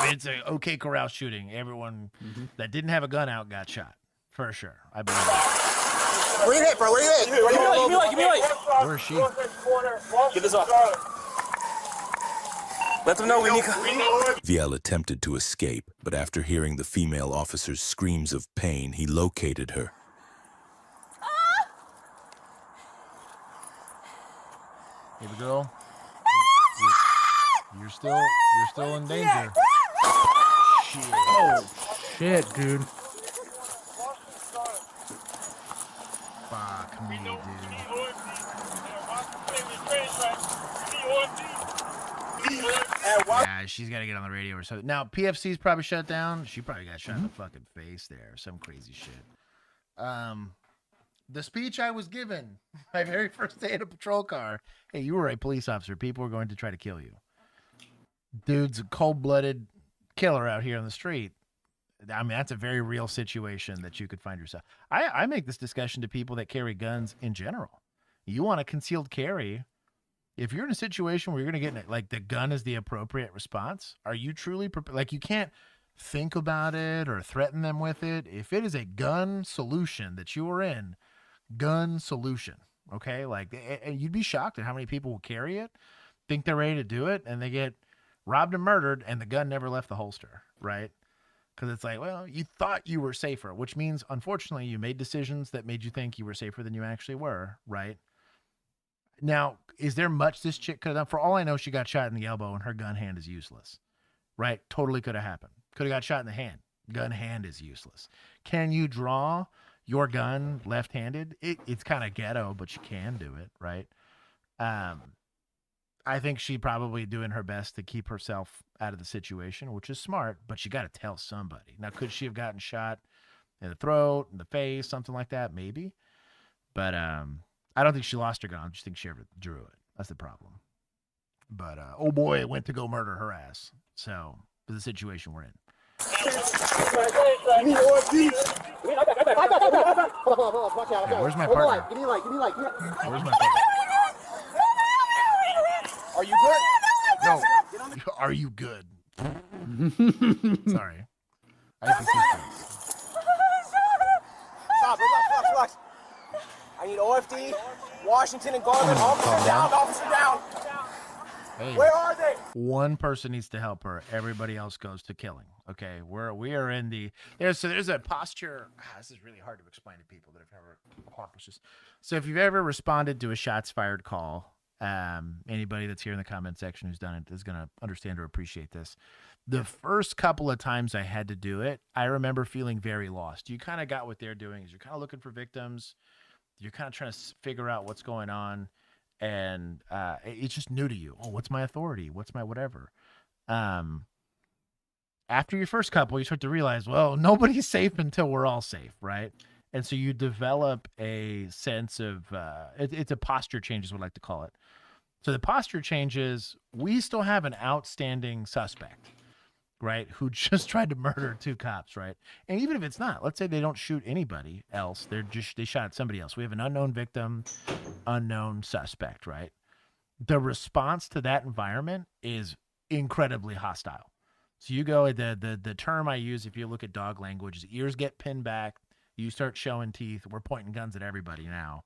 mean, it's an OK Corral shooting. Everyone that didn't have a gun out got shot. For sure. I believe that. Where you hit, bro? Where you hit? Give me light. Where is she? Get this off. Let them know we need. Viel attempted to escape, but after hearing the female officer's screams of pain, he located her. Baby girl, you're still in danger. Shit. Oh, shit, dude. Fuck me, dude. Yeah, she's got to get on the radio or something. Now, PFC's probably shut down. She probably got shot in the fucking face there. Some crazy shit. The speech I was given my very first day in a patrol car. Hey, you were a police officer. People were going to try to kill you. Dude's a cold-blooded killer out here on the street. I mean, that's a very real situation that you could find yourself. I make this discussion to people that carry guns in general. You want a concealed carry. If you're in a situation where you're going to get, like, the gun is the appropriate response, are you truly prepared? Like, you can't think about it or threaten them with it. If it is a gun solution that you are in, gun solution, okay? Like, you'd be shocked at how many people will carry it, think they're ready to do it, and they get robbed and murdered, and the gun never left the holster, right? Because it's like, well, you thought you were safer, which means, unfortunately, you made decisions that made you think you were safer than you actually were, right? Now, is there much this chick could have done? For all I know, she got shot in the elbow and her gun hand is useless, right? Totally could have happened. Could have got shot in the hand. Gun hand is useless. Can you draw your gun left-handed? It's kind of ghetto, but you can do it, right? I think she probably doing her best to keep herself out of the situation, which is smart, but you got to tell somebody. Now, could she have gotten shot in the throat, in the face, something like that? Maybe. But I don't think she lost her gun. I just think she ever drew it. That's the problem. But, oh boy, it went to go murder her ass. So for the situation we're in. Where's my partner? Give me light. Where's my partner? Are you good? No. Are you good? Sorry. Stop, relax. I need OFD, Washington, and Garland. Officer down. Hey, where are they? One person needs to help her. Everybody else goes to killing. Okay, we are in the there's a posture. This is really hard to explain to people that have never accomplished this. So if you've ever responded to a shots fired call, anybody that's here in the comment section who's done it is going to understand or appreciate this. The first couple of times I had to do it, I remember feeling very lost. You kind of got what they're doing is you're kind of looking for victims. You're kind of trying to figure out what's going on. And it's just new to you. Oh, what's my authority? What's my whatever? After your first couple, you start to realize, well, nobody's safe until we're all safe, right? And so you develop a sense of, it's a posture change is what I like to call it. So the posture changes, we still have an outstanding suspect, right, who just tried to murder 2 cops, right? And even if it's not, let's say they don't shoot anybody else, they shot somebody else. We have an unknown victim, unknown suspect, right? The response to that environment is incredibly hostile. So you go, the term I use, if you look at dog language, is ears get pinned back, you start showing teeth, we're pointing guns at everybody now,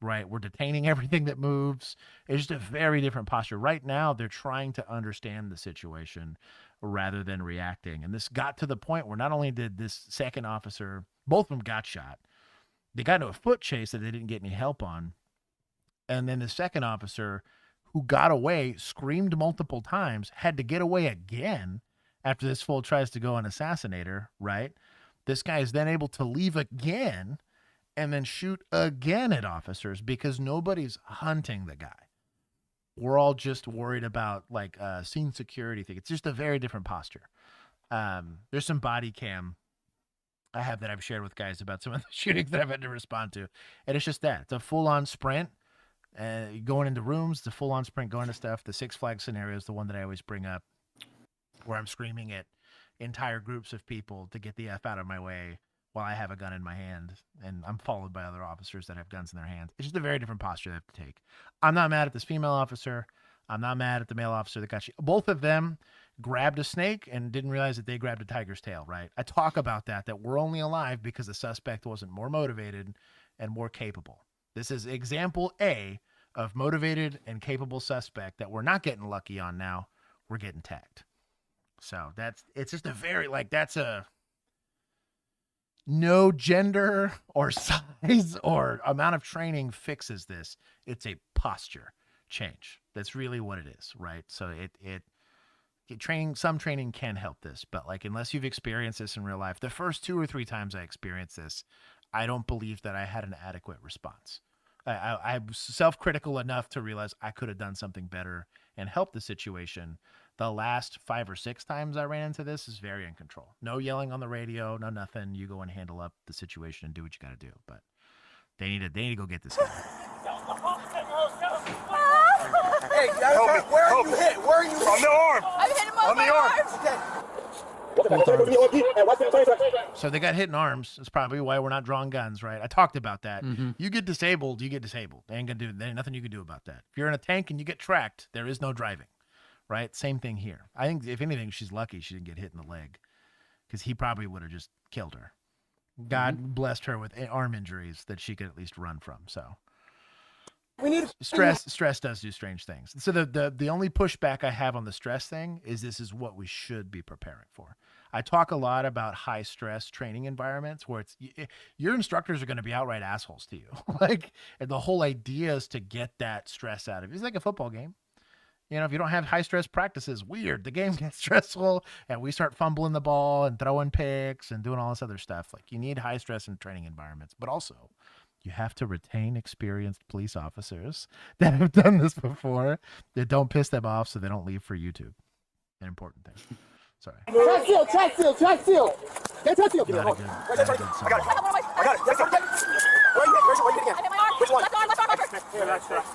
right? We're detaining everything that moves. It's just a very different posture. Right now, they're trying to understand the situation rather than reacting. And this got to the point where not only did this second officer, both of them got shot, they got into a foot chase that they didn't get any help on. And then the second officer, who got away, screamed multiple times, had to get away again after this fool tries to go and assassinate her, right? This guy is then able to leave again and then shoot again at officers because nobody's hunting the guy. We're all just worried about like scene security thing. It's just a very different posture. There's some body cam I have that I've shared with guys about some of the shootings that I've had to respond to. And it's just that. It's a full-on sprint. Going into rooms, the full-on sprint, going to stuff. The Six Flags scenario is the one that I always bring up where I'm screaming at entire groups of people to get the F out of my way while I have a gun in my hand, and I'm followed by other officers that have guns in their hands. It's just a very different posture they have to take. I'm not mad at this female officer. I'm not mad at the male officer that got shot. Both of them grabbed a snake and didn't realize that they grabbed a tiger's tail, right? I talk about that we're only alive because the suspect wasn't more motivated and more capable. This is example A of motivated and capable suspect that we're not getting lucky on now. We're getting tagged. So it's just a very, that's a no gender or size or amount of training fixes this. It's a posture change. That's really what it is, right? So some training can help this, but unless you've experienced this in real life, the first 2 or 3 times I experienced this, I don't believe that I had an adequate response. I'm self-critical enough to realize I could have done something better and helped the situation. The last 5 or 6 times I ran into this is very in control. No yelling on the radio, no nothing. You go and handle up the situation and do what you got to do. But they need to go get this guy. Hey, where are you hit? Where are you hit? On the arm. I'm hitting him on the arms. Okay. So they got hit in arms. That's probably why we're not drawing guns, right? I talked about that. Mm-hmm. You get disabled, you get disabled. There ain't nothing you can do about that. If you're in a tank and you get tracked, there is no driving, right? Same thing here. I think if anything, she's lucky she didn't get hit in the leg because he probably would have just killed her. God blessed her with arm injuries that she could at least run from. So stress does do strange things. So the only pushback I have on the stress thing is this is what we should be preparing for. I talk a lot about high stress training environments where your instructors are going to be outright assholes to you. And the whole idea is to get that stress out of you. It's like a football game. If you don't have high stress practices, weird. The game gets stressful and we start fumbling the ball and throwing picks and doing all this other stuff. You need high stress in training environments, but also you have to retain experienced police officers that have done this before, that don't piss them off so they don't leave for YouTube. An important thing. Sorry. Track seal. Get track seal. Not a good I got it. Where you hit again? Which one?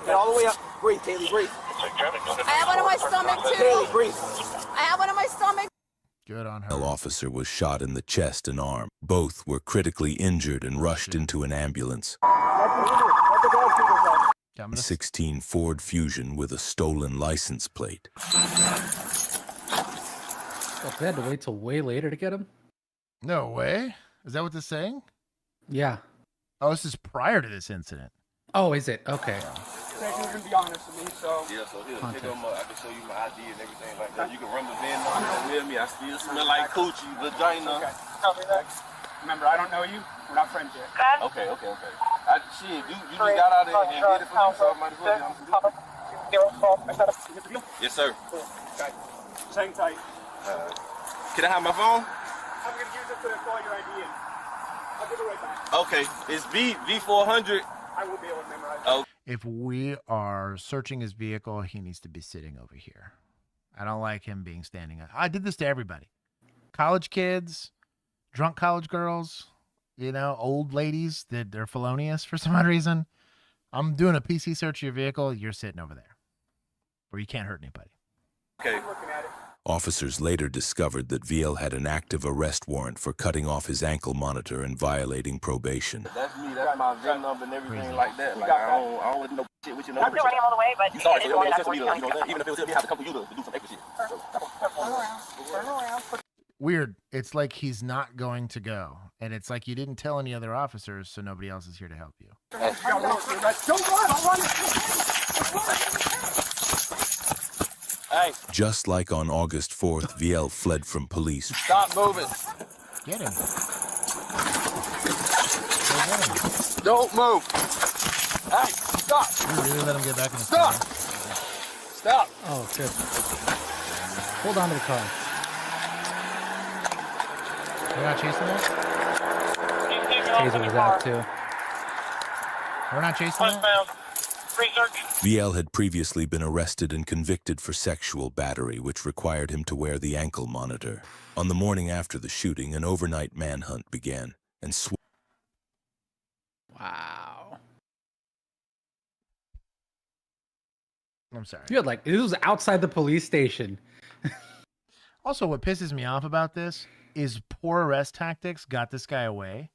Get all the way up. Breathe, Kaylee, breathe. I have one on my stomach too. Kaylee, breathe. I have one on my stomach. Good on her. The officer was shot in the chest and arm. Both were critically injured and rushed into an ambulance. A 16 Ford Fusion with a stolen license plate. Oh, they had to wait till way later to get him? No way. Is that what this is saying? Yeah. Oh, this is prior to this incident. Oh, is it? Okay. Said you were gonna be honest with me, so yeah, so here, take them up. I can show you my ID and everything like that. You can run the van on with me. I still smell like coochie, vagina. Okay, copy that. Remember, I don't know you. We're not friends yet. Okay. Shit, you just got out there and did it for me, so I might as well be honest. Yes, sir. Okay. Hang tight. Can I have my phone? I'm gonna use it to call your ID in. I'll give it right back. Okay, it's V400. I will be able to memorize. Oh. If we are searching his vehicle, he needs to be sitting over here. I don't like him being standing up. I did this to everybody. College kids, drunk college girls, you know, old ladies that they're felonious for some odd reason. I'm doing a PC search of your vehicle. You're sitting over there where you can't hurt anybody. Okay. Officers later discovered that VL had an active arrest warrant for cutting off his ankle monitor and violating probation. That's me. That's my VIN number and everything like that. Like I don't want to know shit with your number. I'm still running all the way, but you sorry, so it makes sense to me, you know that? Even if it was me, I have to come for you to do some extra shit. Turn around. Weird. It's like he's not going to go. And it's like you didn't tell any other officers, so nobody else is here to help you. Don't run! I'll run! Hey. Just like on August 4th, VL fled from police. Stop moving. Get him. Don't move. Hey, stop. You really let him get back in the car? Stop. Oh, good. Hold on to the car. We're not chasing that? Taser was out, too. We're not chasing that? VL had previously been arrested and convicted for sexual battery, which required him to wear the ankle monitor. On the morning after the shooting, an overnight manhunt began, and Wow. I'm sorry. You had like, it was outside the police station. Also, what pisses me off about this is poor arrest tactics got this guy away,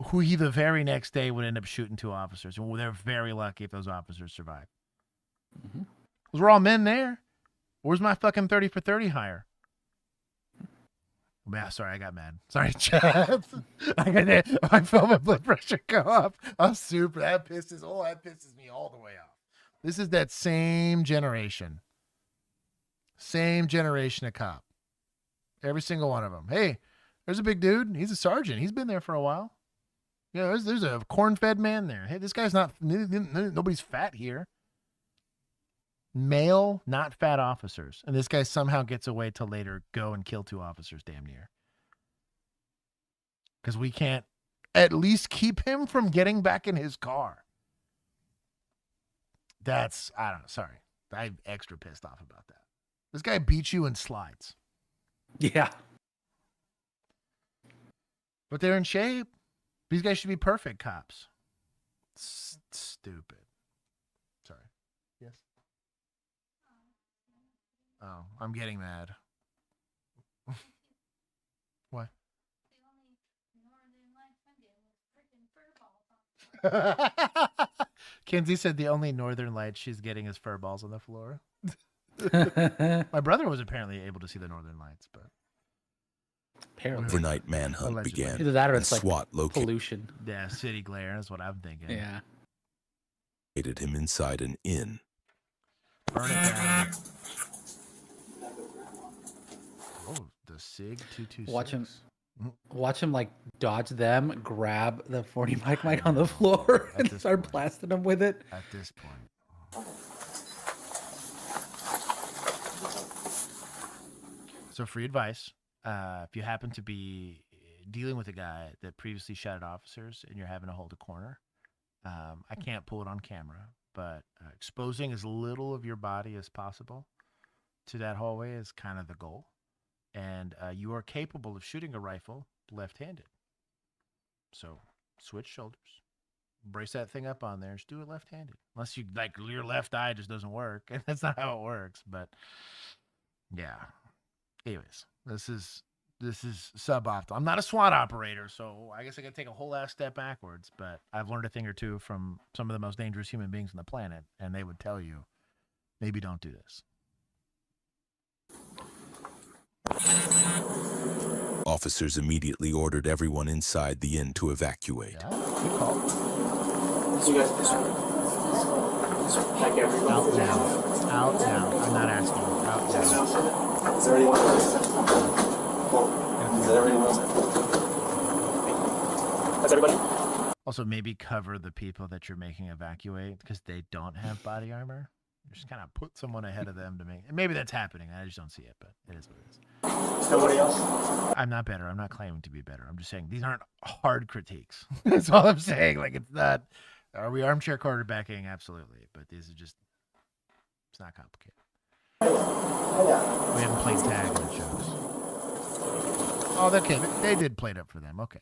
who he the very next day would end up shooting 2 officers. And they're very lucky if those officers survive. Mm-hmm. Those were all men there. Where's my fucking 30 for 30 hire? Yeah, sorry, I got mad. Sorry, Chad. I felt my blood pressure go up. I'm super. That pisses me all the way off. This is that same generation. Same generation of cop. Every single one of them. Hey, there's a big dude. He's a sergeant. He's been there for a while. You know, there's a corn-fed man there. Hey, this guy's not, nobody's fat here. Male, not fat officers. And this guy somehow gets away to later go and kill 2 officers damn near. Because we can't at least keep him from getting back in his car. That's, I don't know, sorry. I'm extra pissed off about that. This guy beats you in slides. Yeah. But they're in shape. These guys should be perfect cops. Stupid. Sorry. Yes. Oh, I'm getting mad. What? Kenzie said the only northern light she's getting is fur balls on the floor. My brother was apparently able to see the northern lights, but apparently overnight manhunt Allegedly. began. Either that or and it's like SWAT located pollution. Yeah, city glare is what I'm thinking. Yeah. him inside an inn. Burn it down. Oh, the SIG 226. Watch him like dodge them, grab the 40 mic on the floor, and start blasting them with it. At this point. So free advice. If you happen to be dealing with a guy that previously shot at officers and you're having to hold a corner, I can't pull it on camera, but exposing as little of your body as possible to that hallway is kind of the goal. And you are capable of shooting a rifle left-handed. So switch shoulders, brace that thing up on there, just do it left-handed. Unless you like your left eye just doesn't work, and that's not how it works. But yeah, Anyways, this is suboptimal. I'm not a SWAT operator, so I guess I got to take a whole ass step backwards. But I've learned a thing or two from some of the most dangerous human beings on the planet, and they would tell you, maybe don't do this. Officers immediately ordered everyone inside the inn to evacuate. Yeah, good call. So you guys, check everyone. Out now. Out now. I'm not asking you. Out now. Is there anyone else? Is there anyone else? That's everybody? Also, maybe cover the people that you're making evacuate because they don't have body armor. Just kind of put someone ahead of them to make. And maybe that's happening. I just don't see it, but it is what it is. Nobody else? I'm not better. I'm not claiming to be better. I'm just saying these aren't hard critiques. That's all I'm saying. Like, it's not. Are we armchair quarterbacking? Absolutely. But these are just. It's not complicated. We haven't played tag in the shows. Oh, okay. They did play it up for them. Okay.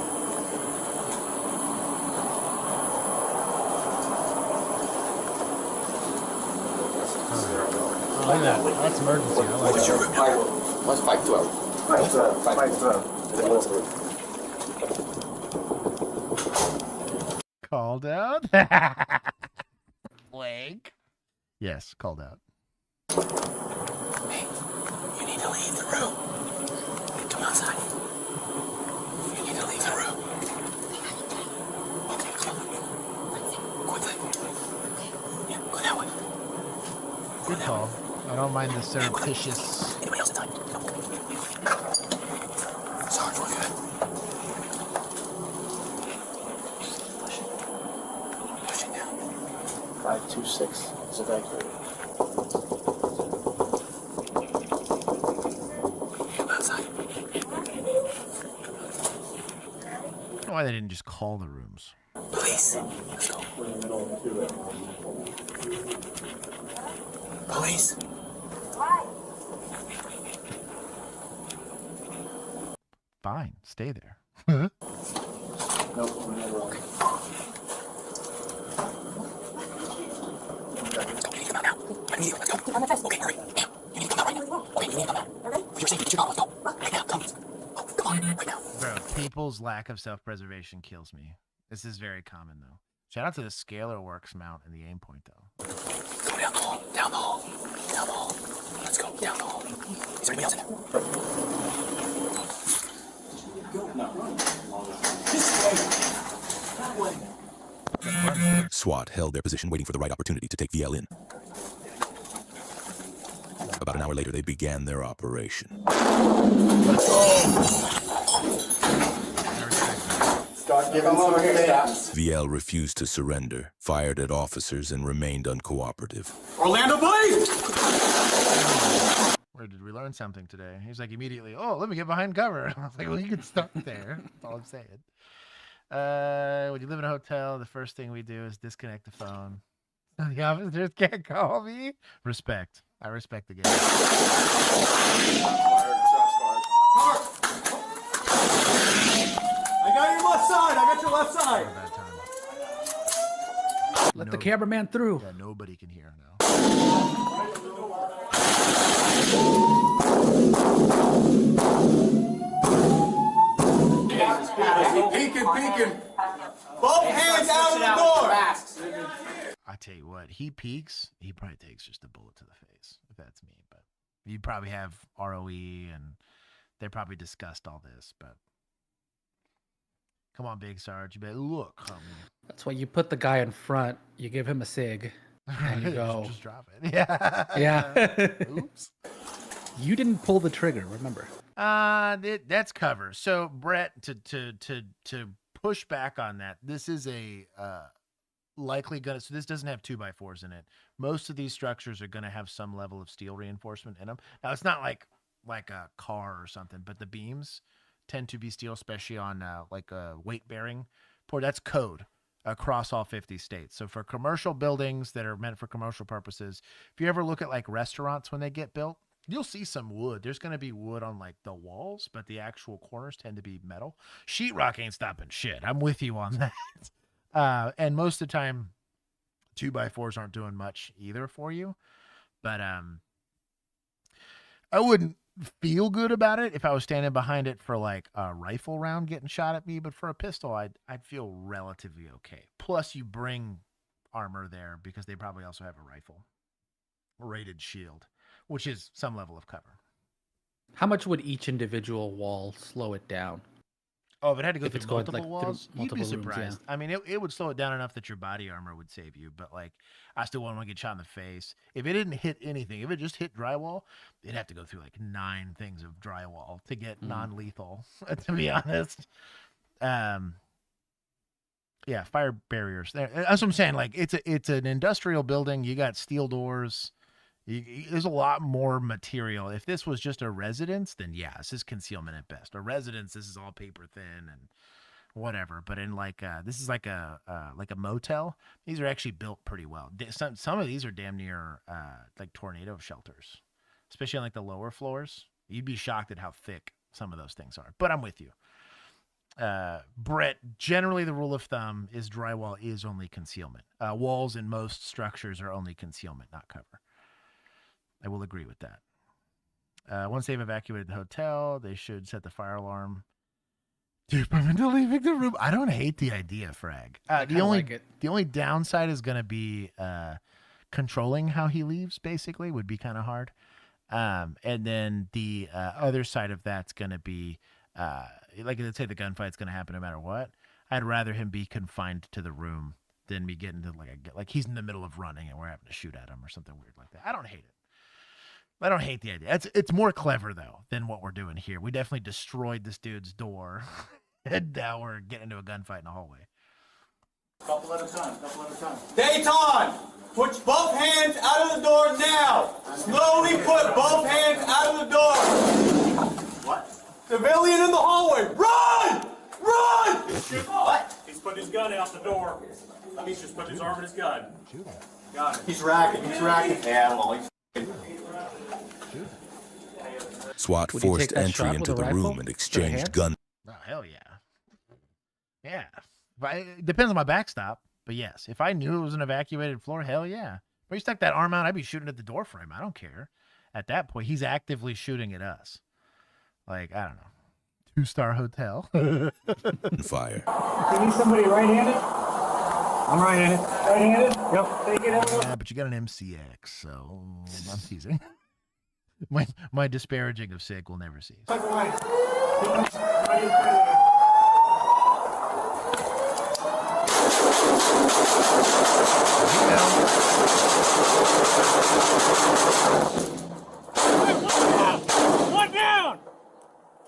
Oh, look at that. That's emergency. I like What's your room? What's 512? 512. Called out. Blank. Yes, called out. Hey, you need to leave the room. Come outside. You need to leave the room. Okay, come on. Quickly. Yeah, go that way. Good call. I don't mind the surreptitious. Anybody else in time? Sarge, we're good. Push it down. 526 is evacuated. Come outside. I don't know why they didn't just call the rooms. Police. Let's go. Police. Fine, stay there. Nope, we're never okay. Let's go. Okay, hurry. Now. You need to come out right now. Okay, you need to come out. Okay. For your safety, get your car. Let's go. Right now, come. Oh, come on, right now. Bro, people's lack of self-preservation kills me. This is very common, though. Shout out to the Scalar Works mount and the aim point, though. Go down the hall. Down the hall. Down the hall. Let's go. Down the hall. Is there anybody else in there? SWAT held their position waiting for the right opportunity to take VL in. About an hour later, they began their operation. Start giving some stats. VL refused to surrender, fired at officers, and remained uncooperative. Orlando Blaze! Where did we learn something today? He's like immediately, oh, let me get behind cover. I was like, well, you can start there. That's all I'm saying. When you live in a hotel, the first thing we do is disconnect the phone. The officers can't call me. Respect. I respect the game. I got your left side. I got your left side. Let the cameraman through. Yeah, nobody can hear now. Peeking. Both hands out of the door. I tell you what, he peeks, he probably takes just a bullet to the face, if that's me. But you probably have ROE, and they probably discussed all this. But come on, Big Sarge, you better look, homie. That's why you put the guy in front, you give him a cig, and you go. Just drop it. Yeah. Yeah. Oops. You didn't pull the trigger, remember? That's cover. So Brett, to push back on that, this is a likely gonna. So this doesn't have 2x4s in it. Most of these structures are gonna have some level of steel reinforcement in them. Now it's not like a car or something, but the beams tend to be steel, especially on like a weight bearing port. That's code across all 50 states. So for commercial buildings that are meant for commercial purposes, if you ever look at like restaurants when they get built, you'll see some wood. There's going to be wood on like the walls, but the actual corners tend to be metal. Sheetrock ain't stopping shit. I'm with you on that. And most of the time, 2x4s aren't doing much either for you. But I wouldn't feel good about it if I was standing behind it for like a rifle round getting shot at me, but for a pistol, I'd feel relatively okay. Plus, you bring armor there because they probably also have a rifle, rated shield, which is some level of cover. How much would each individual wall slow it down? Oh, if it had to go If through it's going, multiple like, walls, through you'd be multiple rooms, surprised. I mean, it would slow it down enough that your body armor would save you, but like, I still wouldn't want to get shot in the face. If it didn't hit anything, if it just hit drywall, it'd have to go through like 9 things of drywall to get non-lethal, to be honest. Yeah, fire barriers. That's what I'm saying. Like, it's an industrial building. You got steel doors. There's a lot more material. If this was just a residence, then yeah, this is concealment at best. A residence, this is all paper thin and whatever. But in like this is like a motel. These are actually built pretty well. Some of these are damn near like tornado shelters, especially on like the lower floors. You'd be shocked at how thick some of those things are. But I'm with you. Brett, generally the rule of thumb is drywall is only concealment. Walls in most structures are only concealment, not cover. I will agree with that. Once they've evacuated the hotel, they should set the fire alarm. Dupe them into leaving the room. I don't hate the idea, Frag. The only downside is going to be controlling how he leaves, basically, would be kind of hard. And then the other side of that's going to be, like, let's say the gunfight's going to happen no matter what. I'd rather him be confined to the room than me get into like he's in the middle of running and we're having to shoot at him or something weird like that. I don't hate it. I don't hate the idea. It's more clever though than what we're doing here. We definitely destroyed this dude's door, and now we're getting into a gunfight in the hallway. Couple at a time. Dayton, put both hands out of the door now. Slowly put both hands out of the door. What? Civilian in the hallway. Run! What? He's putting his gun out the door. He's just putting his arm in his gun. Got it. He's racking. Yeah, well, he's SWAT forced entry into the room and exchanged gun. Oh, hell yeah. Yeah. It depends on my backstop, but yes. If I knew it was an evacuated floor, hell yeah. But you stuck that arm out, I'd be shooting at the door frame. I don't care. At that point, he's actively shooting at us. Like, I don't know. 2-star hotel. Fire. You need somebody right-handed? I'm right-handed. Right-handed? Yep. Take it out. Yeah, but you got an MCX, so I'm teasing. My disparaging of SIG will never cease. One down!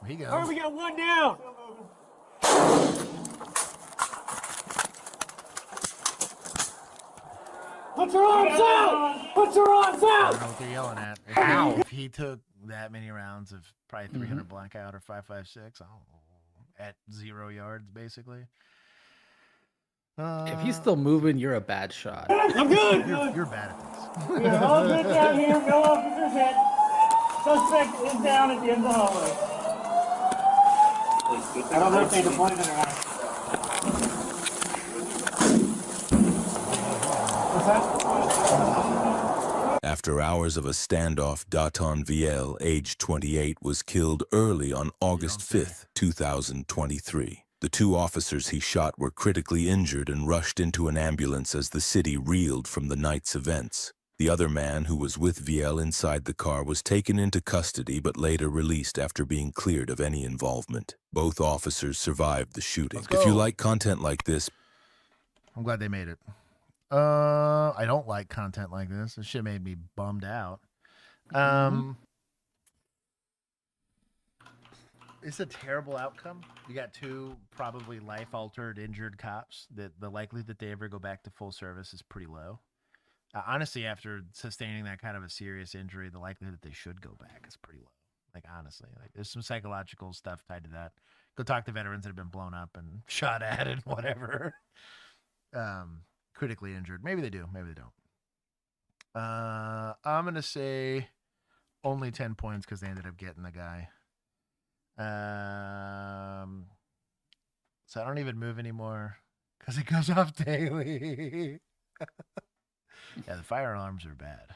Here he goes. All right, we got one down. Put your arms out! Put your arms I out! don't know what they're yelling at. If he took that many rounds of probably 300 blackout or 5.56, I don't know, at 0 yards, basically. If he's still moving, you're a bad shot. I'm good. You're bad at this. We are all good down here. No officers hit. Suspect is down at the end of the hallway. I don't know if they deployed it or not. What's that? After hours of a standoff, Daton Viel, age 28, was killed early on August 5th, 2023. The 2 officers he shot were critically injured and rushed into an ambulance as the city reeled from the night's events. The other man, who was with Viel inside the car, was taken into custody but later released after being cleared of any involvement. Both officers survived the shooting. If you like content like this... I'm glad they made it. I don't like content like this. This shit made me bummed out. It's a terrible outcome. You got 2 probably life-altered, injured cops. The likelihood that they ever go back to full service is pretty low. Honestly, after sustaining that kind of a serious injury, the likelihood that they should go back is pretty low. Like, honestly, like there's some psychological stuff tied to that. Go talk to veterans that have been blown up and shot at and whatever. Critically injured. Maybe they do. Maybe they don't. I'm going to say only 10 points because they ended up getting the guy. So I don't even move anymore because it goes off daily. Yeah, the fire alarms are bad.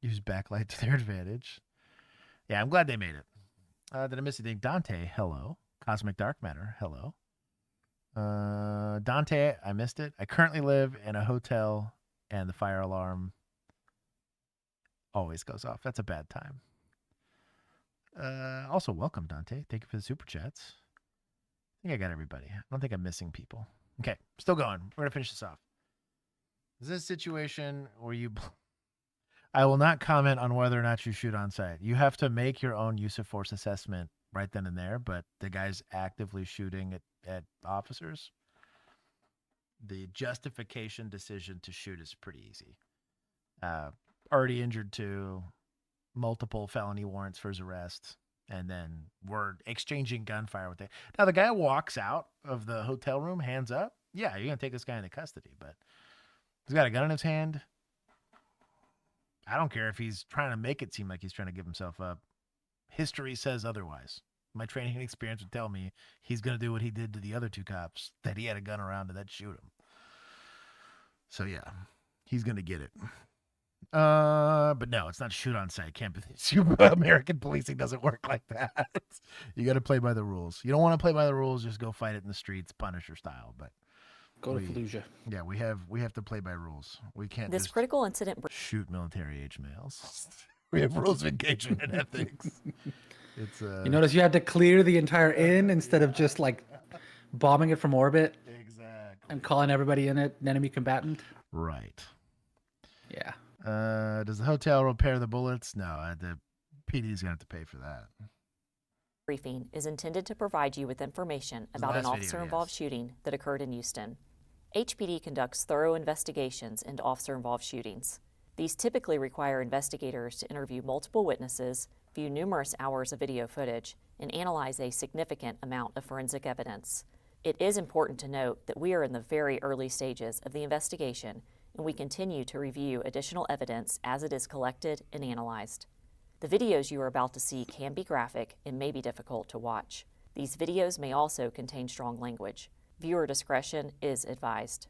Use backlight to their advantage. Yeah, I'm glad they made it. Did I miss anything? Dante, hello. Cosmic Dark Matter, hello. Dante, I missed it. I currently live in a hotel and the fire alarm always goes off. That's a bad time. Also, welcome, Dante. Thank you for the super chats. I think I got everybody. I don't think I'm missing people. Okay, still going. We're going to finish this off. Is this a situation where you... I will not comment on whether or not you shoot on sight. You have to make your own use of force assessment right then and there, but the guy's actively shooting at officers. The justification decision to shoot is pretty easy. Already injured 2, multiple felony warrants for his arrest, and then we're exchanging gunfire with it. Now, the guy walks out of the hotel room, hands up. Yeah, you're going to take this guy into custody, but he's got a gun in his hand. I don't care if he's trying to make it seem like he's trying to give himself up. History says otherwise. My training and experience would tell me he's going to do what he did to the other 2 cops, that he had a gun around and that shoot him. So, yeah, he's going to get it. But no, it's not shoot on sight. Can't be. American policing doesn't work like that. You got to play by the rules. You don't want to play by the rules, just go fight it in the streets, Punisher style. But go to Fallujah. Yeah, we have to play by rules. We can't This just critical incident shoot military age males. We have rules of engagement and ethics. It's You notice you had to clear the entire inn instead of just like bombing it from orbit. Exactly. And calling everybody in it an enemy combatant. Right. Yeah. Does the hotel repair the bullets? No, the PD's gonna have to pay for that. briefing is intended to provide you with information about an officer-involved shooting that occurred in Houston. HPD conducts thorough investigations into officer-involved shootings. These typically require investigators to interview multiple witnesses, view numerous hours of video footage, and analyze a significant amount of forensic evidence. It is important to note that we are in the very early stages of the investigation, and we continue to review additional evidence as it is collected and analyzed. The videos you are about to see can be graphic and may be difficult to watch. These videos may also contain strong language. Viewer discretion is advised.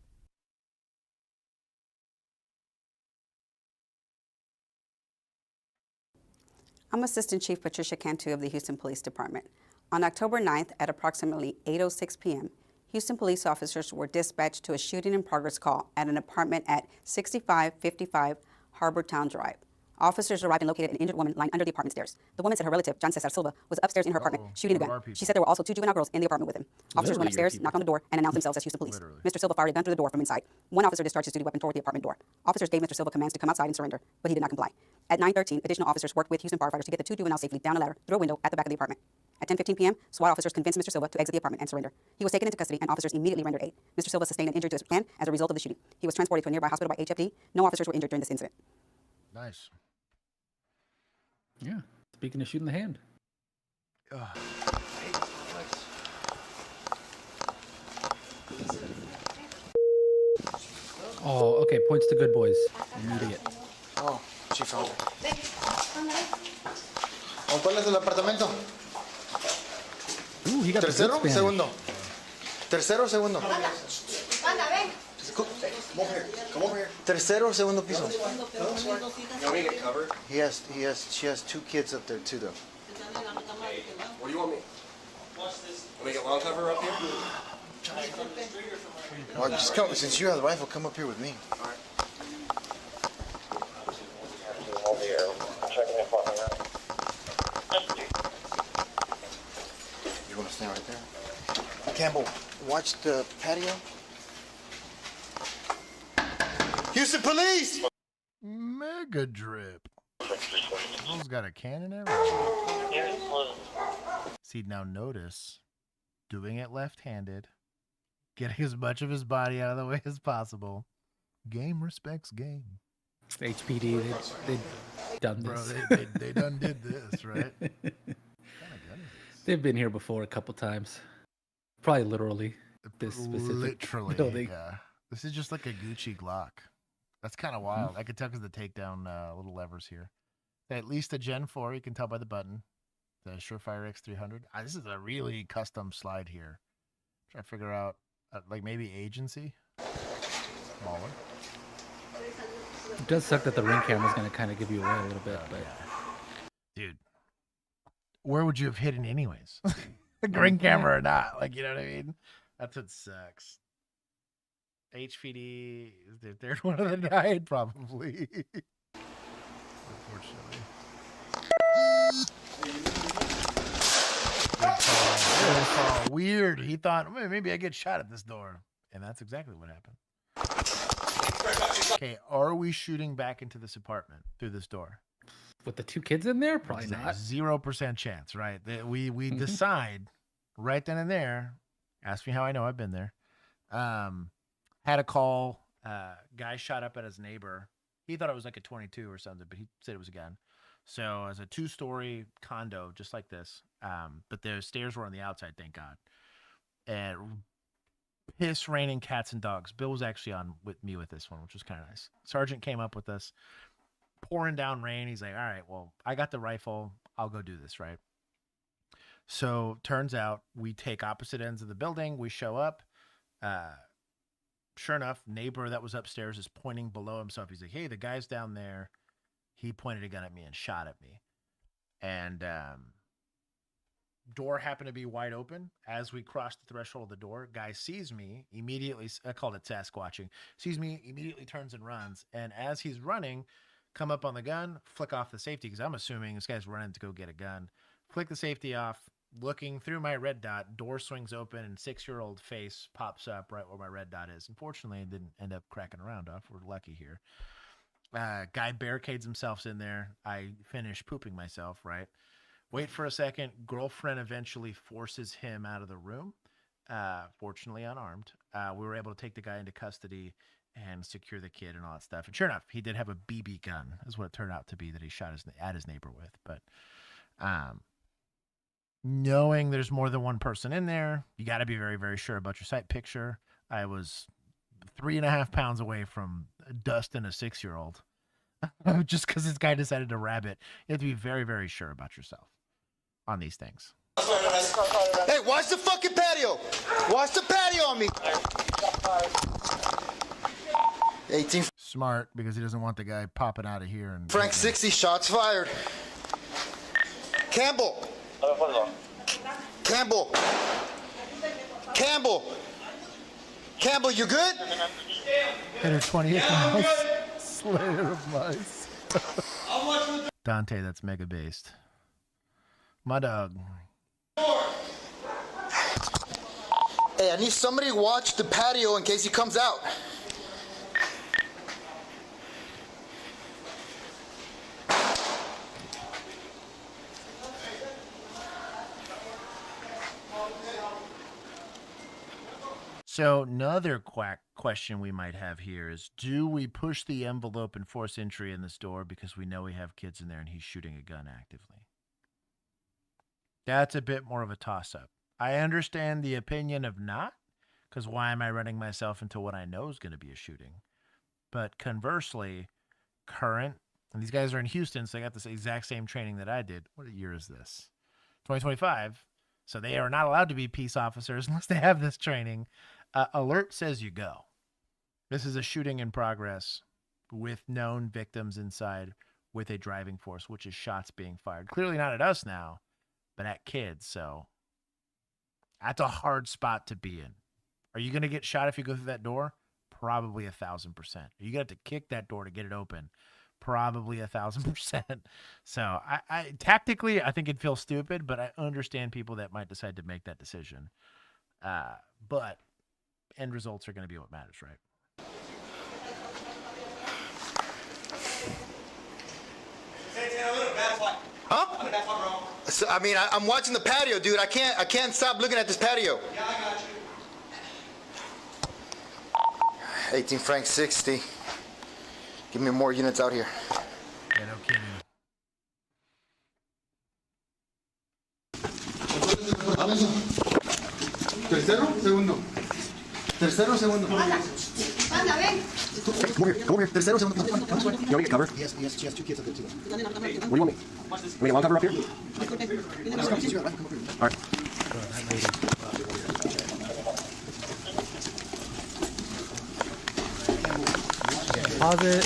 I'm Assistant Chief Patricia Cantu of the Houston Police Department. On October 9th at approximately 8:06 p.m., Houston police officers were dispatched to a shooting in progress call at an apartment at 6555 Harbortown Drive. Officers arrived and located an injured woman lying under the apartment stairs. The woman said her relative, John Cesar Silva, was upstairs in her apartment shooting a gun. She said there were also 2 juvenile girls in the apartment with him. Officers went upstairs, knocked on the door, and announced themselves as Houston Police. Mr. Silva fired a gun through the door from inside. One officer discharged his duty weapon toward the apartment door. Officers gave Mr. Silva commands to come outside and surrender, but he did not comply. At 9:13, additional officers worked with Houston firefighters to get the 2 juveniles safely down a ladder through a window at the back of the apartment. At 10:15 p.m., SWAT officers convinced Mr. Silva to exit the apartment and surrender. He was taken into custody, and officers immediately rendered aid. Mr. Silva sustained an injury to his hand as a result of the shooting. He was transported to a nearby hospital by HFD. No officers were injured during this incident. Nice. Yeah. Speaking of shooting the hand. Oh, okay. Points to good boys. Immediate. Oh, she found it. ¿Cuál es el apartamento? Ooh, he got Tercero, the segundo. Tercero, segundo. Anda, ven. Come over here. Tercero, segundo piso. You want me to get covered? She has 2 kids up there too, though. Where do you want me? Want me to get lawn cover up here? Well, just come, since you have the rifle, come up here with me. You want to stand right there? Campbell, watch the patio. Houston Police! Mega drip. Those got a cannon everywhere. See, now notice, doing it left-handed, getting as much of his body out of the way as possible. Game respects game. HPD, they done this. Bro, they done did this, right? They've been here before a couple times. Probably literally. This specific Literally, building. yeah. This is just like a Gucci Glock. That's kind of wild. I could tell because the takedown little levers here. At least a Gen 4, you can tell by the button. The Surefire X300. This is a really custom slide here. Try to figure out, like maybe agency. Smaller. It does suck that the ring camera is going to kind of give you away a little bit, but dude, where would you have hidden anyways? The ring camera or not? Like, you know what I mean? That's what sucks. HPD is the third one that died, probably. Unfortunately. Weird. He thought, well, maybe I get shot at this door. And that's exactly what happened. Okay, are we shooting back into this apartment through this door? With the 2 kids in there? Probably not. 0% chance, right? We decide right then and there. Ask me how I know. I've been there. Had a call. Guy shot up at his neighbor. He thought it was like a 22 or something, but he said it was a gun. So as a 2-story condo, just like this, but the stairs were on the outside, thank God. And piss raining cats and dogs. Bill was actually on with me with this one, which was kind of nice. Sergeant came up with us, pouring down rain. He's like, all right, well, I got the rifle. I'll go do this, right? So turns out we take opposite ends of the building. We show up. Sure enough, neighbor that was upstairs is pointing below himself. He's like, hey, the guy's down there. He pointed a gun at me and shot at me. And door happened to be wide open. As we crossed the threshold of the door, guy sees me, immediately, I called it Sasquatching, sees me, immediately turns and runs. And as he's running, come up on the gun, flick off the safety, because I'm assuming this guy's running to go get a gun. Flick the safety off, looking through my red dot, door swings open, and 6-year-old face pops up right where my red dot is. Unfortunately, it didn't end up cracking around off. We're lucky here. Guy barricades himself in there. I finish pooping myself, right? Wait for a second. Girlfriend eventually forces him out of the room, fortunately unarmed. We were able to take the guy into custody and secure the kid and all that stuff. And sure enough, he did have a BB gun, is what it turned out to be, that he shot at his neighbor with. But knowing there's more than one person in there, you got to be very, very sure about your sight picture. I was 3.5 pounds away from dusting a 6-year-old just because this guy decided to grab it. You have to be very, very sure about yourself on these things. Hey, watch the fucking patio. Watch the patio on me. 18. Smart, because he doesn't want the guy popping out of here. And Frank 60, shots fired. Campbell. Campbell. Campbell. Campbell, you good? Hit her 28 mice. Slayer of mice. Dante, that's mega based. My dog. Hey, I need somebody to watch the patio in case he comes out. So another question we might have here is, do we push the envelope and force entry in this door because we know we have kids in there and he's shooting a gun actively? That's a bit more of a toss-up. I understand the opinion of not, because why am I running myself into what I know is going to be a shooting? But conversely, current, and these guys are in Houston, so they got this exact same training that I did. What year is this? 2025. So they are not allowed to be peace officers unless they have this training. Alert says you go. This is a shooting in progress with known victims inside with a driving force, which is shots being fired. Clearly not at us now, but at kids. So that's a hard spot to be in. Are you going to get shot if you go through that door? Probably 1,000%. Are you going to have to kick that door to get it open? Probably 1,000%. So I tactically, I think it'd feel stupid, but I understand people that might decide to make that decision. But end results are going to be what matters, right? Huh? So, I mean, I'm watching the patio, dude. I can't stop looking at this patio. Yeah, I got you. 18 Frank 60. Give me more units out here. Yeah, no kidding. Tercero, segundo. Tercero, segundo. Anda, ven. Come over here. Come over here. Tercero, segundo. You want me to get cover? Yes, she has 2 kids up there too. What do you want me? Want me to get one cover up here? All right. Pause it.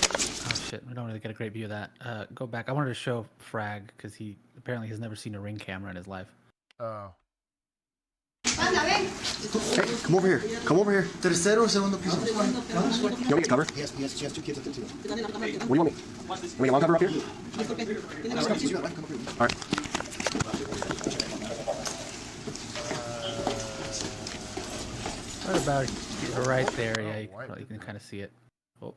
really get a great view of that. Go back. I wanted to show Frag because he apparently has never seen a Ring camera in his life. Oh. Hey, come over here. Come over here. Tercero o segundo piso. You want me to cover? Yes, she has 2 kids up there too. What do you want me? Want me to long cover up here? All right. What about right there? Yeah, you can kind of see it. Oh.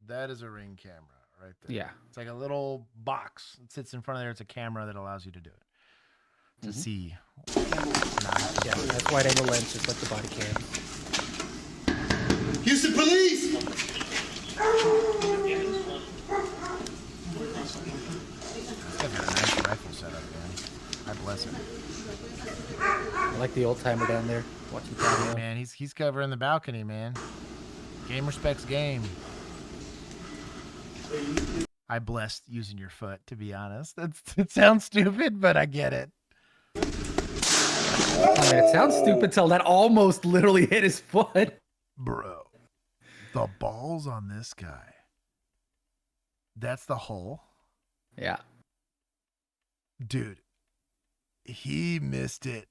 That is a Ring camera right there. Yeah. It's like a little box. It sits in front of there. It's a camera that allows you to do it. To see. Yeah, that's wide angle lens, just like the body cam. Houston police! He's got a nice rifle setup, man. I bless him. I like the old timer down there watching patio. Man, he's covering the balcony, man. Game respects game. I blessed using your foot, to be honest. It sounds stupid, but I get it. I mean, it sounds stupid till that almost literally hit his foot. Bro, the balls on this guy. That's the hole. Yeah. Dude, he missed it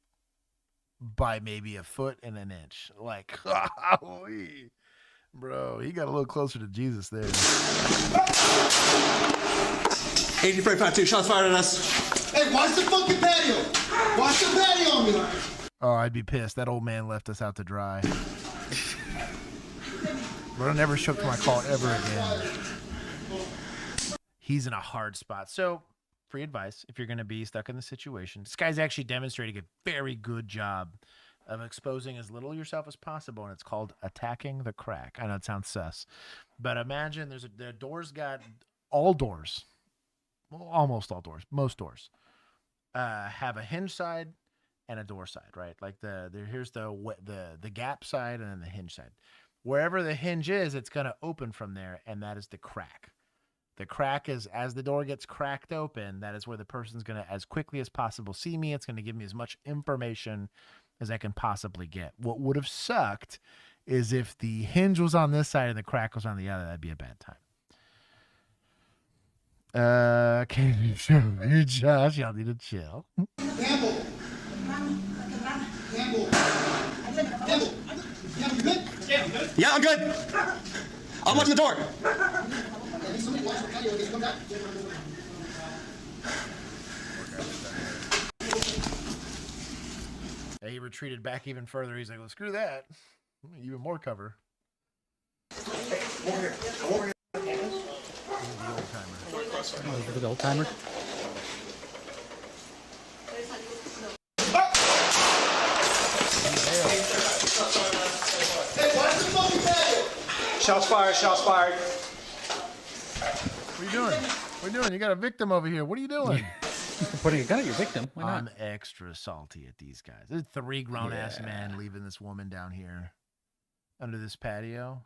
by maybe a foot and an inch. Like, golly. Bro, he got a little closer to Jesus there. 8352, shots fired at us. Hey, watch the fucking patio. Watch the patio on me. Oh, I'd be pissed. That old man left us out to dry. Bro, I never shook my call ever again. He's in a hard spot. So, free advice, if you're going to be stuck in the situation, this guy's actually demonstrating a very good job of exposing as little of yourself as possible, and it's called attacking the crack. I know it sounds sus, but imagine the doors got all doors, well, almost all doors, most doors have a hinge side and a door side, right? Like here's the gap side and then the hinge side. Wherever the hinge is, it's going to open from there, and that is the crack. The crack is, as the door gets cracked open, that is where the person's going to, as quickly as possible, see me. It's going to give me as much information as I can possibly get. What would have sucked is if the hinge was on this side and the crack was on the other. That'd be a bad time. Can you show me, Josh? Y'all need to chill. Campbell. Yeah, I'm good. I'm watching the door. He retreated back even further. He's like, well, screw that. Even more cover. Over here. Over here. The old timer. The old timer. Shots fired. Shots fired. What are you doing? What are you doing? You got a victim over here. What are you doing? Pointing a gun at your victim. Why not? I'm extra salty at these guys. There's 3 grown-ass men leaving this woman down here under this patio.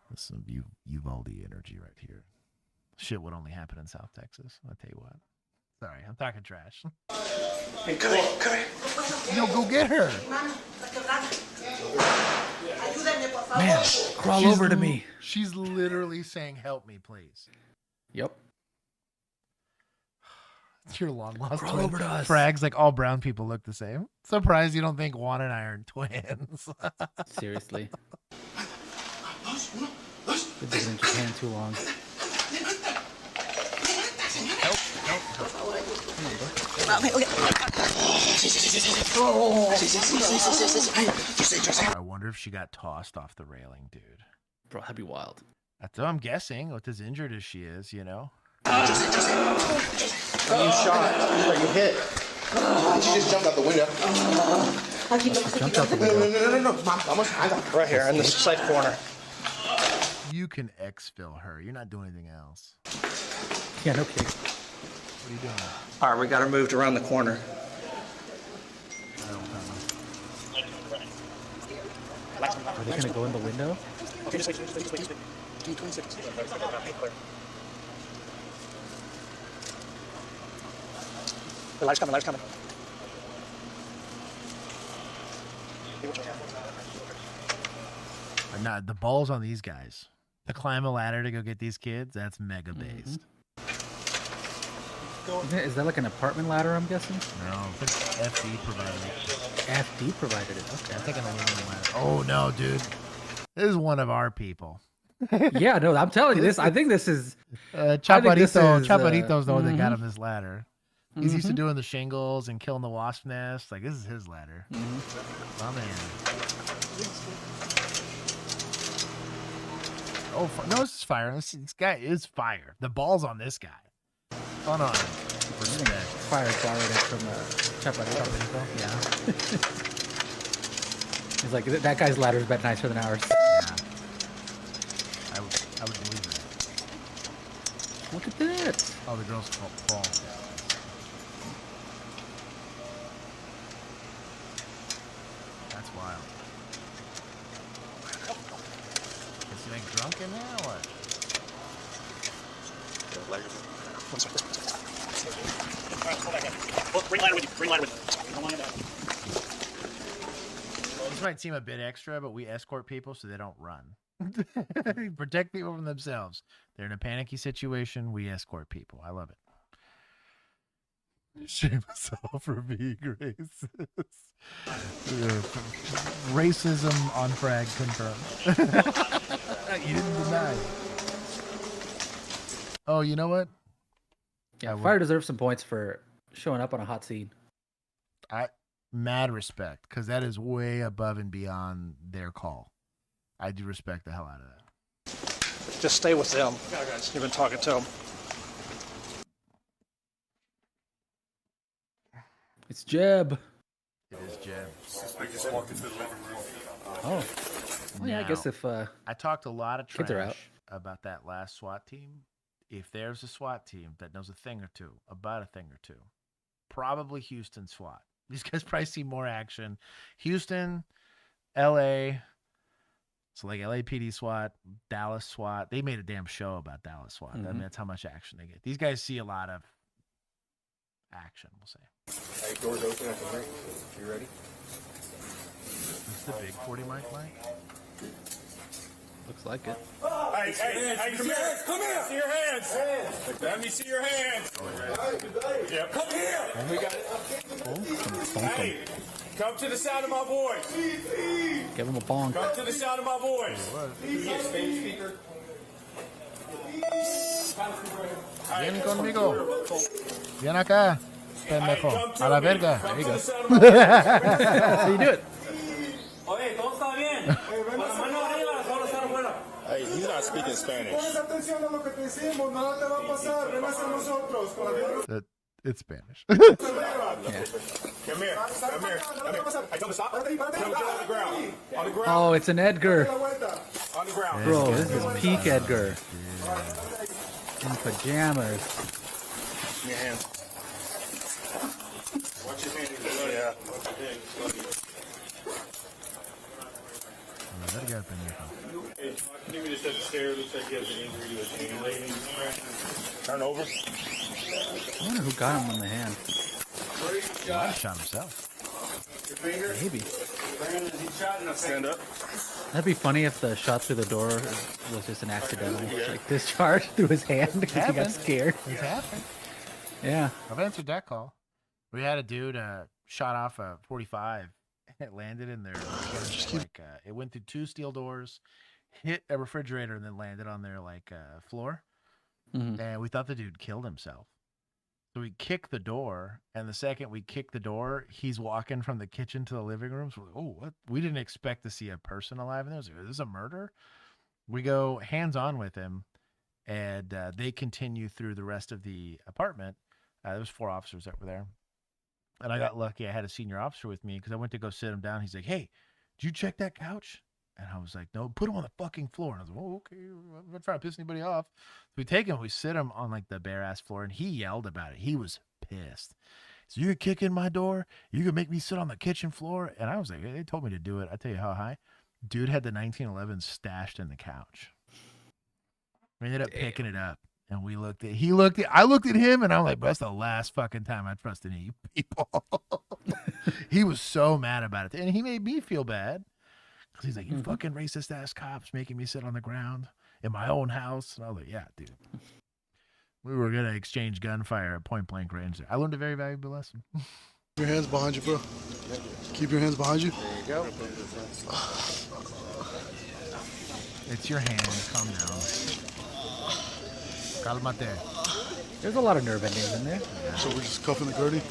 That's some Uvalde energy right here. Shit would only happen in South Texas. I'll tell you what. Sorry, I'm talking trash. Hey, come here. Come here. No, go get her. Man, crawl over to me. She's literally saying, help me, please. Yep. It's your long lost Crawl twin. over to us. Frags, like all brown people look the same. Surprised you don't think Juan and I are twins. Seriously. They've been in Japan too long. I wonder if she got tossed off the railing, dude. Bro, that'd be wild. That's what I'm guessing, with as injured as she is, you know? Are you shot? Are you hit? She just jumped out the window. Jumped out the window. No. I got right here in the side corner. You can exfil her. You're not doing anything else. Yeah, no kidding. What are you doing? All right, we got her moved around the corner. Are they gonna go in the window? Okay, just wait. Give me 20 seconds. The light's coming. Not the balls on these guys. To climb a ladder to go get these kids, that's mega based. Is that like an apartment ladder, I'm guessing? No, I think FD provided it. FD provided it, okay. I think an aluminum ladder. Oh, no, dude. This is one of our people. Yeah, no, I'm telling you this. I think this is... Chaparrito's the one that got him this ladder. He's used to doing the shingles and killing the wasp nest. Like, this is his ladder. My man. Oh, no, this is fire. This guy is fire. The ball's on this guy. Fun on him. Fire borrowed it from Chaparrito. Yeah. He's like, that guy's ladder's bet nicer than ours. Yeah. I would believe that. Look at that. Oh, the girls fall. That's wild. Is he like drunk in there or what? This might seem a bit extra, but we escort people so they don't run. Protect people from themselves. They're in a panicky situation. We escort people. I love it. Shame myself for being racist. Racism on frag confirmed. You didn't deny it. Oh, you know what? Yeah, Fire deserves some points for showing up on a hot scene. Mad respect, because that is way above and beyond their call. I do respect the hell out of that. Just stay with them. You've been talking to them. It's Jeb. It is Jeb. I just walked into the living room. Oh. Well, yeah, I guess if I talked a lot of kids are out. trash about that last SWAT team. If there's a SWAT team that knows a thing or two about a thing or two, probably Houston SWAT. These guys probably see more action. Houston, LA, so like LAPD SWAT, Dallas SWAT. They made a damn show about Dallas SWAT. I mean, that's how much action they get. These guys see a lot of action, we'll say. Hey, doors open at the mic. You ready? Is this the big 40 mic? Looks like it. Hey, come here. Come here. See your hands. Let me see your hands. Yep. Come here. We got it. Hey, come to the sound of my voice. Give him a bong. Come to the sound of my voice. Ven conmigo. Ven acá. Pendejo. A la verga. There you go. How you do it? Oye, todo está bien. Con la mano arriba, solo estar afuera. Hey, he's not speaking Spanish. It's Spanish. Come here. Come here. I told him to stop. Tell him to get on the ground. On the ground. Oh, it's an Edgar. On the ground. Bro, this is peak Edgar. In pajamas. Your hand. Watch your hand. Yeah. Hey, can you just at the stairs? Looks like he has an injury to his hand. Turn over. I wonder who got him on the hand. He might have shot himself. Maybe. Stand up. That'd be funny if the shot through the door was just an accidental like discharge through his hand because he got scared. It's happened. Yeah. I've answered that call. We had a dude shot off a 45. It landed in there. It went through 2 steel doors, hit a refrigerator, and then landed on their floor. And we thought the dude killed himself. So we kicked the door, and the second we kicked the door, he's walking from the kitchen to the living room. So we're like, oh, what? We didn't expect to see a person alive in there. Like, is this a murder? We go hands-on with him, and they continue through the rest of the apartment. There was 4 officers that were there. And I got lucky. I had a senior officer with me because I went to go sit him down. He's like, hey, did you check that couch? And I was like, no, put him on the fucking floor. And I was like, oh, okay. I'm not trying to piss anybody off. So we take him, we sit him on like the bare ass floor, and he yelled about it. He was pissed. So you could kick in my door? You could make me sit on the kitchen floor? And I was like, they told me to do it. I tell you how high. Dude had the 1911 stashed in the couch. We ended up picking it up. And I looked at him, and I'm like, that's the last fucking time I trust any people. He was so mad about it. And he made me feel bad. Because he's like, you fucking racist ass cops making me sit on the ground in my own house. And I was like, yeah, dude. We were going to exchange gunfire at point blank range there. I learned a very valuable lesson. Keep your hands behind you, bro. Keep your hands behind you. There you go. It's your hand. Calm down. Calmate. There's a lot of nerve endings in there. Yeah. So we're just cuffing the Gertie.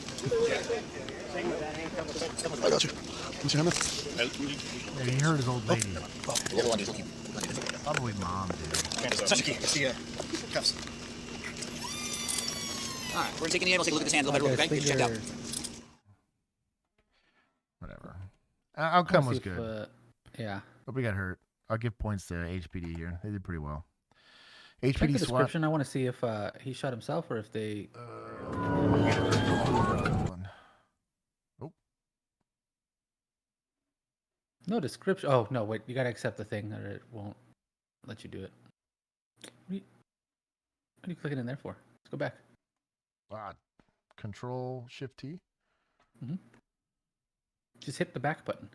I got you. What's your hand? Yeah, he heard his old lady. Probably mom, dude. It's the cuffs. All right, we're gonna take any angle, take a look at this hand a little bit, okay? Get checked out. Whatever. Outcome was if, good. Yeah. Hope we got hurt. I'll give points to HPD here. They did pretty well. Check the HPD SWAT. description. I want to see if he shot himself or if they. Oh. No description. Oh no! Wait, you gotta accept the thing, or it won't let you do it. What are you clicking in there for? Let's go back. Control Shift T. Just hit the back button.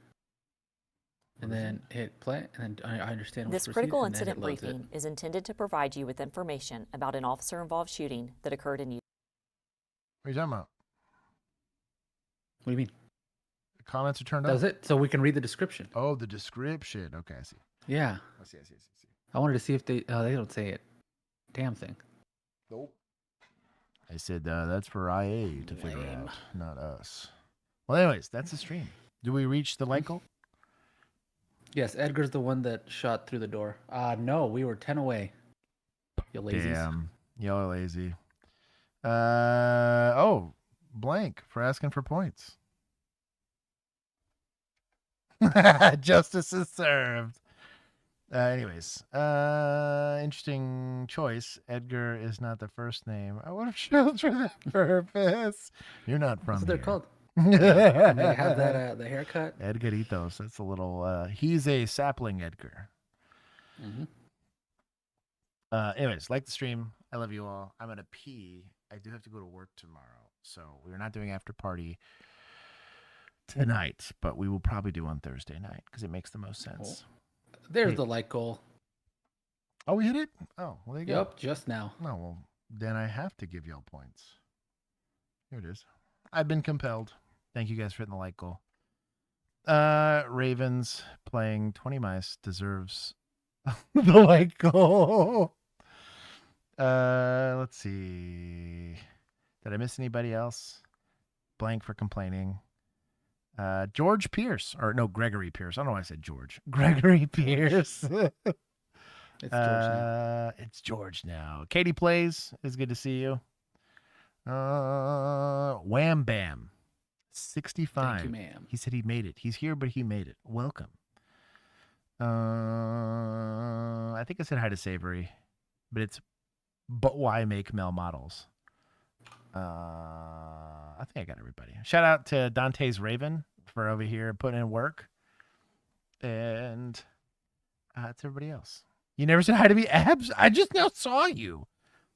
And then hit play, and then I understand. This critical incident briefing is intended to provide you with information about an officer-involved shooting that occurred in Houston. What are you talking about? What do you mean? The comments are turned up. Does it? So we can read the description. Oh, the description. Okay, I see. Yeah. I see. I wanted to see if they. They don't say it. Damn thing. Nope. I said that's for IA to figure out, not us. Well, anyways, that's the stream. Do we reach the light goal? Yes, Edgar's the one that shot through the door. No, we were 10 away. You lazies. Damn, y'all are lazy. Oh, blank for asking for points. Justice is served. Anyways, interesting choice. Edgar is not the first name. I would have chosen for that purpose. You're not from That's what they're here. called. And they have that the haircut. Edgaritos. That's a little. He's a sapling Edgar. Anyways, like the stream. I love you all. I'm gonna pee. I do have to go to work tomorrow, so we're not doing after party tonight, but we will probably do on Thursday night because it makes the most sense. There's the light goal. Oh, we hit it? Oh, well, there you go. Yep, just now. No, well, then I have to give y'all points. Here it is. I've been compelled. Thank you guys for hitting the light goal. Ravens playing 20 mice deserves the light goal. Let's see. Did I miss anybody else? Blank for complaining. George Pierce, or no, Gregory Pierce. I don't know why I said George. Gregory Pierce. It's George now. It's George now. Katie plays. It's good to see you. Wham Bam. 65. Thank you, ma'am. He said he made it. He's here, but he made it. Welcome. I think I said hi to Savory, but it's but why make male models? I think I got everybody. Shout out to Dante's Raven for over here putting in work. And it's everybody else. You never said hi to me, Abs? I just now saw you.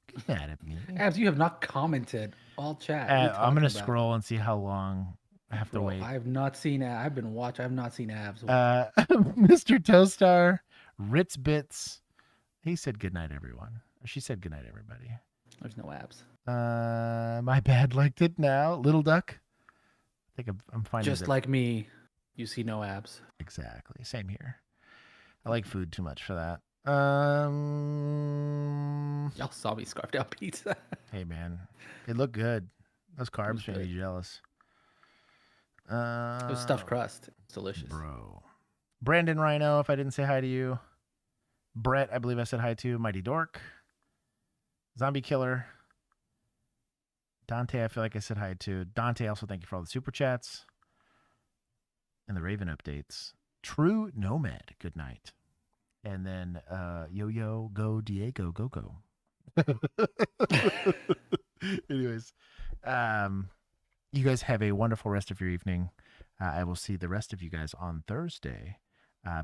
Get mad at me. Abs, you have not commented all chat. What are you I'm going to talking about? scroll and see how long I have to wait. I have not seen. I've been watching. I've not seen Abs. Mr. Toastar, Ritz Bits. He said goodnight, everyone. She said goodnight, everybody. There's no Abs. My bad liked it now. Little Duck. I think I'm finding Just like me, you see no Abs. Exactly. Same here. I like food too much for that. Y'all saw me scarf down pizza. Hey, man. It looked good. Those carbs made me jealous. It was stuffed crust. It's delicious. Bro. Brandon Rhino, if I didn't say hi to you. Brett, I believe I said hi to. Mighty Dork. Zombie Killer. Dante, I feel like I said hi to. Dante, also thank you for all the super chats. And the Raven updates. True Nomad, good night. And then Yo-Yo, go Diego, go. Anyways, you guys have a wonderful rest of your evening. I will see the rest of you guys on Thursday.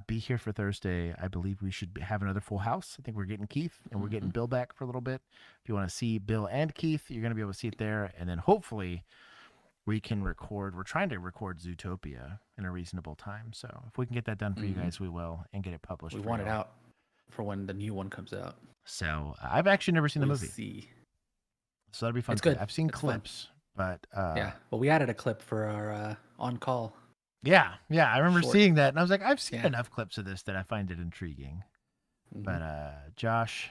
Be here for Thursday. I believe we should have another full house. I think we're getting Keith and we're getting Bill back for a little bit. If you want to see Bill and Keith, you're going to be able to see it there. And then hopefully we can record. We're trying to record Zootopia in a reasonable time. So if we can get that done for you guys, we will, and get it published. We for want it y'all. out for when the new one comes out. So I've actually never seen the We'll movie. see. So that'll be fun. It's good. I've seen It's fun. clips, but Yeah, well, we added a clip for our on call. Yeah, I remember Short. seeing that, and I was like, I've seen Yeah. enough clips of this that I find it intriguing. But Josh,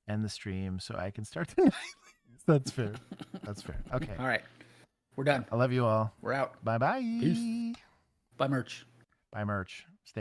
end the stream so I can start the night. That's fair. That's fair. Okay. All right. We're done. I love you all. We're out. Bye bye. Peace. Bye, merch. Bye, merch. Stay.